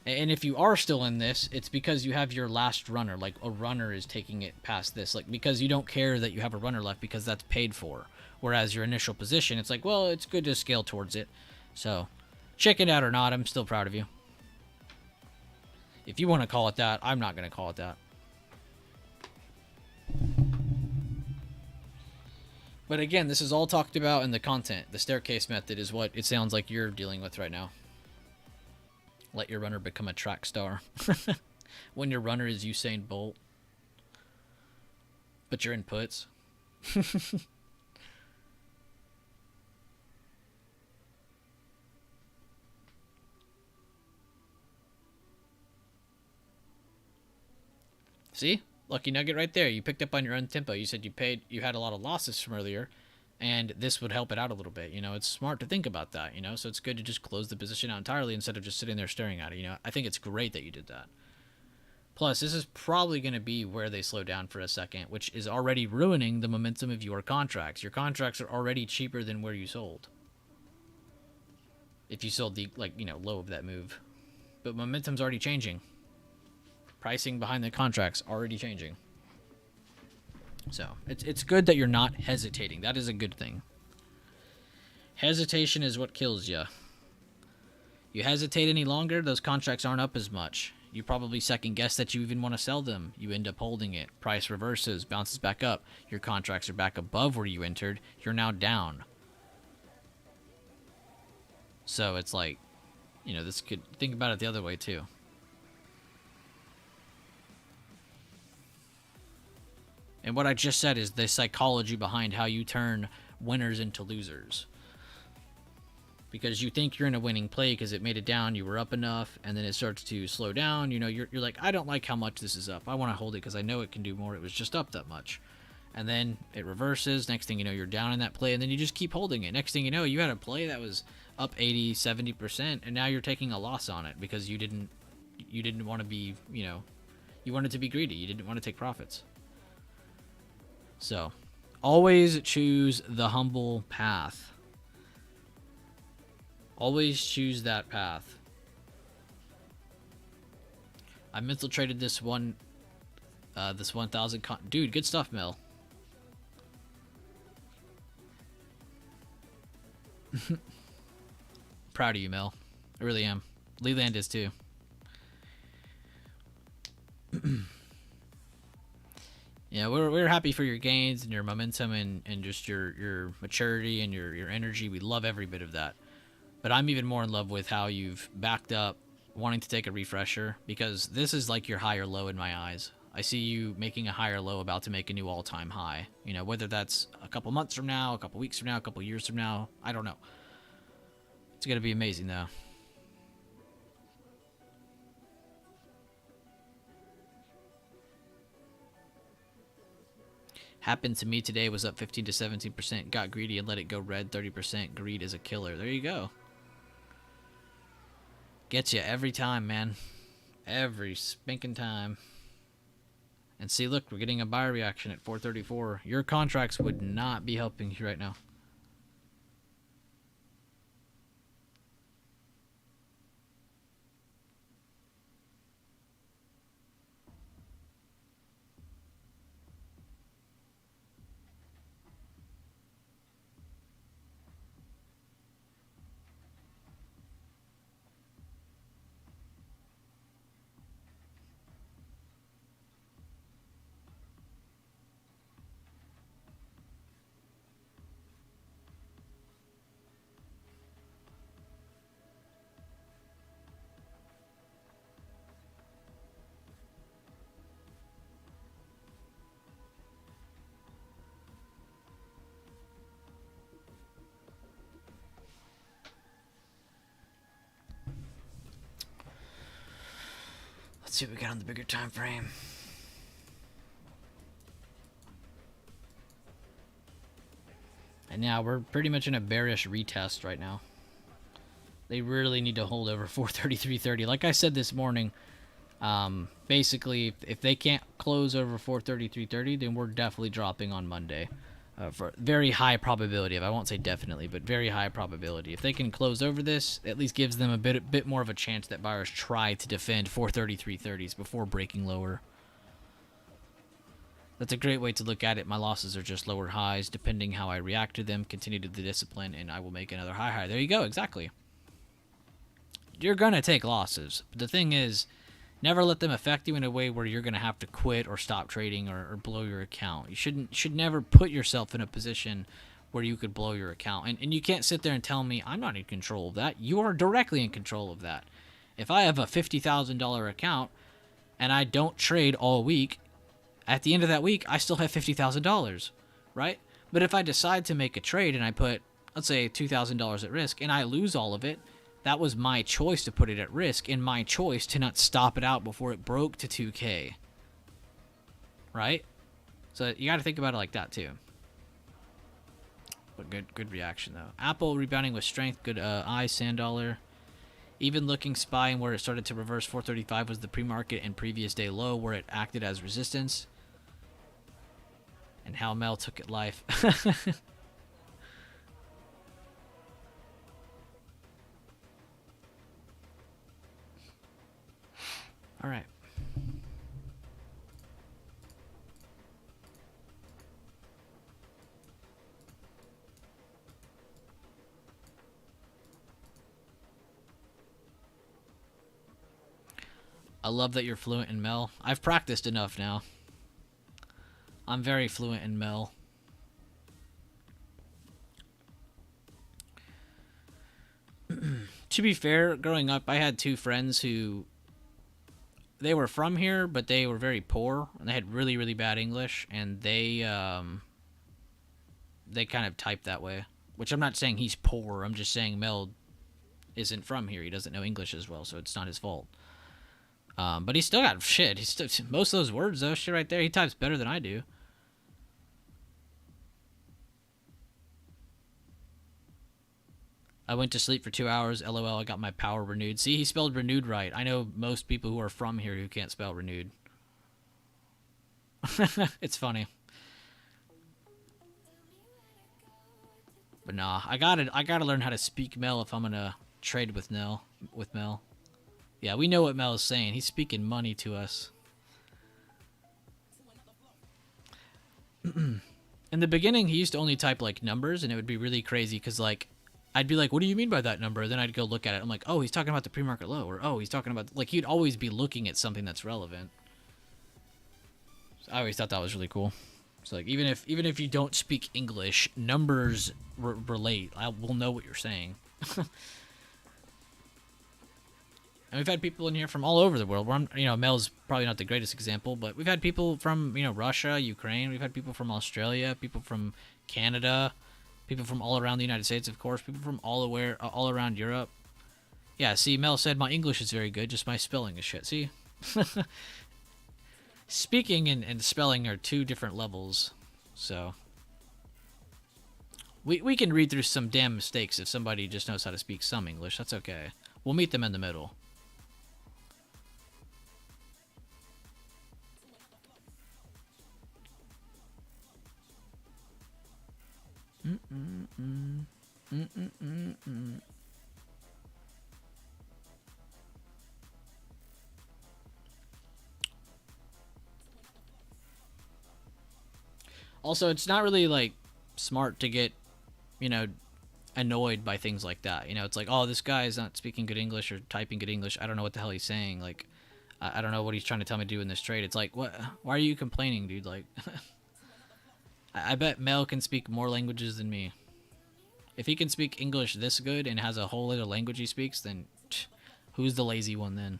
And if you are still in this, it's because you have your last runner. Like, a runner is taking it past this. Like, because you don't care that you have a runner left because that's paid for. Whereas your initial position, it's like, well, it's good to scale towards it. So, check it out or not, I'm still proud of you. If you want to call it that, I'm not going to call it that. But again, this is all talked about in the content. The staircase method is what it sounds like you're dealing with right now. Let your runner become a track star. When your runner is Usain Bolt. But your inputs. See? Lucky nugget right there. You picked up on your own tempo. You said you had a lot of losses from earlier, and this would help it out a little bit. You know, it's smart to think about that, you know, so it's good to just close the position out entirely instead of just sitting there staring at it. You know, I think it's great that you did that. Plus, this is probably going to be where they slow down for a second, which is already ruining the momentum of your contracts. Your contracts are already cheaper than where you sold. If you sold the, like, you know, low of that move. But momentum's already changing. Pricing behind the contracts already changing. So, it's good that you're not hesitating. That is a good thing. Hesitation is what kills you. You hesitate any longer, those contracts aren't up as much. You probably second guess that you even want to sell them. You end up holding it. Price reverses, bounces back up. Your contracts are back above where you entered. You're now down. So it's like, you know, this could, think about it the other way too. And what I just said is the psychology behind how you turn winners into losers. Because you think you're in a winning play because it made it down, you were up enough, and then it starts to slow down. You know, you're like, I don't like how much this is up. I want to hold it because I know it can do more. It was just up that much. And then it reverses. Next thing you know, you're down in that play, and then you just keep holding it. Next thing you know, you had a play that was up 80, 70%, and now you're taking a loss on it because you didn't want to be, you know, you wanted to be greedy. You didn't want to take profits. So, always choose the humble path. Always choose that path. I've infiltrated this 1,000 dude, good stuff, Mel. Proud of you, Mel. I really am. Leland is too. Yeah, we're happy for your gains and your momentum and just your maturity and your energy. We love every bit of that. But I'm even more in love with how you've backed up, wanting to take a refresher, because this is like your higher low in my eyes. I see you making a higher low, about to make a new all-time high. You know, whether that's a couple months from now, a couple weeks from now, a couple years from now, I don't know. It's going to be amazing, though. Happened to me today, was up 15 to 17%, got greedy and let it go red 30%. Greed is a killer. There you go. Gets you every time, man. Every spinking time. And see, look, we're getting a buy reaction at 434. Your contracts would not be helping you right now. Let's see what we got on the bigger time frame. And now we're pretty much in a bearish retest right now. They really need to hold over 433.30. Like I said this morning, basically, if they can't close over 433.30, then we're definitely dropping on Monday. For very high probability of, I won't say definitely, but very high probability. If they can close over this, it at least gives them a bit more of a chance that buyers try to defend 433.30s before breaking lower. That's a great way to look at it. My losses are just lower highs. Depending how I react to them, continue to the discipline, and I will make another high. There you go, exactly. You're going to take losses. But the thing is, Never let them affect you in a way where you're going to have to quit or stop trading or blow your account. You should never put yourself in a position where you could blow your account. And you can't sit there and tell me I'm not in control of that. You are directly in control of that. If I have a $50,000 account and I don't trade all week, at the end of that week, I still have $50,000, right? But if I decide to make a trade and I put, let's say, $2,000 at risk and I lose all of it, that was my choice to put it at risk and my choice to not stop it out before it broke to 2K. Right? So you got to think about it like that too. But good reaction though. Apple rebounding with strength. Good eye, Sand Dollar. Even looking spying where it started to reverse 435 was the pre-market and previous day low where it acted as resistance. And how Mel took it life. All right. I love that you're fluent in Mel. I've practiced enough now. I'm very fluent in Mel. To be fair, growing up, I had two friends who they were from here, but they were very poor and they had really, really bad English, and they kind of typed that way. Which I'm not saying he's poor. I'm just saying Mel isn't from here. He doesn't know English as well, so it's not his fault. But he's still got shit. He's still, most of those words, though, shit right there, he types better than I do. I went to sleep for 2 hours. LOL, I got my power renewed. See, he spelled renewed right. I know most people who are from here who can't spell renewed. It's funny. But nah, I gotta learn how to speak Mel if I'm gonna trade with Mel. Yeah, we know what Mel is saying. He's speaking money to us. In the beginning, he used to only type like numbers, and it would be really crazy because like I'd be like, "What do you mean by that number?" Then I'd go look at it. I'm like, "Oh, he's talking about the pre-market low," or "Oh, he's talking about," like he'd always be looking at something that's relevant. So I always thought that was really cool. So like even if you don't speak English, numbers relate. We'll know what you're saying. And we've had people in here from all over the world. Mel's probably not the greatest example, but we've had people from, Russia, Ukraine. We've had people from Australia, people from Canada, people from all around the United States, of course, people from all around Europe. Yeah, see, Mel said my English is very good, just my spelling is shit. See? Speaking and spelling are two different levels, so we can read through some damn mistakes if somebody just knows how to speak some English. That's okay. We'll meet them in the middle. Also, it's not really like smart to get, annoyed by things like that. It's like, oh, this guy is not speaking good English or typing good English. I don't know what the hell he's saying. Like, I don't know what he's trying to tell me to do in this trade. It's like, what? Why are you complaining, dude? Like, I bet Mel can speak more languages than me. If he can speak English this good and has a whole other language he speaks, then who's the lazy one then?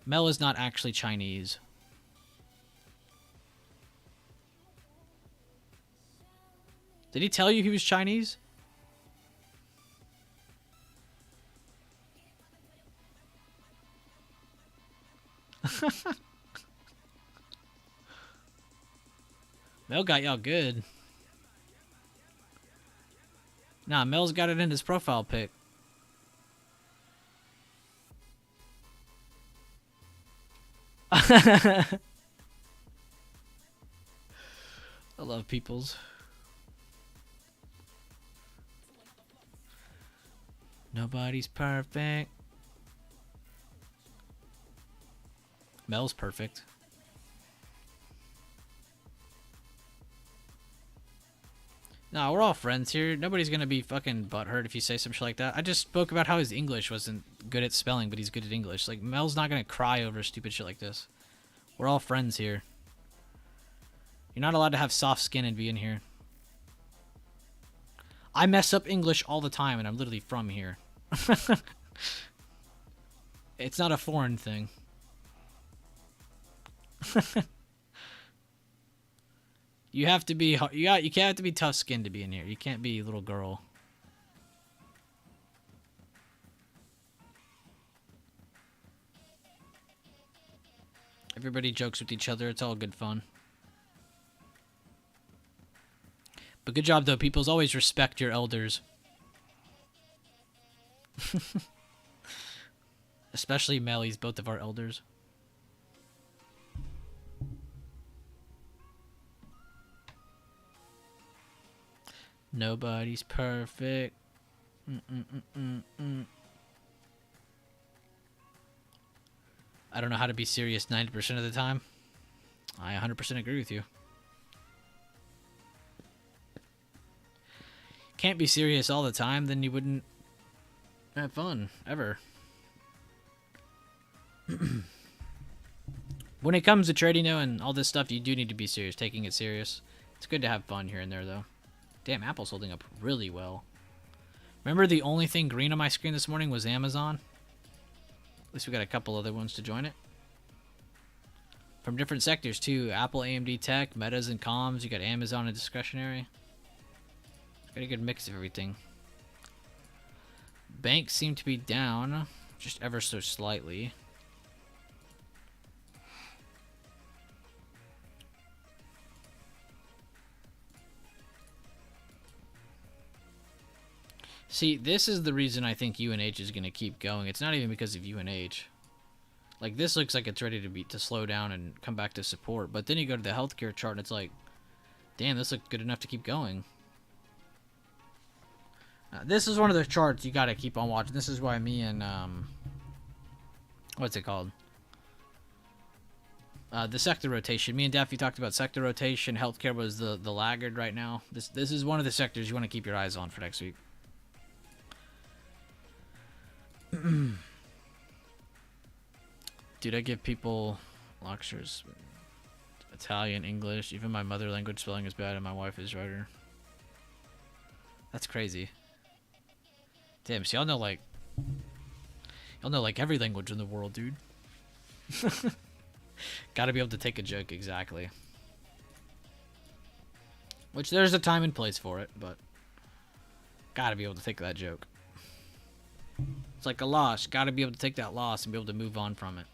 Mel is not actually Chinese. Did he tell you he was Chinese? Mel got y'all good. Nah, Mel's got it in his profile pic. I love peoples. Nobody's perfect. Mel's perfect. No, we're all friends here. Nobody's gonna be fucking butthurt if you say some shit like that. I just spoke about how his English wasn't good at spelling, but he's good at English. Like, Mel's not gonna cry over stupid shit like this. We're all friends here. You're not allowed to have soft skin and be in here. I mess up English all the time, and I'm literally from here. It's not a foreign thing. You have to be you can't have to be tough skinned to be in here. You can't be a little girl. Everybody jokes with each other. It's all good fun. But good job though. People's always respect your elders. Especially Melly's, both of our elders. Nobody's perfect. I don't know how to be serious 90% of the time. I 100% agree with you. Can't be serious all the time, then you wouldn't have fun, ever. When it comes to trading, though, and all this stuff, you do need to be serious, taking it serious. It's good to have fun here and there, though. Damn, Apple's holding up really well. Remember the only thing green on my screen this morning was Amazon? At least we got a couple other ones to join it. From different sectors, too. Apple, AMD, Tech, Metas, and Comms. You got Amazon and Discretionary. Got a good mix of everything. Banks seem to be down, just ever so slightly. See, this is the reason I think UNH is going to keep going. It's not even because of UNH. Like, this looks like it's ready to slow down and come back to support. But then you go to the healthcare chart and it's like, damn, this looks good enough to keep going. This is one of the charts you got to keep on watching. This is why me and, what's it called? The sector rotation. Me and Daffy talked about sector rotation. Healthcare was the laggard right now. This is one of the sectors you want to keep your eyes on for next week. Dude, I give people lectures. Italian, English. Even my mother language spelling is bad and my wife is writer. That's crazy. Damn, so y'all know like every language in the world, dude. Gotta be able to take a joke, exactly. Which there's a time and place for it, but gotta be able to take that joke. It's like a loss. Gotta be able to take that loss and be able to move on from it.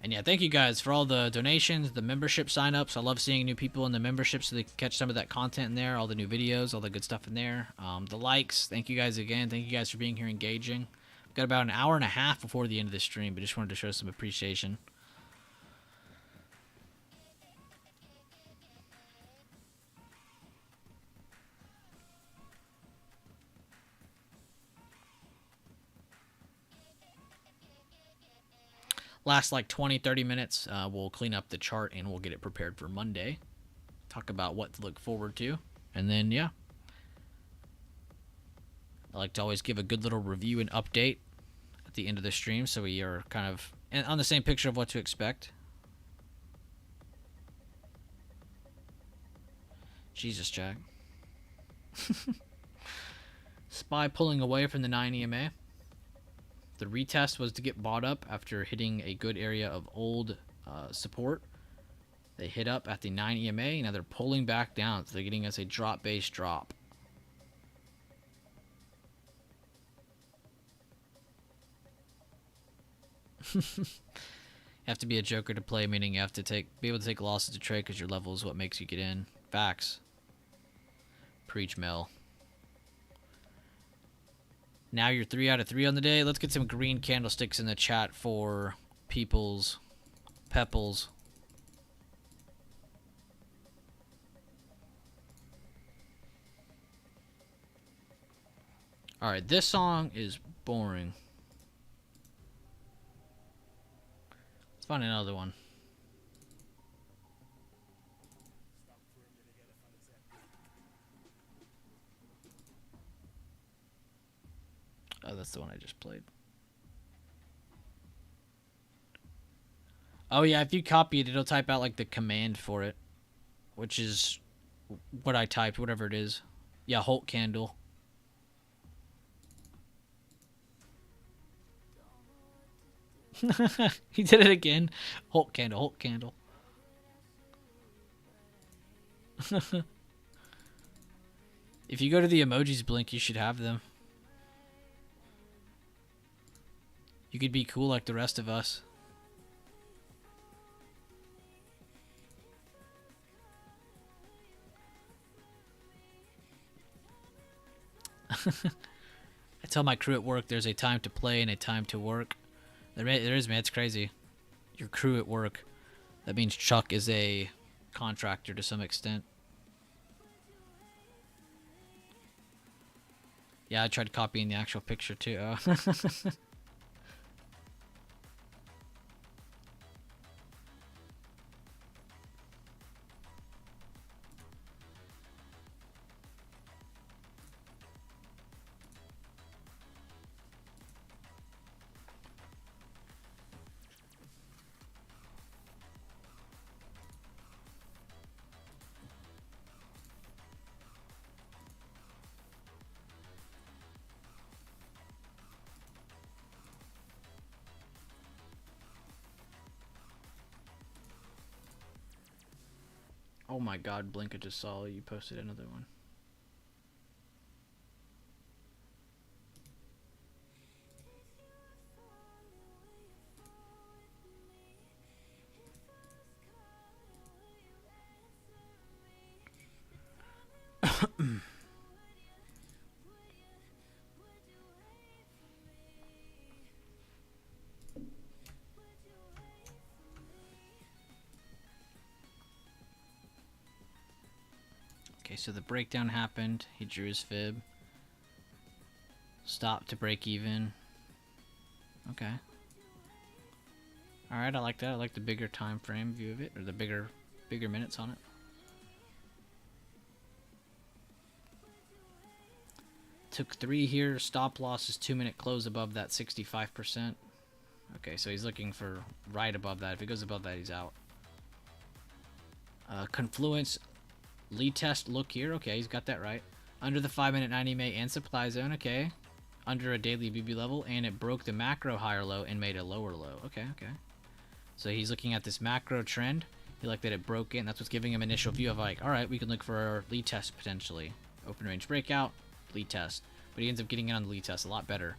And yeah, thank you guys for all the donations, the membership signups. I love seeing new people in the membership so they can catch some of that content in there, all the new videos, all the good stuff in there. The likes, thank you guys again. Thank you guys for being here engaging. We've got about an hour and a half before the end of the stream, but just wanted to show some appreciation. Last like 20-30 minutes, we'll clean up the chart and we'll get it prepared for Monday. Talk about what to look forward to. And then, yeah. I like to always give a good little review and update at the end of the stream so we are kind of on the same picture of what to expect. Jesus, Jack. SPY pulling away from the 9 EMA. The retest was to get bought up after hitting a good area of old support. They hit up at the 9 EMA. Now they're pulling back down. So they're getting us a drop-based drop. You have to be a joker to play, meaning you have to be able to take losses to trade because your level is what makes you get in. Facts. Preach, Mel. Now you're 3 out of 3 on the day. Let's get some green candlesticks in the chat for People's Pepples. Alright, this song is boring. Let's find another one. Oh, that's the one I just played. Oh yeah, if you copy it, it'll type out like the command for it, which is what I typed, whatever it is. Yeah, Hulk candle. He did it again. Hulk candle, Hulk candle. If you go to the emojis blink, you should have them. You could be cool like the rest of us. I tell my crew at work there's a time to play and a time to work. There is, man. It's crazy. Your crew at work. That means Chuck is a contractor to some extent. Yeah, I tried copying the actual picture too. Oh my god, Blink, I just saw you posted another one. Okay, so the breakdown happened. He drew his fib. Stopped to break even. Okay. Alright, I like that. I like the bigger time frame view of it, or the bigger minutes on it. Took 3 here. Stop loss is 2-minute close above that 65%. Okay, so he's looking for right above that. If it goes above that, he's out. Confluence. Lead test look here. Okay, he's got that right. Under the 5-minute 90 MA and supply zone. Okay. Under a daily BB level, and it broke the macro higher low and made a lower low. Okay, okay. So he's looking at this macro trend. He liked that it broke in. That's what's giving him initial view of like, all right, we can look for our lead test potentially. Open range breakout, lead test. But he ends up getting in on the lead test a lot better.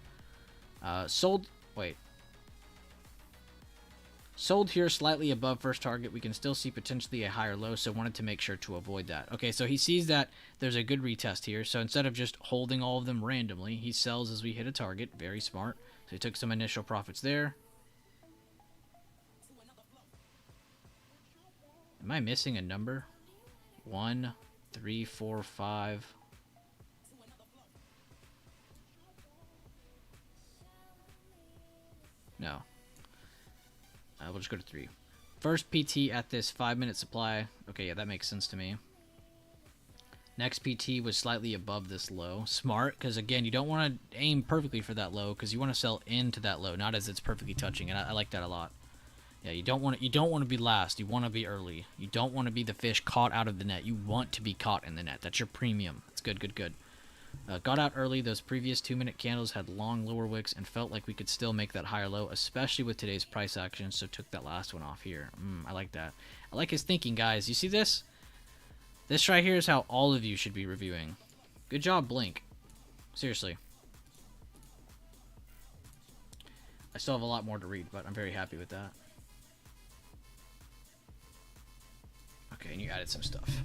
Sold. Wait. Sold here slightly above first target. We can still see potentially a higher low, so wanted to make sure to avoid that. Okay, so he sees that there's a good retest here, so instead of just holding all of them randomly, he sells as we hit a target. Very smart. So he took some initial profits there. Am I missing a number? 1, 3, 4, 5. No. We'll just go to 3. First PT at this 5-minute supply. Okay, yeah, that makes sense to me. Next PT was slightly above this low. Smart, because again, you don't want to aim perfectly for that low, because you want to sell into that low, not as it's perfectly touching. And I like that a lot. Yeah, you don't want to be last. You want to be early. You don't want to be the fish caught out of the net. You want to be caught in the net. That's your premium. That's good, good, good. Got out early. Those previous 2-minute candles had long lower wicks and felt like we could still make that higher low, especially with today's price action, so took that last one off here. I like that. I like his thinking, guys. You see this? This right here is how all of you should be reviewing. Good job, Blink. Seriously. I still have a lot more to read, but I'm very happy with that. Okay, and you added some stuff.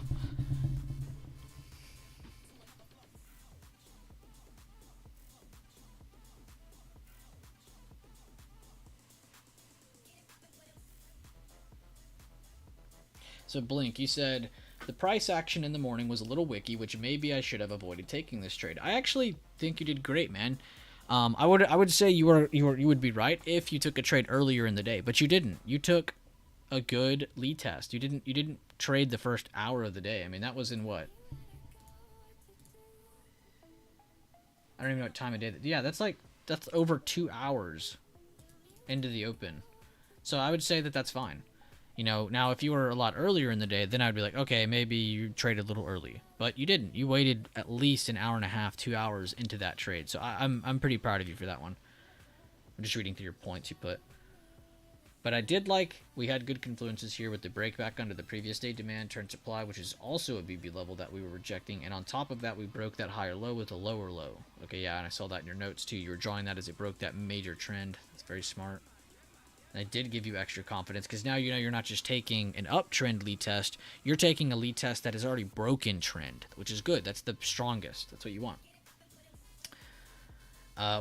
So Blink, you said the price action in the morning was a little wicky, which maybe I should have avoided taking this trade. I actually think you did great, man. I would say you would be right if you took a trade earlier in the day, but you didn't. You took a good lead test. You didn't trade the first hour of the day. I mean, that was in what? I don't even know what time of day. Yeah, that's over 2 hours into the open. So I would say that that's fine. You know, now if you were a lot earlier in the day, then I'd be like, okay, maybe you traded a little early, but you didn't. You waited at least an hour and a half, 2 hours into that trade. So I'm pretty proud of you for that one. I'm just reading through your points you put. But I did like we had good confluences here with the breakback under the previous day demand turn supply, which is also a BB level that we were rejecting. And on top of that, we broke that higher low with a lower low. Okay, yeah, and I saw that in your notes too. You were drawing that as it broke that major trend. That's very smart. And I did give you extra confidence because now you know you're not just taking an uptrend lead test. You're taking a lead test that has already broken trend, which is good. That's the strongest. That's what you want.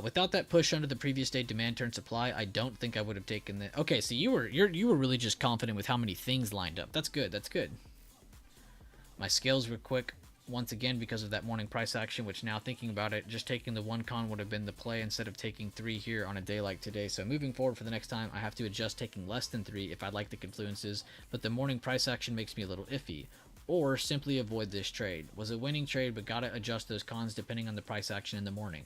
Without that push under the previous day demand turn supply, I don't think I would have taken the. Okay, so you were really just confident with how many things lined up. That's good. That's good. My scales were quick once again because of that morning price action, which now thinking about it, just taking the one con would have been the play instead of taking 3 here on a day like today. So moving forward for the next time, I have to adjust taking less than 3 if I like the confluences, but the morning price action makes me a little iffy. Or simply avoid this trade. Was a winning trade, but gotta adjust those cons depending on the price action in the morning.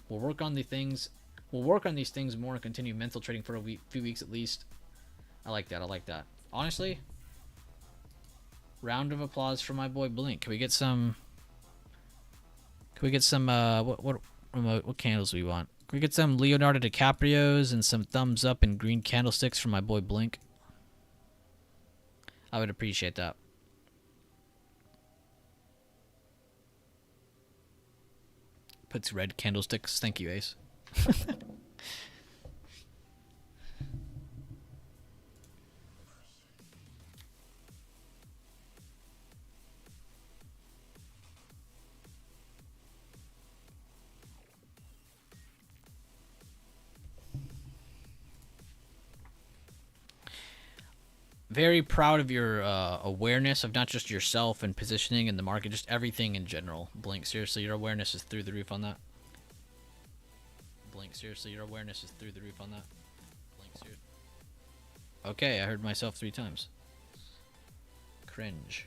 We'll work on these things more and continue mental trading for a few weeks at least. I like that. I like that. Honestly, round of applause for my boy Blink. Can we get some? What candles do we want? Can we get some Leonardo DiCaprio's and some thumbs up and green candlesticks for my boy Blink? I would appreciate that. Puts red candlesticks. Thank you, Ace. Very proud of your awareness of not just yourself and positioning in the market, just everything in general. Blink, seriously, your awareness is through the roof on that. Blink, seriously, your awareness is through the roof on that. Blink, seriously. Okay, I heard myself 3 times. Cringe.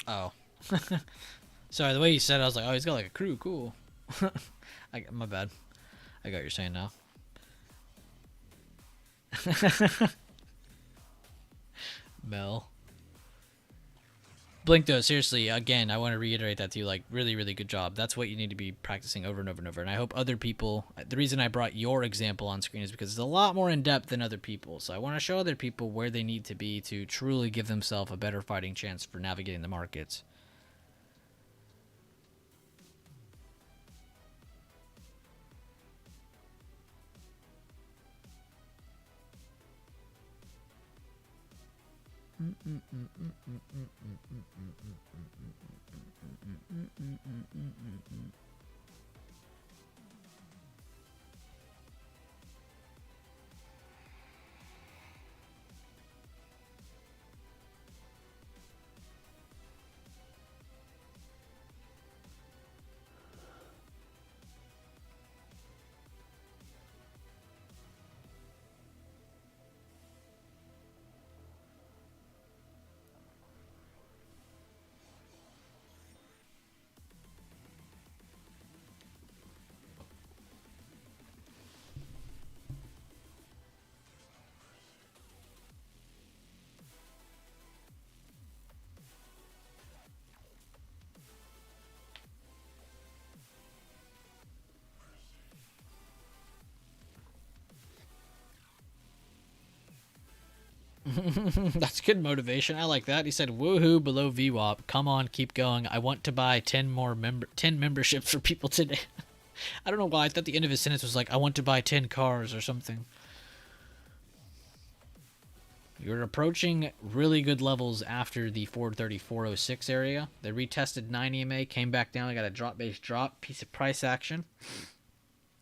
Oh. Sorry, the way you said it, I was like, oh, he's got like a crew, cool. My bad. I got what you're saying now. Mel. Blink though, seriously, again, I want to reiterate that to you, like, really, really good job. That's what you need to be practicing over and over and over. And I hope other people, the reason I brought your example on screen is because it's a lot more in-depth than other people. So I want to show other people where they need to be to truly give themselves a better fighting chance for navigating the markets. That's good motivation. I like that. He said, "Woohoo! Below VWAP. Come on, keep going. I want to buy 10 memberships for people today." I don't know why. I thought the end of his sentence was like, "I want to buy 10 cars" or something. You're approaching really good levels after the 430-406 area. They retested 9 EMA, came back down. They got a drop-based drop, piece of price action.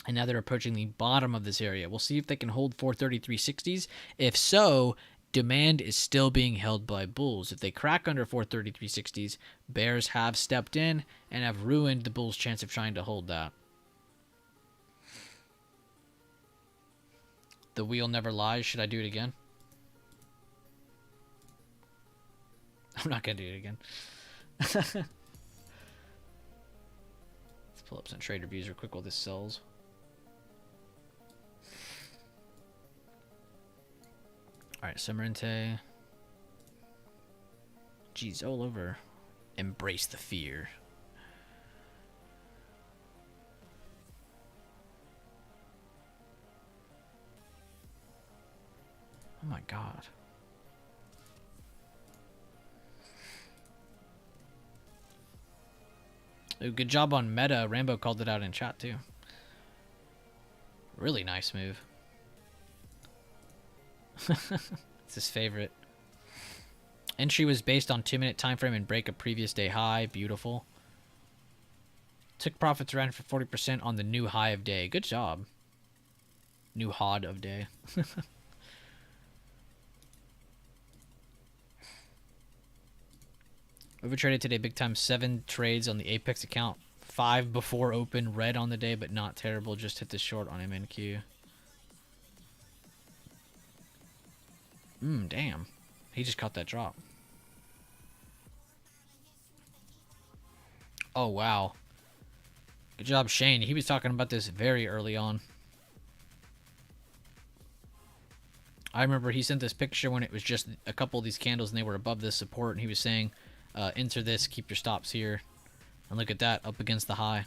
And now they're approaching the bottom of this area. We'll see if they can hold 433.60s. If so, demand is still being held by bulls. If they crack under 433.60s, bears have stepped in and have ruined the bulls' chance of trying to hold that. The wheel never lies. Should I do it again? I'm not going to do it again. Let's pull up some trade reviews real quick while this sells. Alright, Semerente. Geez, all over. Embrace the fear. Oh my god. Ooh, good job on meta. Rambo called it out in chat too. Really nice move. It's his favorite. Entry was based on 2-minute time frame and break a previous day high. Beautiful. Took profits around for 40% on the new high of day. Good job. New HOD of day. Overtraded today big time. 7 trades on the Apex account. 5 before open. Red on the day, but not terrible. Just hit the short on MNQ. Damn. He just caught that drop. Oh, wow. Good job, Shane. He was talking about this very early on. I remember he sent this picture when it was just a couple of these candles and they were above this support, and he was saying, enter this, keep your stops here. And look at that, up against the high.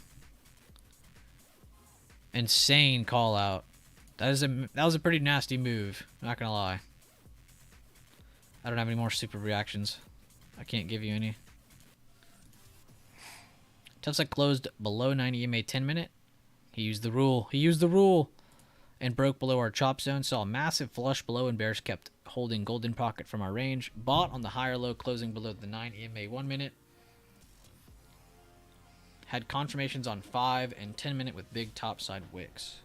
Insane call out. That was a pretty nasty move, not gonna lie. I don't have any more super reactions. I can't give you any. Tesla closed below 90 EMA 10-minute. He used the rule. He used the rule. And broke below our chop zone. Saw a massive flush below, and bears kept holding golden pocket from our range. Bought on the higher low, closing below the 9 EMA 1 minute. Had confirmations on 5 and 10 minute with big topside wicks.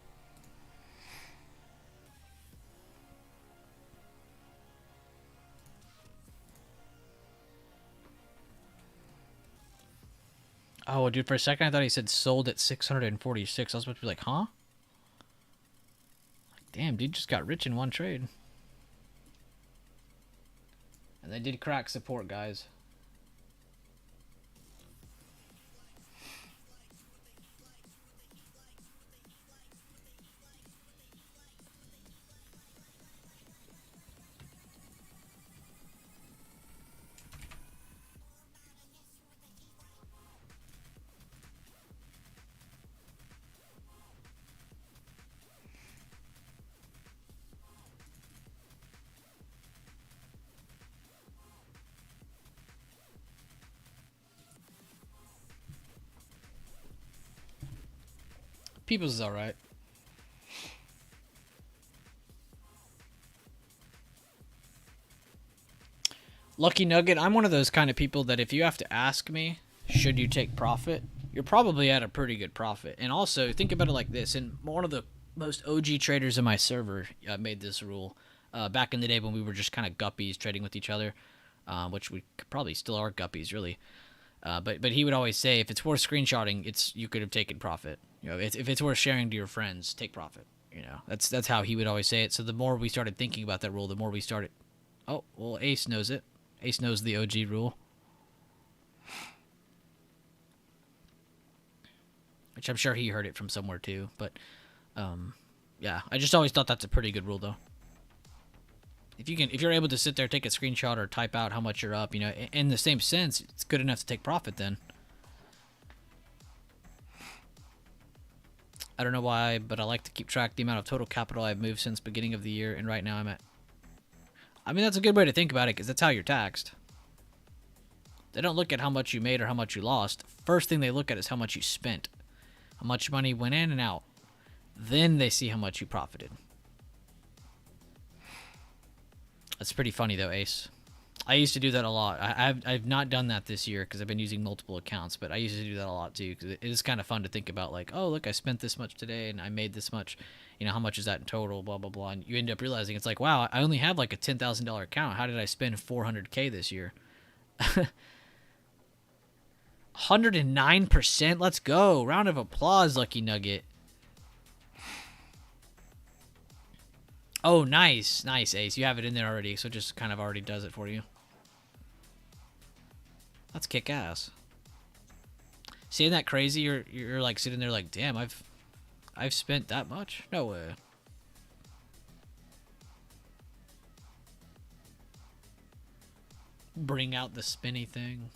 Oh, dude, for a second I thought he said sold at 646. I was about to be like, huh? Damn, dude just got rich in one trade. And they did crack support, guys. People's is alright. Lucky Nugget, I'm one of those kind of people that if you have to ask me, should you take profit, you're probably at a pretty good profit. And also, think about it like this. And one of the most OG traders in my server made this rule back in the day when we were just kind of guppies trading with each other, which we probably still are guppies, really. But he would always say, if it's worth screenshotting, you could have taken profit. You know, if it's worth sharing to your friends, take profit. You know, that's how he would always say it. So the more we started thinking about that rule, the more we started. Oh, well, Ace knows it. Ace knows the OG rule, which I'm sure he heard it from somewhere too. But yeah, I just always thought that's a pretty good rule, though. If you're able to sit there, take a screenshot, or type out how much you're up, you know, in the same sense, it's good enough to take profit then. I don't know why, but I like to keep track of the amount of total capital I've moved since beginning of the year, and right now I'm at... I mean, that's a good way to think about it because that's how you're taxed. They don't look at how much you made or how much you lost. First thing they look at is how much you spent. How much money went in and out. Then they see how much you profited. That's pretty funny though, Ace. I used to do that a lot. I've not done that this year because I've been using multiple accounts, but I used to do that a lot too because it is kind of fun to think about like, oh, look, I spent this much today and I made this much. You know, how much is that in total, blah, blah, blah. And you end up realizing it's like, wow, I only have like a $10,000 account. How did I spend $400K this year? 109%. Let's go. Round of applause, Lucky Nugget. Oh, nice. Nice, Ace. You have it in there already, so it just kind of already does it for you. That's kick-ass. See, isn't that crazy? You're like sitting there like, damn, I've spent that much? No way. Bring out the spinny thing.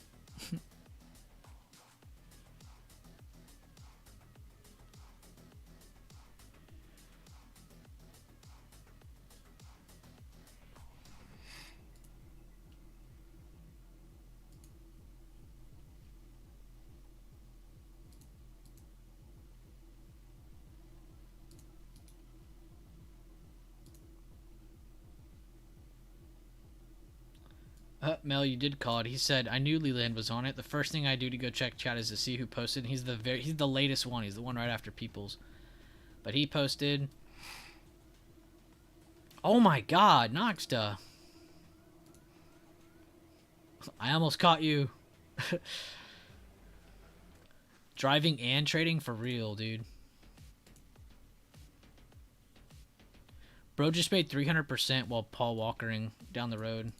Mel, you did call it. He said, I knew Leland was on it. The first thing I do to go check chat is to see who posted. He's the latest one. He's the one right after Peoples. But he posted. Oh my god, Noxta. I almost caught you. Driving and trading for real, dude. Bro just made 300% while Paul Walkering down the road.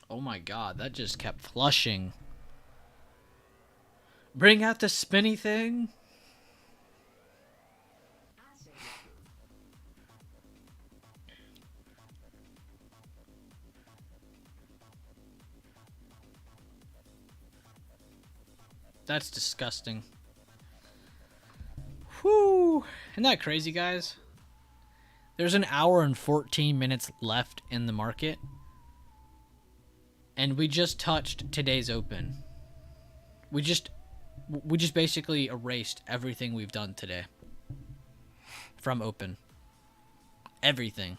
Oh my god, that just kept flushing. Bring out the spinny thing. That's disgusting. Whew. Isn't that crazy, guys? There's an hour and 14 minutes left in the market. And we just touched today's open. We just basically erased everything we've done today. From open. Everything.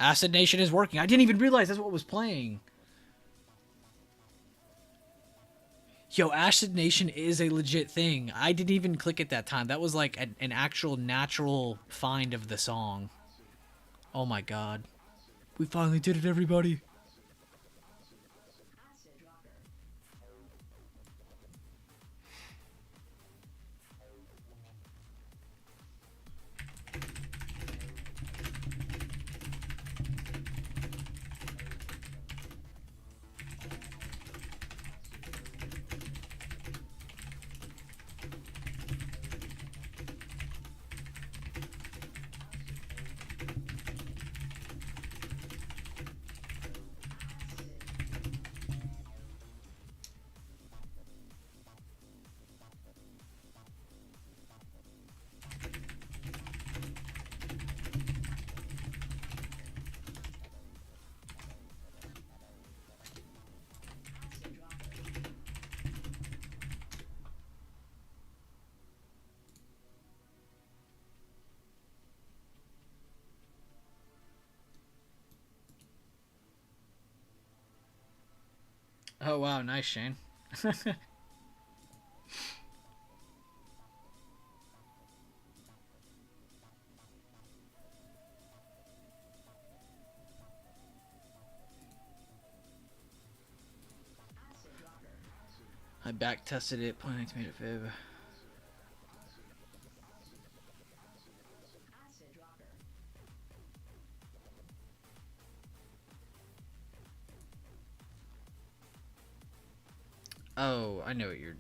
Acid Nation is working. I didn't even realize that's what was playing. Yo, Acid Nation is a legit thing. I didn't even click it that time. That was like an actual natural find of the song. Oh my god. We finally did it, everybody. Oh wow, nice, Shane. I back tested it, pointing to made a fib. Oh, I know what you're.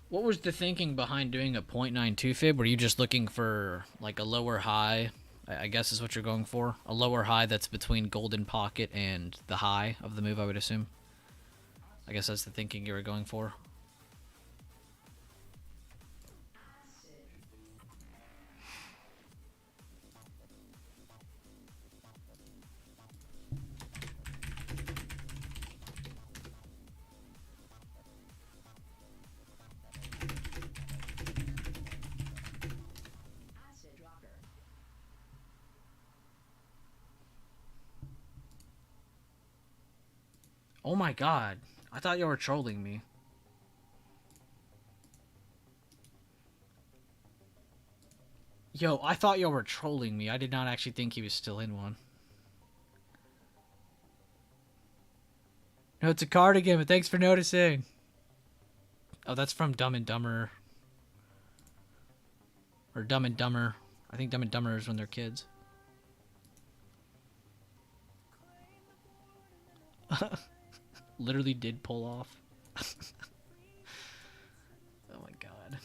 What was the thinking behind doing a 0.92 fib? Were you just looking for like a lower high? I guess is what you're going for. A lower high that's between golden pocket and the high of the move, I would assume. I guess that's the thinking you were going for. Oh my god. I thought you were trolling me. Yo, I thought y'all were trolling me. I did not actually think he was still in one. No, it's a cardigan, but thanks for noticing. Oh, that's from Dumb and Dumber. Or Dumb and Dumber. I think Dumb and Dumber is when they're kids. Literally did pull off. Oh my god.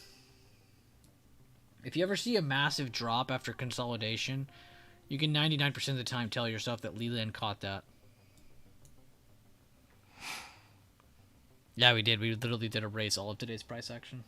If you ever see a massive drop after consolidation, you can 99% of the time tell yourself that Leland caught that. Yeah, we did. We literally did erase all of today's price action.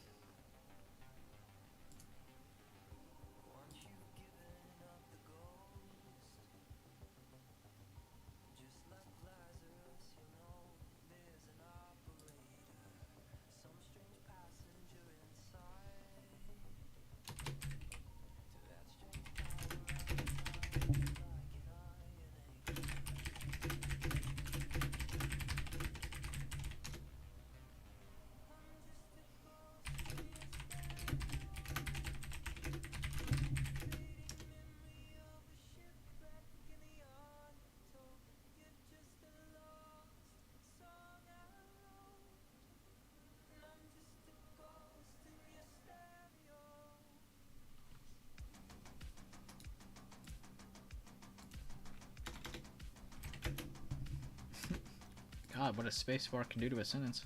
God, what a spacebar can do to a sentence.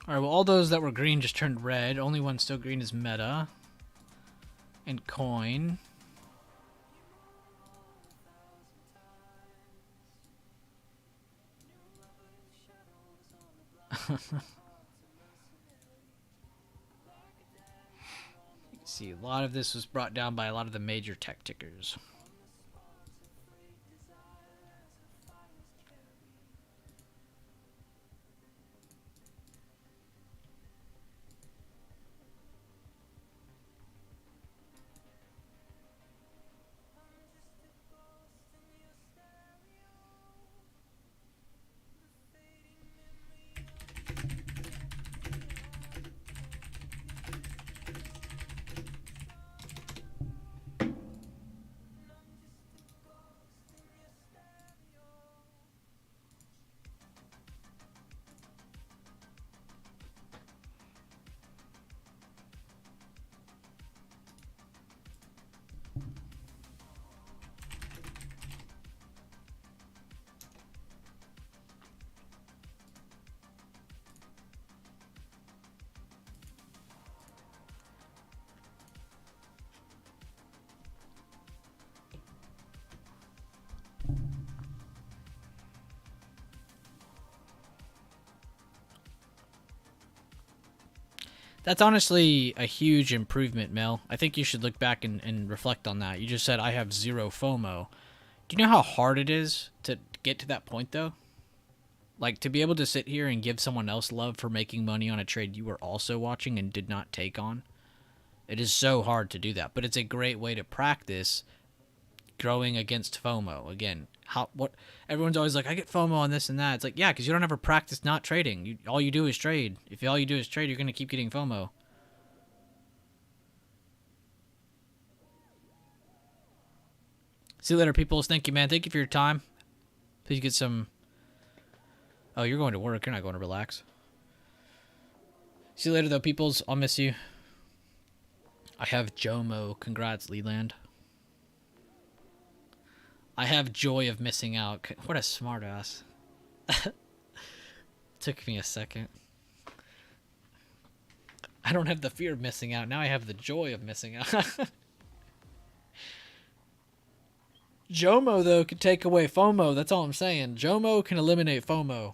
Alright, well, all those that were green just turned red. Only one still green is Meta. And Coin. See, a lot of this was brought down by a lot of the major tech tickers. That's honestly a huge improvement, Mel. I think you should look back and reflect on that. You just said, I have zero FOMO. Do you know how hard it is to get to that point, though? Like, to be able to sit here and give someone else love for making money on a trade you were also watching and did not take on? It is so hard to do that, but it's a great way to practice growing against FOMO. Again, what everyone's always like, I get FOMO on this and that. It's like, yeah, because you don't ever practice not trading. All you do is trade. If all you do is trade, you're going to keep getting FOMO. See you later, peoples. Thank you, man. Thank you for your time. Please get some... Oh, you're going to work. You're not going to relax. See you later, though, peoples. I'll miss you. I have JOMO. Congrats, Leland. I have joy of missing out. What a smartass. Took me a second. I don't have the fear of missing out. Now I have the joy of missing out. JOMO, though, could take away FOMO. That's all I'm saying. JOMO can eliminate FOMO.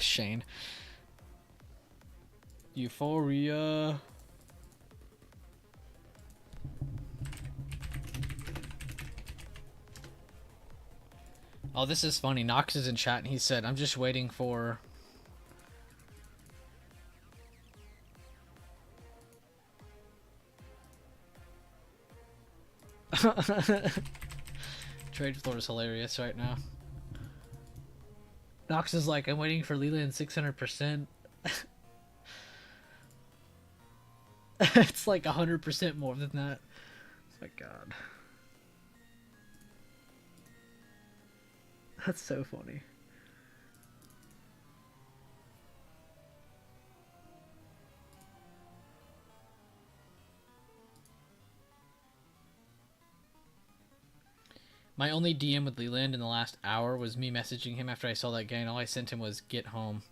Shane. Euphoria. Oh, this is funny. Knox is in chat and he said, I'm just waiting for... Trade floor is hilarious right now. Knox is like, I'm waiting for Leland 600%. It's like 100% more than that. Oh my god. That's so funny. My only DM with Leland in the last hour was me messaging him after I saw that gain. All I sent him was, get home.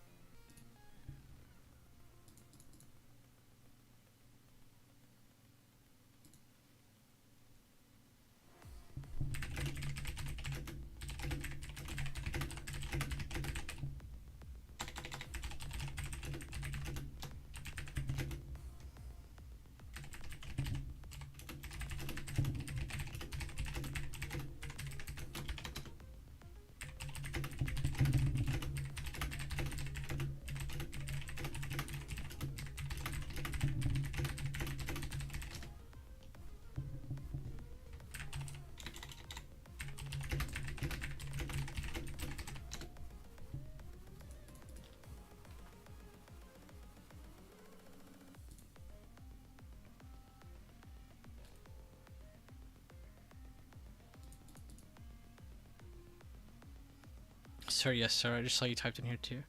Sir, yes, sir. I just saw you typed in here too.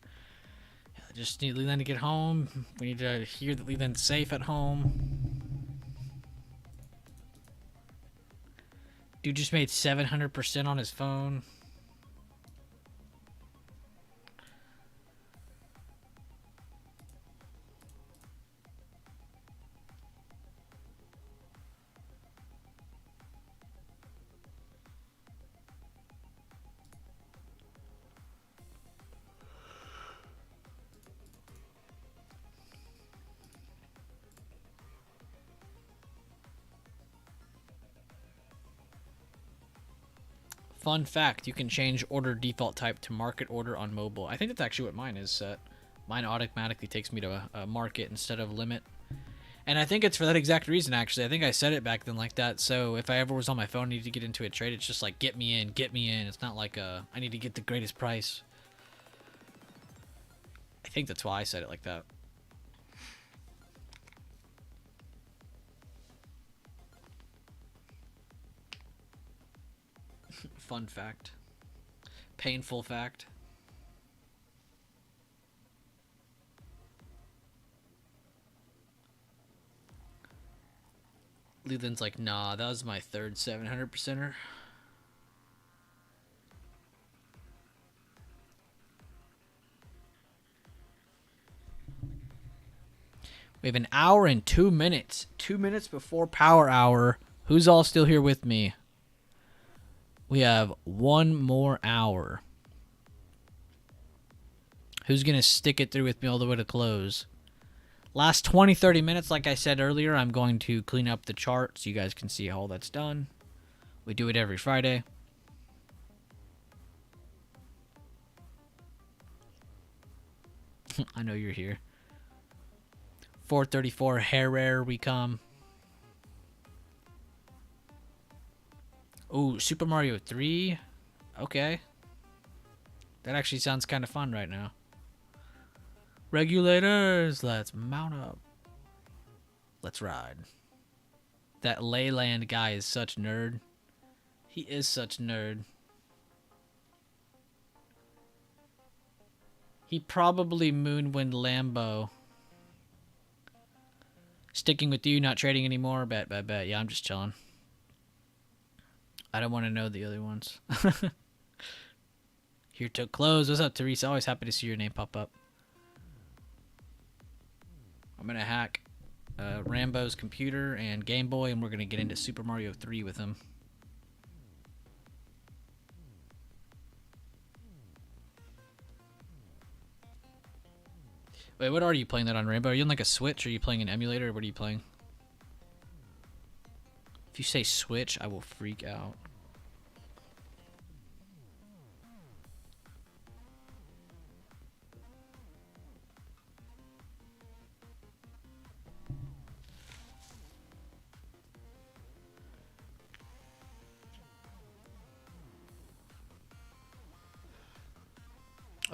I just need Leland to get home. We need to hear that Leland's safe at home. Dude just made 700% on his phone. Fun fact, you can change order default type to market order on mobile. I think that's actually what mine is set. Mine automatically takes me to a market instead of limit. And I think it's for that exact reason, actually. I think I set it back then like that, so if I ever was on my phone and needed to get into a trade, it's just like, get me in, get me in. It's not like, I need to get the greatest price. I think that's why I set it like that. Fun fact. Painful fact. Leland's like, nah, that was my third 700%er. We have an hour and 2 minutes. 2 minutes before power hour. Who's all still here with me? We have 1 more hour. Who's going to stick it through with me all the way to close? Last 20, 30 minutes, like I said earlier, I'm going to clean up the chart so you guys can see how all that's done. We do it every Friday. I know you're here. 434 Herrera we come. Ooh, Super Mario 3. Okay. That actually sounds kind of fun right now. Regulators, let's mount up. Let's ride. That Leyland guy is such nerd. He is such nerd. He probably Moonwind Lambo. Sticking with you, not trading anymore. Bet. Yeah, I'm just chilling. I don't want to know the other ones. Here to close. What's up, Teresa? Always happy to see your name pop up. I'm going to hack Rambo's computer and Game Boy, and we're going to get into Super Mario 3 with him. Wait, what are you playing that on, Rambo? Are you on like a Switch? Or are you playing an emulator? Or what are you playing? If you say Switch, I will freak out.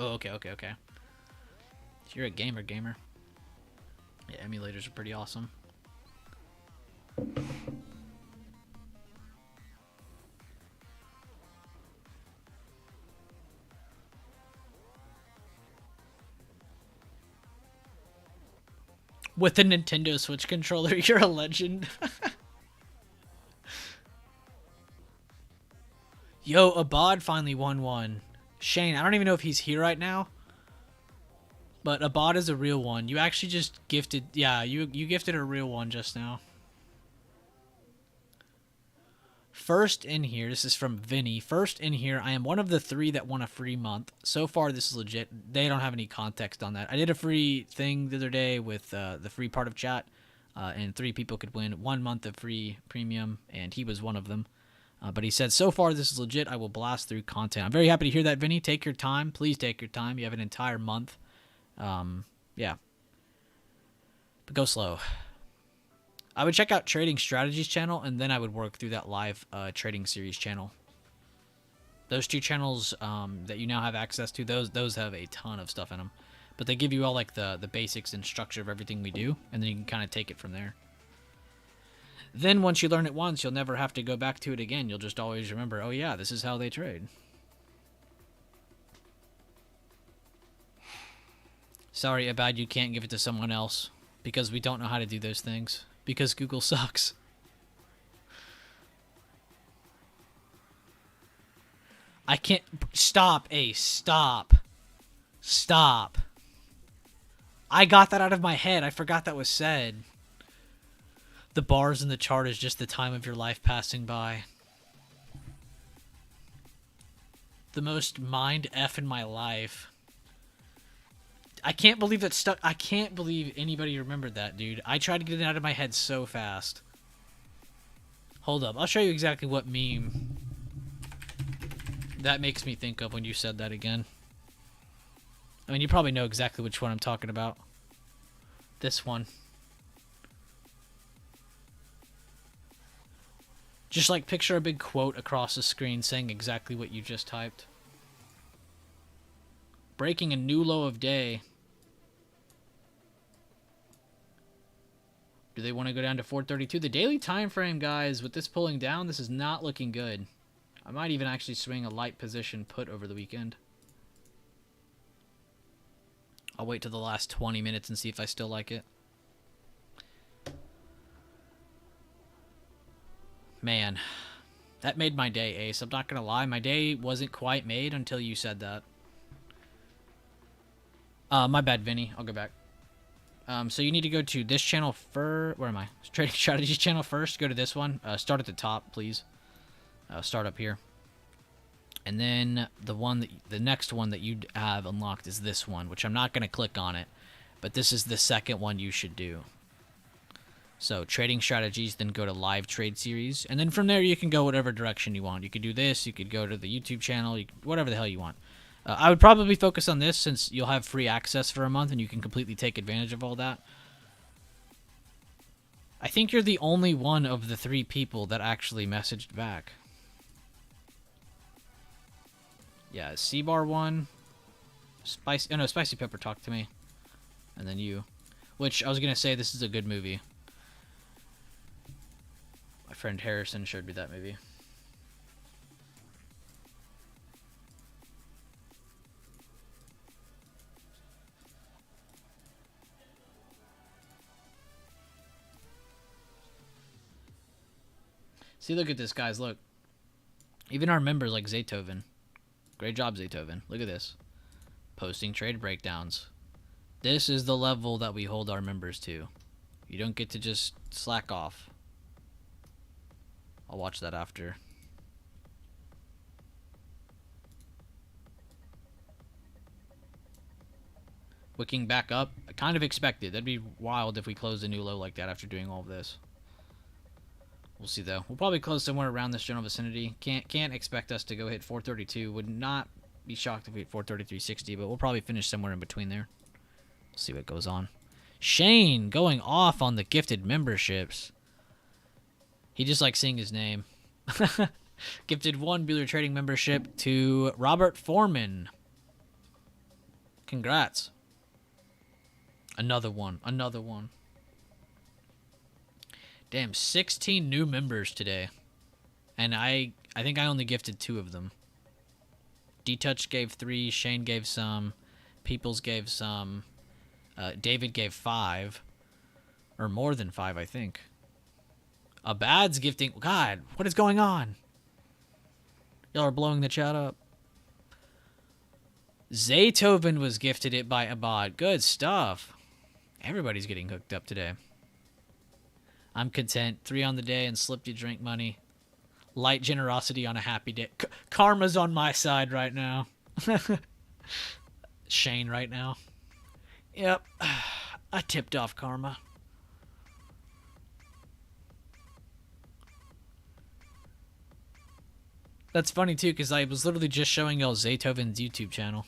Oh, okay. If you're a gamer. Yeah, emulators are pretty awesome. With the Nintendo Switch controller, you're a legend. Yo, Abad finally won one. Shane, I don't even know if he's here right now. But Abad is a real one. You actually just gifted... Yeah, you gifted a real one just now. First in here, this is from Vinny. First in here, I am one of the 3 that won a free month. So far, this is legit. They don't have any context on that. I did a free thing the other day with the free part of chat. And 3 people could win 1 month of free premium. And he was one of them. But he said, so far, this is legit. I will blast through content. I'm very happy to hear that, Vinny. Take your time. Please take your time. You have an entire month. Yeah. But go slow. I would check out Trading Strategies channel, and then I would work through that live trading series channel. Those 2 channels that you now have access to, those have a ton of stuff in them. But they give you all like the basics and structure of everything we do, and then you can kind of take it from there. Then once you learn it once, you'll never have to go back to it again. You'll just always remember, oh yeah, this is how they trade. Sorry, Abad, you can't give it to someone else because we don't know how to do those things. Because Google sucks. I can't... Stop, Ace. Stop. Stop. I got that out of my head. I forgot that was said. The bars in the chart is just the time of your life passing by. The most mind F in my life. I can't believe that stuck. I can't believe anybody remembered that, dude. I tried to get it out of my head so fast. Hold up. I'll show you exactly what meme that makes me think of when you said that again. I mean, you probably know exactly which one I'm talking about. This one. Just like picture a big quote across the screen saying exactly what you just typed. Breaking a new low of day. Do they want to go down to 432? The daily time frame, guys, with this pulling down, this is not looking good. I might even actually swing a light position put over the weekend. I'll wait till the last 20 minutes and see if I still like it. Man, that made my day, Ace. I'm not gonna lie, my day wasn't quite made until you said that. My bad, Vinny. I'll go back. So you need to go to this channel first. Where am I? Trading Strategies channel first. Go to this one. Start at the top, please. Start up here. And then the next one that you have unlocked is this one, which I'm not going to click on it, but this is the second one you should do. So Trading Strategies, then go to Live Trade Series, and then from there you can go whatever direction you want. You could do this, you could go to the YouTube channel, whatever the hell you want. I would probably focus on this since you'll have free access for a month and you can completely take advantage of all that. I think you're the only one of the 3 people that actually messaged back. Yeah, C-Bar 1. Spicy Pepper talked to me. And then you. Which, I was going to say, this is a good movie. My friend Harrison showed me that movie. See, look at this, guys, look. Even our members like Zaytoven. Great job, Zaytoven. Look at this. Posting trade breakdowns. This is the level that we hold our members to. You don't get to just slack off. I'll watch that after. Wicking back up. I kind of expected. That'd be wild if we closed a new low like that after doing all of this. We'll see, though. We'll probably close somewhere around this general vicinity. Can't expect us to go hit 432. Would not be shocked if we hit 433.60, but we'll probably finish somewhere in between there. We'll see what goes on. Shane going off on the gifted memberships. He just likes seeing his name. Gifted 1 Bueller Trading membership to Robert Foreman. Congrats. Another one. Another one. Damn, 16 new members today. And I think I only gifted 2 of them. D-Touch gave 3, Shane gave some, Peoples gave some, David gave 5. Or more than 5, I think. Abad's gifting... God, what is going on? Y'all are blowing the chat up. Zaytoven was gifted it by Abad. Good stuff. Everybody's getting hooked up today. I'm content. 3 on the day and slipped you drink money. Light generosity on a happy day. Karma's on my side right now. Shane right now. Yep. I tipped off karma. That's funny too, because I was literally just showing y'all Zaytoven's YouTube channel.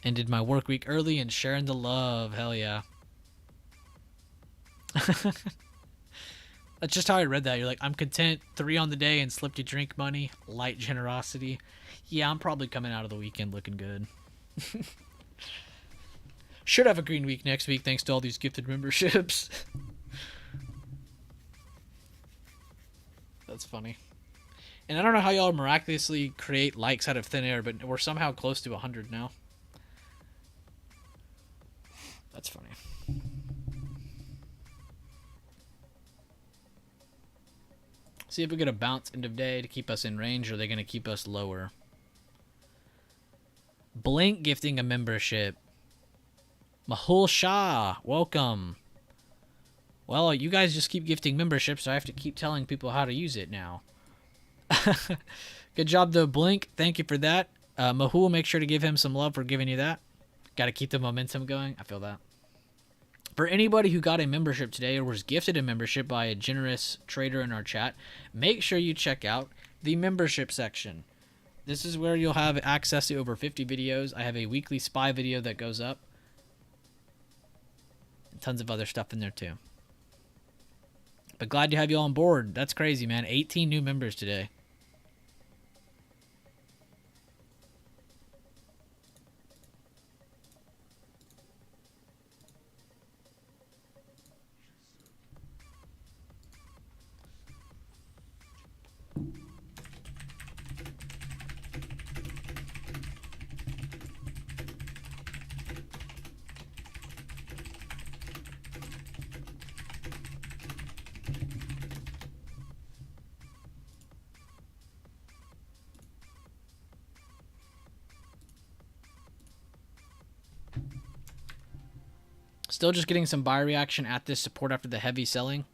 Ended my work week early and sharing the love. Hell yeah. That's just how I read that. You're like, I'm content. 3 on the day and slipped you drink money. Light generosity. Yeah, I'm probably coming out of the weekend looking good. Should have a green week next week thanks to all these gifted memberships. That's funny. And I don't know how y'all miraculously create likes out of thin air, but we're somehow close to 100 now. That's funny. See if we get a bounce end of day to keep us in range, or are they going to keep us lower? Blink gifting a membership. Mahul Shah, welcome. Well, you guys just keep gifting memberships, so I have to keep telling people how to use it now. Good job, though, Blink. Thank you for that. Mahul, make sure to give him some love for giving you that. Got to keep the momentum going. I feel that. For anybody who got a membership today or was gifted a membership by a generous trader in our chat, make sure you check out the membership section. This is where you'll have access to over 50 videos. I have a weekly spy video that goes up. And tons of other stuff in there too. But glad to have you all on board. That's crazy, man. 18 new members today. Still just getting some buy reaction at this support after the heavy selling.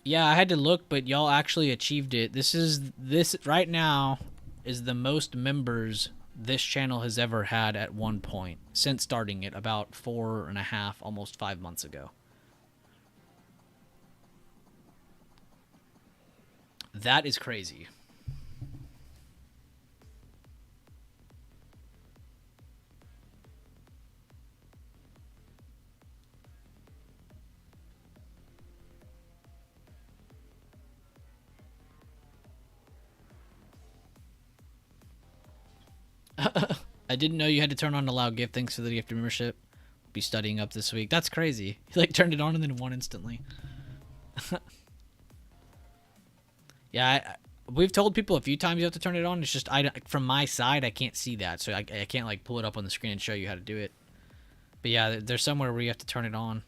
Yeah, I had to look, but y'all actually achieved it. This right now is the most members this channel has ever had at one point since starting it about 4.5, almost 5 months ago. That is crazy. I didn't know you had to turn on allow gift thanks for the gift membership. Be studying up this week. That's crazy. You like turned it on and then won instantly. Yeah, we've told people a few times you have to turn it on. It's just from my side I can't see that, so I can't like pull it up on the screen and show you how to do it. But yeah, there's somewhere where you have to turn it on.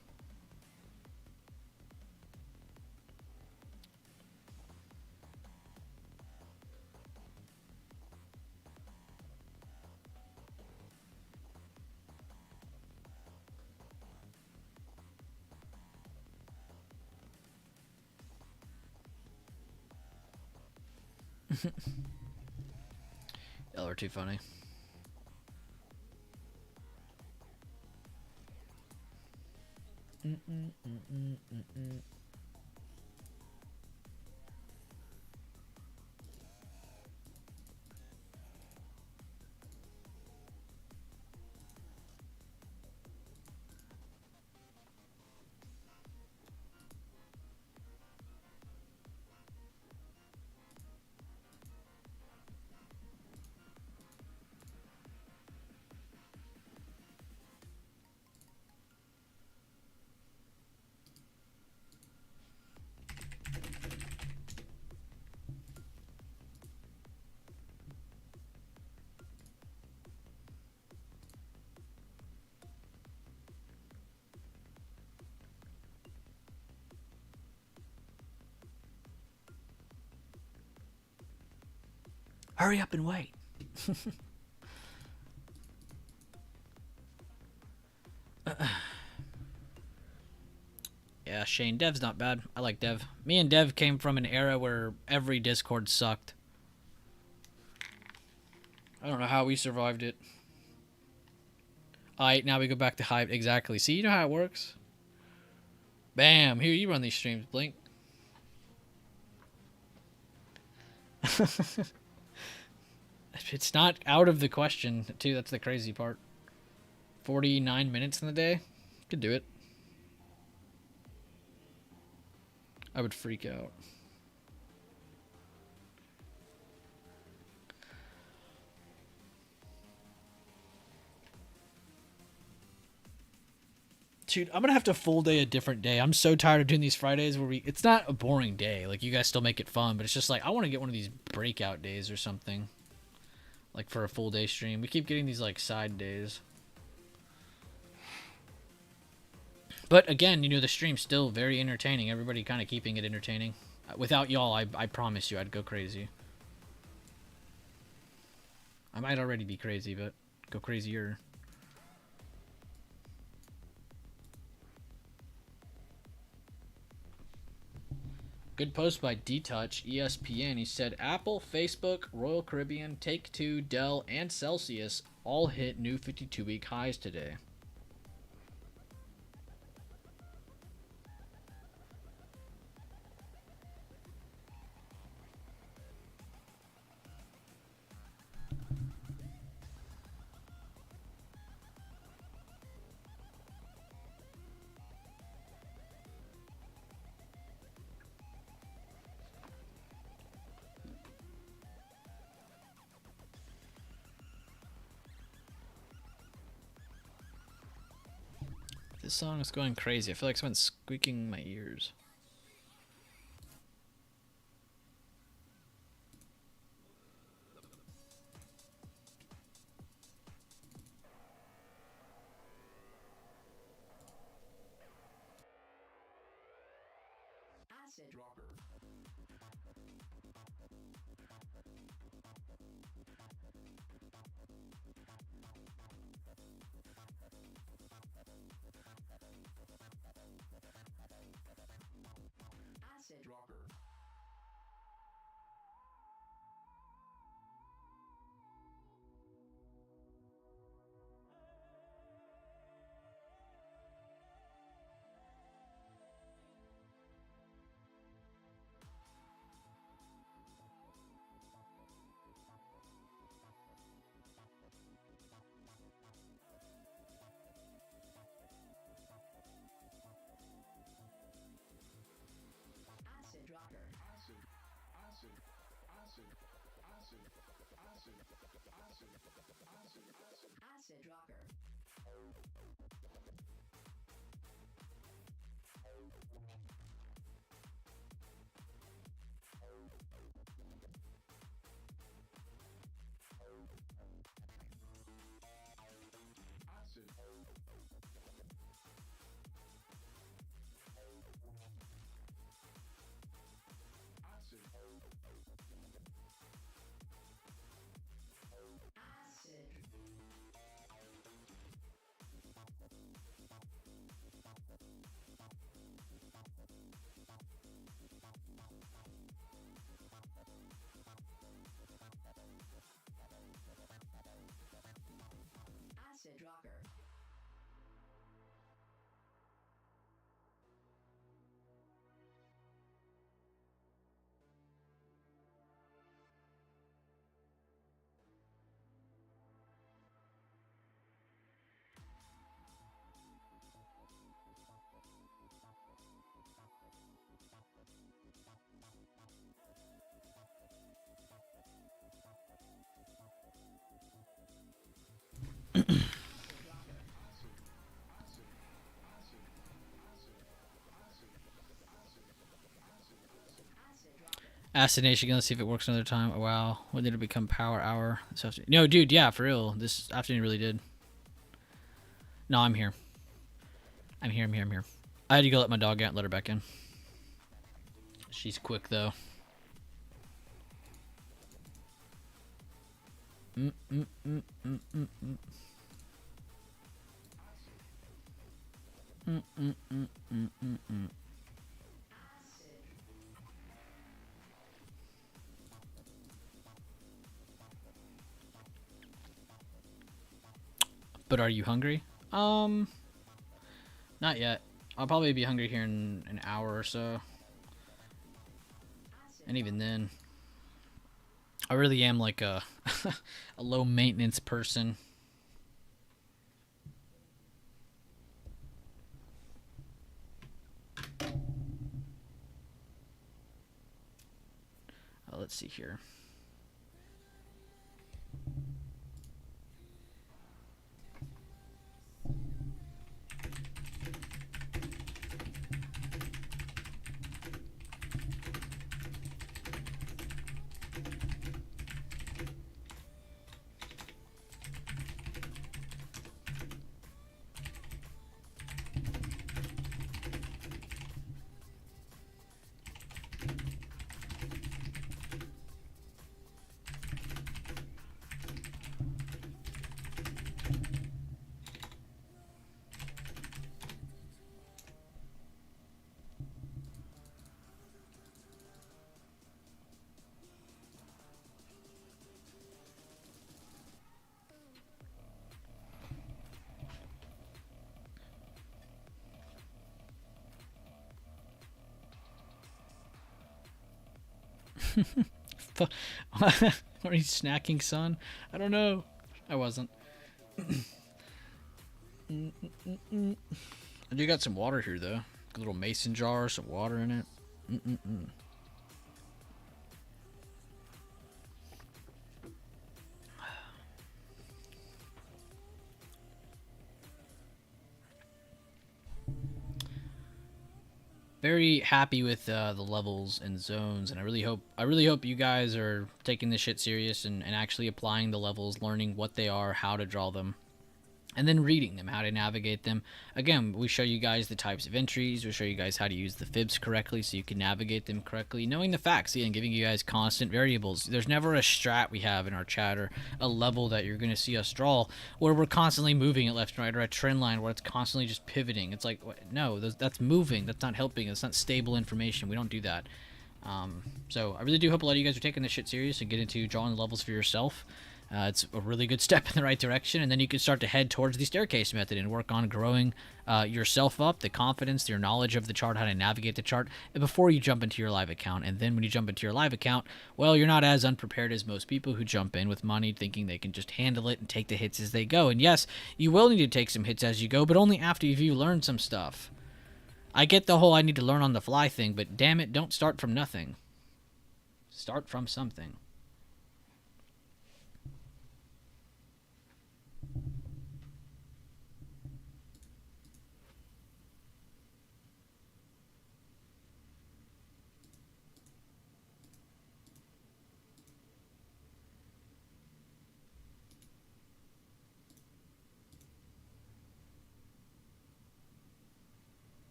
Y'all are too funny. Hurry up and wait. Yeah, Shane, Dev's not bad. I like Dev. Me and Dev came from an era where every Discord sucked. I don't know how we survived it. Alright, now we go back to Hive. Exactly. See, you know how it works? Bam! Here, you run these streams, Blink. It's not out of the question, too. That's the crazy part. 49 minutes in the day? Could do it. I would freak out. Dude, I'm gonna have to full day a different day. I'm so tired of doing these Fridays where it's not a boring day. Like, you guys still make it fun, but it's just like, I want to get one of these breakout days or something. Like, for a full day stream. We keep getting these, like, side days. But, again, you know, the stream's still very entertaining. Everybody kind of keeping it entertaining. Without y'all, I promise you I'd go crazy. I might already be crazy, but go crazier. Good post by D-Touch, ESPN. He said, Apple, Facebook, Royal Caribbean, Take-Two, Dell, and Celsius all hit new 52-week highs today. This song is going crazy. I feel like someone's squeaking my ears. Acid Nation, gonna see if it works another time. Oh, wow. When did it become power hour this afternoon? No, dude, yeah, for real. This afternoon really did. No, I'm here. I'm here. I had to go let my dog out and let her back in. She's quick, though. But are you hungry? Not yet. I'll probably be hungry here in an hour or so. And even then, I really am like a a low maintenance person. Let's see here. Are you snacking, son? I don't know. I wasn't. I do got some water here, though. A little mason jar, some water in it. Very happy with the levels and zones, and I really hope you guys are taking this shit serious and actually applying the levels, learning what they are, how to draw them. and then reading them, how to navigate them. Again, we show you guys the types of entries. We show you guys how to use the fibs correctly so you can navigate them correctly. Knowing the facts, and giving you guys constant variables. There's never a strat we have in our chat or a level that you're going to see us draw where we're constantly moving it left and right, or a trend line where it's constantly just pivoting. It's like, no, that's moving. That's not helping. It's not stable information. We don't do that. So I really do hope a lot of you guys are taking this shit serious and get into drawing the levels for yourself. It's a really good step in the right direction, and then you can start to head towards the staircase method and work on growing yourself up, the confidence, your knowledge of the chart, how to navigate the chart, before you jump into your live account. And then when you jump into your live account, well, you're not as unprepared as most people who jump in with money thinking they can just handle it and take the hits as they go. And yes, you will need to take some hits as you go, but only after you've learned some stuff. I get the whole I need to learn on the fly thing, but damn it, don't start from nothing. Start from something.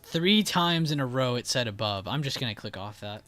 Three times in a row it said above. I'm just going to click off that.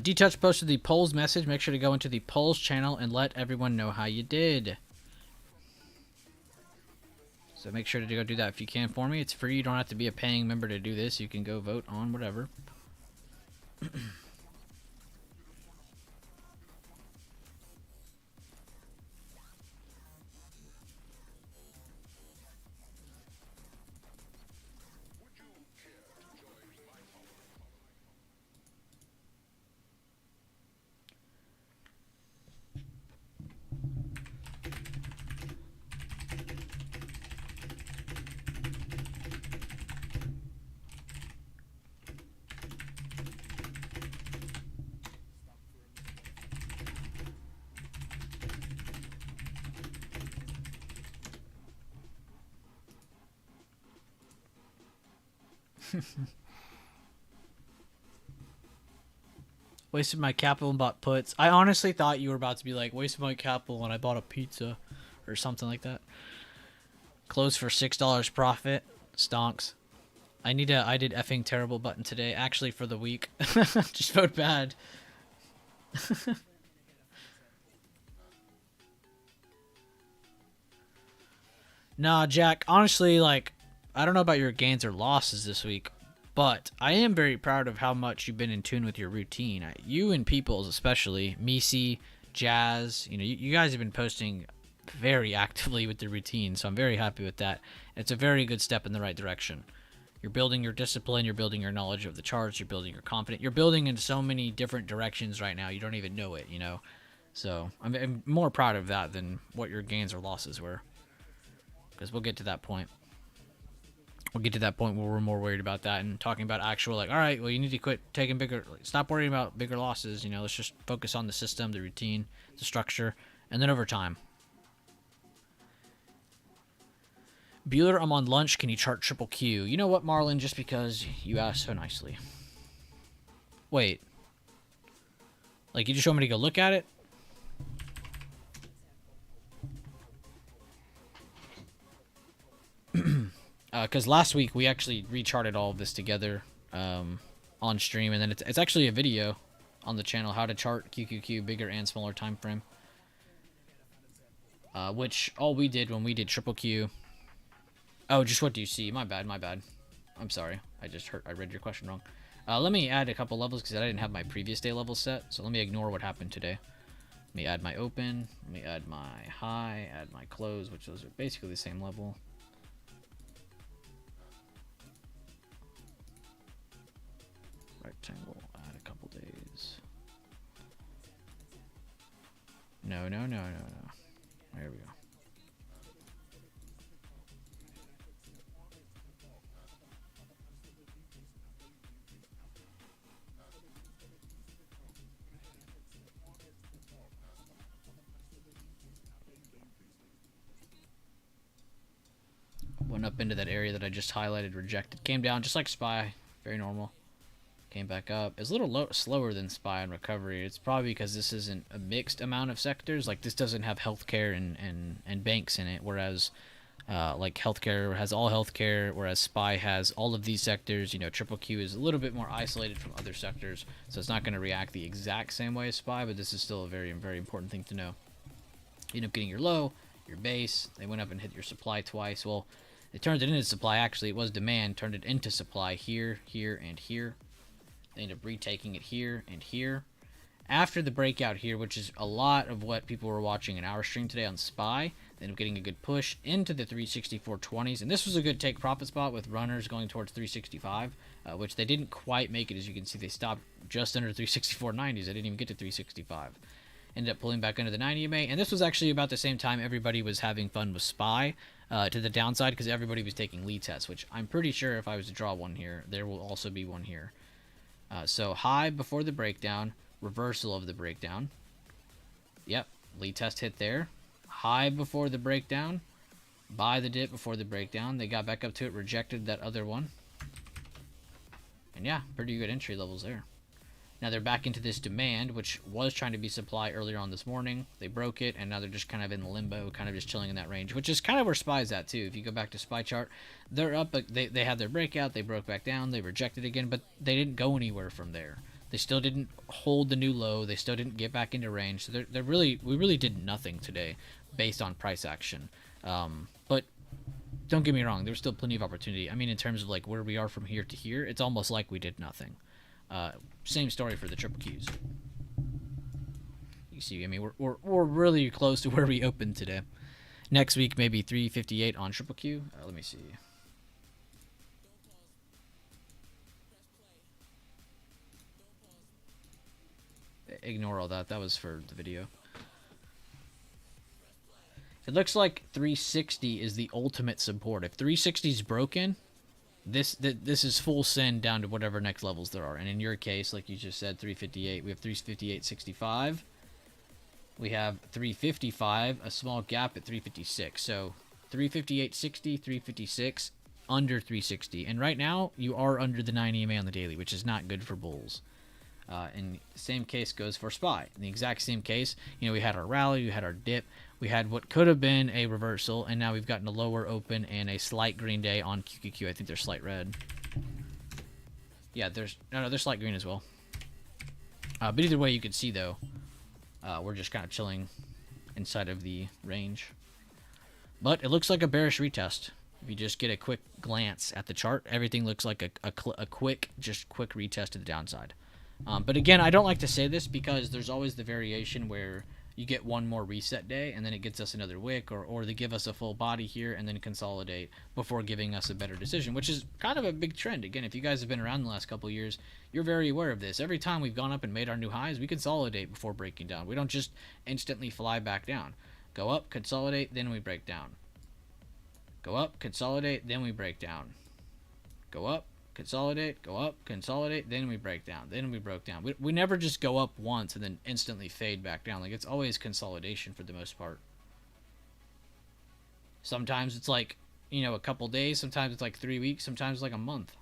D-Touch posted the polls message. Make sure to go into the polls channel and let everyone know how you did. So make sure to go do that if you can for me. It's free. You don't have to be a paying member to do this. You can go vote on whatever. Wasted my capital and bought puts. I honestly thought you were about to be like, wasted my capital and I bought a pizza or something like that. Closed for $6 profit. Stonks. I did effing terrible button today, actually for the week. Just vote bad. Nah, Jack, honestly, like, I don't know about your gains or losses this week, but I am very proud of how much you've been in tune with your routine. You and Peoples, especially, Misi, Jazz, you guys have been posting very actively with the routine, so I'm very happy with that. It's a very good step in the right direction. You're building your discipline, you're building your knowledge of the charts, you're building your confidence. You're building in so many different directions right now, you don't even know it, So I'm more proud of that than what your gains or losses were. Because we'll get to that point. We'll get to that point where we're more worried about that and talking about actual, like, all right, well, you need to quit taking stop worrying about bigger losses. Let's just focus on the system, the routine, the structure, and then over time. Bueller, I'm on lunch. Can you chart triple Q? You know what, Marlon? Just because you asked so nicely. Wait. Like, you just want me to go look at it? Because last week we actually recharted all of this together on stream, and then it's actually a video on the channel, how to chart QQQ bigger and smaller time frame. Which all we did when we did triple Q. Oh, just what do you see? My bad. I'm sorry. I read your question wrong. Let me add a couple levels because I didn't have my previous day level set. So let me ignore what happened today. Let me add my open. Let me add my high. Add my close, which those are basically the same level. Rectangle. Add a couple days. No. There we go. Went up into that area that I just highlighted, rejected. Came down just like SPY. Very normal. Came back up. It's a little slower than SPY on recovery. It's probably because this isn't a mixed amount of sectors. Like, this doesn't have healthcare and banks in it, whereas like healthcare has all healthcare, whereas SPY has all of these sectors. Triple Q is a little bit more isolated from other sectors, so it's not going to react the exact same way as SPY, but this is still a very, very important thing to know. You end up getting your low, your base. They went up and hit your supply twice. Well, they turned it into supply. Actually, it was demand. Turned it into supply here, here, and here. They end up retaking it here and here. After the breakout here, which is a lot of what people were watching in our stream today on SPY, they end up getting a good push into the 364.20s. And this was a good take profit spot with runners going towards 365, which they didn't quite make it. As you can see, they stopped just under 364.90s. They didn't even get to 365. Ended up pulling back under the 90 EMA. And this was actually about the same time everybody was having fun with SPY to the downside, because everybody was taking lead tests, which I'm pretty sure if I was to draw one here, there will also be one here. So high before the breakdown, reversal of the breakdown. Yep, lead test hit there. High before the breakdown, buy the dip before the breakdown. They got back up to it, rejected that other one. And yeah, pretty good entry levels there. Now they're back into this demand, which was trying to be supply earlier on this morning. They broke it, and now they're just kind of in limbo, kind of just chilling in that range, which is kind of where SPY's at too. If you go back to SPY chart, they're up, but they had their breakout, they broke back down, they rejected again, but they didn't go anywhere from there. They still didn't hold the new low. They still didn't get back into range. So we really did nothing today based on price action. But don't get me wrong, there's still plenty of opportunity. I mean, in terms of like where we are from here to here, it's almost like we did nothing. Same story for the triple Qs. You see, I mean, we're really close to where we opened today. Next week, maybe 358 on triple Q. Let me see. Ignore all that. That was for the video. It looks like 360 is the ultimate support. If 360 is broken, this is full send down to whatever next levels there are. And in your case, like you just said, 358. We have 358.65. We have 355, a small gap at 356. So 358.60, 356, under 360. And right now, you are under the 9 EMA on the daily, which is not good for bulls. And the same case goes for SPY. In the exact same case, we had our rally, we had our dip. We had what could have been a reversal, and now we've gotten a lower open and a slight green day on QQQ. I think they're slight red. Yeah, there's no, they're slight green as well. But either way, you can see though, we're just kind of chilling inside of the range. But it looks like a bearish retest. If you just get a quick glance at the chart, everything looks like a quick retest to the downside. But again, I don't like to say this because there's always the variation where you get one more reset day and then it gets us another wick, or they give us a full body here and then consolidate before giving us a better decision, which is kind of a big trend. Again, if you guys have been around the last couple of years, you're very aware of this. Every time we've gone up and made our new highs, we consolidate before breaking down. We don't just instantly fly back down. Go up, consolidate, then we break down. Go up, consolidate, then we break down. Go up, consolidate, go up, consolidate, then we break down. Then we broke down. We never just go up once and then instantly fade back down. Like, it's always consolidation for the most part. Sometimes it's like, you know, a couple days. Sometimes it's like 3 weeks. Sometimes it's like a month.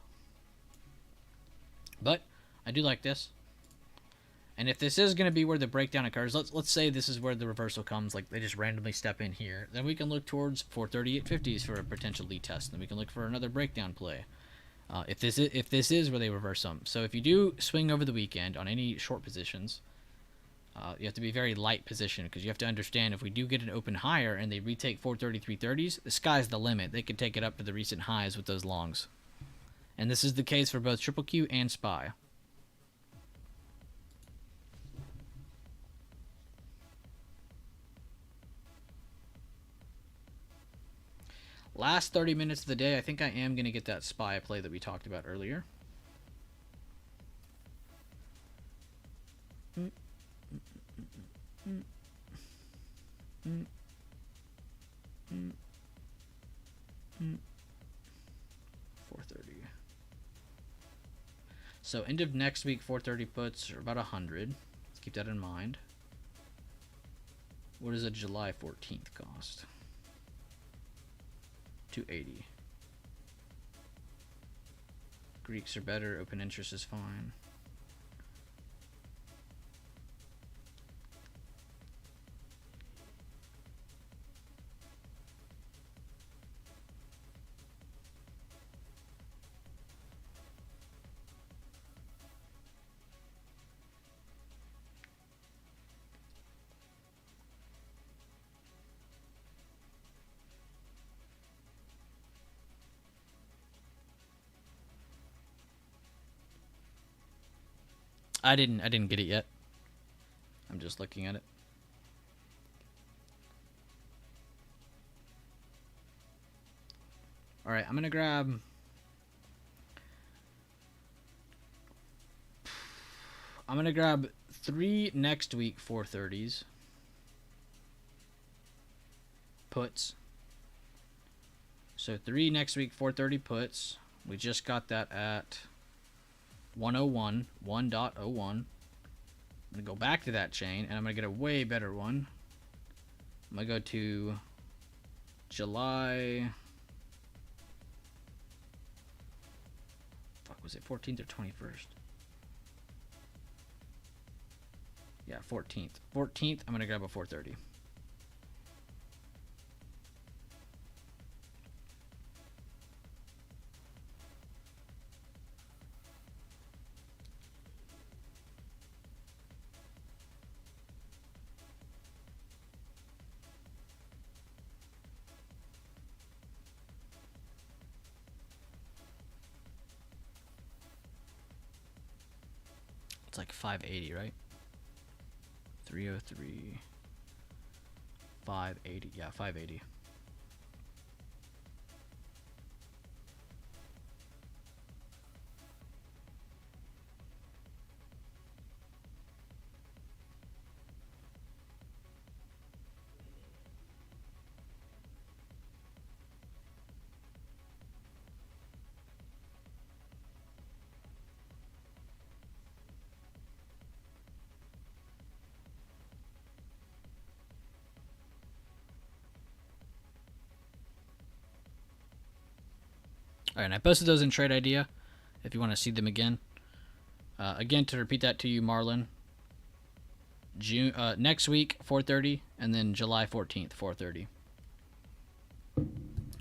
But I do like this. And if this is going to be where the breakdown occurs, let's say this is where the reversal comes, like they just randomly step in here, then we can look towards 438.50s for a potential lead test. Then we can look for another breakdown play. If this is where they reverse some. So if you do swing over the weekend on any short positions, you have to be very light position, because you have to understand if we do get an open higher and they retake 433.30s, the sky's the limit. They could take it up to the recent highs with those longs. And this is the case for both Triple Q and SPY. Last 30 minutes of the day, I think I am going to get that SPY play that we talked about earlier. Mm. 430. So end of next week, 430 puts are about 100. Let's keep that in mind. What does a July 14th cost? 280. Greeks are better. Open interest is fine. I didn't get it yet. I'm just looking at it. All right, I'm going to grab three next week 430s puts. So 3 next week 430 puts. We just got that at 101, 1.01. I'm going to go back to that chain, and I'm going to get a way better one. I'm going to go to July... Fuck, was it 14th or 21st? Yeah, 14th. 14th, I'm going to grab a 430. It's like 580, right? 303. 580. Yeah, 580. All right, and I posted those in Trade Idea if you want to see them again. Again, to repeat that to you, Marlon. next week 4:30, and then July 14th 4:30.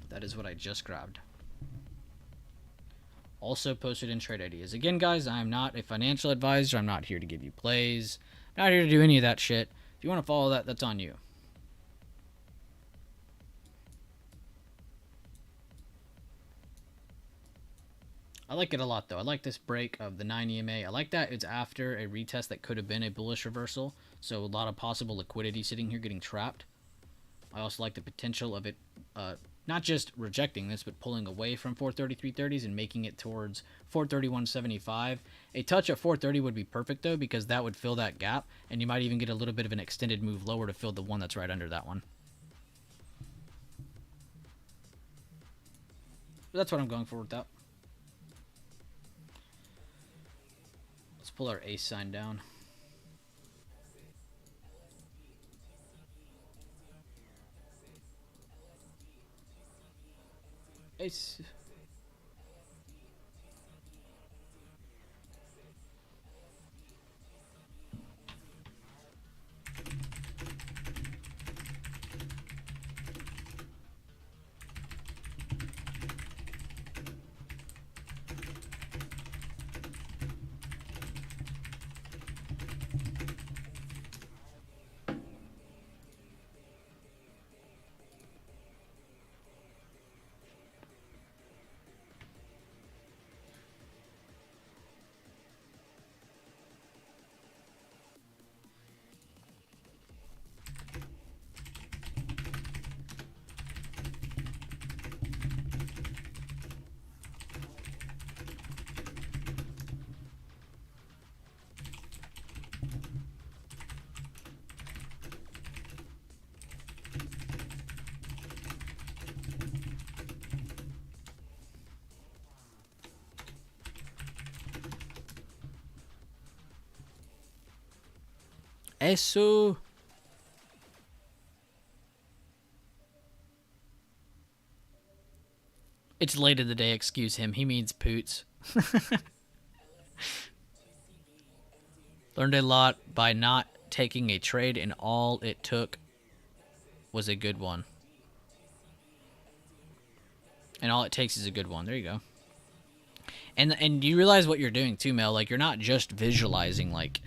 That is what I just grabbed. Also posted in trade ideas. Again, guys, I am not a financial advisor. I'm not here to give you plays. I'm not here to do any of that shit. If you want to follow that, that's on you. I like it a lot, though. I like this break of the 9 EMA. I like that it's after a retest that could have been a bullish reversal. So a lot of possible liquidity sitting here getting trapped. I also like the potential of it not just rejecting this, but pulling away from 433.30s and making it towards 431.75. A touch at 430 would be perfect, though, because that would fill that gap, and you might even get a little bit of an extended move lower to fill the one that's right under that one. But that's what I'm going for with that. Let's pull our ace sign down. Ace. Eso. It's late in the day, excuse him. He means poots. Learned a lot by not taking a trade, and all it took was a good one. And all it takes is a good one. There you go. And you realize what you're doing too, Mel. Like, you're not just visualizing, like,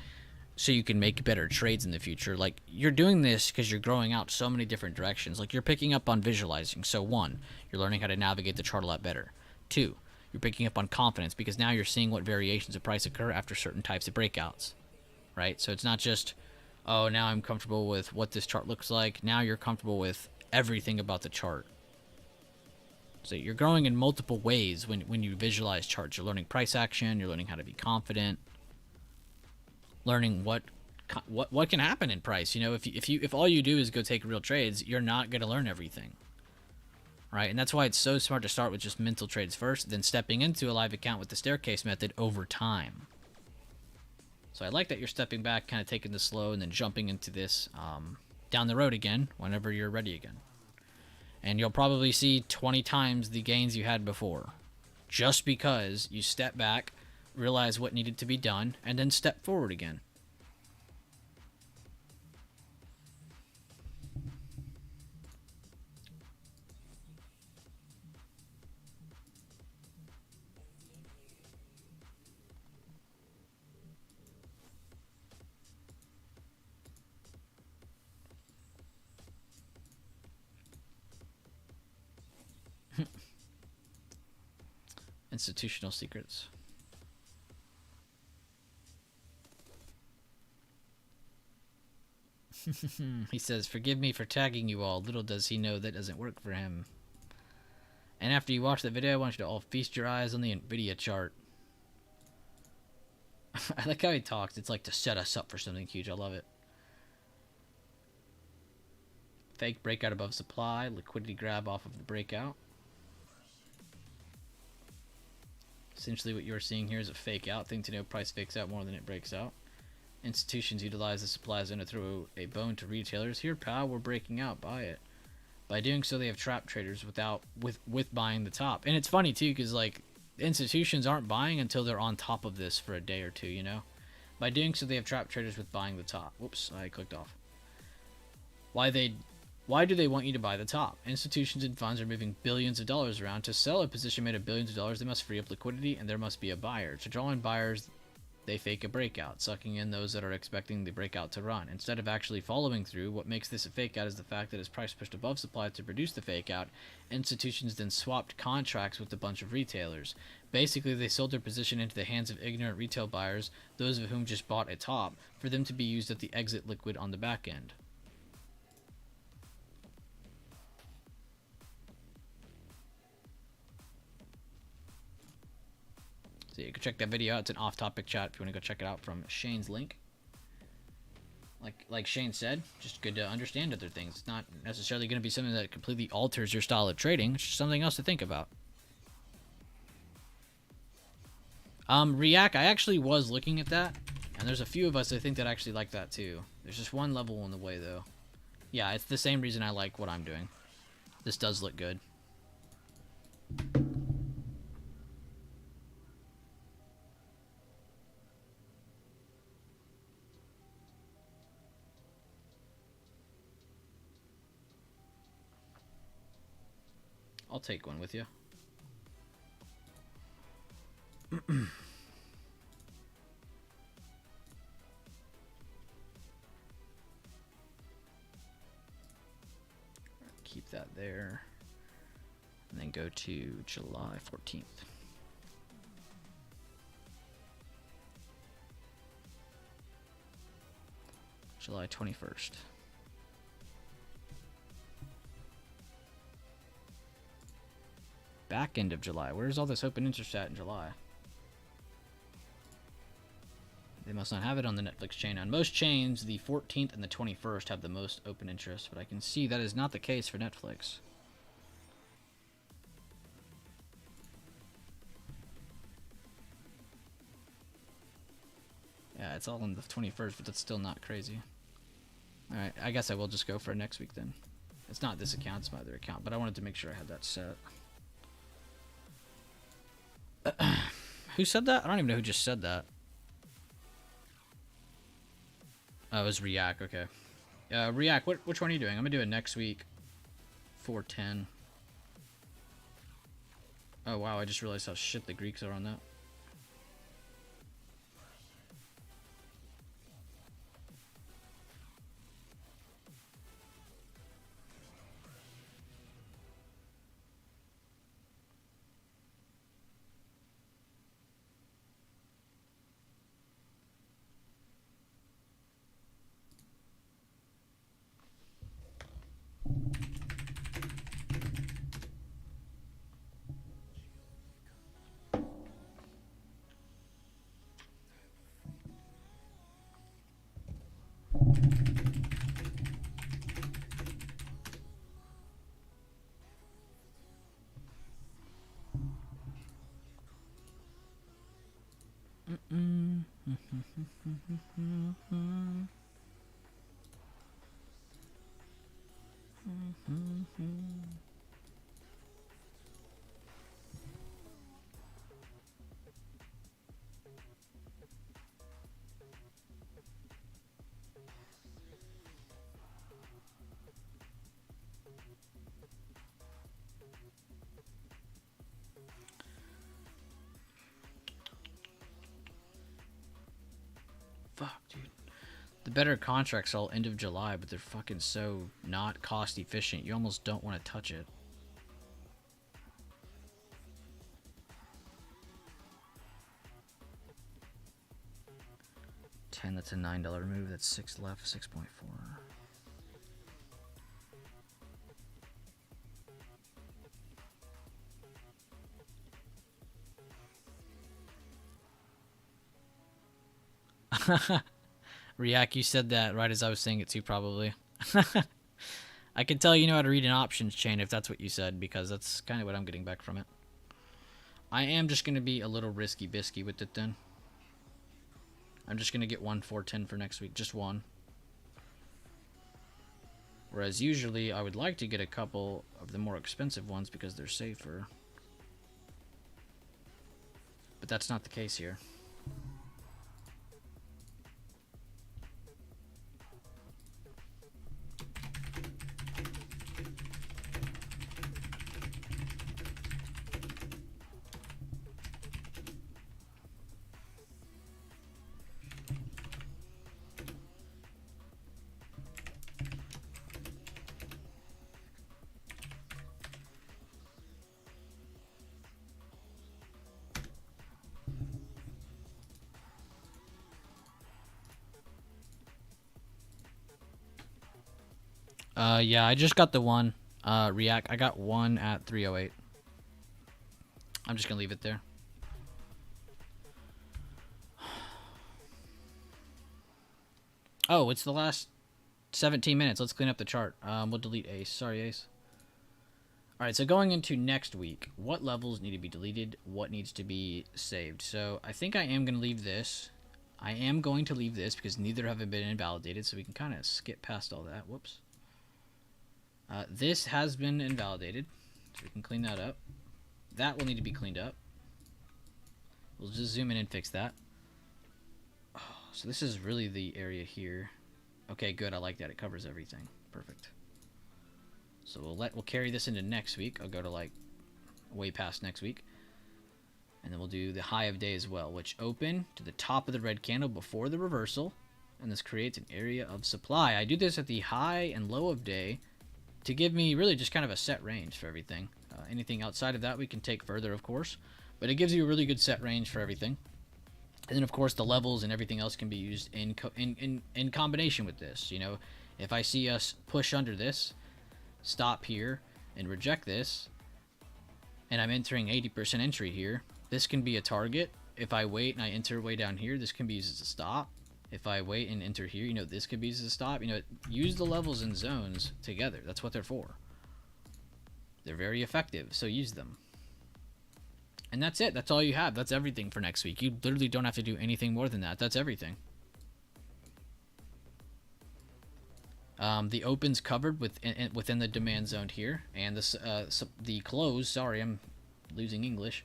so you can make better trades in the future. Like, you're doing this because you're growing out so many different directions. Like, you're picking up on visualizing. So 1, you're learning how to navigate the chart a lot better. 2, you're picking up on confidence because now you're seeing what variations of price occur after certain types of breakouts, right? So it's not just, oh, now I'm comfortable with what this chart looks like. Now you're comfortable with everything about the chart. So you're growing in multiple ways when you visualize charts. You're learning price action. You're learning how to be confident. Learning what can happen in price. You know, if all you do is go take real trades, you're not going to learn everything, right? And that's why it's so smart to start with just mental trades first, then stepping into a live account with the staircase method over time. So I like that you're stepping back, kind of taking this slow, and then jumping into this down the road again whenever you're ready again. And you'll probably see 20 times the gains you had before, just because you step back, realize what needed to be done, and then step forward again. Institutional secrets. He says, forgive me for tagging you all. Little does he know that doesn't work for him. And after you watch the video, I want you to all feast your eyes on the NVIDIA chart. I like how he talks. It's like to set us up for something huge. I love it. Fake breakout above supply. Liquidity grab off of the breakout. Essentially what you're seeing here is a fake out. Thing to know, price fakes out more than it breaks out. Institutions utilize the supply zone to throw a bone to retailers. Here, pal, we're breaking out. Buy it. By doing so, they have trapped traders with buying the top. And it's funny, too, because, like, institutions aren't buying until they're on top of this for a day or two, you know? By doing so, they have trapped traders with buying the top. Whoops, I clicked off. Why do they want you to buy the top? Institutions and funds are moving billions of dollars around. To sell a position made of billions of dollars, they must free up liquidity, and there must be a buyer. To draw in buyers, they fake a breakout, sucking in those that are expecting the breakout to run. Instead of actually following through, what makes this a fake out is the fact that as price pushed above supply to produce the fake out, institutions then swapped contracts with a bunch of retailers. Basically, they sold their position into the hands of ignorant retail buyers, those of whom just bought a top, for them to be used at the exit liquid on the back end. So you can check that video out. It's an off-topic chat if you want to go check it out from Shane's link. Like Shane said, just good to understand other things. It's not necessarily going to be something that completely alters your style of trading. It's just something else to think about. React, I actually was looking at that, and there's a few of us I think that actually like that too. There's just one level in the way though. Yeah, it's the same reason I like what I'm doing. This does look good. I'll take one with you. Keep that there. And then go to July 14th. July 21st. Back end of July. Where's all this open interest at in July? They must not have it on the Netflix chain. On most chains, the 14th and the 21st have the most open interest, but I can see that is not the case for Netflix. Yeah, it's all on the 21st, but that's still not crazy. Alright, I guess I will just go for next week then. It's not this account, it's my other account, but I wanted to make sure I had that set. Who said that? I don't even know who just said that. Oh, it was React, okay. React, which one are you doing? I'm gonna do it next week. 410. Oh wow, I just realized how shit the Greeks are on that. Fuck, dude. The better contracts all end of July, but they're fucking so not cost efficient. You almost don't want to touch it. That's a $9 move. That's 6 left, 6.4. React, you said that right as I was saying it too, probably. I can tell you know how to read an options chain if that's what you said, because that's kind of what I'm getting back from it. I am just going to be a little risky-bisky with it then. I'm just going to get 410 for next week, just one. Whereas usually I would like to get a couple of the more expensive ones because they're safer. But that's not the case here. Yeah, I just got the one. React. I got one at 308. I'm just gonna leave it there. Oh, it's the last 17 minutes. Let's clean up the chart. We'll delete Ace. Sorry, Ace. Alright, so going into next week, what levels need to be deleted? What needs to be saved? So I think I am going to leave this. I am going to leave this because neither have been invalidated, so we can kind of skip past all that. Whoops. This has been invalidated, so we can clean that up. That will need to be cleaned up. We'll just zoom in and fix that. Oh, so this is really the area here. Okay, good. I like that. It covers everything. Perfect. So we'll carry this into next week. I'll go to like way past next week. And then we'll do the high of day as well, which open to the top of the red candle before the reversal. And this creates an area of supply. I do this at the high and low of day to give me really just kind of a set range for everything. Anything outside of that we can take further, of course. But it gives you a really good set range for everything. And then, of course, the levels and everything else can be used in combination with this. You know, if I see us push under this, stop here, and reject this, and I'm entering 80% entry here, this can be a target. If I wait and I enter way down here, this can be used as a stop. If I wait and enter here, you know, this could be used as a stop. You know, use the levels and zones together. That's what they're for. They're very effective, so use them. And that's it. That's all you have. That's everything for next week. You literally don't have to do anything more than that. That's everything. The open's covered within the demand zone here, and the close. Sorry, I'm losing English.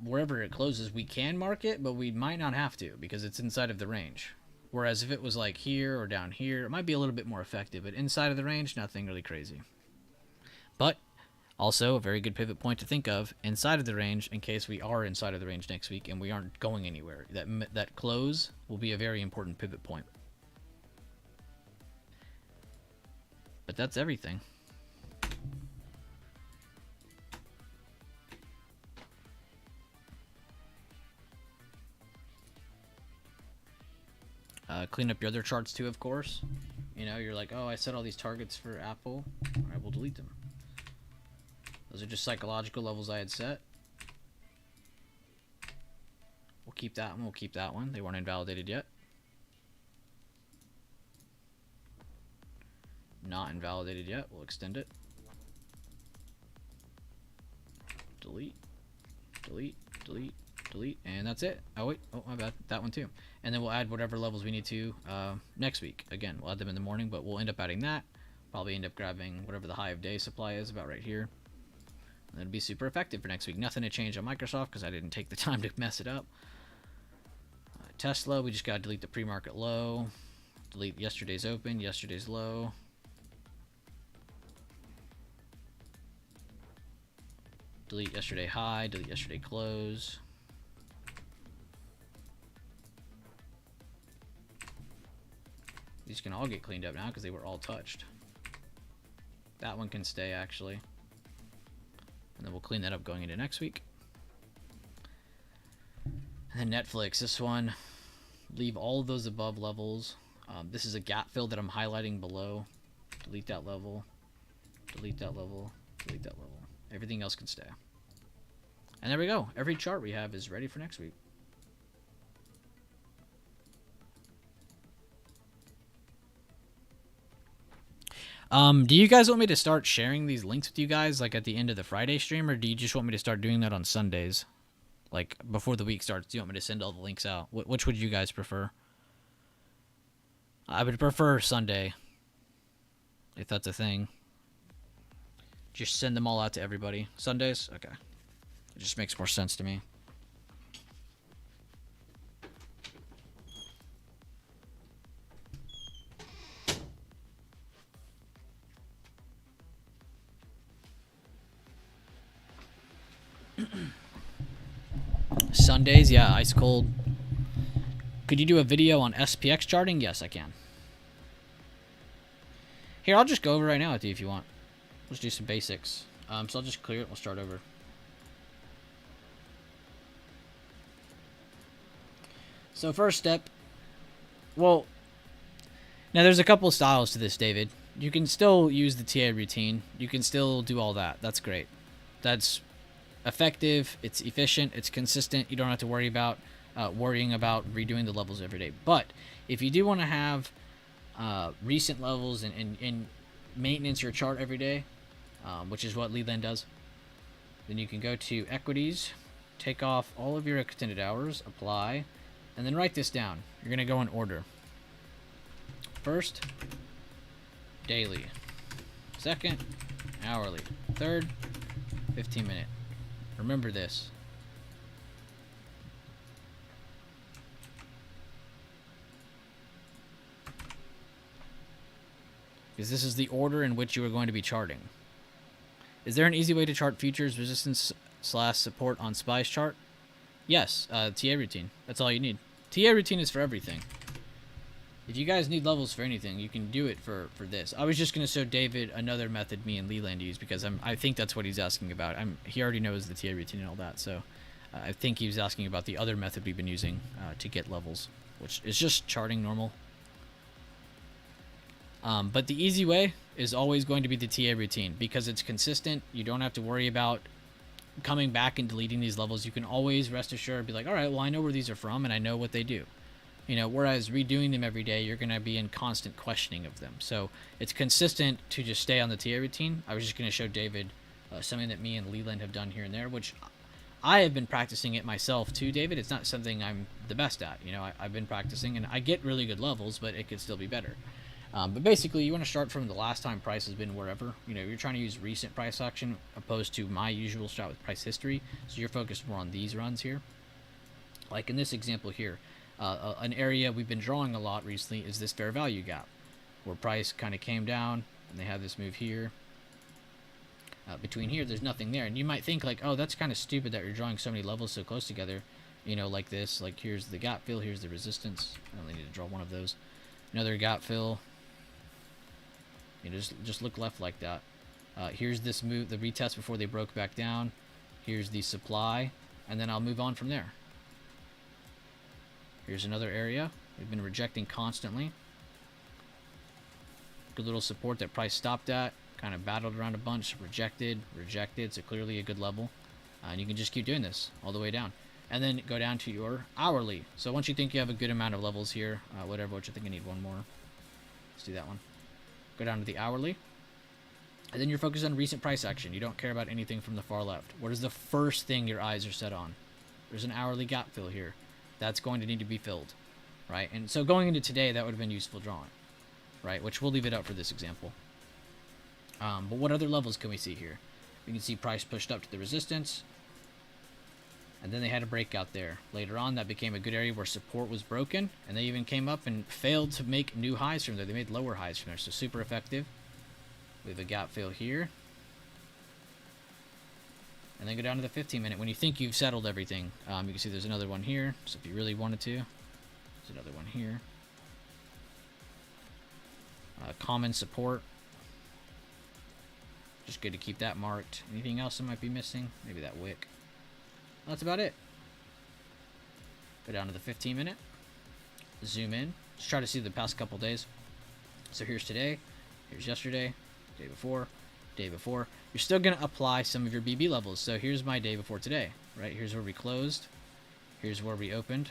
Wherever it closes, we can mark it, but we might not have to because it's inside of the range. Whereas if it was like here or down here, it might be a little bit more effective. But inside of the range, nothing really crazy. But also a very good pivot point to think of inside of the range in case we are inside of the range next week and we aren't going anywhere. That close will be a very important pivot point. But that's everything. Clean up your other charts too, of course. You know, you're like, oh, I set all these targets for Apple. All right, we'll delete them. Those are just psychological levels I had set. We'll keep that one. We'll keep that one. They weren't invalidated yet. Not invalidated yet. We'll extend it. Delete. Delete. Delete. Delete. And that's it. Oh, wait. Oh, my bad. That one too. And then we'll add whatever levels we need to next week. Again, we'll add them in the morning, but we'll end up adding that. Probably end up grabbing whatever the high of day supply is about right here. And it'll be super effective for next week. Nothing to change on Microsoft because I didn't take the time to mess it up. Tesla, we just got to delete the pre-market low. Delete yesterday's open, yesterday's low. Delete yesterday high, delete yesterday close. These can all get cleaned up now because they were all touched. That one can stay actually. And then we'll clean that up going into next week. And then Netflix, this one, leave all of those above levels. This is a gap fill that I'm highlighting below. Delete that level. Delete that level. Delete that level. Everything else can stay. And there we go. Every chart we have is ready for next week. Do you guys want me to start sharing these links with you guys like at the end of the Friday stream, or do you just want me to start doing that on Sundays? Like before the week starts, do you want me to send all the links out? Which would you guys prefer? I would prefer Sunday, if that's a thing. Just send them all out to everybody. Sundays? Okay. It just makes more sense to me. Sundays, yeah, ice cold. Could you do a video on SPX charting? Yes, I can. Here, I'll just go over right now with you if you want. Let's do some basics. So I'll just clear it. We'll start over. So first step. Well, now there's a couple of styles to this, David. you can still use the TA routine. You can still do all that. That's great. That's effective. It's efficient. It's consistent. You don't have to worry about worrying about redoing the levels every day. But if you do want to have recent levels and maintenance your chart every day, which is what Leland does, then you can go to equities, take off all of your extended hours, apply, and then write this down. You're going to go in order. First, daily. Second, hourly. Third, 15-minute. Remember this. Because this is the order in which you are going to be charting. Is there an easy way to chart futures resistance / support on SPY's chart? Yes, TA routine. That's all you need. TA routine is for everything. If you guys need levels for anything, you can do it for this. I was just going to show David another method me and Leland use because I think that's what he's asking about. He already knows the TA routine and all that, so I think he was asking about the other method we've been using to get levels, which is just charting normal. But the easy way is always going to be the TA routine because it's consistent. You don't have to worry about coming back and deleting these levels. You can always rest assured, be like, all right, well, I know where these are from and I know what they do. You know, whereas redoing them every day, you're going to be in constant questioning of them. So it's consistent to just stay on the TA routine. I was just going to show David something that me and Leland have done here and there, which I have been practicing it myself too, David. It's not something I'm the best at. You know, I've been practicing and I get really good levels, but it could still be better. But basically, you want to start from the last time price has been wherever. You know, you're trying to use recent price action opposed to my usual strat with price history. So you're focused more on these runs here. Like in this example here, an area we've been drawing a lot recently is this fair value gap, where price kind of came down, and they have this move here. Between here, there's nothing there. And you might think like, oh, that's kind of stupid that you're drawing so many levels so close together. You know, like this. Like here's the gap fill, here's the resistance. I only need to draw one of those. Another gap fill. You know, just look left like that. Here's this move, the retest before they broke back down. Here's the supply, and then I'll move on from there. Here's another area we've been rejecting constantly. Good little support that price stopped at, kind of battled around a bunch, rejected, so clearly a good level. And you can just keep doing this all the way down. And then go down to your hourly. So once you think you have a good amount of levels here, whatever, which I think I need one more. Let's do that one. Go down to the hourly. And then you're focused on recent price action. You don't care about anything from the far left. What is the first thing your eyes are set on? There's an hourly gap fill here. That's going to need to be filled, right? And so going into today, that would have been useful drawing, right? Which we'll leave it up for this example. But what other levels can we see here? We can see price pushed up to the resistance. And then they had a breakout there. Later on, that became a good area where support was broken. And they even came up and failed to make new highs from there. They made lower highs from there. So super effective. We have a gap fill here. And then go down to the 15-minute. When you think you've settled everything, you can see there's another one here. So if you really wanted to, there's another one here. Common support. Just good to keep that marked. Anything else that might be missing? Maybe that wick. That's about it. Go down to the 15-minute. Zoom in. Just try to see the past couple days. So here's today. Here's yesterday. Day before. Day before. You're still going to apply some of your BB levels. So here's my day before today. Right? Here's where we closed. Here's where we opened.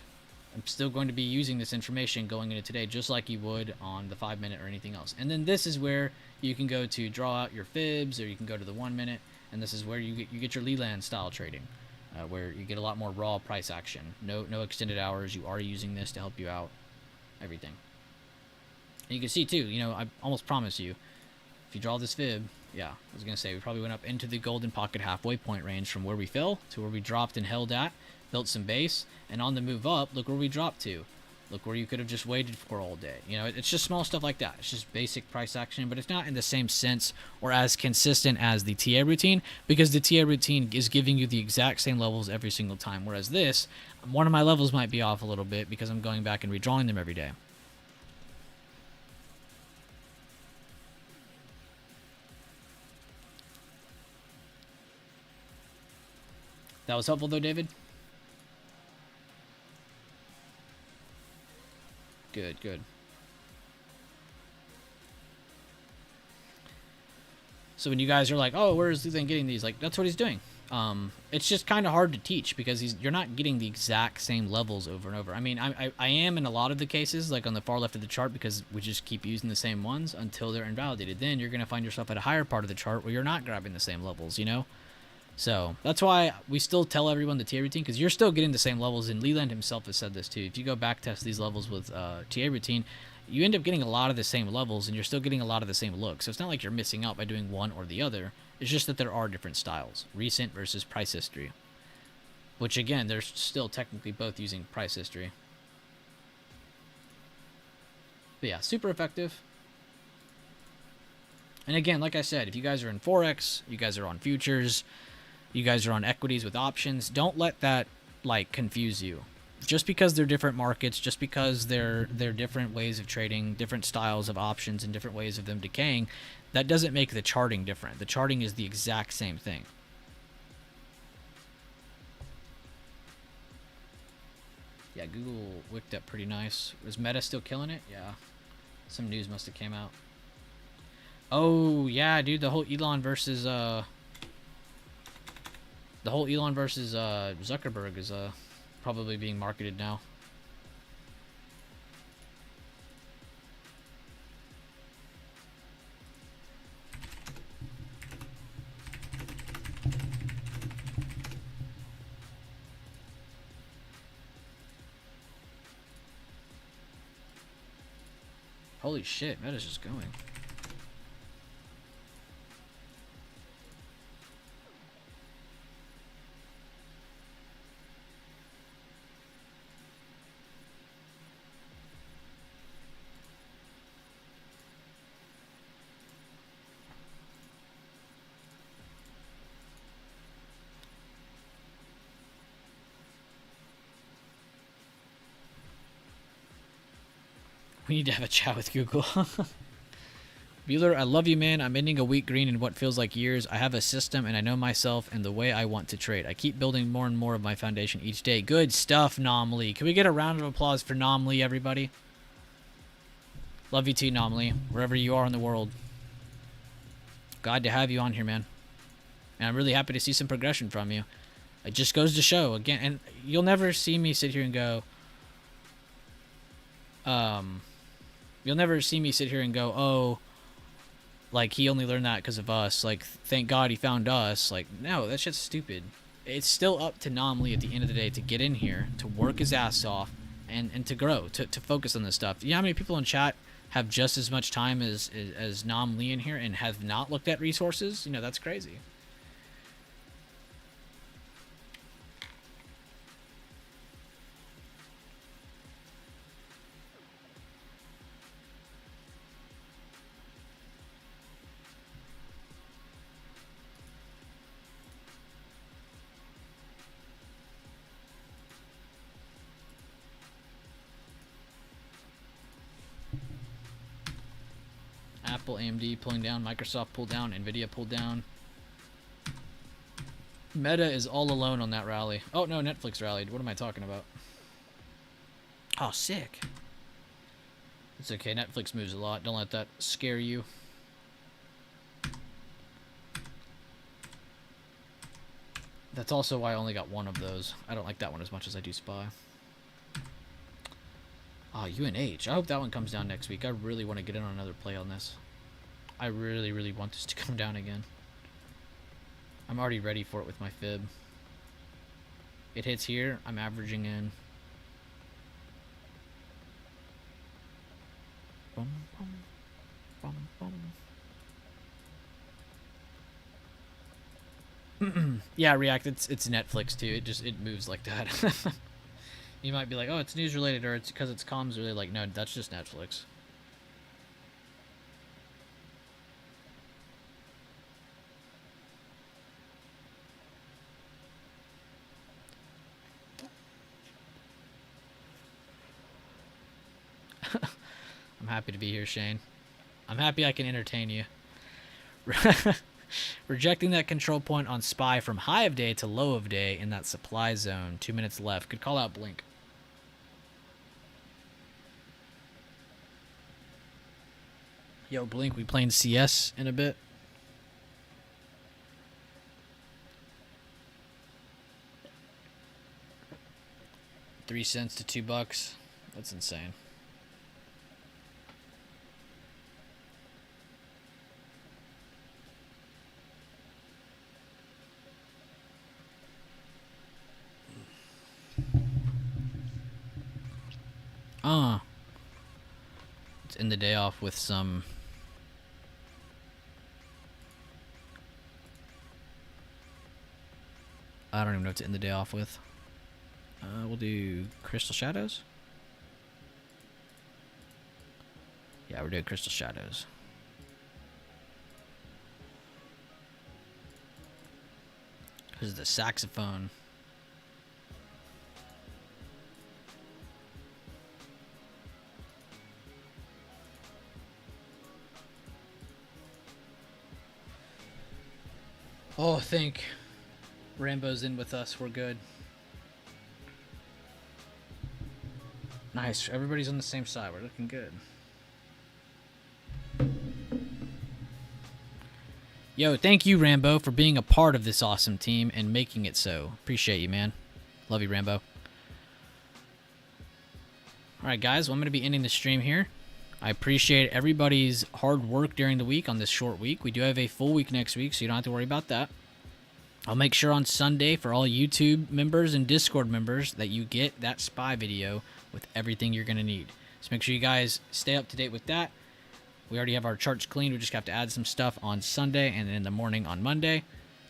I'm still going to be using this information going into today just like you would on the 5-minute or anything else. And then this is where you can go to draw out your fibs, or you can go to the 1-minute. And this is where you get your Leland style trading. Where you get a lot more raw price action. No extended hours. You are using this to help you out. Everything. And you can see too, you know, I almost promise you, if you draw this fib, yeah, I was going to say, we probably went up into the golden pocket halfway point range from where we fell to where we dropped and held at, built some base, and on the move up, look where we dropped to. Look where you could have just waited for all day. You know, it's just small stuff like that. It's just basic price action, but it's not in the same sense or as consistent as the TA routine, because the TA routine is giving you the exact same levels every single time, whereas this, one of my levels might be off a little bit because I'm going back and redrawing them every day. That was helpful though, David? Good, good. So when you guys are like, oh, where is Leland getting these? Like, that's what he's doing. It's just kind of hard to teach because you're not getting the exact same levels over and over. I mean, I am in a lot of the cases, like on the far left of the chart, because we just keep using the same ones until they're invalidated. Then you're going to find yourself at a higher part of the chart where you're not grabbing the same levels, you know? So that's why we still tell everyone the TA routine, because you're still getting the same levels, and Leland himself has said this too. If you go back test these levels with TA routine, you end up getting a lot of the same levels, and you're still getting a lot of the same looks. So it's not like you're missing out by doing one or the other. It's just that there are different styles, recent versus price history. Which, again, they're still technically both using price history. But yeah, super effective. And again, like I said, if you guys are in Forex, you guys are on futures, you guys are on equities with options, don't let that, like, confuse you. Just because they're different markets, just because they're different ways of trading, different styles of options, and different ways of them decaying, that doesn't make the charting different. The charting is the exact same thing. Yeah, Google wicked up pretty nice. Was Meta still killing it? Yeah. Some news must have came out. Oh, yeah, dude, the whole Elon versus Zuckerberg is probably being marketed now. Holy shit, Meta's just going. We need to have a chat with Google. Bueller, I love you, man. I'm ending a week green in what feels like years. I have a system, and I know myself and the way I want to trade. I keep building more and more of my foundation each day. Good stuff, Nomley. Can we get a round of applause for Nomley, everybody? Love you too, Nomley, wherever you are in the world. Glad to have you on here, man. And I'm really happy to see some progression from you. It just goes to show, again, and you'll never see me sit here and go, you'll never see me sit here and go, oh, like, he only learned that because of us. Like, thank God he found us. Like, no, that's just stupid. It's still up to Nomley at the end of the day to get in here, to work his ass off, and to grow, to focus on this stuff. You know how many people in chat have just as much time as Nomley in here and have not looked at resources? You know, that's crazy. Apple, AMD pulling down, Microsoft pulled down, Nvidia pulled down. Meta is all alone on that rally. Oh no, Netflix rallied. What am I talking about? Oh, sick. It's okay, Netflix moves a lot. Don't let that scare you. That's also why I only got one of those. I don't like that one as much as I do SPY. Ah, UNH. I hope that one comes down next week. I really want to get in on another play on this. I really, really want this to come down again. I'm already ready for it with my fib. It hits here. I'm averaging in. Bum, bum, bum, bum. Yeah, React. It's Netflix too. It moves like that. You might be like, oh, it's news related, or it's because it's comms related. Like, no, that's just Netflix. I'm happy to be here, Shane. I'm happy I can entertain you. Rejecting that control point on SPY from high of day to low of day in that supply zone. 2 minutes left. Could call out Blink. Yo, Blink, we playing CS in a bit? 3 cents to $2. That's insane. Let's end the day off with some... I don't even know what to end the day off with. We'll do Crystal Shadows. Yeah, we're doing Crystal Shadows. This is the saxophone. Oh, I think Rambo's in with us. We're good. Nice. Everybody's on the same side. We're looking good. Yo, thank you, Rambo, for being a part of this awesome team and making it so. Appreciate you, man. Love you, Rambo. Alright, guys. Well, I'm going to be ending the stream here. I appreciate everybody's hard work during the week on this short week. We do have a full week next week, so you don't have to worry about that. I'll make sure on Sunday for all YouTube members and Discord members that you get that spy video with everything you're going to need. So make sure you guys stay up to date with that. We already have our charts cleaned. We just have to add some stuff on Sunday and in the morning on Monday.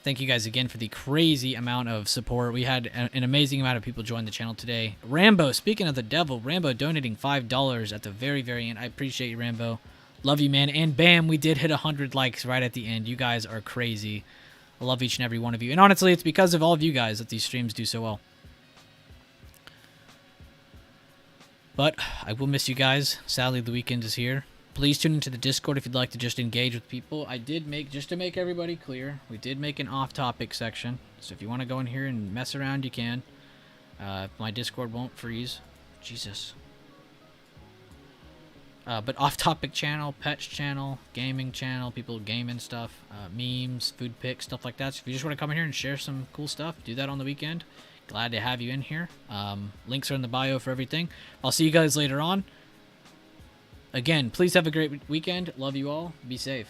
Thank you guys again for the crazy amount of support. We had an amazing amount of people join the channel today. Rambo, speaking of the devil, Rambo donating $5 at the very, very end. I appreciate you, Rambo. Love you, man. And bam, we did hit 100 likes right at the end. You guys are crazy. I love each and every one of you. And honestly, it's because of all of you guys that these streams do so well. But I will miss you guys. Sadly, the weekend is here. Please tune into the Discord if you'd like to just engage with people. I did make, just to make everybody clear, we did make an off-topic section. So if you want to go in here and mess around, you can. My Discord won't freeze. Jesus. But off-topic channel, pets channel, gaming channel, people gaming stuff, memes, food pics, stuff like that. So if you just want to come in here and share some cool stuff, do that on the weekend. Glad to have you in here. Links are in the bio for everything. I'll see you guys later on. Again, please have a great weekend. Love you all. Be safe.